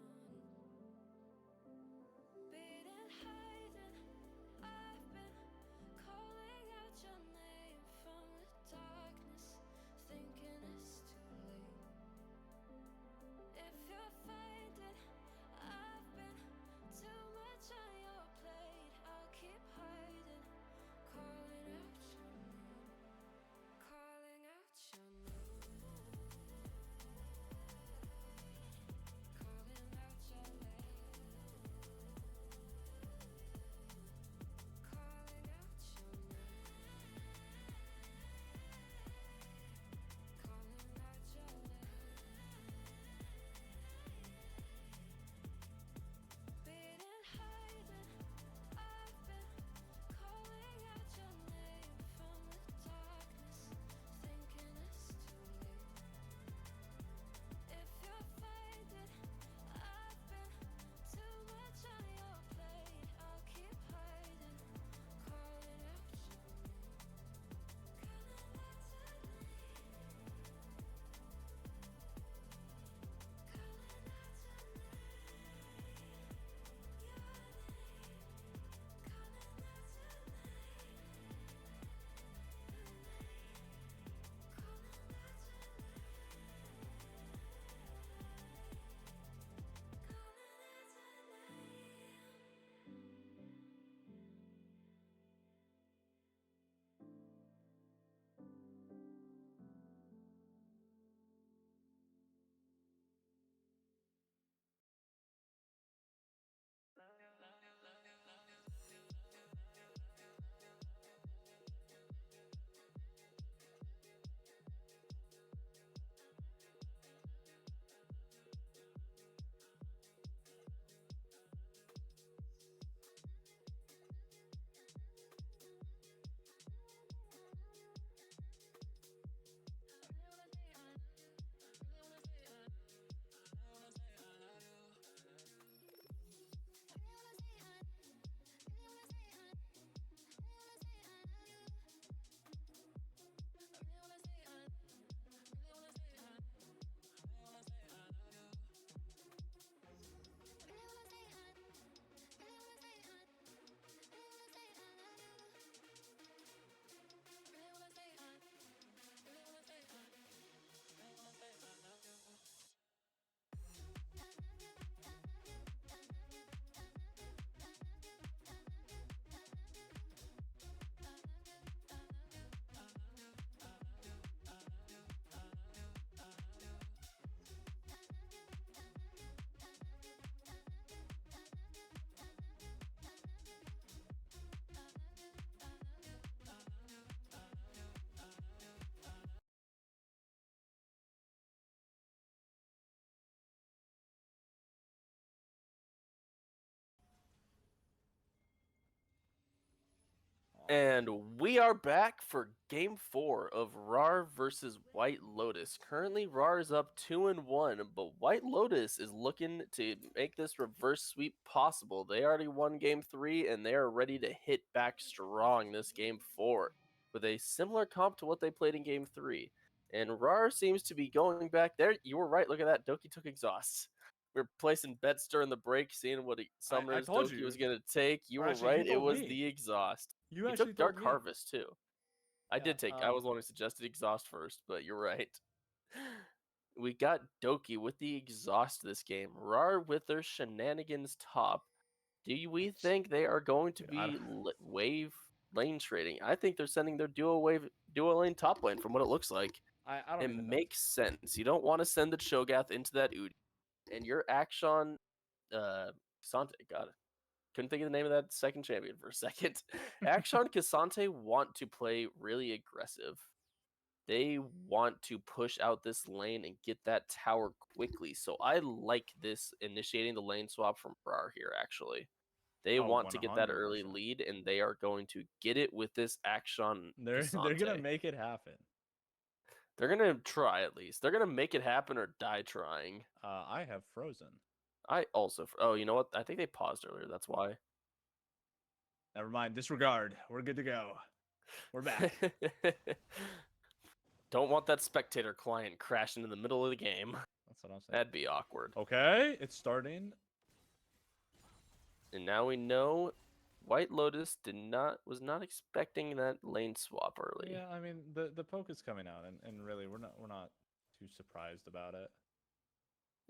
Beating, hiding, I've been calling out your name from the darkness, thinking it's too late. If you're finding I've been too much on your plate, I'll keep hiding, calling out your name, calling out your name, calling out your name, calling out your name, calling out your name. Beating, hiding, I've been calling out your name from the darkness, thinking it's too late. If you're finding I've been too much on your plate, I'll keep hiding, calling out your name, calling out your name, calling out your name. And we are back for Game 4 of RAWR versus White Lotus. Currently, RAWR is up 2-1, but White Lotus is looking to make this reverse sweep possible. They already won Game 3, and they are ready to hit back strong this Game 4 with a similar comp to what they played in Game 3. And RAWR seems to be going back there. You were right. Look at that. Doki took Exhaust. We were placing bets during the break, seeing what Summer's told Doki you. was going to take. You Or were actually, you right. It told was me. the Exhaust. You He actually took Dark told me. Harvest too. I Yeah, did take. I was the one who suggested Exhaust first, but you're right. We got Doki with the Exhaust this game. RAR with their shenanigans top. Do we think they are going to Dude, I be wave lane trading? I think they're sending their dual lane top lane from what it looks like. don't It even know. makes sense. You don't want to send the Cho'Gath into that Udi. And your Akshan, Kasante, got it. Couldn't think of the name of that second champion for a second. Akshan Kasante want to play really aggressive. They want to push out this lane and get that tower quickly. So I like this initiating the lane swap from RAR here, actually. They Oh, want to get that early 100%. lead, and they are going to get it with this Akshan They're Kasante. gonna make it happen. They're gonna try at least. They're gonna make it happen or die trying. I have Frozen. I also. Oh, you know what? I think they paused earlier. That's why. Never mind. Disregard. We're good to go. We're back. Don't want that spectator client crashing in the middle of the game. That's what I'm saying. That'd be awkward. Okay, it's starting. And now we know White Lotus was not expecting that lane swap early. Yeah, I mean the poke is coming out, and really we're not too surprised about it.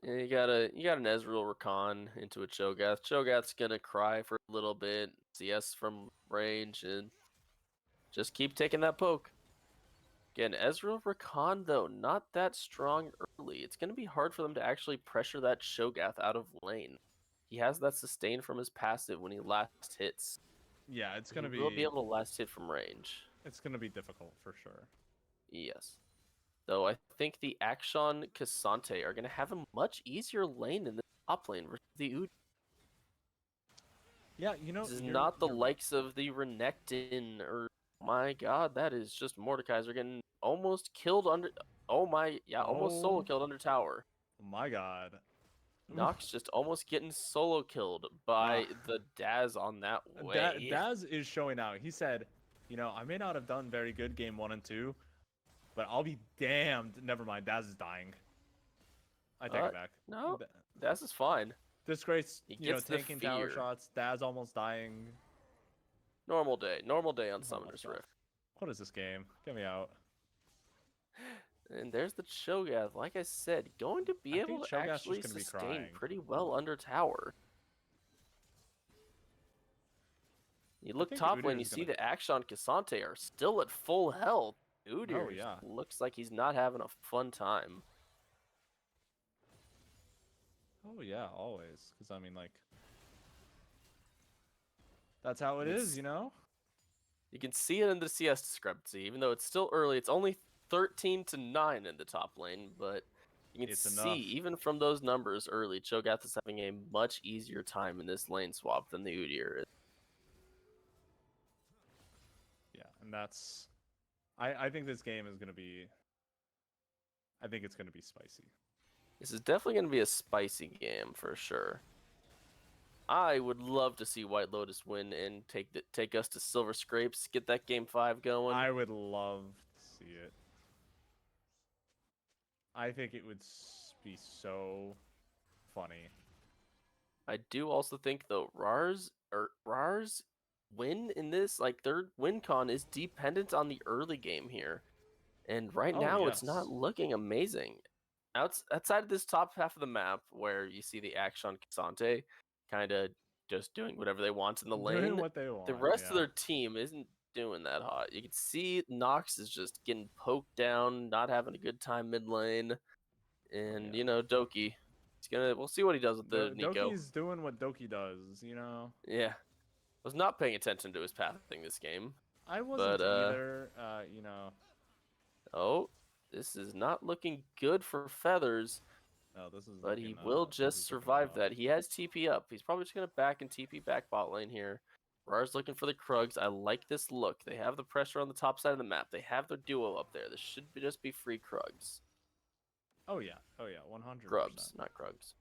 Yeah, you got an Ezreal Rakan into a Cho'Gath. Cho'Gath's gonna cry for a little bit, CS from range, and just keep taking that poke. Again, Ezreal Rakan though, not that strong early. It's gonna be hard for them to actually pressure that Cho'Gath out of lane. He has that sustain from his passive when he last hits. Yeah, it's gonna He will be be able to last hit from range. it's gonna be difficult for sure. Yes. Though I think the Akshan Cassante are going to have a much easier lane in the top lane versus the Udyr. Yeah, you know, This is not the likes of the Renekton or my god, that is just Mordekaiser getting almost killed under almost solo killed under tower. Oh my god. Nox just almost getting solo killed by the Daz on that way. Daz is showing out. He said, you know, I may not have done very good game 1 and 2, but I'll be damned. Never mind, Daz is dying. I take it back. No, Daz is fine. Disgrace, He you know, gets the taking tower fear. shots. Daz almost dying. Normal day on Summoner's Rift. What is this game? Get me out. And there's the Cho'Gath, like I said, going to be I able think to Cho'Gath's actually just gonna be sustain crying. pretty well under tower. You look think top lane, Udyr you is see gonna- the Akshan Cassante are still at full health. Udyr Oh, yeah. looks like he's not having a fun time. Oh yeah, always. Because I mean, like, that's how it is, you know. You can see it in the CS discrepancy, even though it's still early. It's only 13-9 in the top lane, but you can It's see enough. even from those numbers early, Cho'Gath is having a much easier time in this lane swap than the Udyr is. Yeah, and that's. I think this game is gonna be. I think it's gonna be spicy. This is definitely going to be a spicy game for sure. I would love to see White Lotus win and take us to Silver Scrapes, get that game 5 going. I would love to see it. I think it would be so funny. I do also think though RAWR's win in this, like their win con, is dependent on the early game here, and right Oh, now it's not yes. looking amazing. Outside of this top half of the map, where you see the Akshan Cassante kind of just doing whatever they want in the lane, Doing what they want. the rest of yeah. their team isn't doing that hot. You can see Nox is just getting poked down, not having a good time mid lane, and yeah. you know Doki. We'll see what he does with the Nico. Doki's doing what Doki does, you know. Yeah, was not paying attention to his pathing this game. I wasn't But, either. You know. Oh, this is not looking good for Feathers, No, this is. but he looking, will this just is looking survive rough. that. He has TP up. He's probably just gonna back and TP back bot lane here. RAWR's looking for the Krugs. I like this look. They have the pressure on the top side of the map. They have their duo up there. This should just be free Krugs. Oh yeah. 100%. Grubs, not Krugs.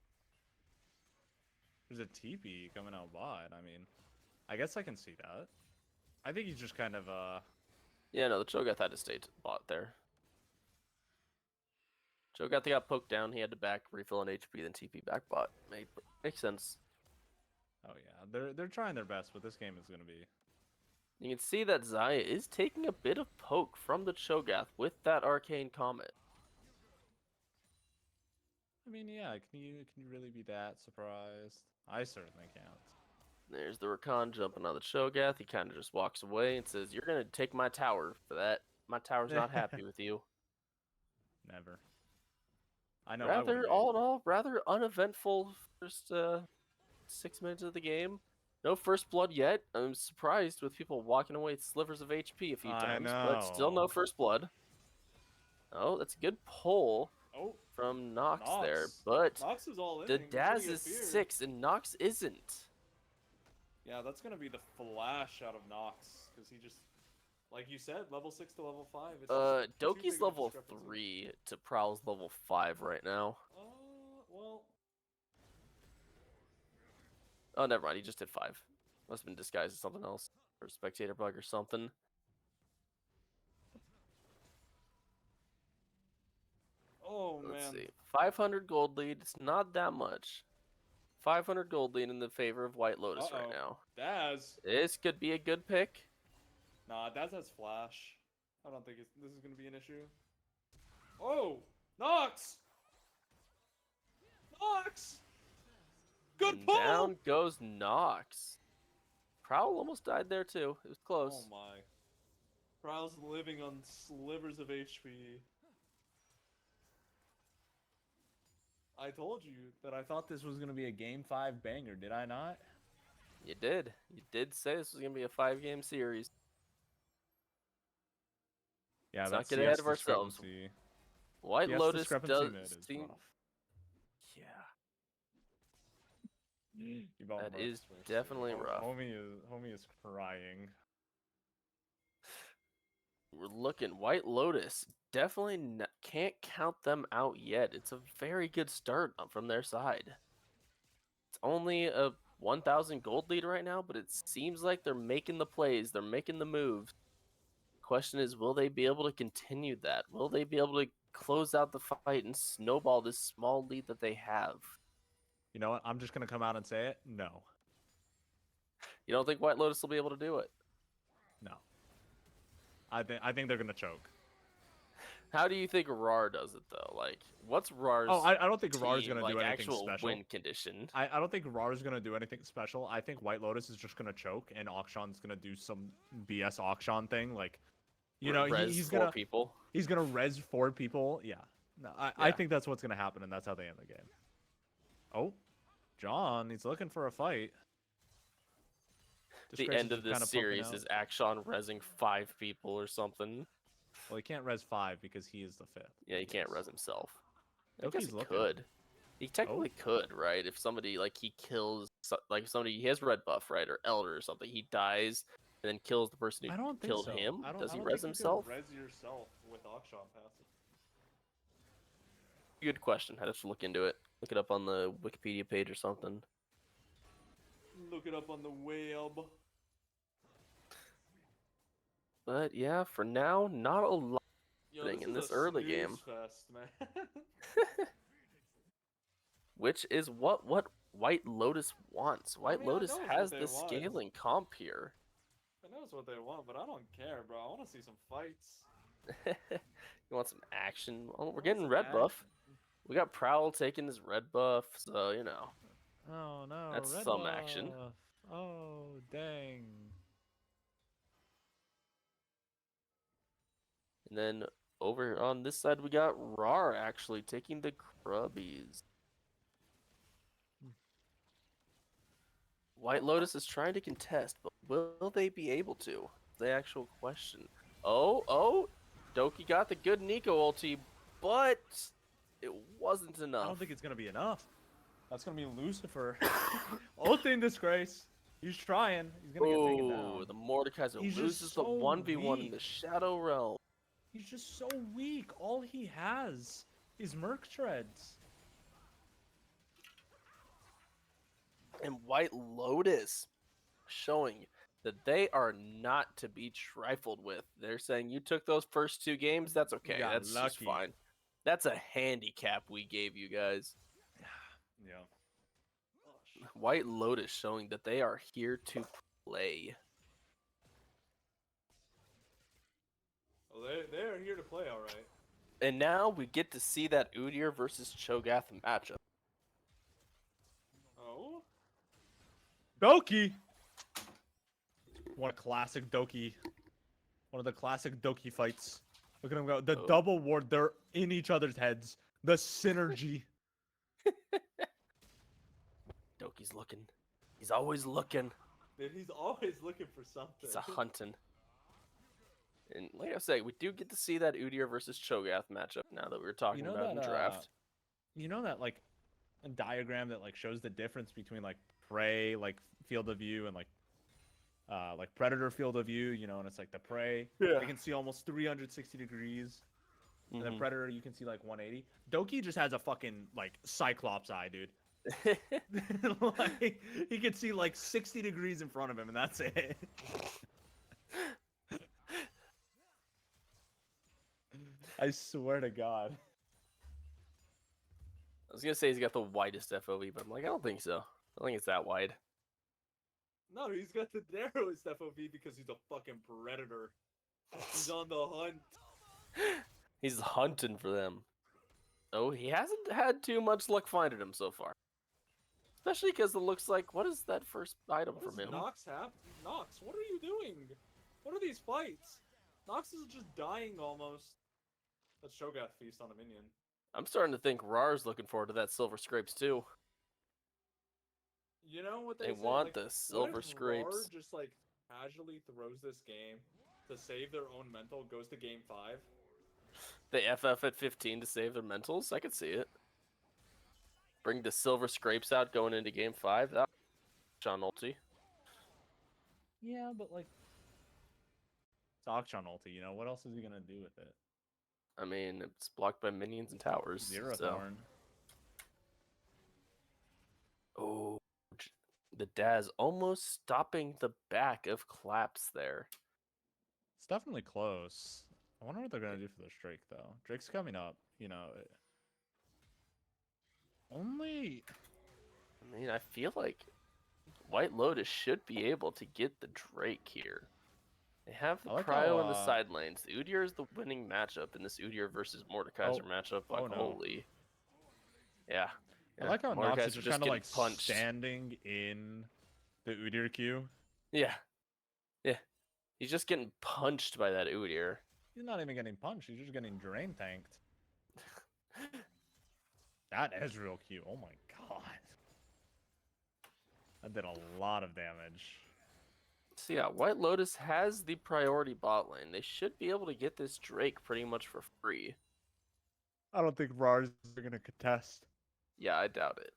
There's a TP coming out bot. I mean, I guess I can see that. I think he's just kind of Yeah, no, the Cho'Gath had to stay to bot there. Cho'Gath got poked down. He had to back, refill an HP, then TP back bot. Makes sense. Oh yeah, they're trying their best, but this game is gonna be. You can see that Xayah is taking a bit of poke from the Cho'Gath with that Arcane Comet. I mean, yeah, can you really be that surprised? I certainly can't. There's the Rakan jumping on the Cho'Gath. He kind of just walks away and says, "You're gonna take my tower for that. My tower's not happy with you." Never. I know. I Rather, wouldn't be. all in all, rather uneventful first 6 minutes of the game. No first blood yet. I'm surprised with people walking away with slivers of HP a few I times, but still no know. first blood. Oh, that's a good pull Oh, from Nox there, Nox. but Nox is all in. the He's gonna Daz get is feared. 6 and Nox isn't. Yeah, that's gonna be the flash out of Nox because he just, like you said, level 6 to level 5. It's just too big Doki's of a level discrepancy. 3 to Prowl's level 5 right now. Well. Oh, never mind. He just did 5. Must have been disguised as something else, or spectator bug or something. Oh, Let's man. see. 500 gold lead. It's not that much. 500 gold lead in the favor of White Lotus right now. Daz. This could be a good pick. Nah, Daz has flash. I don't think this is going to be an issue. Oh! Nox! Nox! Good And pull! down goes Nox. Prowl almost died there too. It was close. Oh my. Prowl's living on slivers of HP. I told you that I thought this was going to be a Game 5 banger, did I not? You did. You did say this was going to be a 5-game series. Yeah, Let's that not get CS ahead of ourselves. discrepancy. White CS Lotus discrepancy does mid is seem... rough. Yeah. You bought That mercs is first, definitely dude. rough. Homie is crying. We're looking. White Lotus definitely can't count them out yet. It's a very good start from their side. It's only a 1,000 gold lead right now, but it seems like they're making the plays. They're making the moves. Question is, will they be able to continue that? Will they be able to close out the fight and snowball this small lead that they have? You know what? I'm just going to come out and say it. No. You don't think White Lotus will be able to do it? No. I think they're going to choke. How do you think RAWR does it though? Like, what's RAWR's? Oh, I don't think RAWR is team, going to do like, anything actual special. win condition? I don't think RAWR is going to do anything special. I think White Lotus is just going to choke, and Akshan's going to do some BS Akshan thing. Like, you know, Res he's 4 going to people. He's going to res 4 people. Yeah. No, I Yeah. think that's what's going to happen, and that's how they end the game. Oh, John, he's looking for a fight. The Disgrace end is of just this kinda poking series out. is Akshan resing 5 people or something. Well, he can't res 5 because he is the 5th. Yeah, he can't res himself. I Look, guess he's he looking. could. He technically could, right? If somebody, like, he kills, like, somebody, he has red buff, right? Or Elder or something. He dies and then kills the person I who don't think killed so. him. I don't, Does I he don't res think himself? You can res yourself with Akshan passive. Good question. I'd have to look into it. Look it up on the Wikipedia page or something. Look it up on the web. But yeah, for now, not a lot Yo, happening in is this a early snooze game. fest, man. Which is what White Lotus wants. White Lotus know it's has what the they want. scaling comp here. I know it's what they want, but I don't care, bro. I want to see some fights. You want some action? Well, we're want getting some red buff. action. We got Prowl taking his red buff, so you know. Oh no, That's red some buff. action. Oh dang. And then over on this side, we got RAWR actually taking the Crubbies. White Lotus is trying to contest, but will they be able to? The actual question. Oh, Doki got the good Nico ulti, but it wasn't enough. I don't think it's gonna be enough. That's gonna be Lucifer. Ulti in disgrace. He's trying. He's gonna get taken down. The Mordekaiser He's just loses the so 1v1 in weak. the Shadow Realm. He's just so weak. All he has is Merc Shreds. And White Lotus showing that they are not to be trifled with. They're saying you took those first 2 games, that's okay. got That's just lucky. fine. That's a handicap we gave you guys. Yeah. White Lotus showing that they are here to play. Well, they are here to play, all right. And now we get to see that Udyr versus Cho'Gath matchup. Oh. Doki. One classic Doki. One of the classic Doki fights. Look at him go. The double ward. They're in each other's heads. The synergy. Doki's looking. He's always looking. Dude, he's always looking for something. He's a hunting. And like I say, we do get to see that Udyr versus Cho'Gath matchup now that we were talking about in draft. You know that like a diagram that like shows the difference between like prey like field of view and like predator field of view, you know, and it's like the prey, Yeah. you can see almost 360 degrees. And the predator you can see like 180. Doki just has a fucking like cyclops eye, dude. Like, he can see like 60 degrees in front of him and that's it. I swear to God. I was gonna say he's got the widest FOV, but I'm like, I don't think so. I don't think it's that wide. No, he's got the narrowest FOV because he's a fucking predator. He's on the hunt. He's hunting for them. Oh, he hasn't had too much luck finding him so far. Especially because it looks like, what is that first item What from does him? Nox have? Nox, what are you doing? What are these fights? Nox is just dying almost. Let's Shogath feast on a minion. I'm starting to think RAWR's looking forward to that silver scrapes too. You know what They say? want Like, the what silver if scrapes. RAWR just like casually throws this game to save their own mental, goes to game 5? They FF at 15 to save their mentals. I could see it. Bring the silver scrapes out going into game 5. That John ulti. Yeah, but like, it's Akshon ulti, you know, what else is he gonna do with it? I mean, it's blocked by minions and towers. Zero so. Thorn. Oh, the Daz almost stopping the back of Claps there. It's definitely close. I wonder what they're gonna do for this Drake though. Drake's coming up, you know. Only I mean, I feel like White Lotus should be able to get the Drake here. They have the I like Cryo how, in the side lanes. The Udyr is the winning matchup in this Udyr versus Mordekaiser matchup. Like, oh no. holy. Yeah. I like how Nox is Mordekaiser just kind of getting like punched. standing in the Udyr queue. Yeah. Yeah. He's just getting punched by that Udyr. He's not even getting punched, he's just getting drain tanked. That Ezreal Q, oh my god. That did a lot of damage. So yeah, White Lotus has the priority bot lane. They should be able to get this Drake pretty much for free. I don't think RARs are gonna contest. Yeah, I doubt it.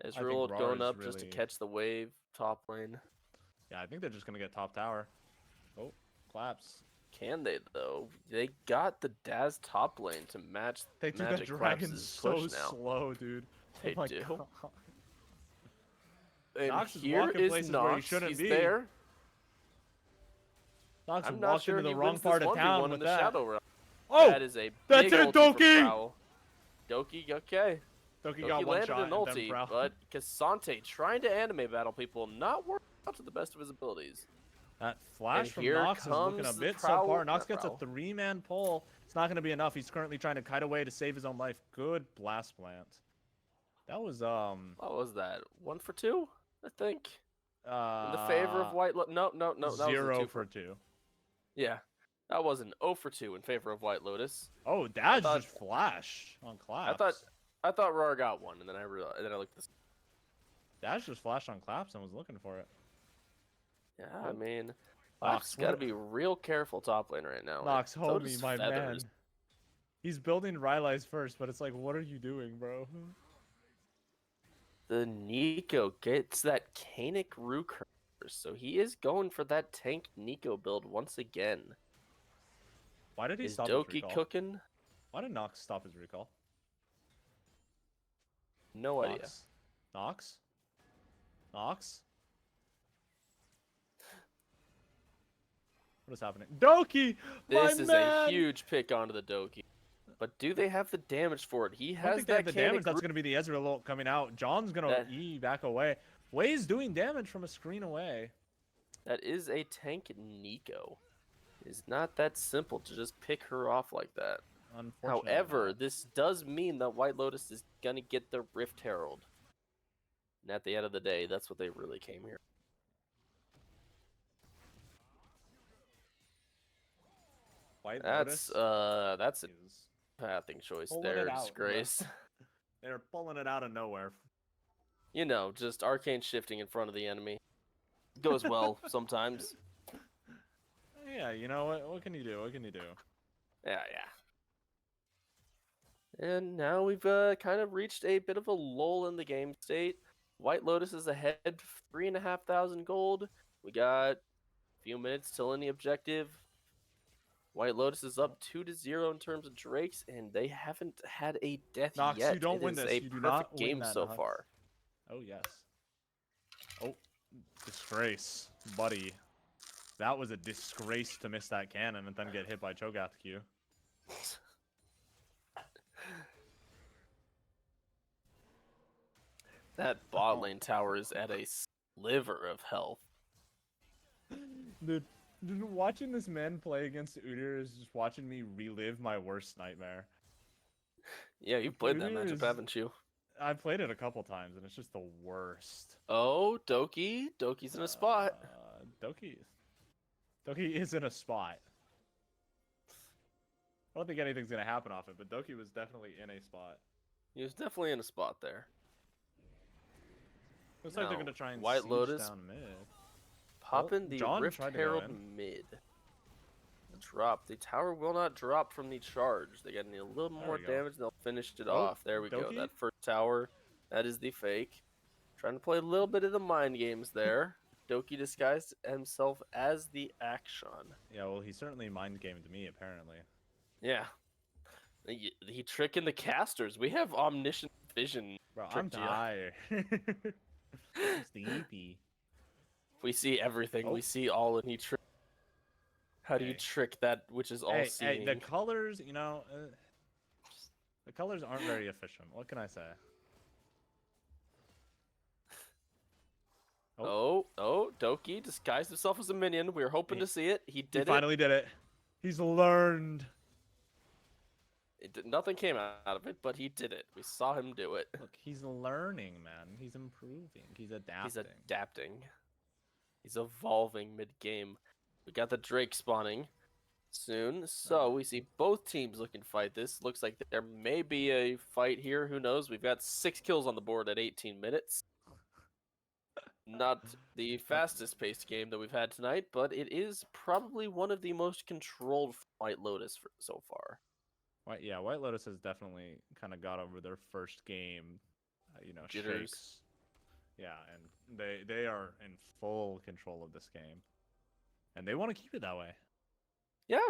think Ezreal RAR going is up just to really- catch the wave, top lane. Yeah, I think they're just gonna get top tower. Oh, Claps. Can they though? They got the Daz top lane to match They do that Magic dragon Claps' so push now. slow, dude. They oh my do. God. And Nox is here walking is places where he Nox. shouldn't He's be. there. Nox I'm not walked sure into he the wrong wins part this of 1v1 town in with the that. Shadow Realm. Oh, That is a that's big it, ulti for Doki! Prowl. Doki, okay. Doki Doki got one landed shot an and then ulti, Prowl. but Cassante trying to anime battle people, not working out to the best of his abilities. That flash And from here Nox is looking a comes the bit Prowl- subpar. Nox not gets a Prowl. 3-man pull. It's not going to be enough. He's currently trying to kite away to save his own life. Good blast plant. That was What was that? 1 for 2, I think. in In the favor of White Lotus. No, that was a 0 2 for 2. Yeah, that was an 0 for 2 in favor of White Lotus. Oh, Dad thought- just flashed on Claps. I thought RAWR got one, and then I realized, and then I looked this. Dad just flashed on Claps and was looking for it. Yeah, Oh. I mean, Nox, Nox got to what- be real careful top lane right now. Nox, like, so homie, does my Feathers. man. He's building Rylai's first, but it's like, what are you doing, bro? The Nico gets that Canic Rue Curse, so he is going for that tank Nico build once again. Why did he Is stop his Doki recall? cooking? Why did Nox stop his recall? No idea. Nox? Nox? Nox? What is happening? Doki! This my is man! a huge pick onto the Doki. But do they have the damage for it? He I don't has think they have that the damage. Canic That's Rue- going to be the Ezreal ult coming out. John's going to That- E back away. Way's doing damage from a screen away. That is a tank Nico. It's not that simple to just pick her off like that. Unfortunately. However, not. this does mean that White Lotus is going to get the Rift Herald. And at the end of the day, that's what they really came here. White That's Lotus a is pathing choice pulling there, it out, Disgrace. They're pulling it out of nowhere. You know, just arcane shifting in front of the enemy. Goes well sometimes. Yeah, you know what? What can you do? What can you do? Yeah. And now we've kind of reached a bit of a lull in the game state. White Lotus is ahead 3,500 gold. We got a few minutes till any objective. White Lotus is up 2-0 in terms of Drakes, and they haven't had a death Nox, yet. you don't It win is this. a You do perfect not win game that, so Nox. far. Oh, yes. Oh, disgrace, buddy. That was a disgrace to miss that cannon and then get hit by Cho'Gath Q. That bot lane tower is at a sliver of health. Dude, watching this man play against Udyr is just watching me relive my worst nightmare. Yeah, you've played that Udyr matchup, is- haven't you? I've played it a couple times, and it's just the worst. Oh, Doki. Doki's in a spot. Doki is in a spot. I don't think anything's gonna happen off it, but Doki was definitely in a spot. He was definitely in a spot there. Looks like they're Now, gonna try and White siege Lotus down mid. popping the John Rift tried to go Herald in. mid. Drop. The tower will not drop from the charge. They got a little There more we go. damage. They'll finish it Oh, off. There we go. Doki? That first tower, that is the fake. Trying to play a little bit of the mind games there. Doki disguised himself as the action. Yeah, well, he certainly mind gamed me apparently. Yeah. He tricking the casters. We have omniscient vision. Bro, I'm Tricked you. tired. Sleepy. We see everything. Oh. We see all, and he trick. How do you Hey. trick that which is all Hey, seeing? the colors, the colors aren't very efficient. What can I say? Oh, Doki disguised himself as a minion. We were hoping to see it. He did He finally did it. He's learned. Nothing came out of it, but he did it. We saw him do it. Look, he's learning, man. He's improving. He's adapting. He's adapting. He's evolving mid-game. We got the Drake spawning soon, so we see both teams looking to fight this. Looks like there may be a fight here. Who knows? We've got 6 kills on the board at 18 minutes. Not the fastest paced game that we've had tonight, but it is probably one of the most controlled White Lotus so far. White Lotus has definitely kind of got over their first game, Jitters. shakes. Yeah, and they are in full control of this game, and they want to keep it that way. Yeah.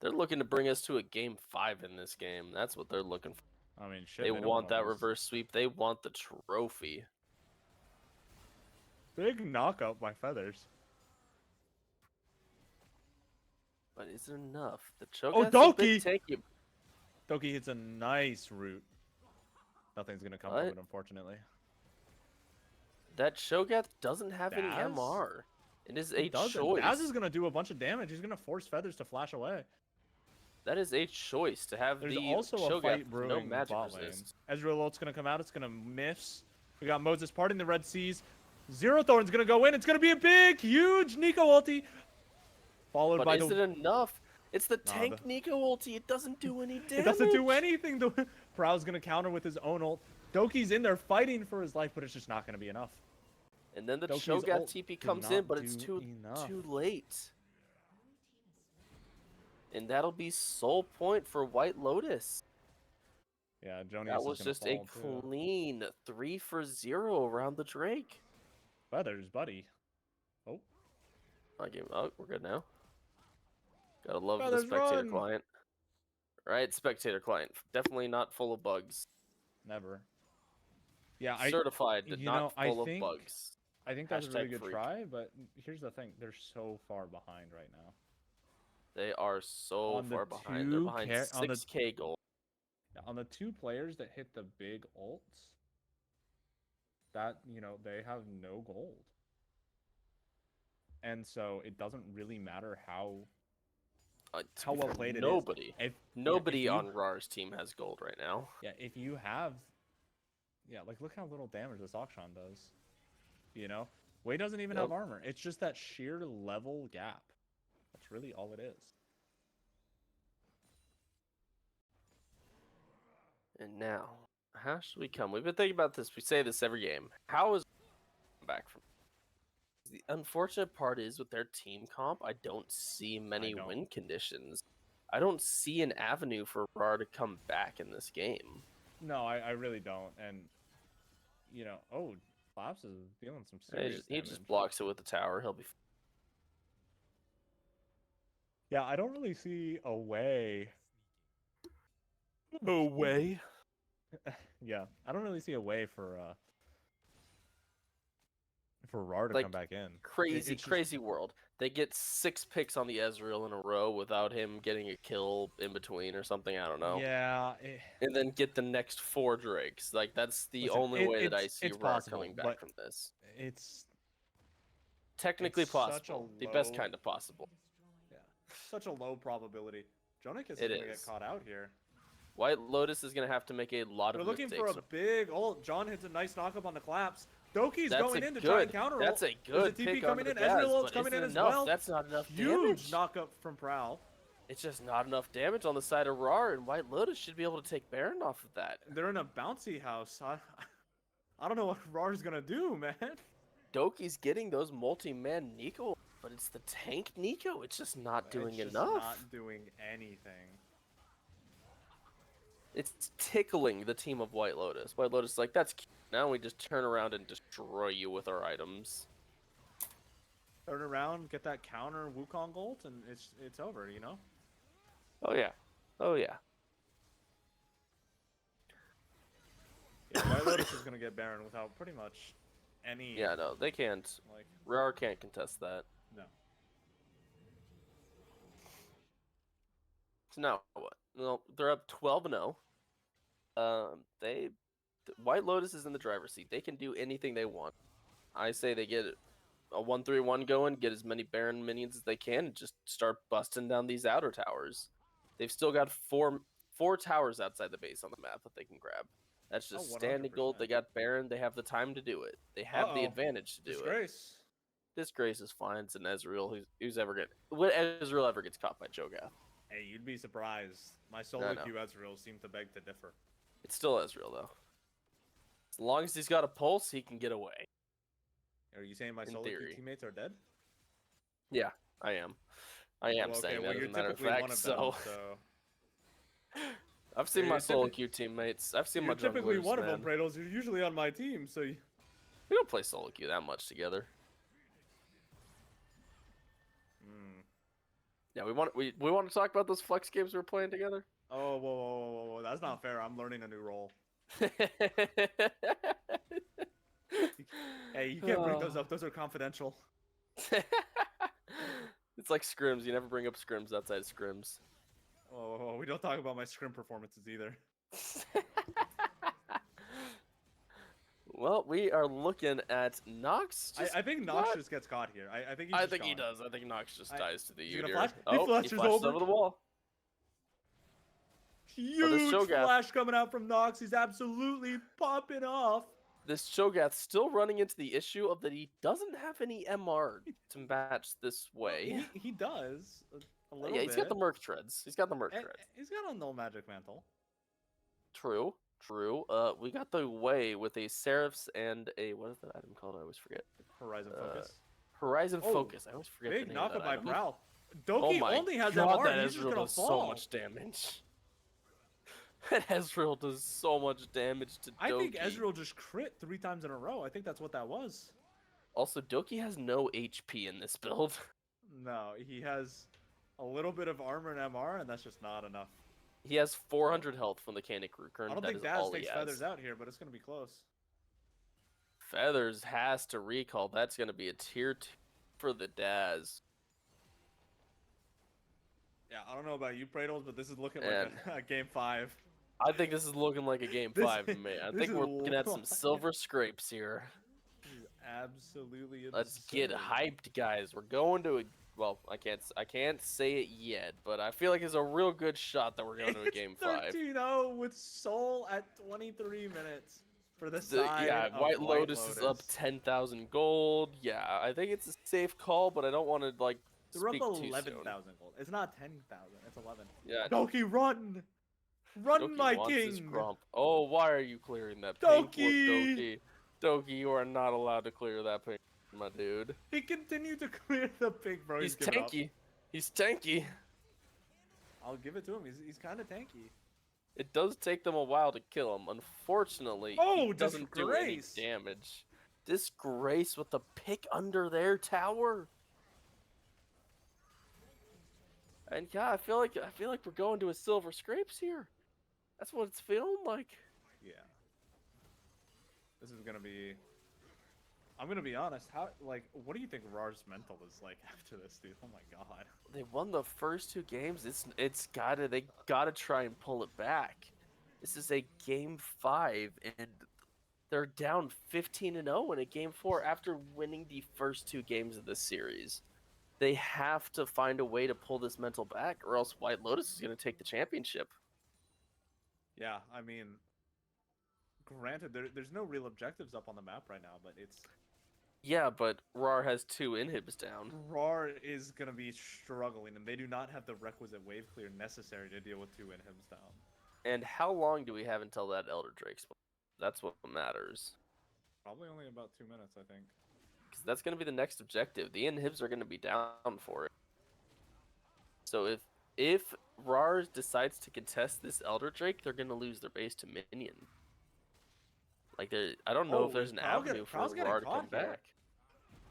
They're looking to bring us to a game 5 in this game. That's what they're looking for. I mean, shit. They don't want that lose. reverse sweep. They want the trophy. Big knockout by Feathers. But is it enough? The choke Oh, a bit Doki! tanky. Doki hits a nice route. Nothing's gonna come What? of it, unfortunately. That Shogath doesn't have any Daz? MR. It is He a doesn't. choice. Daz is gonna do a bunch of damage. He's gonna force Feathers to flash away. That is a choice to have There's the also a Shogath fight with brewing no in magic bot lane. resist. Ezreal ult's gonna come out. It's gonna miss. We got Moses parting the Red Seas. Zero Thorn's gonna go in. It's gonna be a big, huge Nico ulti. Followed But by is the. it enough? It's the Nah, tank Nico ulti. It doesn't do any damage. It doesn't do anything. The Prow's gonna counter with his own ult. Doki's in there fighting for his life, but it's just not gonna be enough. And then the Doki's Shogath ult TP did comes not in, but it's do too enough. late. And that'll be sole point for White Lotus. Yeah, Jonius That is was gonna just a fall, too. clean 3 for 0 around the Drake. Feathers, buddy. Oh, We're good now. Gotta love Feathers, the spectator run! client. Right, spectator client. Definitely not full of bugs. never. Yeah, Certified, you not know, I full of think- bugs. I think that's a really Hashtag good freak. try, but here's the thing: they're so far behind right now. They are so On the far behind. They're two behind on the- 6k gold. Yeah, on the two players that hit the big ults, that they have no gold, and so it doesn't really matter how To how be well fair, played it is. nobody. If Nobody you- on RAWR's team has gold right now. Yeah, if you have, like look how little damage this Akshan does. Wei doesn't even have Yep. armor. It's just that sheer level gap. That's really all it is. And now, how should we come? We've been thinking about this. We say this every game. How is back from? The unfortunate part is with their team comp, I don't see many don't. win conditions. I don't see an avenue for RAWR to come back in this game. No, I really don't. And oh, Flaps is dealing some serious He damage. just blocks it with the tower. He'll be. Yeah, I don't really see a way. No way. Yeah, I don't really see a way for RAWR to Like, come back in. Crazy, it's just- crazy world. They get 6 picks on the Ezreal in a row without him getting a kill in between or something. I don't know. Yeah. And then get the next 4 Drakes. Like that's the Listen, only way that I see it's RAWR possible, coming back but from this. it's Technically such a possible. The best low- kind of possible. yeah, such a low probability. Jonikis is It gonna get is. caught out here. White Lotus is going to have to make a lot They're of looking mistakes. for a big ult. John hits a nice knockup on the collapse. Doki's That's going a in to try and good- counter That's ult. a good There's a TP pick coming onto in. the Gaz, Ezreal ult's but coming isn't in as enough. well. That's not enough Huge damage. knockup from Prowl. It's just not enough damage on the side of RAWR, and White Lotus should be able to take Baron off of that. They're in a bouncy house. I don't know what RAWR's gonna do, man. Doki's getting those multi-man Nico, but it's the tank Nico. It's just not doing It's just enough. not doing anything. It's tickling the team of White Lotus. White Lotus is like, that's cute. Now we just turn around and destroy you with our items. Turn around, get that counter Wukong ult, and it's over, you know? Oh yeah. Oh yeah. Yeah, White Lotus is gonna get Baron without pretty much any Yeah, no, they can't. like RAWR can't contest that. no. So now what? Well, they're up 12-0. White Lotus is in the driver's seat. They can do anything they want. I say they get a 1-3-1 going, get as many Baron minions as they can, and just start busting down these outer towers. They've still got four towers outside the base on the map that they can grab. That's just standing gold. 100%. They got Baron. They have the time to do it. They have the advantage to do it. Disgrace. Disgrace is fine. It's an Ezreal who's ever get when Ezreal ever gets caught by Cho'Gath. Hey, you'd be surprised. My solo queue Ezreal seem to beg to differ. It's still Ezreal though. As long as he's got a pulse, he can get away. Are you saying my In solo queue theory. teammates are dead? Yeah, I am. I am Well, okay, saying well, that as you're a matter of typically fact. one of them, So I've seen Yeah, my you're solo typi- queue teammates. I've seen you're my typically junglers, one of man. them, Praetos. You're usually on my team, so you... We don't play solo queue that much together. Yeah, we want to talk about those flex games we're playing together. Oh, whoa, that's not fair. I'm learning a new role. Hey, you can't bring those up. Those are confidential. It's like scrims. You never bring up scrims outside of scrims. Oh, we don't talk about my scrim performances either. Well, we are looking at Nox. I think Nox just gets caught here. I think he's I just think he gone. does. I think Nox just I- dies to the he's gonna Udyr. flash? He Oh, flashes flashes over. the wall. Huge Cho'Gath- flash coming out from Nox. He's absolutely popping off. This Cho'Gath still running into the issue of that he doesn't have any MR to match this way. He does a little Yeah, bit. he's got the Merc treads. He's got the Merc And treads. he's got a null magic mantle. True, true. We got the way with a Seraphs and a what is that item called? I always forget. Horizon focus. Horizon Oh, Focus. I always forget Big the name of knockup that by item. Prowl. Oh Doki my only has God, MR. that He's just Ezreal gonna does fall. so much damage. That Ezreal does so much damage to Doki. I think Ezreal just crit 3 times in a row. I think that's what that was. Also, Doki has no HP in this build. No, he has a little bit of armor and MR, and that's just not enough. He has 400 health from the Canic Recurrent. I don't That think is Daz all he takes has. Feathers out here, but it's going to be close. Feathers has to recall. That's going to be a tier 2 for the Daz. Yeah, I don't know about you, Praetos, but this is looking Man. like a game 5. I think this is looking like a game This- 5 to me. I this think is we're looking at some wild. silver scrapes here. This is absolutely absurd. Let's get hyped, guys. We're going to a well, I can't say it yet, but I feel like it's a real good shot that we're going to a game 5. 13-0 with Soul at 23 minutes for the side Yeah, of White Lotus is up 10,000 gold. Yeah, I think it's a safe call, but I don't want to like They're up speak too 11,000 soon. gold. It's not 10,000. It's 11. Yeah, Doki, run! Run, Doki my wants his king! grump. Oh, why are you clearing that pink? Doki! Doki, Doki, you are not allowed to clear that pink, my dude. He continued to clear the pink, bro. He's given up. tanky. He's tanky. I'll give it to him. He's kind of tanky. It does take them a while to kill him. Unfortunately, Oh, he doesn't do any Disgrace! damage. Disgrace with the pick under their tower. And yeah, I feel like we're going to a silver scrapes here. That's what it's feeling like. Yeah. This is gonna be. I'm gonna be honest. What do you think RAWR's mental is like after this, dude? Oh my god. They won the first 2 games. They gotta try and pull it back. This is a game 5, and they're down 15-0 in a game 4 after winning the first 2 games of this series. They have to find a way to pull this mental back, or else White Lotus is gonna take the championship. Yeah, I mean, granted, there's no real objectives up on the map right now, but it's Yeah, but RAWR has 2 inhibs down. RAWR is gonna be struggling, and they do not have the requisite wave clear necessary to deal with 2 inhibs down. And how long do we have until that Elder Drake spawns? That's what matters. Probably only about 2 minutes, I think. Because that's going to be the next objective. The inhibs are going to be down for it. So if RAWR decides to contest this Elder Drake, they're going to lose their base to Minion. Like, I don't know if there's an avenue for RAWR to come back.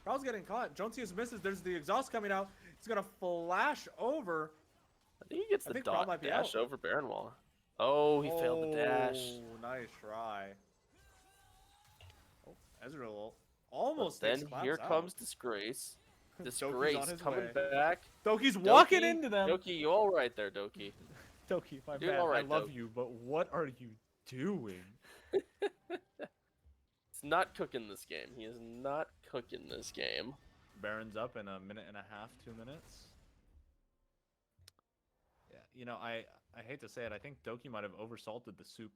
Prowl's getting caught. Jonesius misses. There's the exhaust coming out. He's gonna flash over. I think he gets the Prowl might be dash out. over Baron Wall. Oh, he failed the dash. Oh, nice try. Oh, Ezreal almost But takes then Claps here out. comes Disgrace. Doki's on Disgrace his coming way. back. Doki's walking Doki, into them. Doki, you all right there, Doki? Doki, my Doing bad. all right, I love Doki. you, but what are you doing? It's not cooking this game. He is not cooking this game. Baron's up in a minute and a half, 2 minutes. Yeah, you know, I hate to say it. I think Doki might have oversalted the soup.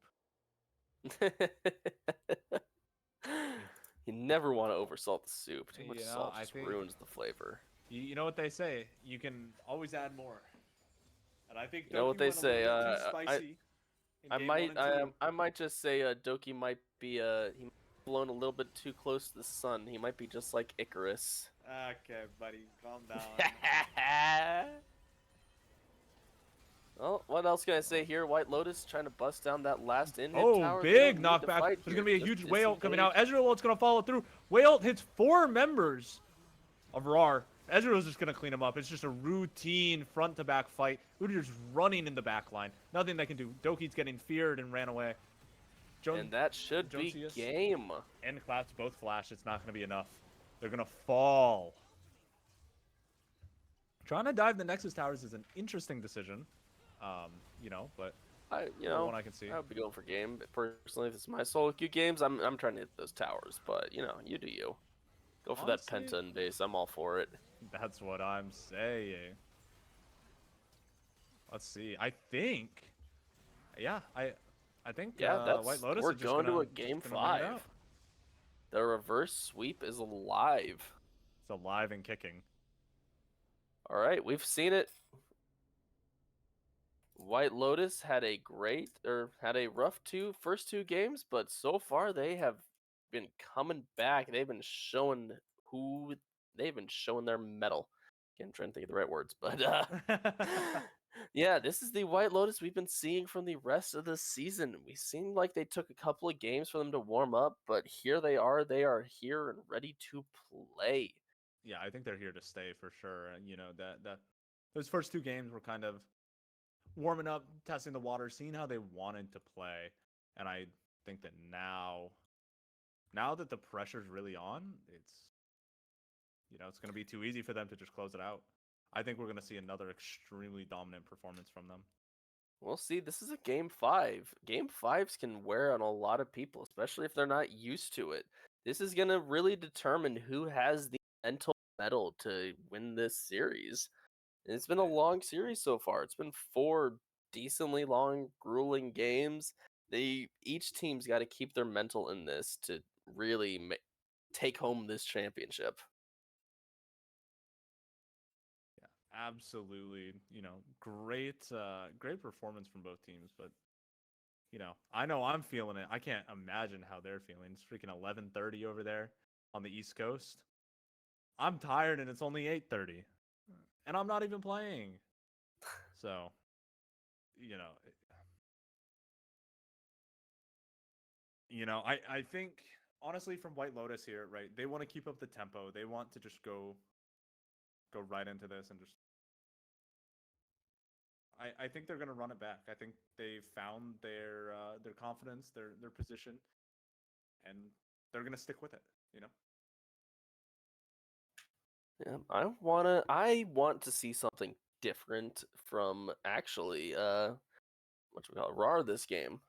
You never want to oversalt the soup. Too much You know, salt I just think- ruins the flavor. You know what they say? You can always add more. And I think You know what Doki they went a little say, bit too spicy in I game might, 1 and 2. I might just say, Doki might be, he blown a little bit too close to the sun. He might be just like Icarus. Okay, buddy, calm down. Well, what else can I say here? White Lotus trying to bust down that last inhib Oh, tower. They big don't need to knockback. fight There's here. going to be a Just huge whale coming out. disengage. Ezreal's going to follow through. Whale hits 4 members of RAWR. Ezreal's just going to clean him up. It's just a routine front-to-back fight. Udyr's running in the back line. Nothing they can do. Doki's getting feared and ran away. And that should be Jonesius. game. And Claps both flash. It's not going to be enough. They're going to fall. Trying to dive the Nexus Towers is an interesting decision. You know, but one I can see. I would be going for game. Personally, if it's my solo queue games, I'm trying to hit those towers. But, you do you. Go for Honestly, that Penta in base. I'm all for it. That's what I'm saying. Let's see. I think, yeah, I think White Lotus we're is just going gonna, to a game just gonna win it out. 5. The reverse sweep is alive. It's alive and kicking. All right, we've seen it. White Lotus had a rough first two games, but so far they have been coming back. They've been showing their mettle. Again, I'm trying to think of the right words, but yeah, this is the White Lotus we've been seeing from the rest of the season. We seemed like they took a couple of games for them to warm up, but here they are. They are here and ready to play. Yeah, I think they're here to stay for sure. And you know that those first 2 games were kind of warming up, testing the water, seeing how they wanted to play. And I think that now that the pressure's really on, it's going to be too easy for them to just close it out. I think we're going to see another extremely dominant performance from them. We'll see. This is a game 5. Game 5s can wear on a lot of people, especially if they're not used to it. This is going to really determine who has the mental mettle to win this series. And it's been a long series so far. It's been 4 decently long, grueling games. Each team's got to keep their mental in this to really take home this championship. Yeah, absolutely. Great performance from both teams. But I know I'm feeling it. I can't imagine how they're feeling. It's freaking 11:30 over there on the East Coast. I'm tired, and it's only 8:30. And I'm not even playing. So, I think, honestly, from White Lotus here, right, they want to keep up the tempo. They want to just go right into this and just... I think they're going to run it back. I think they found their confidence, their position, and they're going to stick with it, Yeah, I want to see something different from actually what we call it, RAR this game.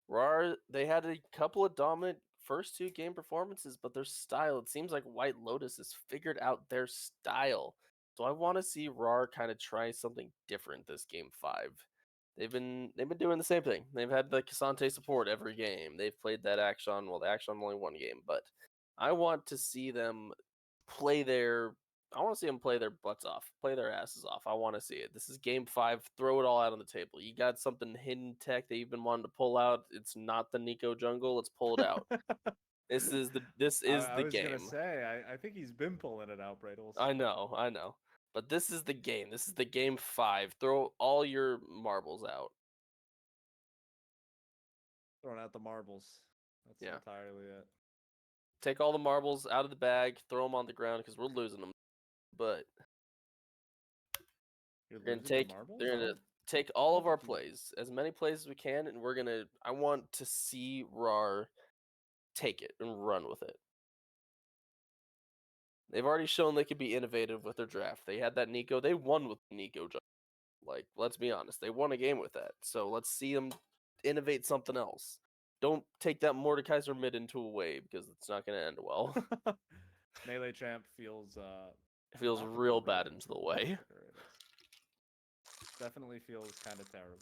RAR, they had a couple of dominant first two game performances, but their style, it seems like White Lotus has figured out their style. So I want to see RAR kind of try something different this game 5. They've been doing the same thing. They've had the Kasante support every game. They've played that Action, well the Action only one game, but I want to see them play their I want to see them play their butts off, play their asses off. I want to see it. This is game 5. Throw it all out on the table. You got something hidden tech that you've been wanting to pull out. It's not the Nico jungle. Let's pull it out. This is I the was gonna game. say, I think he's been pulling it out, Bradles. I know. But this is the game. This is the game 5. Throw all your marbles out. Throwing out the marbles. That's Yeah. entirely it. Take all the marbles out of the bag. Throw them on the ground because we're losing them. But You're They're gonna losing the take marbles? they're I gonna don't- take I all don't of our think you- plays, as many plays as we can, and I want to see RAR take it and run with it. They've already shown they could be innovative with their draft. They had that Nico, they won with Nico. Like, let's be honest, they won a game with that. So let's see them innovate something else. Don't take that Mordekaiser mid into a wave because it's not gonna end well. Melee champ feels It feels not real familiar. bad into the way. There it is. Definitely feels kind of terrible.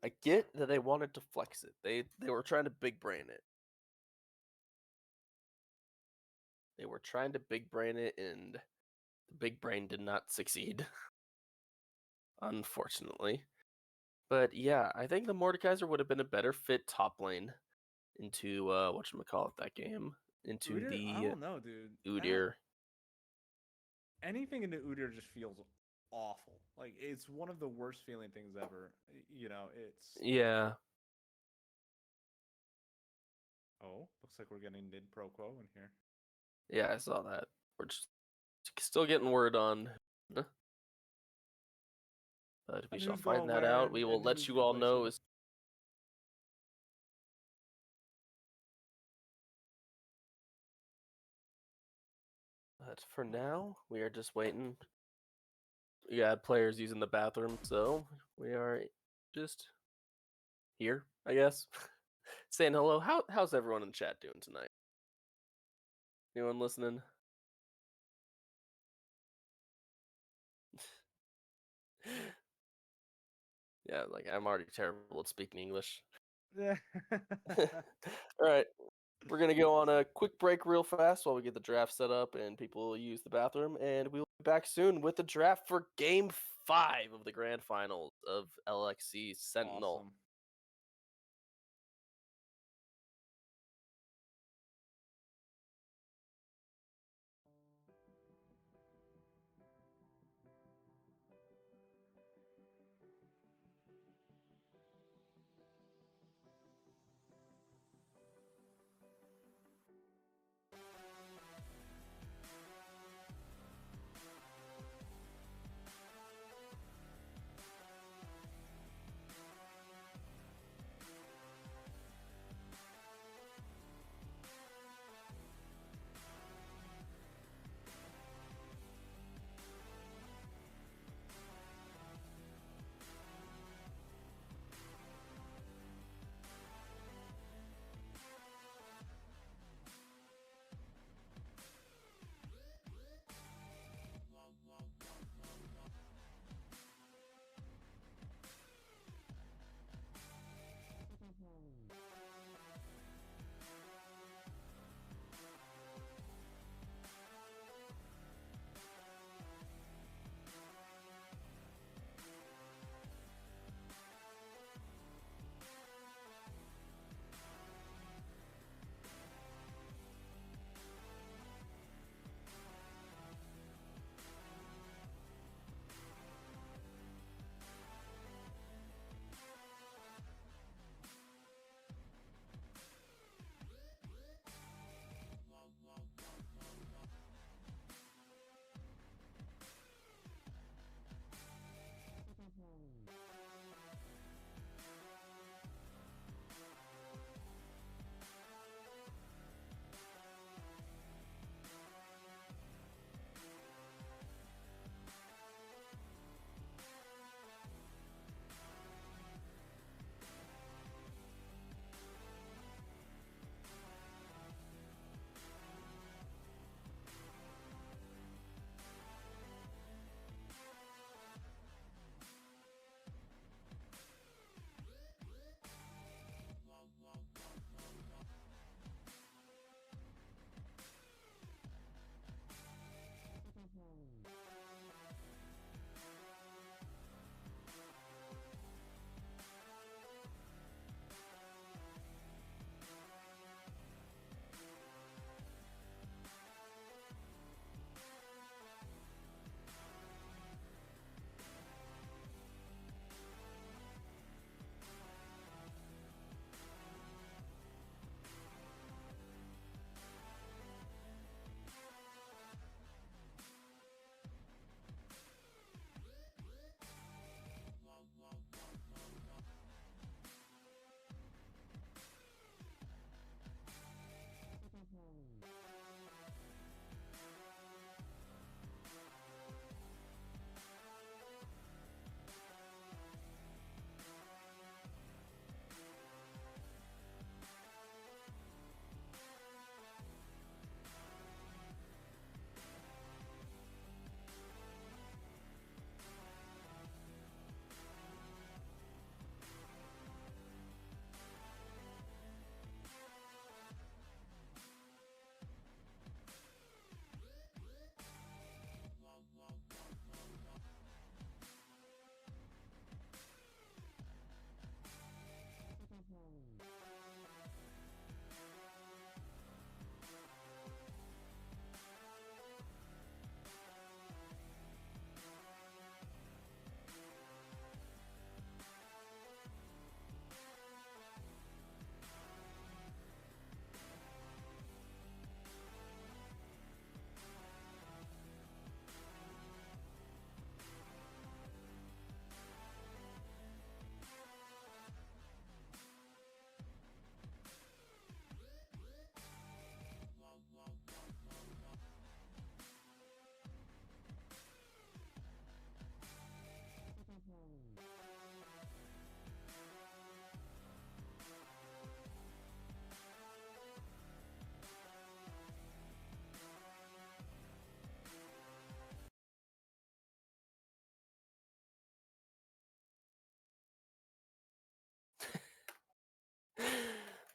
I get that they wanted to flex it. They were trying to big brain it. They were trying to big brain it, and the big brain did not succeed, unfortunately. But yeah, I think the Mordekaiser would have been a better fit top lane into whatchamacallit that game. Into Udyr? I the don't know, dude. Udyr. Anything into Udyr just feels awful. Like it's one of the worst feeling things ever. You know, it's Yeah. oh, looks like we're getting Nid Pro Quo in here. Yeah, I saw that. We're just still getting word on. But we And shall who's find going that where out. We will and let who's you all know replacing. as But for now, we are just waiting. We got players using the bathroom, so we are just here, I guess. Saying hello. How's everyone in the chat doing tonight? Anyone listening? Yeah, like I'm already terrible at speaking English. All right, we're gonna go on a quick break real fast while we get the draft set up and people use the bathroom, and we'll be back soon with the draft for Game 5 of the Grand Finals of LXC Sentinel. Awesome.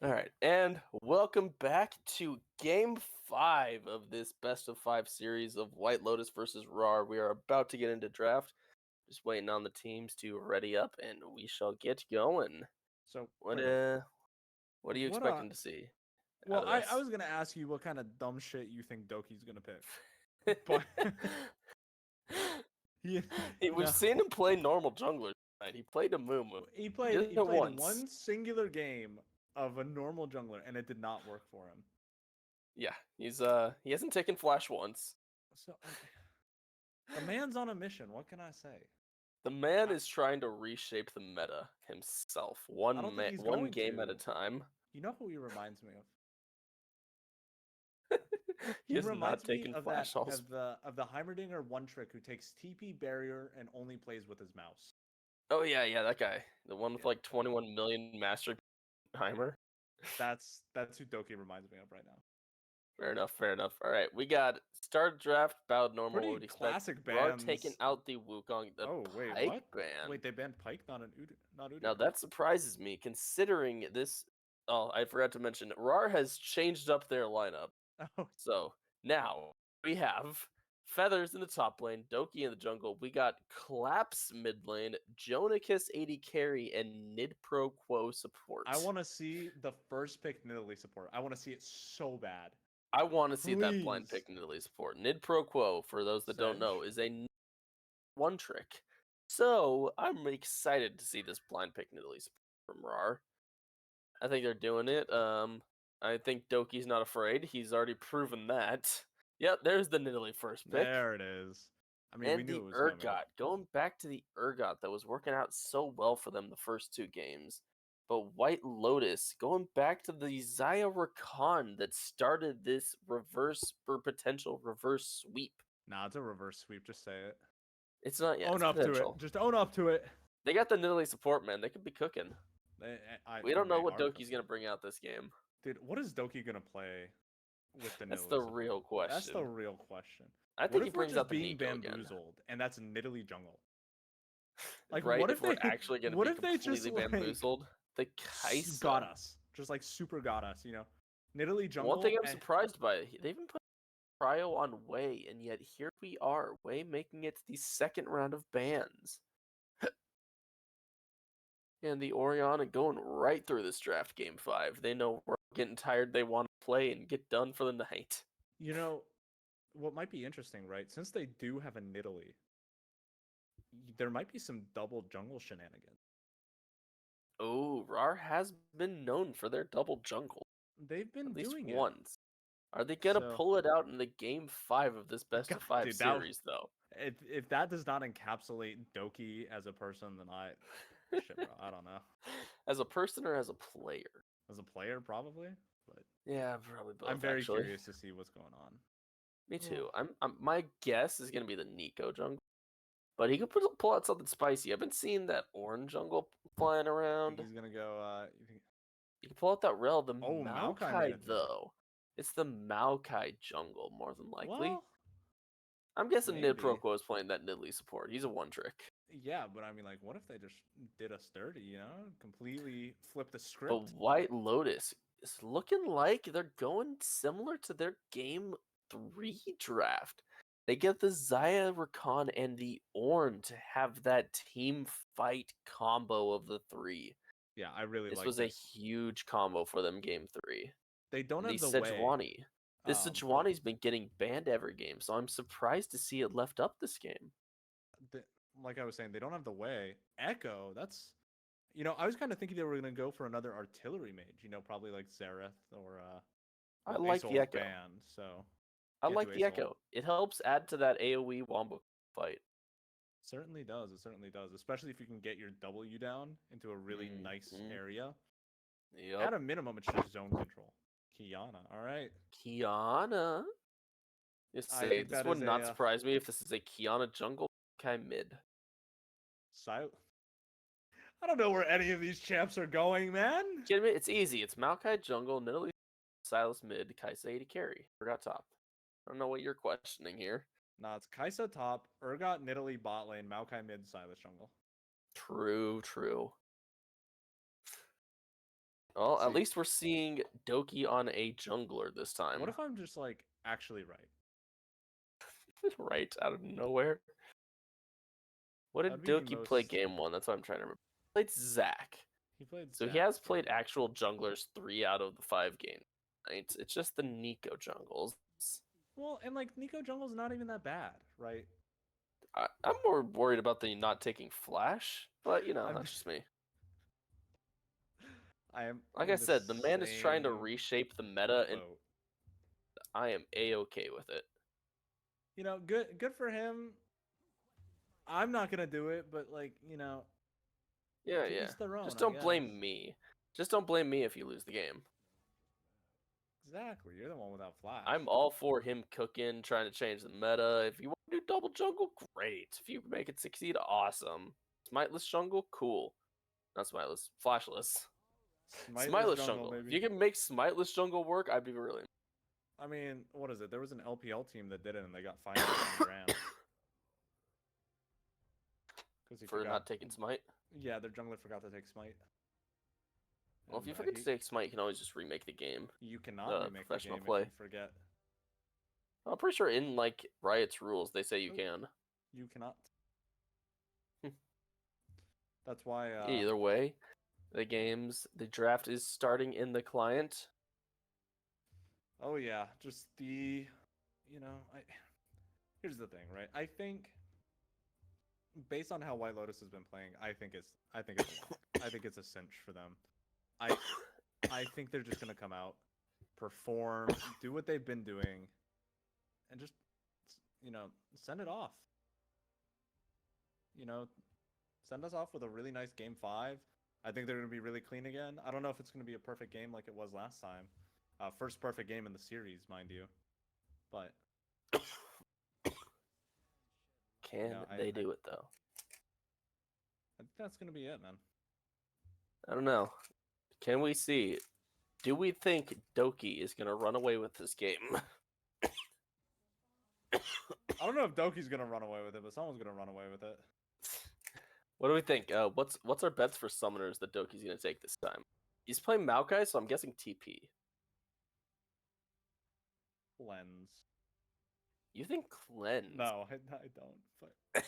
All right, and welcome back to Game 5 of this best of 5 series of White Lotus versus RAWR. We are about to get into draft. Just waiting on the teams to ready up, and we shall get going. So What wait, what are you what expecting to see well, out of I this? was gonna ask you what kind of dumb shit you think Doki's gonna pick, but yeah, We've no, seen him play normal jungler. Right? He played a Mumu. he Did played it once. one singular game of a normal jungler, and it did not work for him. Yeah, he hasn't taken flash once. So the man's on a mission. What can I say? The man I- is trying to reshape the meta himself, I don't think he's one going game at a to. time. You know who he reminds me of? He He has not reminds me taken of flash alls. the Heimerdinger one trick who takes TP barrier and only plays with his mouse. Oh yeah, that guy, the one with Yeah, like 21 million master timer. that's who Doki reminds me of right now. Fair enough, fair enough. All right, we got start draft about normal. Pretty What would expect? classic RAWR taking bans. out the Wukong, the Oh wait, Pike what? ban. Wait, they banned Pike, not Now Udyr. that surprises me, considering this. Oh, I forgot to mention, RAR has changed up their lineup. Oh, So now we have Feathers in the top lane, Doki in the jungle. We got Claps mid lane, Jonakis 80 carry, and Nid Pro Quo support. I want to see the first pick Nidalee support. I want to see it so bad. I want to see that blind Please. pick Nidalee support. Nid Pro Quo, for those that don't know, Sedge. is a one trick. So I'm excited to see this blind pick Nidalee support from RAR. I think they're doing it. I think Doki's not afraid. He's already proven that. Yep, there's the Nidalee first pick. There it is. I mean, we And knew the it was coming. Urgot, going back to the Urgot that was working out so well for them the first two games. But White Lotus, going back to the Zaya Rakan that started this reverse or potential reverse sweep. Nah, it's a reverse sweep. Just say it. It's not yet. Own It's up potential. to it. Just own up to it. They got the Nidalee support, man. They could be cooking. We don't know what They are Doki's gonna bring out this game. Dude, what is Doki gonna play with the That's Nidalee the support? real question. That's the real question. I What think he if we're brings just out the being Nico again. bamboozled and that's Nidalee jungle? Like, Right? what If if we're they actually gonna what be if they just completely bamboozled, the Kaisa got us, just like super got us, you know? Nidalee jungle. One thing I'm surprised by, they even put Cryo on Wei, and yet here we are, Wei making it to the second round of bans. And the Oriana going right through this draft game 5. They know we're getting tired, they want to play and get done for the night. You know, what might be interesting, right? Since they do have a Nidalee, there might be some double jungle shenanigans. Oh, RAR has been known for their double jungle. They've been At least doing once. Are they gonna So- pull it out in the game 5 of this best God, of 5 dude, that- series, though? it. If that does not encapsulate Doki as a person, then shit, bro, I don't know. As a person or as a player? As a player, probably, but Yeah, probably both. I'm very actually. curious to see what's going on. Me too. I'm my guess is gonna be the Nico jungle, but he could pull out something spicy. I've been seeing that orange jungle flying I around. think he's gonna go. You can pull out that rel. The Oh, Maokai made Maokai it through. though, it's the Maokai jungle more than likely. Well, I'm guessing Nid maybe. Proco is playing that Nidalee support. He's a one trick. yeah, but I mean, like, what if they just did us dirty? You know, completely flip the script. But White Lotus is looking like they're going similar to their game 3 draft. They get the Zaya Rakan and the Ornn to have that team fight combo of the 3. Yeah, I really This like was a huge combo for them game 3. They don't And have the the way. Sejuani. This but Sejuani's been getting banned every game, so I'm surprised to see it left up this game. Like I was saying, they don't have the way. Echo, that's. You know, I was kind of thinking they were gonna go for another artillery mage. You know, probably like Zareth or. I well, like the Asol's Echo. banned, so I can't like do the Asol. Echo. It helps add to that AoE Wombo fight. Certainly does. It certainly does. Especially if you can get your W down into a really nice Mhm. area. Yep. At a minimum, it's just zone control. Kiana, all right. Kiana. You I say think this that would is not a, surprise me if this is a Kiana jungle kind mid. I don't know where any of these champs are going, man. Kidding me? It's easy. It's Maokai jungle, Nidalee, Silas mid, Kaisa 80 carry. Forgot top. I don't know what you're questioning here. Nah, it's Kaisa top, Urgot, Nidalee bot lane, Maokai mid, Silas jungle. True, true. Well, at See. least we're seeing Doki on a jungler this time. What if I'm just like actually right? Right out of nowhere? What did That'd be the Doki play most. game 1? That's what I'm trying to remember. He played Zac. He played. So he Zac has game played one. actual junglers 3 out of the 5 games. Right? It's just the Nico jungles. Well, and like Nico Jungle's not even that bad, right? I'm more worried about the not taking flash, but you know, I'm- that's just me. I am. Like in I said, the man is trying to same reshape the meta, and boat. I am a-okay with it. You know, good for him. I'm not gonna do it, but like, you know, Yeah, to yeah. each their own. Just I don't guess. blame me. Just don't blame me if you lose the game. Exactly. You're the one without flash. I'm all for him cooking, trying to change the meta. If you want to do double jungle, great. If you make it succeed, awesome. Smiteless jungle, cool. Not smiteless, flashless. Smiteless jungle. maybe. If you can make smiteless jungle work, I'd be really. I mean, what is it? There was an LPL team that did it, and they got fined 10 grand. Because he For forgot. not taking smite. Yeah, their jungler forgot to take smite. Well, if And, you forget to take smite, you can always just remake the game. you cannot remake the professional game play. if you forget. I'm pretty sure in like Riot's rules, they say you Oh. can. You cannot. Hmm. That's why. Either way, the draft is starting in the client. Oh yeah, just the, you know, here's the thing, right? I think, based on how White Lotus has been playing, I think it's a lock. I think it's a cinch for them. I think they're just gonna come out, perform, do what they've been doing, and just, you know, send it off. You know, send us off with a really nice game 5. I think they're gonna be really clean again. I don't know if it's gonna be a perfect game like it was last time. First perfect game in the series, mind you. But Can they do it though? I think that's gonna be it, man. I don't know. Can we see? Do we think Doki is gonna run away with this game? I don't know if Doki's gonna run away with it, but someone's gonna run away with it. What do we think? What's our bets for summoners that Doki's gonna take this time? He's playing Maokai, so I'm guessing TP. Lens. You think Cleanse? No, I don't. But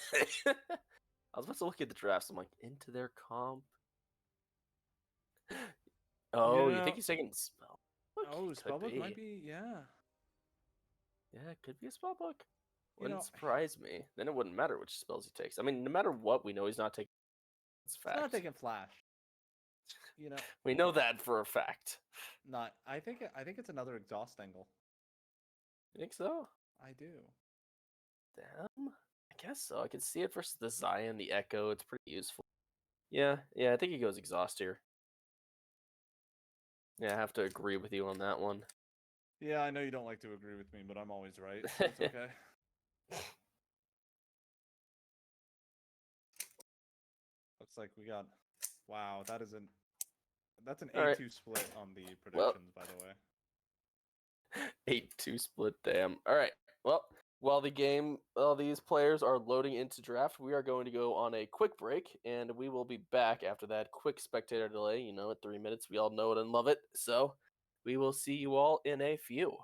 I was about to look at the drafts. I'm like, into their comp. Oh, you know- think he's taking spell? oh, Spellbook might be, yeah. Yeah, it could be a spellbook. You Wouldn't know- surprise me. Then it wouldn't matter which spells he takes. I mean, no matter what, we know he's not taking. It's fact. He's not taking flash. You know, We know that for a fact. not. I think it's another exhaust angle. You think so? I do. Damn. I guess so. I can see it versus the Zion, the Echo. It's pretty useful. Yeah, I think he goes exhaust here. Yeah, I have to agree with you on that one. Yeah, I know you don't like to agree with me, but I'm always right. So it's okay. Looks like we got. Wow, that's an All right. A2 split on the predictions, by the way. 8-2 split, damn. All right. Well, while these players are loading into draft, we are going to go on a quick break, and we will be back after that quick spectator delay. You know, at 3 minutes, we all know it and love it. So, we will see you all in a few.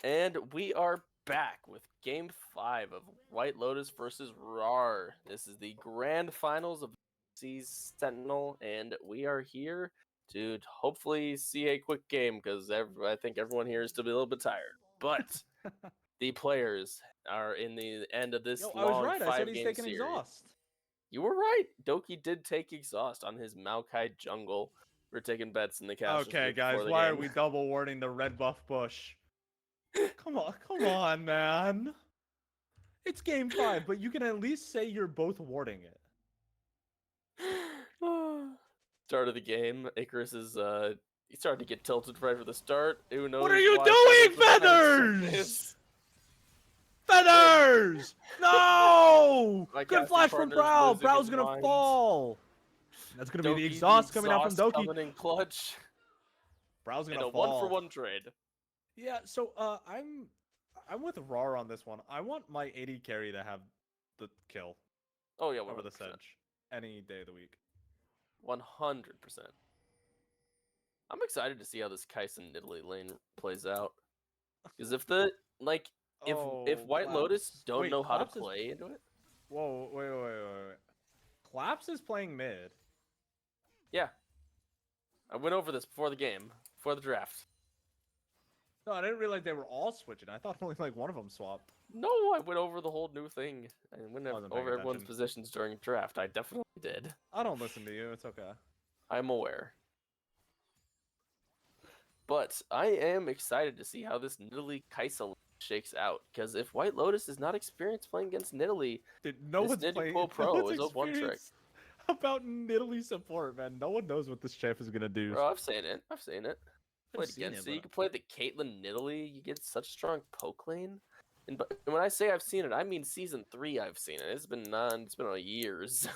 And we are back with Game 5 of White Lotus versus RAWR. This is the grand finals of C's Sentinel, and we are here to hopefully see a quick game because I think everyone here is still a little bit tired. But the players are in the end of this Yo, I was long right. I said he's 5-game taking series. exhaust. You were right. Doki did take exhaust on his Maokai jungle. We're taking bets in the casters Okay, group guys, before the why game. are we double warding the red buff bush? Come on, man. It's game 5, but you can at least say you're both warding it. Start of the game, Icarus is he's starting to get tilted right for the start. Who knows? What are you why doing, Feathers? Feathers! No! My Good casting flash from partner's Brow. losing Brow's his gonna mind. fall. That's gonna be the Doki, exhaust coming out from exhaust Doki. coming in clutch. Brow's In gonna a fall. 1-for-1 trade. Yeah, so I'm with RAWR on this one. I want my AD carry to have the kill Oh yeah, over the 100%. Sedge any day of the week. 100%. I'm excited to see how this Kaisen Nidalee lane plays out. Because if the if White Lotus Claps. don't Wait, know how to Claps is- play into it, Whoa, wait. Claps is playing mid. yeah. I went over this before the game, before the draft. No, I didn't realize they were all switching. I thought only like one of them swapped. No, I went over the whole new thing. I went Wasn't paying over everyone's attention. positions during draft. I definitely did. I don't listen to you. It's okay. I'm aware. But I am excited to see how this Nidalee Kaisa shakes out. Because if White Lotus is not experienced playing against Nidalee, Dude, no This one's Nidalee playing. Pro no one's is a one trick. experienced about Nidalee support, man. No one knows what this champ is gonna do. Bro, I've seen it. I've seen it. I've Played seen against it, it. You but- can play the Caitlyn Nidalee. You get such strong poke lane. And but when I say I've seen it, I mean season 3. I've seen it. It's been years.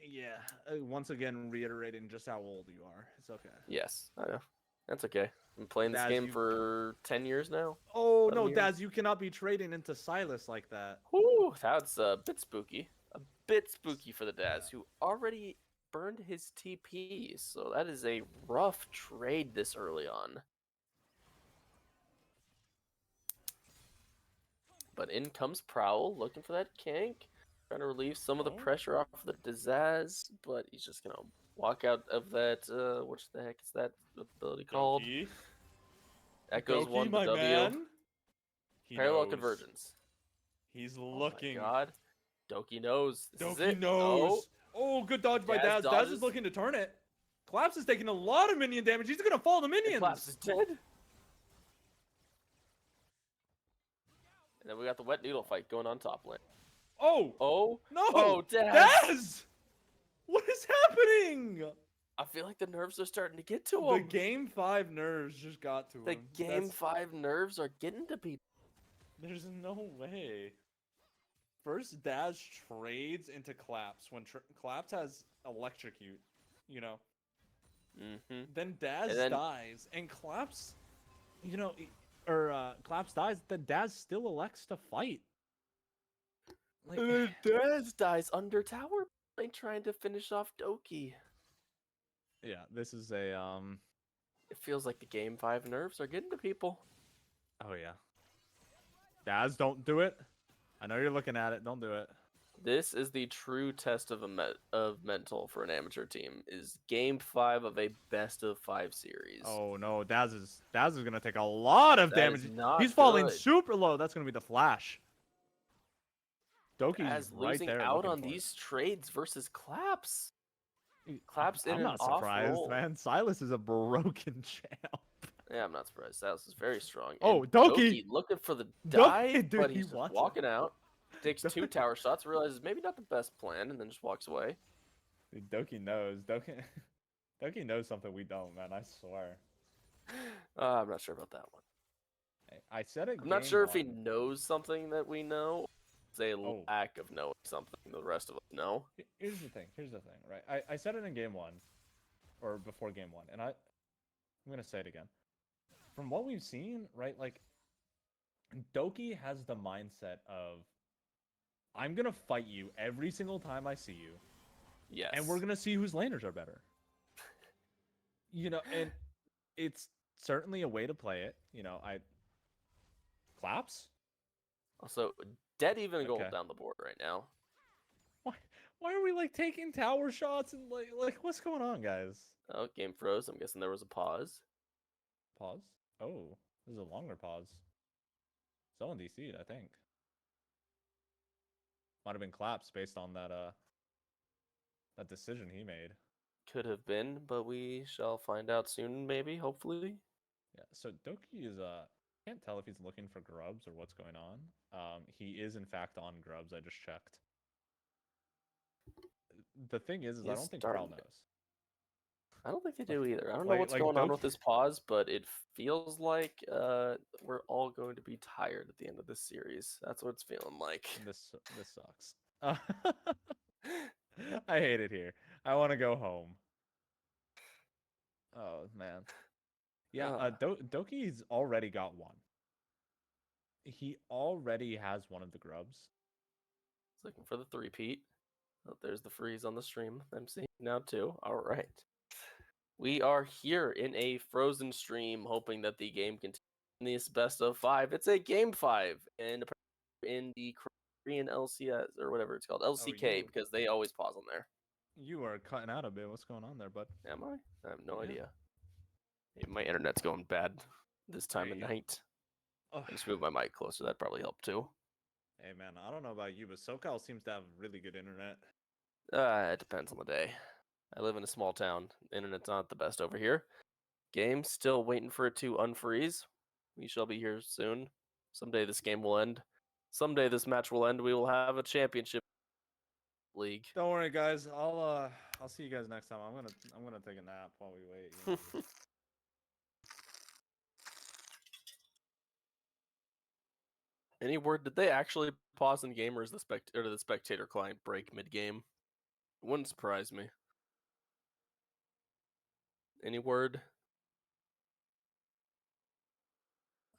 Yeah. Once again, reiterating just how old you are. It's okay. Yes, I know. That's okay. I've been playing this Daz, game you- for 10 years now. Oh 11 no, years. Daz, you cannot be trading into Silas like that. Whew, that's a bit spooky. A bit spooky for the Daz, who already burned his TP. So that is a rough trade this early on. But in comes Prowl, looking for that gank. Trying to relieve some of the Oh. pressure off the Dazaz, but he's just going to walk out of that, what the heck is that ability called? Doki. Echoes Doki, 1 to my W. man. He Parallel knows. convergence. He's Oh looking. my god. Doki knows. This is Doki it. knows. Oh, good dodge by Daz Daz. Daz dodges. is looking to turn it. Collapse is taking a lot of minion damage. He's gonna fall to And minions. Collapse is dead. And then we got the wet noodle fight going on top lane. Oh Oh, no! oh, Daz. Daz! What is happening? I feel like the nerves are starting to get to The him. game 5 nerves just got to The him. game That's- 5 nerves are getting to people. There's no way. First, Daz trades into Collapse when Collapse has electrocute, you know. Mm-hmm. Then Daz And then- dies, and Collapse, you know, Collapse dies. Then Daz still elects to fight. Like, Daz dies under tower lane trying to finish off Doki. yeah, this is a It feels like the game 5 nerves are getting to people. Oh yeah. Daz, don't do it. I know you're looking at it. Don't do it. This is the true test of of mental for an amateur team. Is game 5 of a best of 5 series. Oh no, Daz is gonna take a lot of That is damage. not He's falling good. super low. That's gonna be the flash. Doki's As right losing there. out looking on for it. these trades versus Claps. Claps in I'm an not off surprised, roll. man. Silas is a broken champ. Yeah, I'm not surprised. That was very strong. Oh, And Doki! looking for the Doki, dive, dude, but he he's just wants it. walking out. Takes 2 Doki. tower shots, realizes maybe not the best plan, and then just walks away. Dude, Doki knows. Doki knows something we don't, man. I swear. I'm not sure about that one. I said it. I'm not sure if he knows something that we know. Or it's a Oh. lack of knowing something the rest of us know. Here's the thing. Right? I said it in game 1, or before game 1, and I'm gonna say it again. From what we've seen, right? Like, Doki has the mindset of, I'm gonna fight you every single time I see you, Yes. and we're gonna see whose laners are better. You know, and it's certainly a way to play it. You know, Claps? Also, dead even gold Okay. down the board right now. Why? Why are we like taking tower shots and like what's going on, guys? Oh, game froze. I'm guessing there was a pause. Pause. Oh, this is a longer pause. Someone DC'd, I think. Might have been claps based on that decision he made. Could have been, but we shall find out soon, maybe, hopefully. Yeah. So Doki is can't tell if he's looking for grubs or what's going on. He is in fact on grubs. I just checked. The thing is I He's don't think starting Prowl to- knows. I don't think they Like- do either. I don't know what's like going on Doki- with this pause, but it feels like we're all going to be tired at the end of this series. That's what it's feeling like. This sucks. I hate it here. I want to go home. Oh man. Yeah, Doki's already got one. He already has one of the grubs. He's looking for the three-peat. Oh, there's the freeze on the stream. I'm seeing now too. All right. We are here in a frozen stream, hoping that the game continues in this best of 5. It's a game 5, and in the Korean LCS or whatever it's called, LCK, because they always pause on there. You are cutting out a bit. What's going on there, bud? Am I? I have no Yeah. idea. Maybe my internet's going bad this time There of you go. night. Oh. I just moved my mic closer. That'd probably help too. Hey man, I don't know about you, but SoCal seems to have really good internet. It depends on the day. I live in a small town. Internet's not the best over here. Game still waiting for it to unfreeze. We shall be here soon. Someday this game will end. Someday this match will end. We will have a championship league. Don't worry, guys. I'll see you guys next time. I'm gonna take a nap while we wait. You know. Any word? Did they actually pause in game, or is the spectator client break mid game? It wouldn't surprise me. Any word?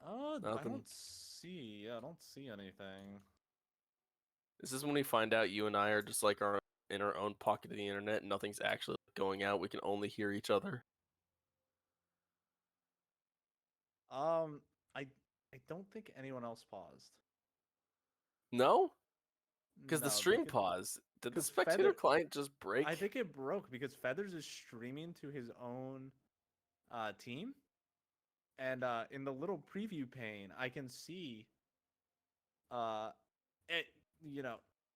I Nothing. don't see. Yeah, I don't see anything. This is when we find out you and I are just like in our own pocket of the internet. And nothing's actually going out. We can only hear each other. I don't think anyone else paused. No, because the No, stream paused. Did the 'cause spectator Feather- client just break? I think it broke because Feathers is streaming to his own team. And in the little preview pane, I can see it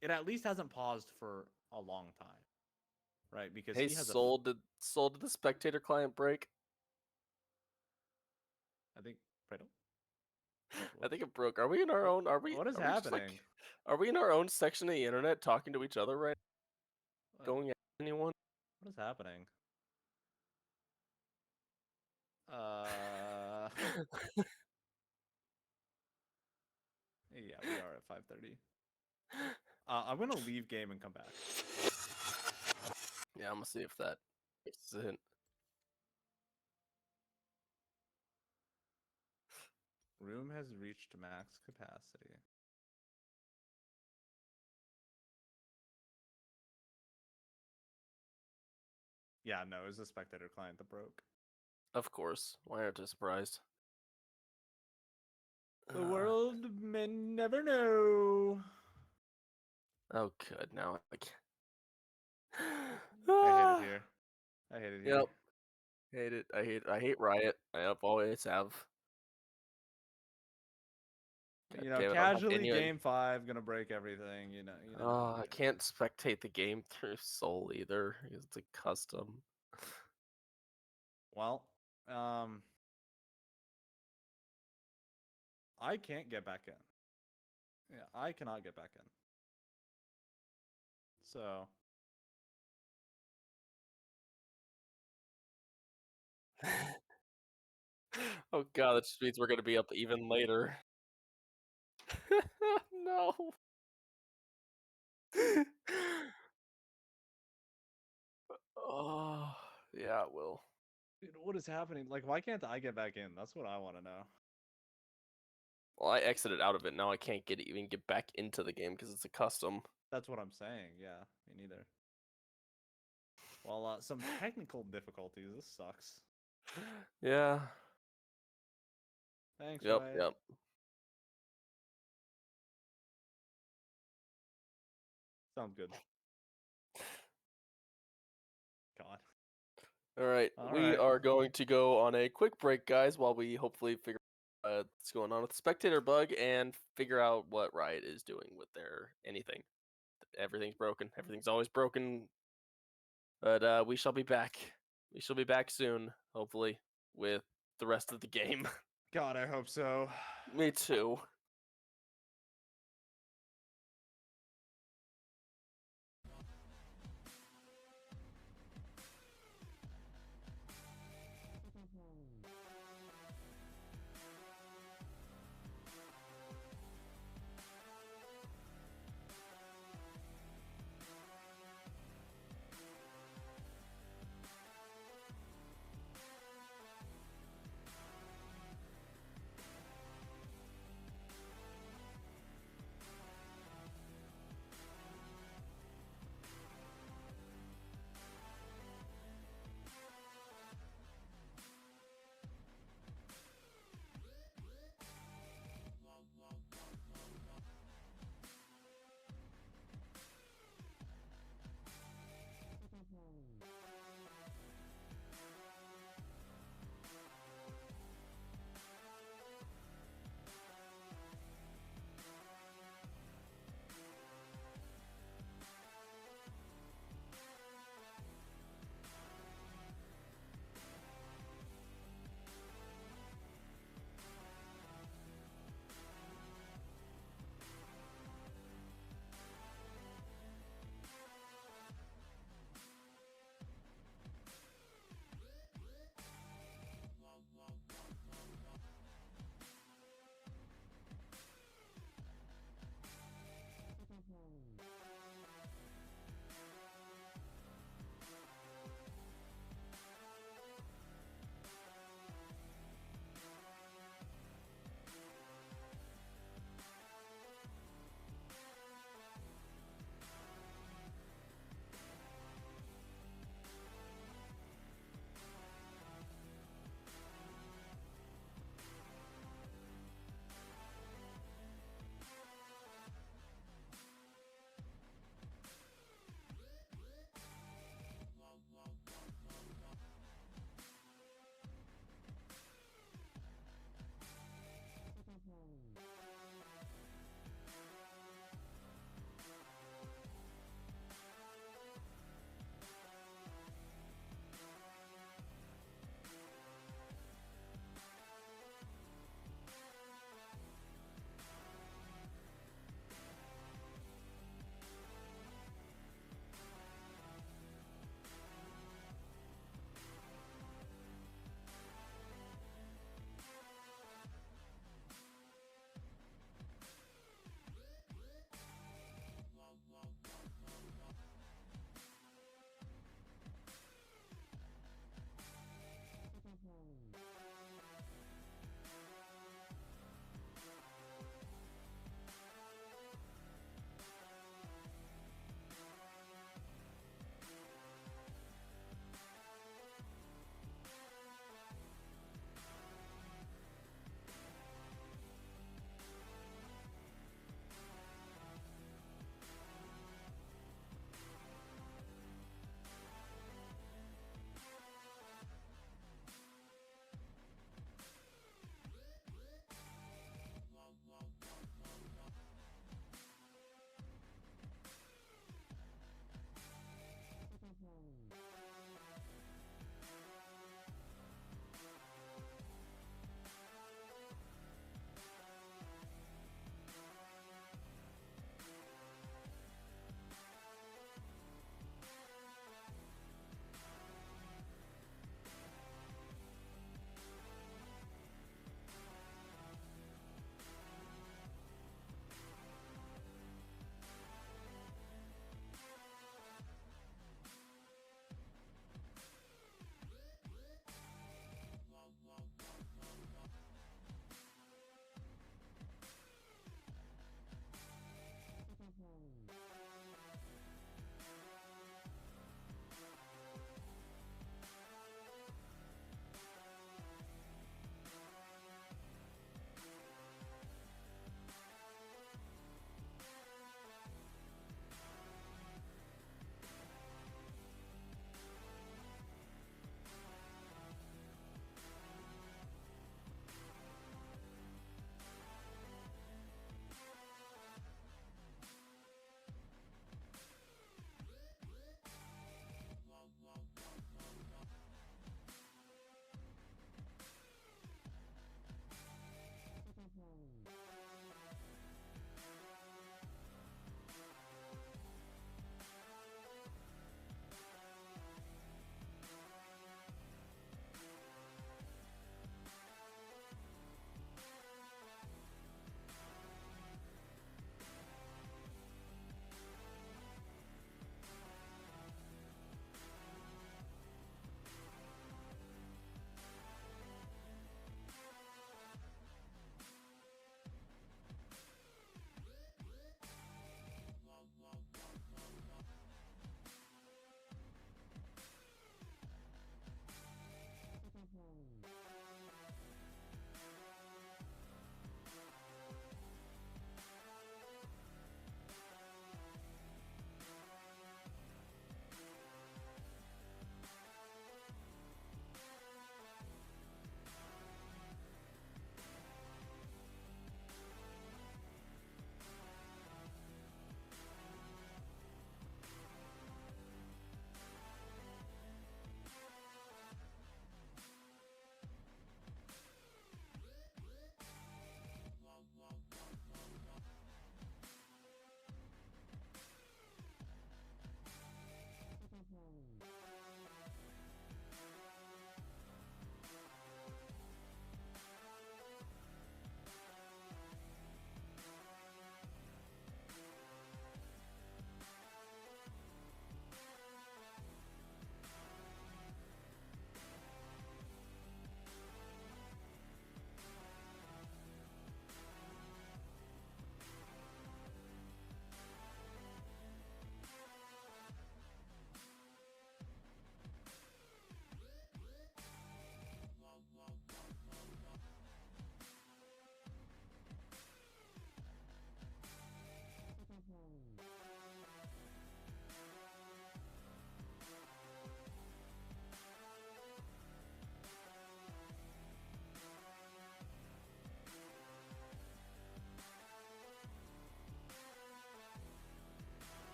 it at least hasn't paused for a long time. Right? Because Hey, he has Soul, did the spectator client break? I think Fredo? I think it broke. Are we in our own? Are we? What is are we just, happening? are we in our own section of the internet talking to each other right? Going at anyone? What is happening? Yeah, we are at 5:30. I'm gonna leave game and come back. Yeah, I'm gonna see if that fixes it. Room has reached max capacity. Yeah, no, it was the spectator client that broke. Of course. Why aren't I surprised? The world may never know. Oh, good. Now I can't. I hate it here. I hate it here. Yep. Hate it. I hate Riot. I always have. God You damn know, it, I'm casually continuing. game 5 gonna break everything. You know. Oh, I can't spectate the game through Soul either. It's a custom. Well, I can't get back in. Yeah, I cannot get back in. So. Oh god, that just means we're gonna be up even later. No. Oh, yeah, it will. Dude, what is happening? Like, why can't I get back in? That's what I want to know. Well, I exited out of it. Now I can't even get back into the game because it's a custom. That's what I'm saying. Yeah, me neither. Well, some technical difficulties. This sucks. Yeah. Thanks, Yep. Riot. Yep. Sounds good. God. All right, All we right. are going to go on a quick break, guys, while we hopefully figure out what's going on with the spectator bug and figure out what Riot is doing with their anything. Everything's broken. Everything's always broken. But we shall be back. We shall be back soon, hopefully, with the rest of the game. God, I hope so. Me too.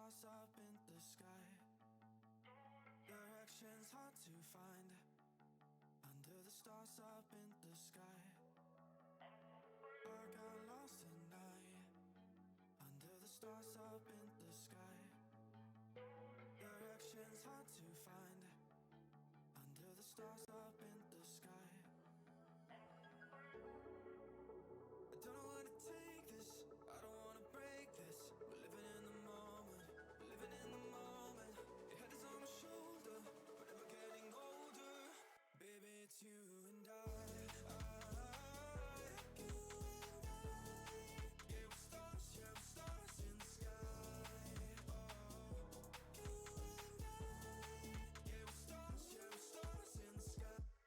stars up in the sky. Directions hard to find. Under the stars up in the sky. I got lost at night. Under the stars up in the sky. Directions hard to find. Under the stars up in the sky. I don't know where to take this. I don't wanna break this. We're living in the moment. We're living in the moment. Your head is on my shoulder. We're never getting older. Baby, it's you and I. You and I. Yeah, we're stars. Yeah, we're stars in the sky. Oh, you and I. Yeah, we're stars. Yeah, we're stars in the sky.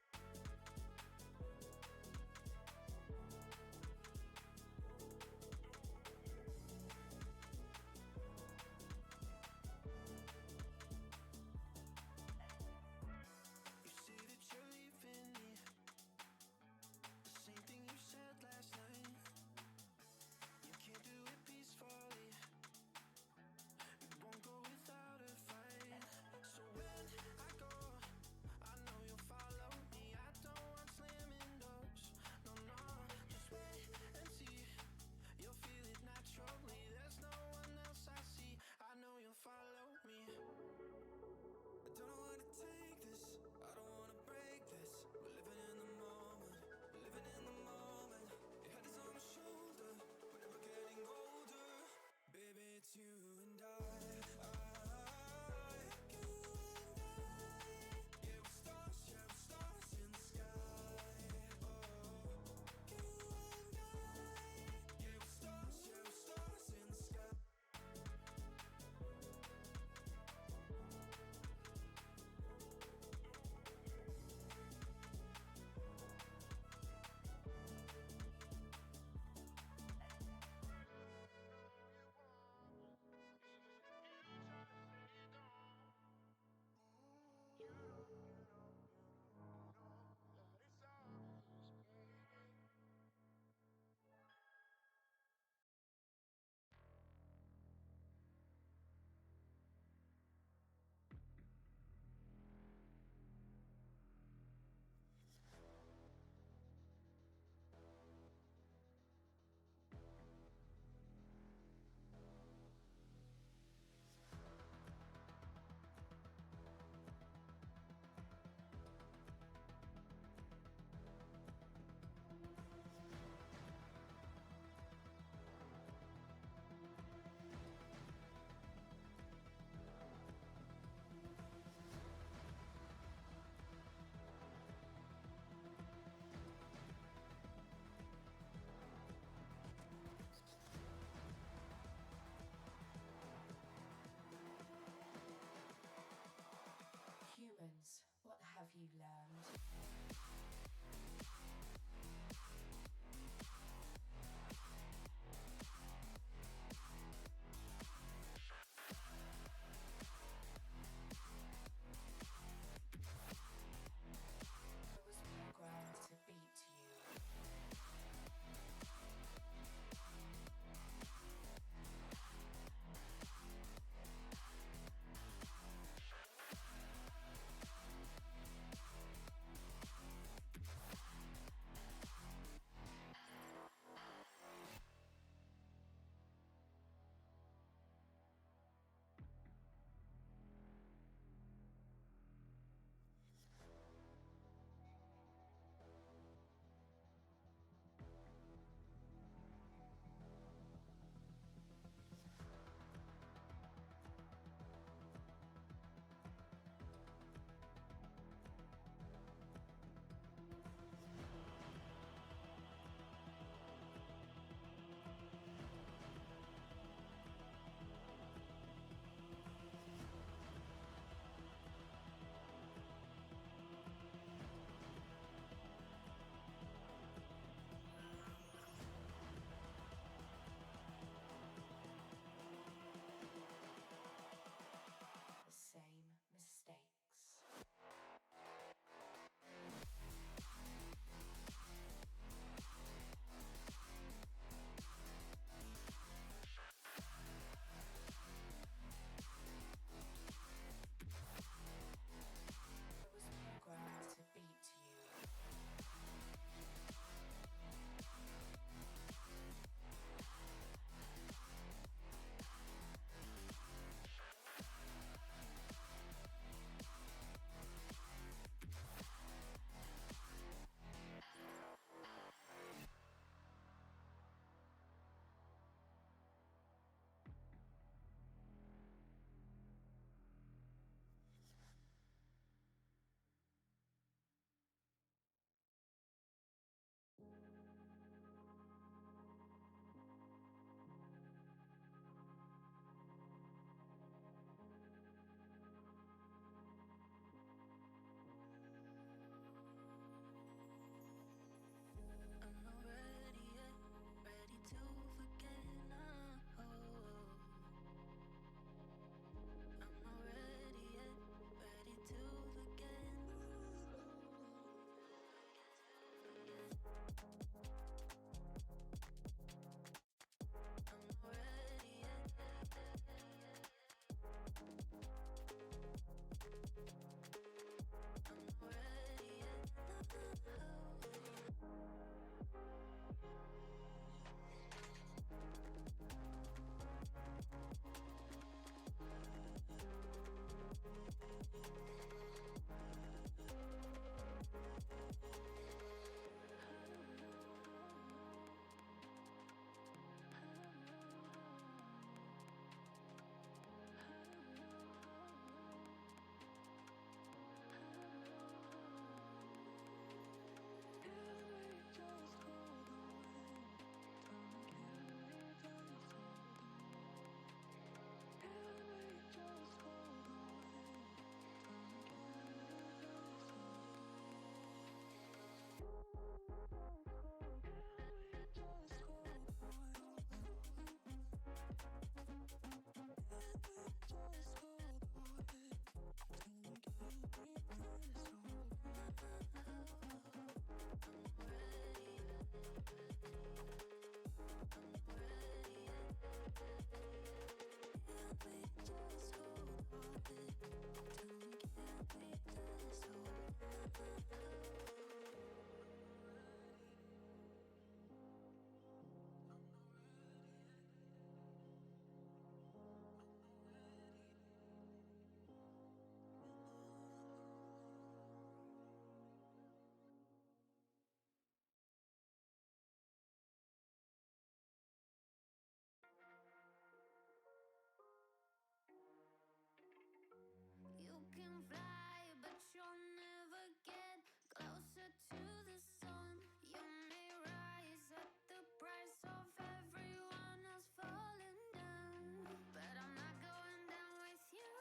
You can fly, but you'll never get closer to the sun. You may rise at the price of everyone else falling down, but I'm not going down with you.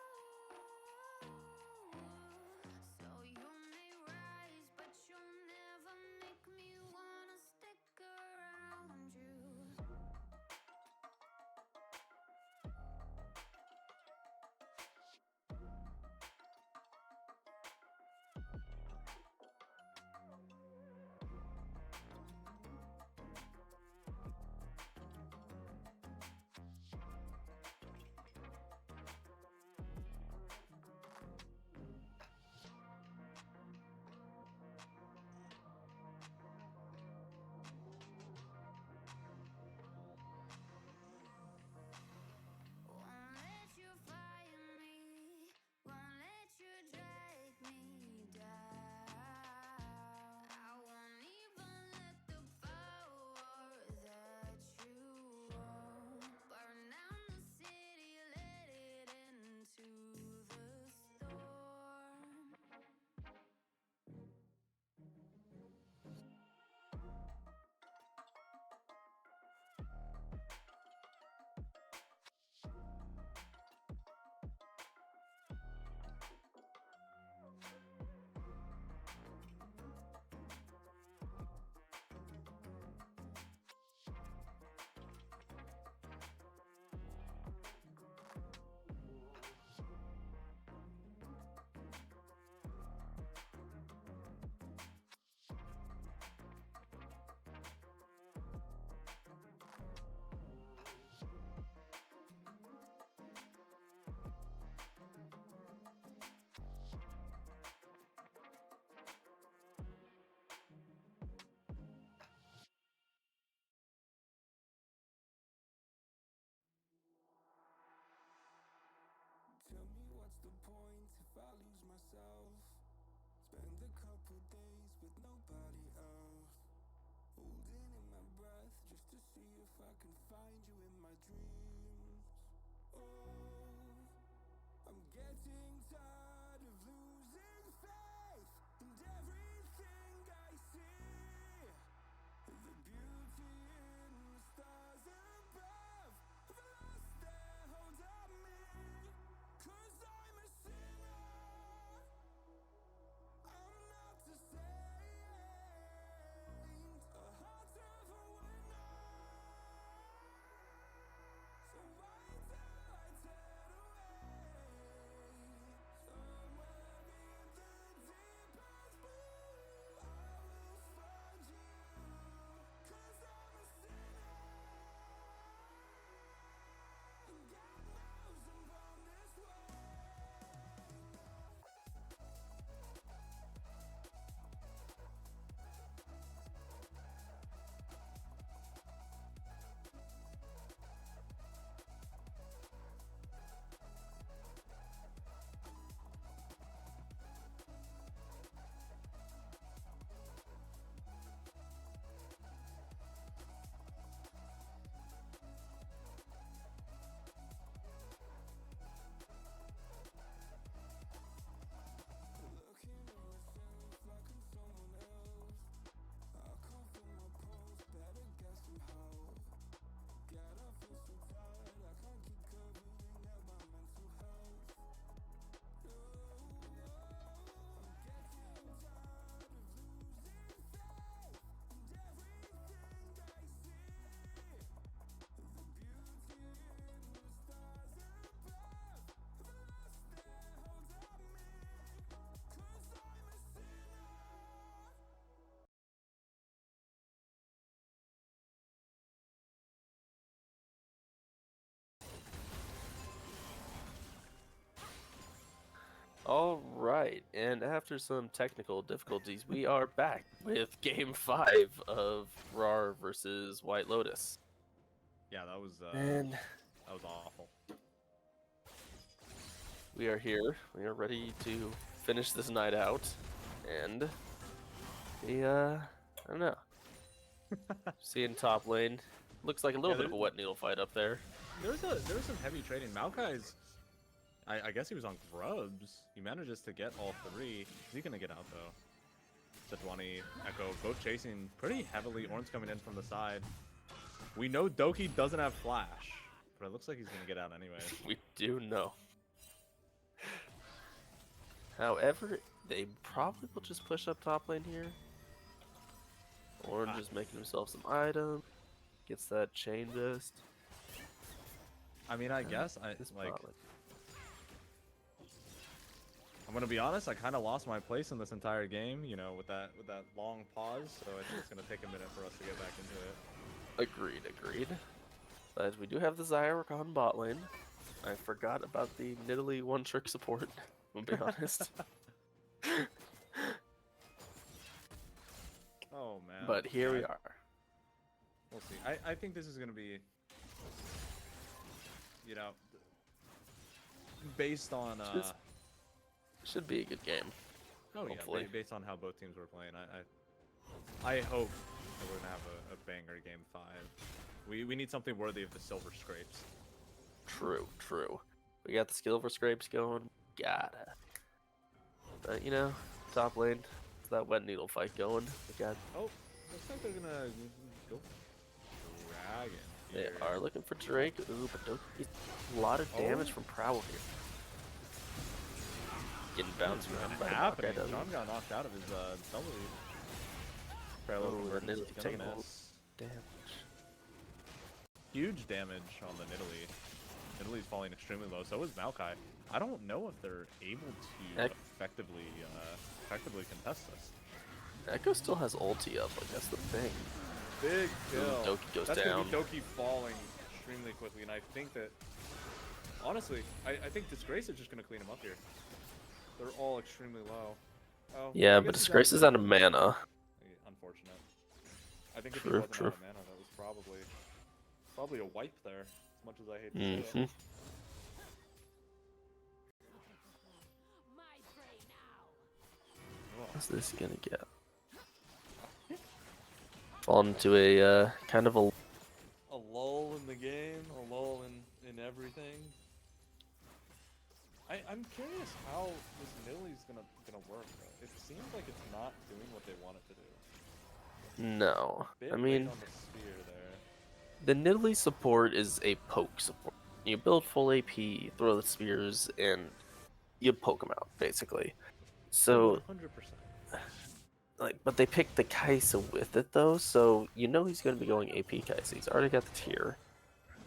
So you may rise, but you'll never make me wanna stick around you. Won't let you fire me, won't let you drag me down. I won't even let the power that you own burn down the city, let it into the storm. Tell me what's the point if I lose myself? Spend a couple days with nobody else, holding in my breath just to see if I can find you in my dreams. Oh, I'm getting tired of losing faith in everything I see. The beauty in the stars above, I've lost their hold on me. 'Cause I'm a sinner, I'm not a saint, a heart of a winner. All right, and after some technical difficulties, we are back with Game 5 of RAWR versus White Lotus. Yeah, that And was awful. we are here. We are ready to finish this night out. And I don't know. Seeing top lane. Looks like a little bit of a wet needle fight up there. There was some heavy trading. Maokai's, I guess he was on grubs. He manages to get all three. Is he gonna get out though? Sejuani, Echo, both chasing pretty heavily. Ornn's coming in from the side. We know Doki doesn't have flash, but it looks like he's gonna get out anyway. We do know. However, they probably will just push up top lane here. Ornn just making himself some items. Gets that chain vest. I mean, I guess This like. bot lane. I'm gonna be honest. I kind of lost my place in this entire game. You know, with that long pause. So I think it's gonna take a minute for us to get back into it. Agreed. But we do have the Zyark on bot lane. I forgot about the Nidalee one-trick support, I'll be honest. Oh man. But here we are. We'll see. I think this is gonna be, you know, based on Should be a good game. oh hopefully. yeah, based on how both teams were playing. I hope that we're gonna have a banger game 5. We need something worthy of the silver scrapes. True. We got the Silver Scrapes going. Gotta. But, you know, top lane, that wet needle fight going. We got. Oh, looks like they're gonna go dragon. They Here. are looking for Drake. Ooh, but don't get a lot of damage from Prowl here. Getting bounced around by the happening. Maokai, John got knocked out of his double. Parallel Oh, that convergence Nidalee is taking gonna a miss. damage. Huge damage on the Nidalee. Nidalee's falling extremely low. So is Maokai. I don't know if they're able to effectively contest this. Echo still has ulti up, like that's the thing. Big Ooh, kill. Doki goes That's down. gonna be Doki falling extremely quickly, and I think that honestly, I think Disgrace is just gonna clean him up here. They're all extremely low. Oh, Yeah, I but guess he's Disgrace is out of mana. Unfortunate. I think if True, he wasn't true. out of mana, that was probably a wipe there. As much as I hate to say it. What's this gonna get? Fall into a kind of a. A lull in the game, a lull in everything. I'm curious how this Nidalee's gonna work though. It seems like it's not doing what they want it to do. No, Bit I late mean on the spear there. the Nidalee support is a poke support. You build full AP, throw the spears, and you poke them out basically. So 100%. like, but they picked the Kaisa with it though, so you know he's going to be going AP Kaisa. He's already got the tier.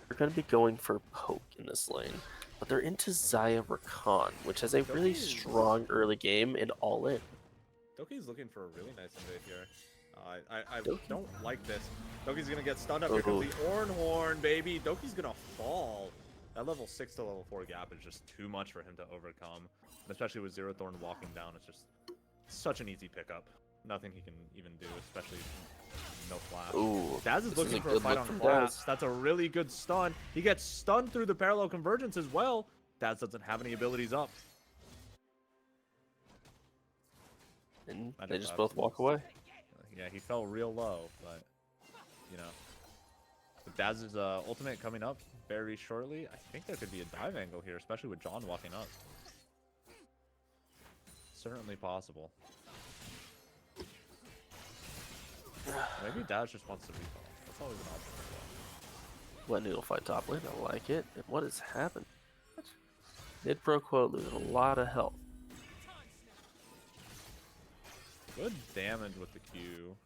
They're going to be going for poke in this lane, but they're into Xayah Rakan, which has a really Doki's- strong early game and all in. Doki's looking for a really nice invade here. I Doki? don't like this. Doki's gonna get stunned up. Here comes the Ornn Horn, baby. Doki's gonna fall. That level 6 to level 4 gap is just too much for him to overcome. And especially with Zero Thorn walking down, it's just such an easy pickup. Nothing he can even do, especially no flash. Ooh, Daz is this looking a for a good fight look on from Class. Daz. That's a really good stun. He gets stunned through the parallel convergence as well. Daz doesn't have any abilities up. And I they think just that's- both walk away. Yeah, he fell real low, but you know. With Daz's ultimate coming up very shortly, I think there could be a dive angle here, especially with John walking up. Certainly possible. Maybe Daz just wants to recall. That's always an option as well. Wet needle fight top lane, I like it. And what has happened? Mid Pro Quote losing a lot of health. Good damage with the Q.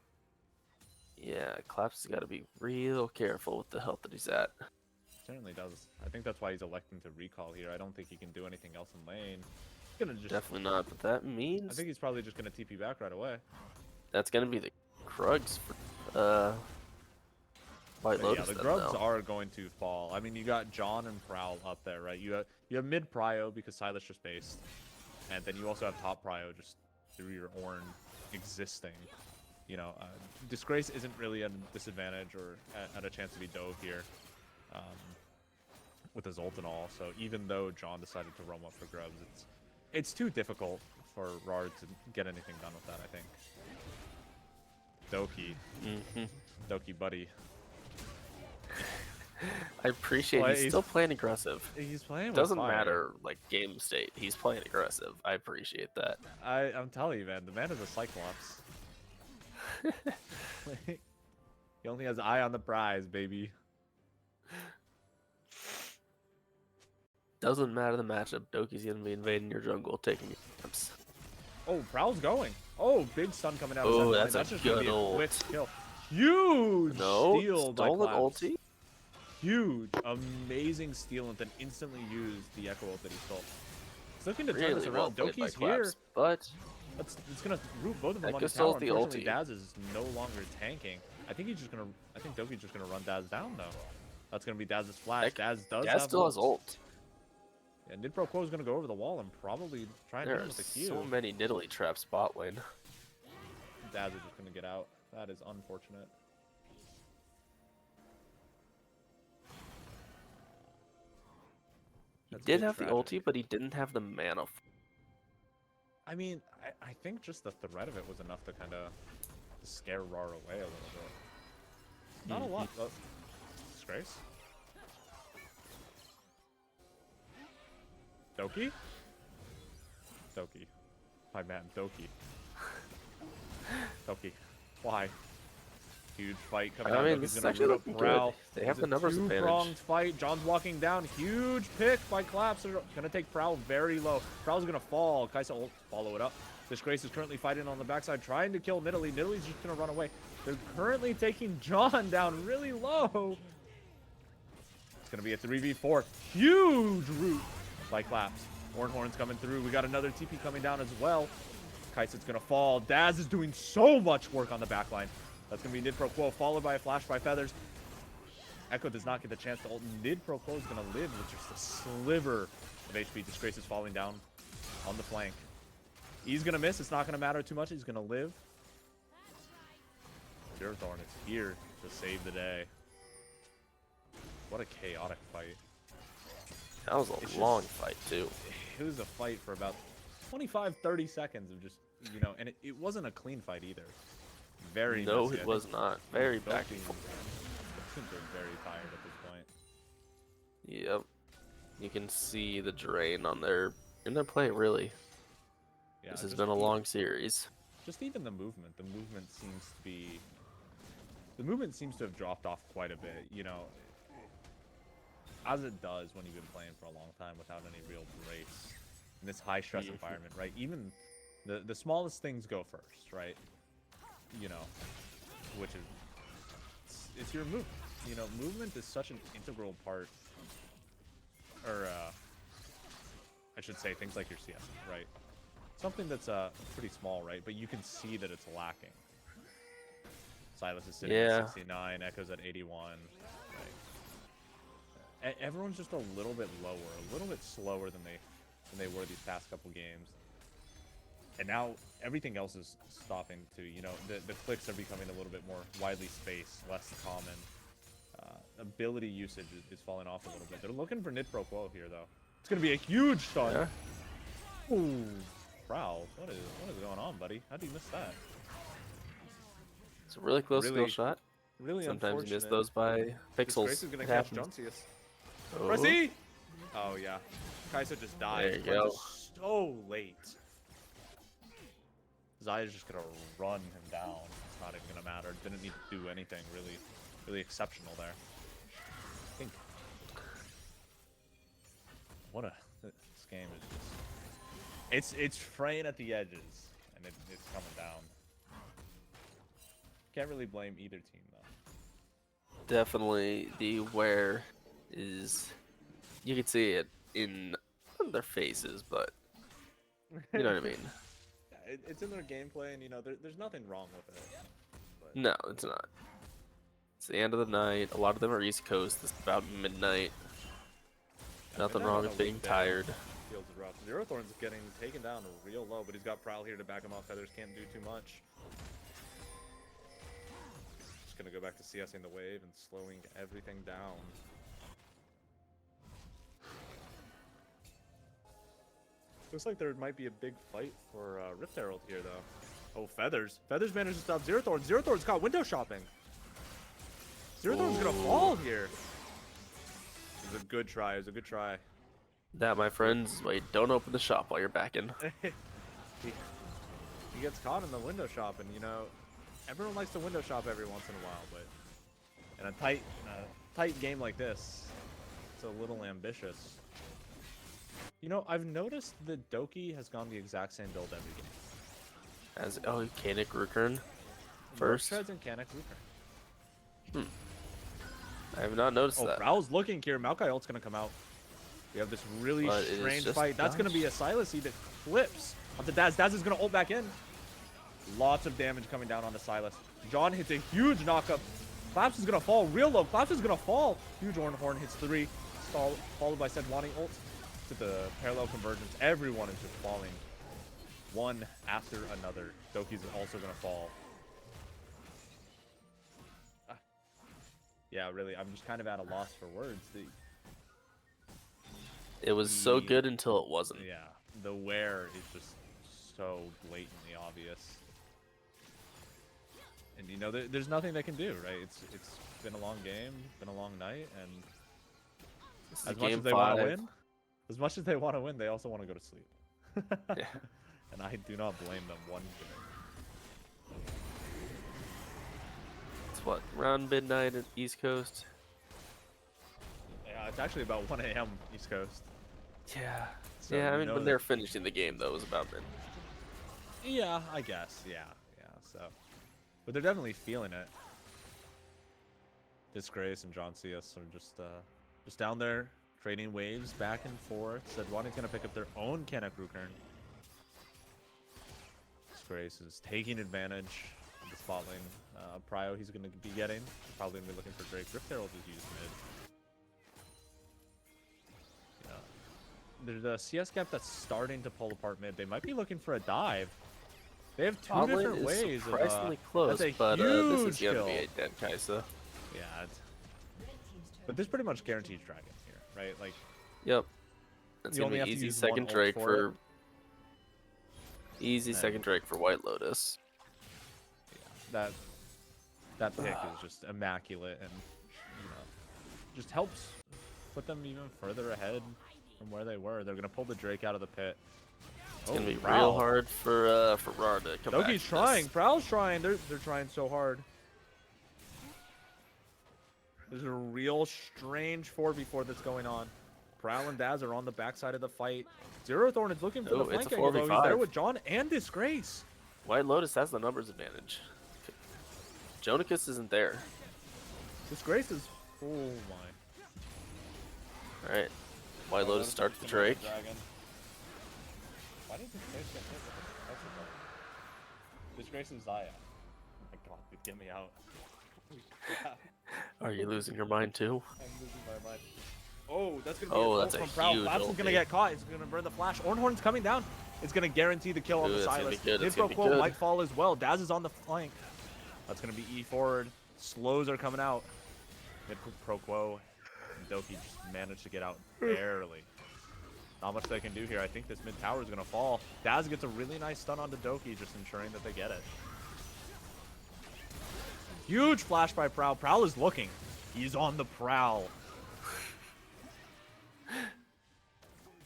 Yeah, Claps has got to be real careful with the health that he's at. Certainly does. I think that's why he's electing to recall here. I don't think he can do anything else in lane. He's gonna just. Definitely not, but that I means think he's probably just gonna TP back right away. that's gonna be the Krugs for White But Lotus. yeah, the then, grubs though. are going to fall. I mean, you got John and Prowl up there, right? You have mid prio because Silas just based. and then you also have top prio just through your Ornn existing. You know, Disgrace isn't really at a disadvantage or at a chance to be dove here with his ult and all. So even though John decided to roam up for grubs, it's too difficult for RAWR to get anything done with that, I think. Doki. Doki, buddy. I appreciate he's still playing aggressive. He's playing with Doesn't fire. matter, like, game state. He's playing aggressive. I appreciate that. I'm telling you, man, the man is a Cyclops. He only has eye on the prize, baby. Doesn't matter the matchup. Doki's gonna be invading your jungle, taking your camps. Oh, Prowl's going. Oh, big stun coming out. Oh, of that's a just gonna good be a ult. quick kill. Huge steal by stolen Claps. ulti. Huge, amazing steal, and then instantly used the Echo ult that he stole. He's looking to turn this Really well around. played by Doki's here. Claps, but It's gonna root both of them on Echo the tower. stole the Unfortunately, ulti. Daz is no longer tanking. I think Doki's just gonna run Daz down though. That's gonna be Daz's flash. Daz Daz still has ult. Yeah, Nidpro Quo is gonna go over the wall and probably try and hit There him are with a Q. so many Nidalee traps bot lane. Daz is just gonna get out. That is unfortunate. He That's a did bit have the tragic. ulti, but he didn't have the mana. I mean, I think just the threat of it was enough to kind of scare RAWR away a little bit. Not a lot. Oh, Disgrace. Doki? Doki. My man, Doki. Doki. Why? Huge fight coming out. I mean, Doki's this is gonna actually root up looking Prowl. good. They have It's the a numbers advantage. two-pronged fight. John's walking down. Huge pick by Claps. They're gonna take Prowl very low. Prowl's gonna fall. Kaisa ult, follow it up. Disgrace is currently fighting on the backside, trying to kill Nidalee. Nidalee's just gonna run away. They're currently taking John down really low. It's gonna be a 3v4. Huge root by Claps. Horn's coming through. We got another TP coming down as well. Kaisa's gonna fall. Daz is doing so much work on the backline. That's gonna be Nidpro Quo, followed by a flash by Feathers. Echo does not get the chance to ult. Nidpro Quo is gonna live with just a sliver of HP. Disgrace is falling down on the flank. He's gonna miss. It's not gonna matter too much. He's gonna live. Thorn is here to save the day. What a chaotic fight. That was a long fight, too. It was a fight for about 25-30 seconds of just, you know, and it wasn't a clean fight either. Very No, messy. it was not. Very back and forth. Both teams are very tired at this point. Yep. You can see the drain on their play, really. Yeah, This has just been a even- long series. Just even the movement. The movement seems to have dropped off quite a bit, you know, as it does when you've been playing for a long time without any real breaks in this high stress environment, right? Even the smallest things go first, right? You know, which is it's your movement. You know, movement is such an integral part, or I should say things like your CS, right? Something that's pretty small, right? But you can see that it's lacking. Silas is sitting at 69, Echo's at 81. Right? Everyone's just a little bit lower, a little bit slower than they were these past couple games. And now everything else is stopping too. You know, the clicks are becoming a little bit more widely spaced, less common. Ability usage is falling off a little bit. They're looking for Nidpro Quo here, though. It's gonna be a huge stun. Yeah. Ooh, Prowl, what is going on, buddy? How do you miss that? It's a really close Really- skill shot. Really Sometimes you miss unfortunate. those by pixels. Disgrace is gonna It catch happens. Junsius. Oh. Pressy! Oh yeah. Kaisa just died. There you Cleanse go. is so late. Zaya's just gonna run him down. It's not even gonna matter. Didn't need to do anything really exceptional there. I think. This game is just. It's fraying at the edges, and it's coming down. Can't really blame either team though. Definitely the wear is. You can see it in their faces, but you know what I mean. Yeah, it's in their gameplay, and you know there's nothing wrong with it. But No, it's not. It's the end of the night. A lot of them are East Coast. It's about midnight. yeah, Nothing midnight wrong on a with being weekday. tired. Fields is rough. Zero Thorn's getting taken down real low, but he's got Prowl here to back him up. Feathers can't do too much. Just gonna go back to CSing the wave and slowing everything down. Looks like there might be a big fight for Rift Herald here, though. Oh, Feathers. Feathers managed to stop Zero Thorn. Zero Thorn's got window shopping. Zero Thorn's gonna fall here. It was a good try. It was a good try. That, my friends, wait, don't open the shop while you're backing. he gets caught in the window shop, and you know, everyone likes to window shop every once in a while, but in a tight game like this, it's a little ambitious. You know, I've noticed that Doki has gone the exact same build every game. As Kanik Rukern first. Treads and Kanik Rukern. I have not noticed that. Prowl's looking here. Maokai ult's gonna come out. We have this really But it is strange just fight. That's gonna be a Silasy that flips onto Daz. Daz is gonna ult back in. Lots of damage coming down onto Silas. John hits a huge knockup. Claps is gonna fall real low. Claps is gonna fall. Huge Horn hits 3. Followed by Sedwani ult. To the parallel convergence. Everyone is just falling one after another. Doki's also gonna fall. Yeah, really, I'm just kind of at a loss for words. It was so good until it wasn't. Yeah, the wear is just so blatantly obvious. And you know, there's nothing they can do, right? It's been a long game, been a long night, and as much as they want to win, they also want to go to sleep. Yeah. And I do not blame them one bit. It's what, around midnight at East Coast? Yeah, it's actually about 1 a.m. East Coast. Yeah. So yeah, I you mean, know when that- they're finishing the game, though, it was about midnight. Yeah, I guess. Yeah, so. But they're definitely feeling it. Disgrace and John CS are just down there, trading waves back and forth. Sedwani's going to pick up their own Kanak Rukern. Disgrace is taking advantage of the spot lane. Prio he's going to be getting. Probably going to be looking for Drake. Rift Herald is used mid. Yeah. There's a CS gap that's starting to pull apart mid. They might be looking for a dive. They have two Top lane different is ways. surprisingly close, that's a but this is huge going to be kill. a dead Kaisa. Yeah, but this pretty much guarantees dragon here, right? Like, Yep. That's You going only to have be to easy use second one ult Drake for for... Easy And- second Drake for White Lotus. that pick is just immaculate, and you know, just helps put them even further ahead from where they were. They're gonna pull the Drake out of the pit. It's going to be real Prowl. hard for RAWR to come back. Doki's from trying. this. Prowl's trying. They're trying so hard. There's a real strange 4v4 that's going on. Prowl and Daz are on the backside of the fight. Zero Thorn is looking for the Oh, it's a flank angle, though. He's there 4v5. with John and Disgrace. White Lotus has the numbers advantage. Jonicus isn't there. Disgrace is... Oh my. Alright. White Lotus starts the Drake. Why did Disgrace get hit with a pressure button? Disgrace and Zaya. Oh my god, dude, get me out. Are you losing your mind too? I'm losing my mind. Oh, that's gonna be Oh, a that's ult a from Prowl. huge Flaps is gonna ulti. get caught. It's gonna burn the flash. Ornhorn's coming down. It's gonna guarantee the kill on Ooh, the that's gonna be Silas. good, that's Info gonna be quote good. might fall as well. Daz is on the flank. That's gonna be E forward. Slows are coming out. Mid pro quo. Doki just managed to get out barely. Not much they can do here. I think this mid tower is gonna fall. Daz gets a really nice stun onto Doki, just ensuring that they get it. Huge flash by Prowl. Prowl is looking. He's on the prowl.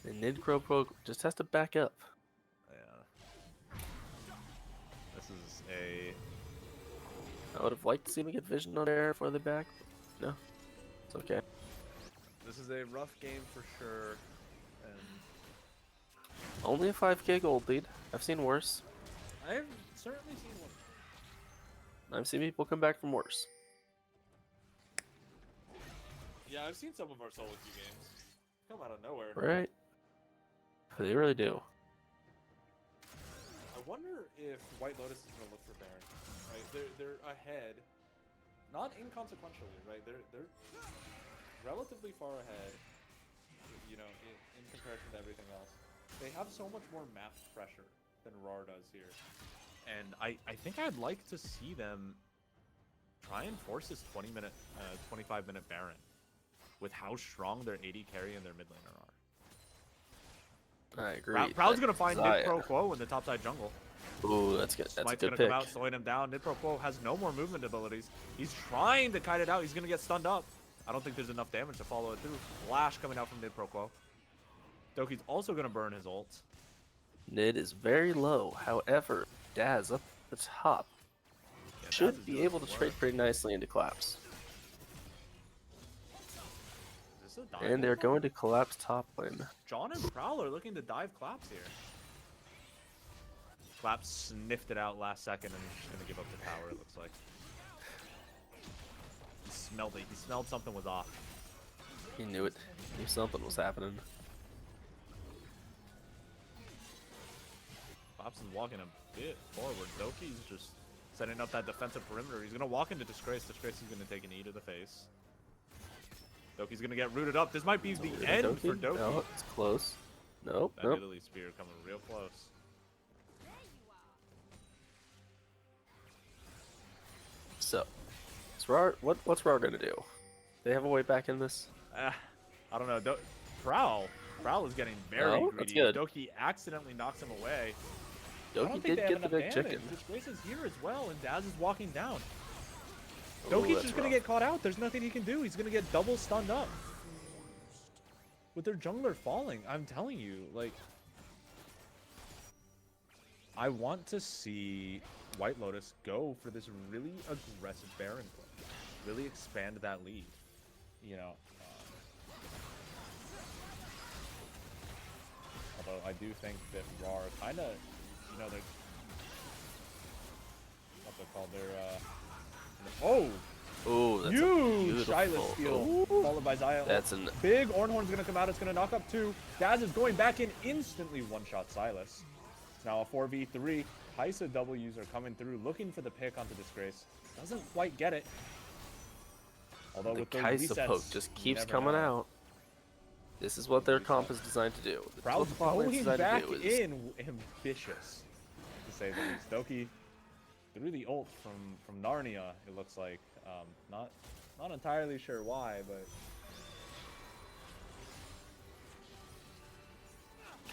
And Nidcropo just has to back up. Yeah. This is a... I would have liked to see me get vision on air before they back. No, it's okay. This is a rough game for sure. And Only a 5k gold lead. I've seen worse. I've certainly seen one. I've seen people come back from worse. Yeah, I've seen some of our solo queue games come out of nowhere. Right? They really do. I wonder if White Lotus is going to look for Baron. Right? They're ahead. Not inconsequentially, right? They're relatively far ahead, you know, in in comparison to everything else. They have so much more map pressure than RAWR does here. And I think I'd like to see them try and force this 25-minute Baron with how strong their AD carry and their mid laner are. I agree. Proud's going to find Zaya. Nid Pro Quo in the topside jungle. Ooh, that's good. That's a Smite's good gonna pick. come out, slowing him down. Nid Pro Quo has no more movement abilities. He's trying to kite it out. He's gonna get stunned up. I don't think there's enough damage to follow it through. Flash coming out from Nid Pro Quo. Doki's also gonna burn his ult. Nid is very low. However, Daz up the top Yeah, Daz should is be doing able to some trade work. pretty nicely into collapse. Is this a dive And they're move? going to collapse top lane. John and Prowl are looking to dive Claps here. Claps sniffed it out last second and he's just gonna give up the tower, it looks like. He smelled it. He smelled something was off. He knew it. He knew something was happening. Claps is walking a bit forward. Doki's just setting up that defensive perimeter. He's gonna walk into Disgrace. Disgrace is gonna take an E to the face. Doki's gonna get rooted up. This might be the end for Doki. No, it's close. Nope, That nope. Italy spear coming real close. So, what's RAWR gonna do? They have a way back in this? I don't know. Prowl is getting very Oh, that's greedy. good. Doki accidentally knocks him away. I don't Doki think did they have get the enough big damage. chicken. Disgrace is here as well, and Daz is walking down. Ooh, Doki's that's just gonna rough. get caught out. There's nothing he can do. He's gonna get double stunned up. With their jungler falling, I'm telling you, like, I want to see White Lotus go for this really aggressive Baron play. Really expand that lead. You know, although I do think that RAWR kind of, you know, they're what's it called? Oh, Ooh, that's a huge beautiful. Shyless steal, followed by Zaya. That's an Big Ornhorn's gonna come out. It's gonna knock up two. Daz is going back in instantly. One-shot Silas. It's now a 4v3. Kaisa W's are coming through, looking for the pick onto Disgrace. Doesn't quite get it. Although the with those Kaisa resets, poke just you keeps never coming know. out. This is what their comp is designed to do. This is Proud's what the bot lane's going designed back to do is in, ambitious, to say the least. Doki threw the ult from Narnia. It looks like not entirely sure why, but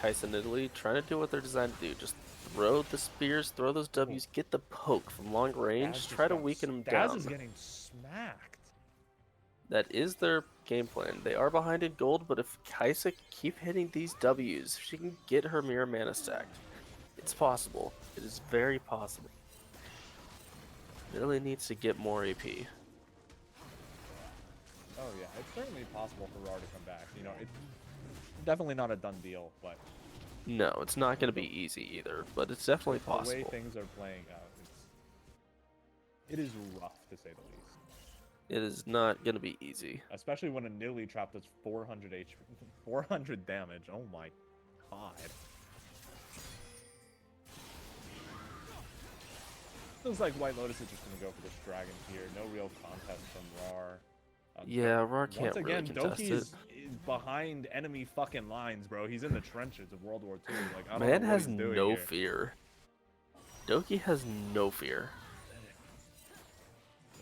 Kaisa and Italy trying to do what they're designed to do. Just throw the spears, throw those W's, get the poke from long range, Daz just try to got weaken them Daz down. is getting smacked. That is their game plan. They are behind in gold, but if Kaisa keep hitting these W's, if she can get her mirror mana stacked, it's possible. It is very possible. Italy needs to get more AP. Oh yeah, it's certainly possible for RAWR to come back. You know, it's definitely not a done deal, but No, it's not going to be easy either, but it's definitely the way possible. things are playing out, it is rough to say the least. It is not going to be easy. Especially when a Nilly trap does 400 HP, 400 damage. Oh my god. Looks like White Lotus is just gonna go for this dragon here. No real contest from RAWR. Yeah, RAWR can't Once again, really contest Doki it. is behind enemy fucking lines, bro. He's in the trenches of World War II. Like, I don't Man know what has he's doing no here. fear. Doki has no fear.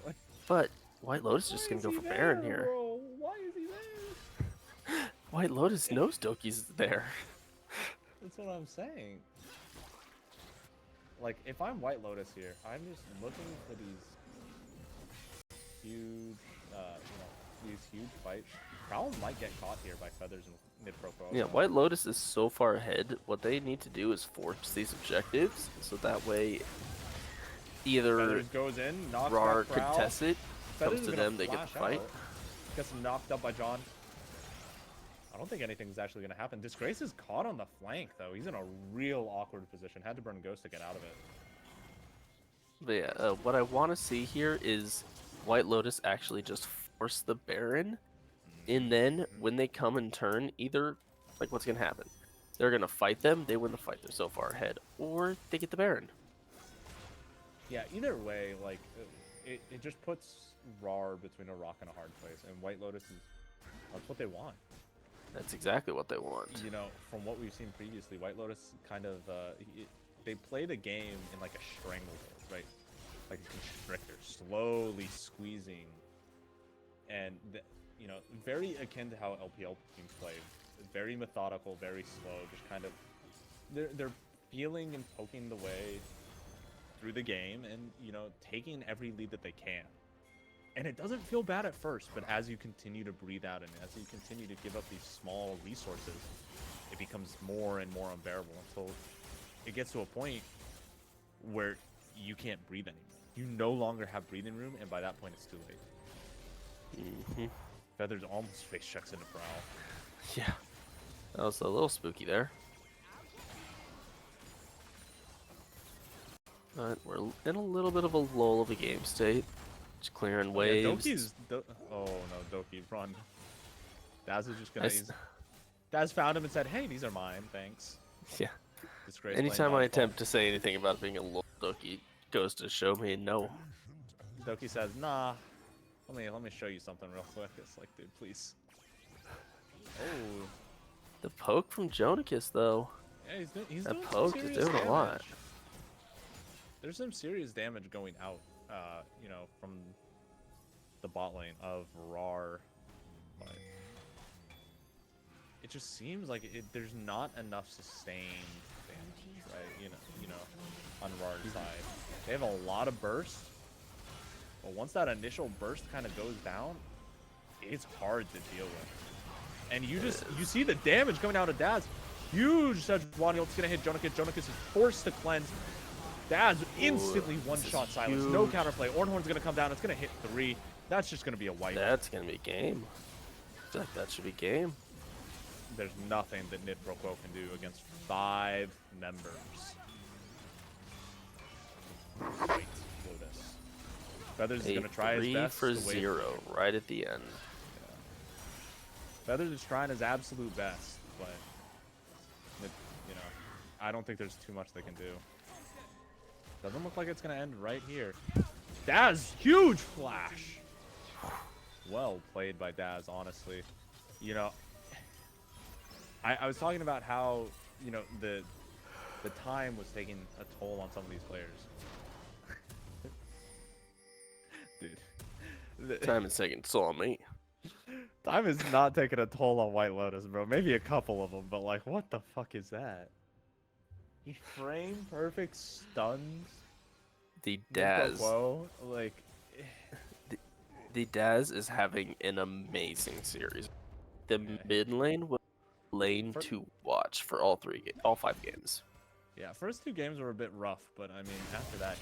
What? But White Lotus is just Why going to is go he for Baron there, here. bro? Why is he there? White Lotus knows Doki's there. That's what I'm saying. Like, if I'm White Lotus here, I'm just looking for these huge, these huge fights. Prowl might get caught here by Feathers and mid-pro pro. Yeah, White Lotus is so far ahead. What they need to do is force these objectives, so that way either Feathers goes in, knocks RAWR back Prowl. contests it, Feathers comes to is gonna them, they get the flash fight. out. Gets knocked up by John. I don't think anything's actually going to happen. Disgrace is caught on the flank, though. He's in a real awkward position. Had to burn Ghost to get out of it. But yeah, what I want to see here is White Lotus actually just force the Baron, and then when they come in turn, either, like, what's going to happen? They're going to fight them, they win the fight, they're so far ahead, or they get the Baron. Yeah, either way, like, it just puts RAWR between a rock and a hard place, and White Lotus is, that's what they want. That's exactly what they want. You know, from what we've seen previously, White Lotus kind of they played a game in like a stranglehold, right? Like a constrictor, slowly squeezing, and you know, very akin to how LPL teams play. Very methodical, very slow, just kind of they're feeling and poking the way through the game, and you know, taking every lead that they can. And it doesn't feel bad at first, but as you continue to breathe out and as you continue to give up these small resources, it becomes more and more unbearable until it gets to a point where you can't breathe anymore. You no longer have breathing room, and by that point, it's too late. Feathers almost face checks into Prowl. Yeah. That was a little spooky there. But we're in a little bit of a lull of a game state. Just clearing waves. Yeah, oh no, Doki, run. Daz is just gonna. Daz found him and said, "Hey, these are mine, thanks." Yeah. Disgrace Anytime playing I attempt to say anything about being a lull, Doki goes to show me no. Doki says, "Nah, let me show you something real quick." It's like, dude, please. Oh. The poke from Jonikis, though. Yeah, he's that doing poke some is serious doing a lot. damage. There's some serious damage going out, you know, from the bot lane of RAWR, but it just seems like there's not enough sustained damage, right? You know, on RAWR's side, they have a lot of burst, but once that initial burst kind of goes down, it's hard to deal with. And you see the damage coming out of Daz. Huge Sejuani ult's gonna hit Jonikis. Jonikis is forced to cleanse. Daz instantly one-shot silence. Huge. No counterplay. Ornhorn's gonna come down. It's gonna hit 3. That's just gonna be a wipe. That's gonna be game. That should be game. There's nothing that Nid Pro Quo can do against 5 members. Right, Lotus. Feathers is gonna try his best. 3 for to wait. 0 right at the end. Yeah. Feathers is trying his absolute best, but you know, I don't think there's too much they can do. Doesn't look like it's gonna end right here. Daz, huge flash. Well played by Daz, honestly. You know, I was talking about how, you know, the time was taking a toll on some of these players. Dude. Time is taking a toll on me. Time is not taking a toll on White Lotus, bro. Maybe a couple of them, but like, what the fuck is that? He frame perfect stuns. The Daz. Whoa, like the Daz is having an amazing series. The mid lane was lane to watch for all 5 games. Yeah, first 2 games were a bit rough, but I mean, after that,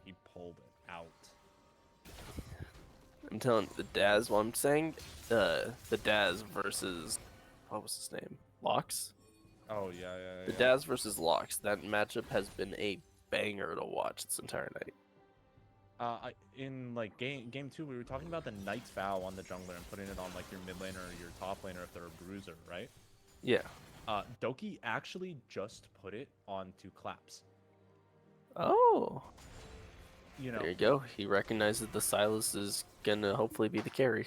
he pulled it out. I'm telling you, the Daz. Well, I'm saying the Daz versus what was his name? Lox. Oh yeah. The Daz versus Lox. That matchup has been a banger to watch this entire night. In like game 2, we were talking about the Knight's Vow on the jungler and putting it on like your mid laner or your top laner if they're a bruiser, right? Yeah. Doki actually just put it onto Claps. Oh. You know, there you go. He recognizes the Silas is gonna hopefully be the carry.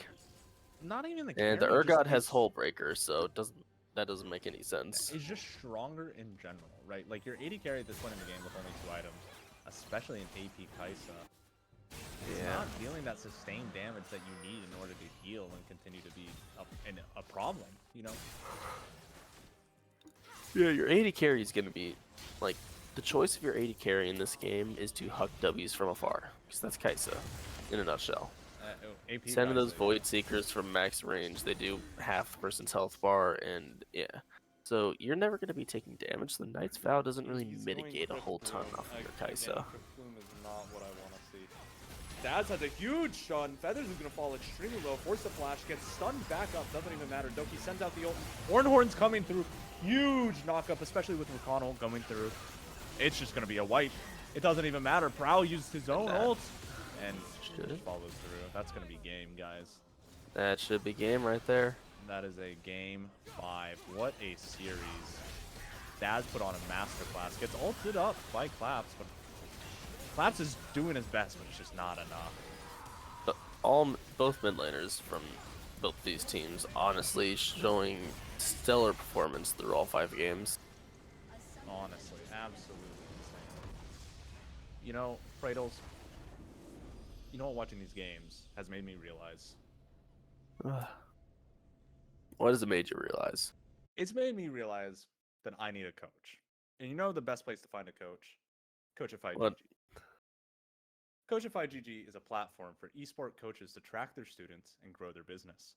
Not even the carry. And the Urgot has Hull Breaker, so that doesn't make any sense. It's just stronger in general, right? Like your AD carry at this point in the game with only 2 items, especially in AP Kaisa. It's not dealing that sustained damage that you need in order to heal and continue to be a problem, you know? Yeah, your AD carry is going to be, like, the choice of your AD carry in this game is to huck W's from afar, because that's Kaisa, in a nutshell. Sending those Void Seekers from max range, they do half the person's health bar, and yeah. So you're never going to be taking damage. The Knight's Vow doesn't really mitigate a whole ton off of your Kaisa. Daz has a huge stun. Feathers is going to fall extremely low. Force the flash. Gets stunned back up. Doesn't even matter. Doki sends out the ult. Ornhorn's coming through. Huge knockup, especially with McConnell coming through. It's just going to be a wipe. It doesn't even matter. Prowl used his own ult. And just follows through. That's going to be game, guys. That should be game right there. That is a game 5. What a series. Daz put on a masterclass. Gets ulted up by Claps, but Claps is doing his best, but it's just not enough. Both mid laners from both these teams, honestly, showing stellar performance through all 5 games. Honestly, absolutely insane. You know, Fredos, you know what watching these games has made me realize? What does it made you realize? It's made me realize that I need a coach. And you know the best place to find a coach? Coachify What? GG. Coachify GG is a platform for esport coaches to track their students and grow their business.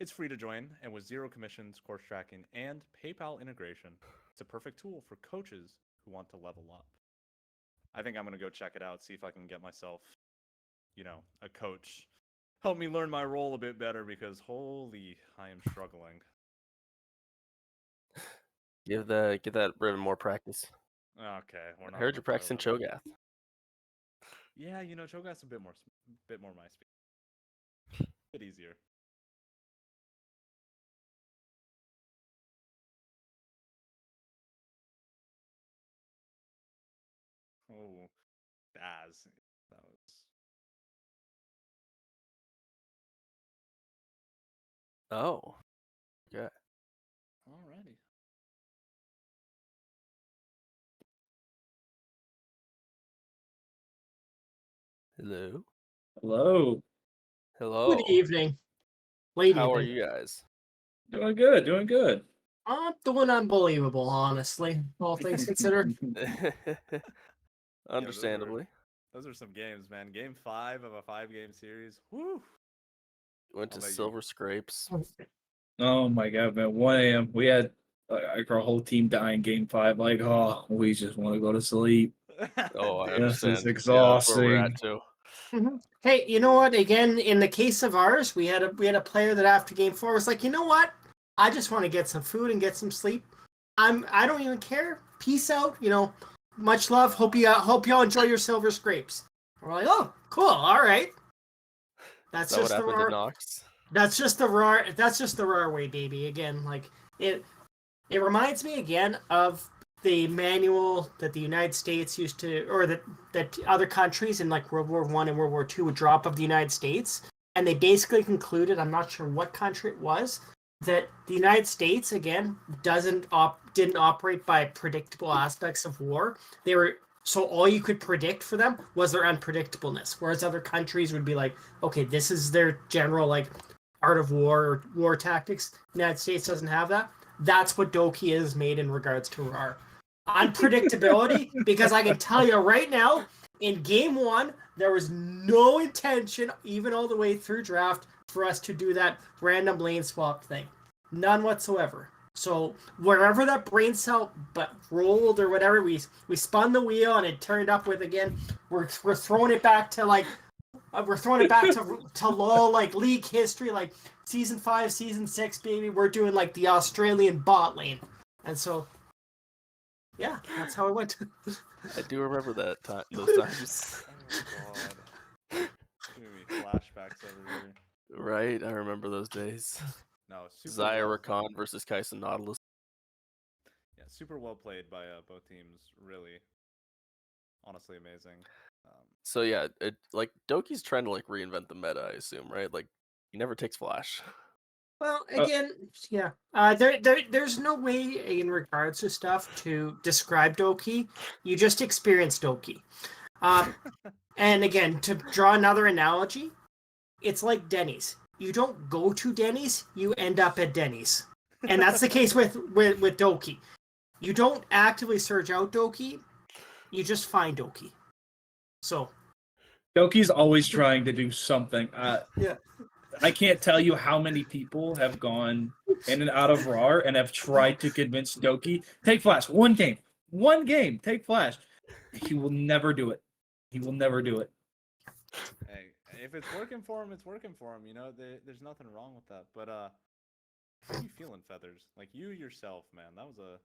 It's free to join, and with zero commissions, course tracking, and PayPal integration, it's a perfect tool for coaches who want to level up. I think I'm going to go check it out, see if I can get myself, a coach. Help me learn my role a bit better because holy, I am struggling. Give that Riven more practice. Okay, we're I not. heard you're practicing Cho'Gath. Yeah, Cho'Gath's a bit more my speed. Bit easier. Oh, Daz. That was. Oh. Okay. Alrighty. Hello. Hello. Hello. Good evening. Late How are evening. you guys? Doing good, doing good. I'm doing unbelievable, honestly, all things considered. Understandably. Those are some games, man. Game 5 of a 5-game series. Woo! Went to Silver Scrapes. Oh my god, man. 1 a.m. We had like our whole team die in game 5. Like, oh, we just want to go to sleep. Oh, I This understand. is Yeah, that's where we're exhausting. at too. Hey, you know what? Again, in the case of ours, we had a player that after game 4 was like, you know what? I just want to get some food and get some sleep. I don't even care. Peace out. Much love. Hope y'all enjoy your Silver Scrapes. We're like, oh, cool. All right. That's Is that what just the happened to RAWR. Nox? That's just the RAWR. That's just the RAWR way, baby. Again, like it reminds me again of the manual that the United States used to, or that other countries in like World War I and World War II would drop of the United States, and they basically concluded, I'm not sure what country it was, that the United States again didn't operate by predictable aspects of war. So all you could predict for them was their unpredictableness, whereas other countries would be like, okay, this is their general like art of war or war tactics. The United States doesn't have that. That's what Doki is made in regards to RAWR. Unpredictability, because I can tell you right now, in game 1, there was no intention, even all the way through draft, for us to do that random lane swap thing. None whatsoever. So wherever that brain cell but rolled or whatever, we spun the wheel and it turned up with again. We're throwing it back to like to LOL, like league history, like season 5, season 6, baby. We're doing like the Australian bot lane, and so yeah, that's how it went. I do remember those times. Oh god. Giving me flashbacks over here. Right, I remember those days. No, super Zaya well. Rakan versus Kaisen Nautilus. Yeah, super well played by both teams. Really, honestly amazing. So yeah, like Doki's trying to like reinvent the meta, I assume, right? Like he never takes flash. Well, again, yeah. There's no way in regards to stuff to describe Doki. You just experience Doki. And again, to draw another analogy, it's like Denny's. You don't go to Denny's, you end up at Denny's. And that's the case with Doki. You don't actively search out Doki, you just find Doki. So Doki's always trying to do something. yeah. I can't tell you how many people have gone in and out of RAWR and have tried to convince Doki, take flash, one game, take flash. He will never do it. He will never do it. Hey, if it's working for him, it's working for him. There's nothing wrong with that. But how are you feeling, Feathers? Like you yourself, man. That was a.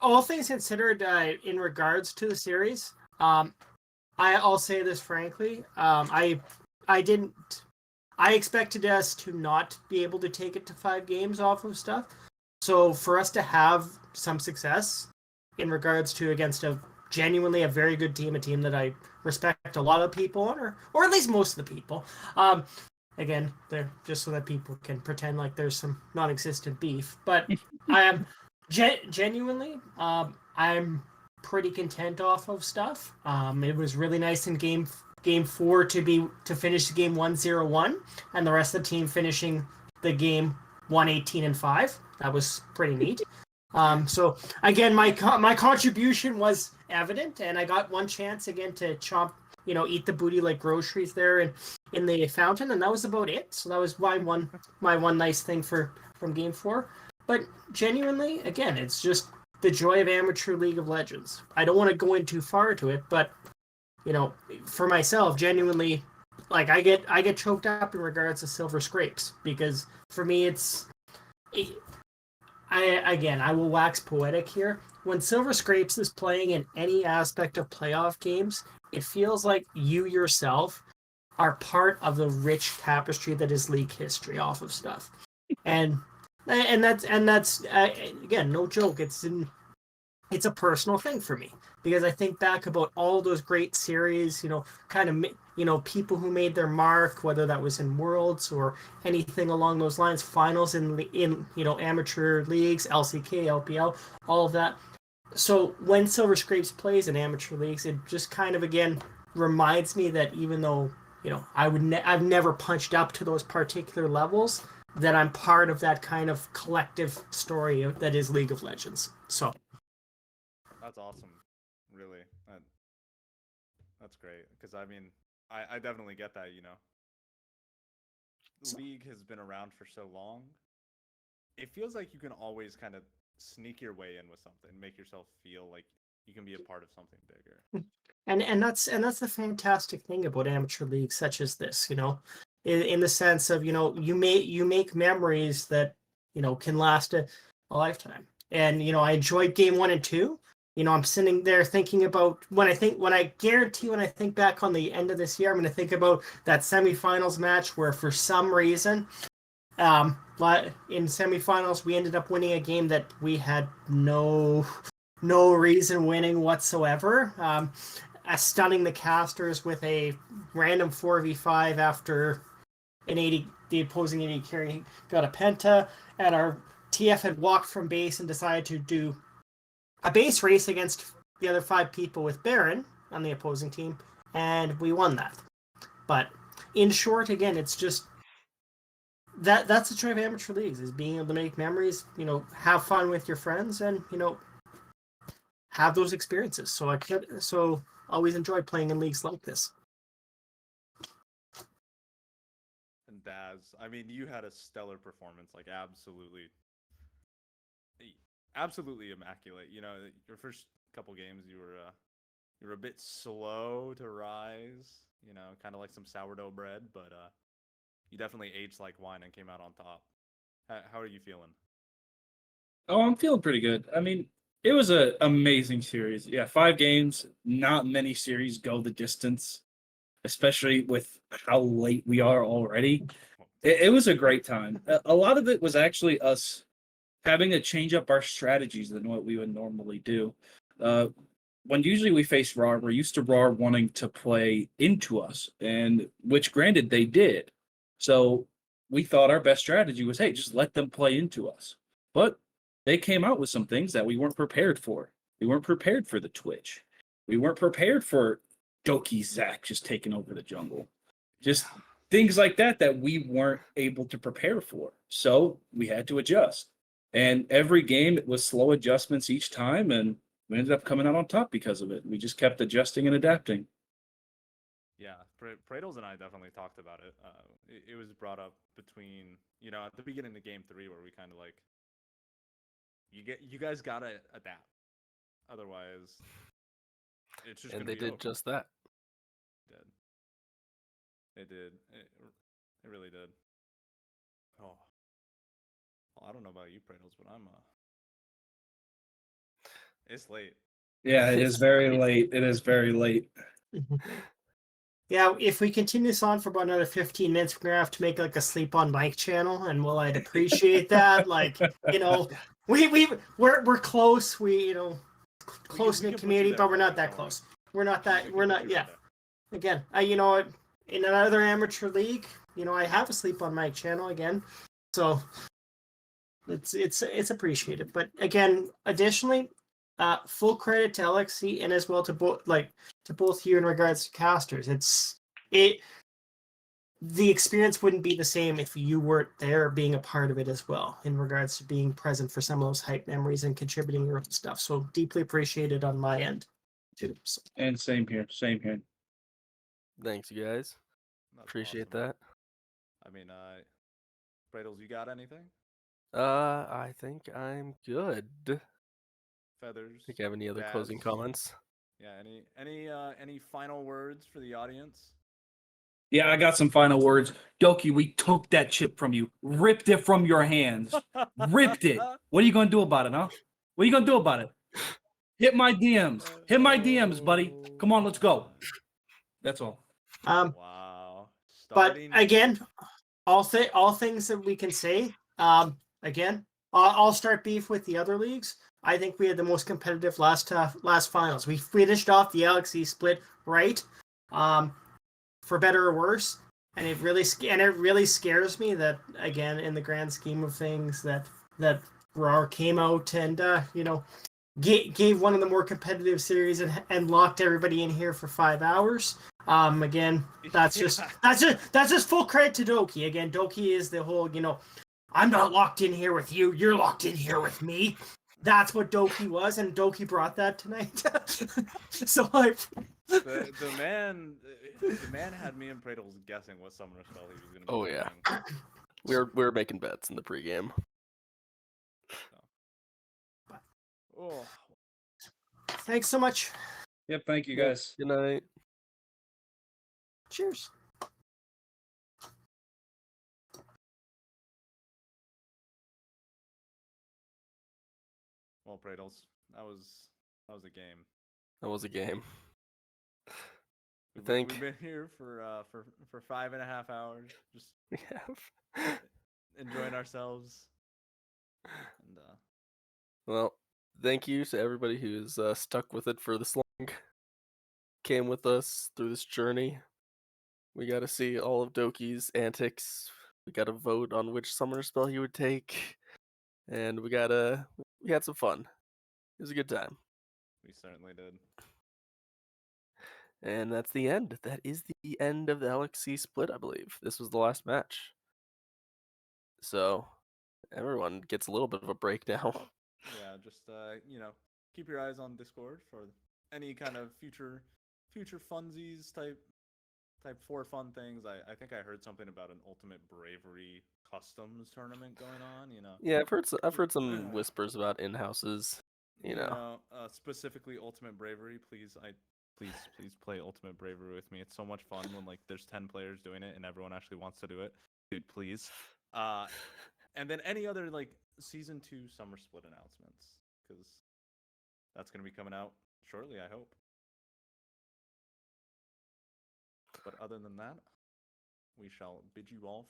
All things considered, in regards to the series, I'll say this frankly, I expected us to not be able to take it to 5 games off of stuff. So for us to have some success in regards to against a genuinely a very good team, a team that I respect a lot of people on, or at least most of the people, Again, they're just so that people can pretend like there's some non-existent beef. But I am genuinely, I'm pretty content off of stuff. It was really nice in game 4 to finish the game 1-0-1, and the rest of the team finishing the game 1-18-5. That was pretty neat. So again, my contribution was evident, and I got one chance again to eat the booty like groceries there and in the fountain, and that was about it. So that was my one nice thing from game 4. But genuinely, again, it's just the joy of amateur League of Legends. I don't want to go in too far into it, but for myself, genuinely, like I get choked up in regards to silver scrapes, because for me I will wax poetic here. When Silver Scrapes is playing in any aspect of playoff games, it feels like you yourself are part of the rich tapestry that is league history off of stuff. And that's again, no joke. It's a personal thing for me, because I think back about all those great series, people who made their mark, whether that was in Worlds or anything along those lines, finals in amateur leagues, LCK, LPL, all of that. So when Silver Scrapes plays in amateur leagues, it just kind of again reminds me that even though I've never punched up to those particular levels, that I'm part of that kind of collective story that is League of Legends. So that's awesome. Really, that's great. Because I mean, I definitely get that. League has been around for so long. It feels like you can always kind of sneak your way in with something, make yourself feel like you can be a part of something bigger. And that's the fantastic thing about amateur leagues such as this, in the sense of you make memories that can last a lifetime. And I enjoyed game 1 and 2. I'm sitting there thinking about when I think back on the end of this year, I'm going to think about that semifinals match where for some reason, but in semifinals we ended up winning a game that we had no reason winning whatsoever. Stunning the casters with a random 4v5 after the opposing AD carry got a penta, and our TF had walked from base and decided to do a base race against the other 5 people with Baron on the opposing team, and we won that. But in short, again, it's just that's the joy of amateur leagues, is being able to make memories, have fun with your friends, and have those experiences. So always enjoy playing in leagues like this. And Daz, I mean, you had a stellar performance, like absolutely immaculate. Your first couple games, you were a bit slow to rise. Kind of like some sourdough bread, but you definitely aged like wine and came out on top. How are you feeling? Oh, I'm feeling pretty good. I mean, it was an amazing series. Yeah, 5 games. Not many series go the distance, especially with how late we are already. It was a great time. A lot of it was actually us having to change up our strategies than what we would normally do. When usually we face RAWR, we're used to RAWR wanting to play into us, and which granted they did. So we thought our best strategy was, hey, just let them play into us. But they came out with some things that we weren't prepared for. We weren't prepared for the Twitch. We weren't prepared for Doki Zach just taking over the jungle. Just things like that we weren't able to prepare for. So we had to adjust. And every game, it was slow adjustments each time, and we ended up coming out on top because of it. We just kept adjusting and adapting. Yeah, Pradles and I definitely talked about it. It was brought up between, at the beginning of game 3 where we kind of like, you guys gotta adapt, otherwise it's just. And they did just that. It did. It really did. Oh, well, I don't know about you, Pradles, but it's late. Yeah, it is very late. It is very late. Yeah, if we continue this on for about another 15 minutes, we're gonna have to make like a sleep on mic channel, and I'd appreciate that. Like, we're close. Close knit community, but we're not that close. We're not. Yeah. Again, in another amateur league, I have a sleep on my channel again, so it's appreciated. But again, additionally, full credit to LXC and as well to both you in regards to casters. The experience wouldn't be the same if you weren't there being a part of it as well, in regards to being present for some of those hype memories and contributing your own stuff. So deeply appreciated on my end too. So, And same here. Same here. Thanks, you guys. That's Appreciate awesome. that. I mean, Bradles, you got anything? I think I'm good. Feathers. Think I have any other Daz? closing comments? Yeah. Any final words for the audience? Yeah, I got some final words. Doki, we took that chip from you, ripped it from your hands, ripped it. What are you gonna do about it, huh? What are you gonna do about it? Hit my DMs. Hit my DMs, buddy. Come on, let's go. That's all. Wow. but Starting. again, all things that we can say. Again, I'll start beef with the other leagues. I think we had the most competitive last finals. We finished off the LXC split right, for better or worse, and it really scares me that, again, in the grand scheme of things, that RAWR came out and gave one of the more competitive series and locked everybody in here for 5 hours. Again, that's just full credit to Doki. Again, Doki is the whole, I'm not locked in here with you. You're locked in here with me. That's what Doki was, and Doki brought that tonight. So The man had me and Bradles guessing what summer spell he was gonna be Oh, yeah. doing. We were making bets in the pregame. Oh, thanks so much. Yep, thank you guys. Good night. Cheers. well, Bradles, that was a game. That was a game. We've, think- we've been here for 5.5 hours, just We have. enjoying ourselves. And Well, thank you to everybody who's stuck with it for this long. Came with us through this journey. We got to see all of Doki's antics. We got to vote on which summoner spell he would take, and we had some fun. It was a good time, we certainly did. and that's the end. That is the end of the LXC split, I believe. This was the last match, so everyone gets a little bit of a break now. Yeah, just keep your eyes on Discord for any kind of future funsies type for fun things. I think I heard something about an Ultimate Bravery customs tournament going on. Yeah, I've heard some whispers about in-houses. Specifically Ultimate Bravery. Please play Ultimate Bravery with me. It's so much fun when there's 10 players doing it and everyone actually wants to do it. Dude, please. And then any other season 2 summer split announcements, because that's gonna be coming out shortly, I hope. But other than that, we shall bid you all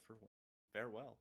farewell.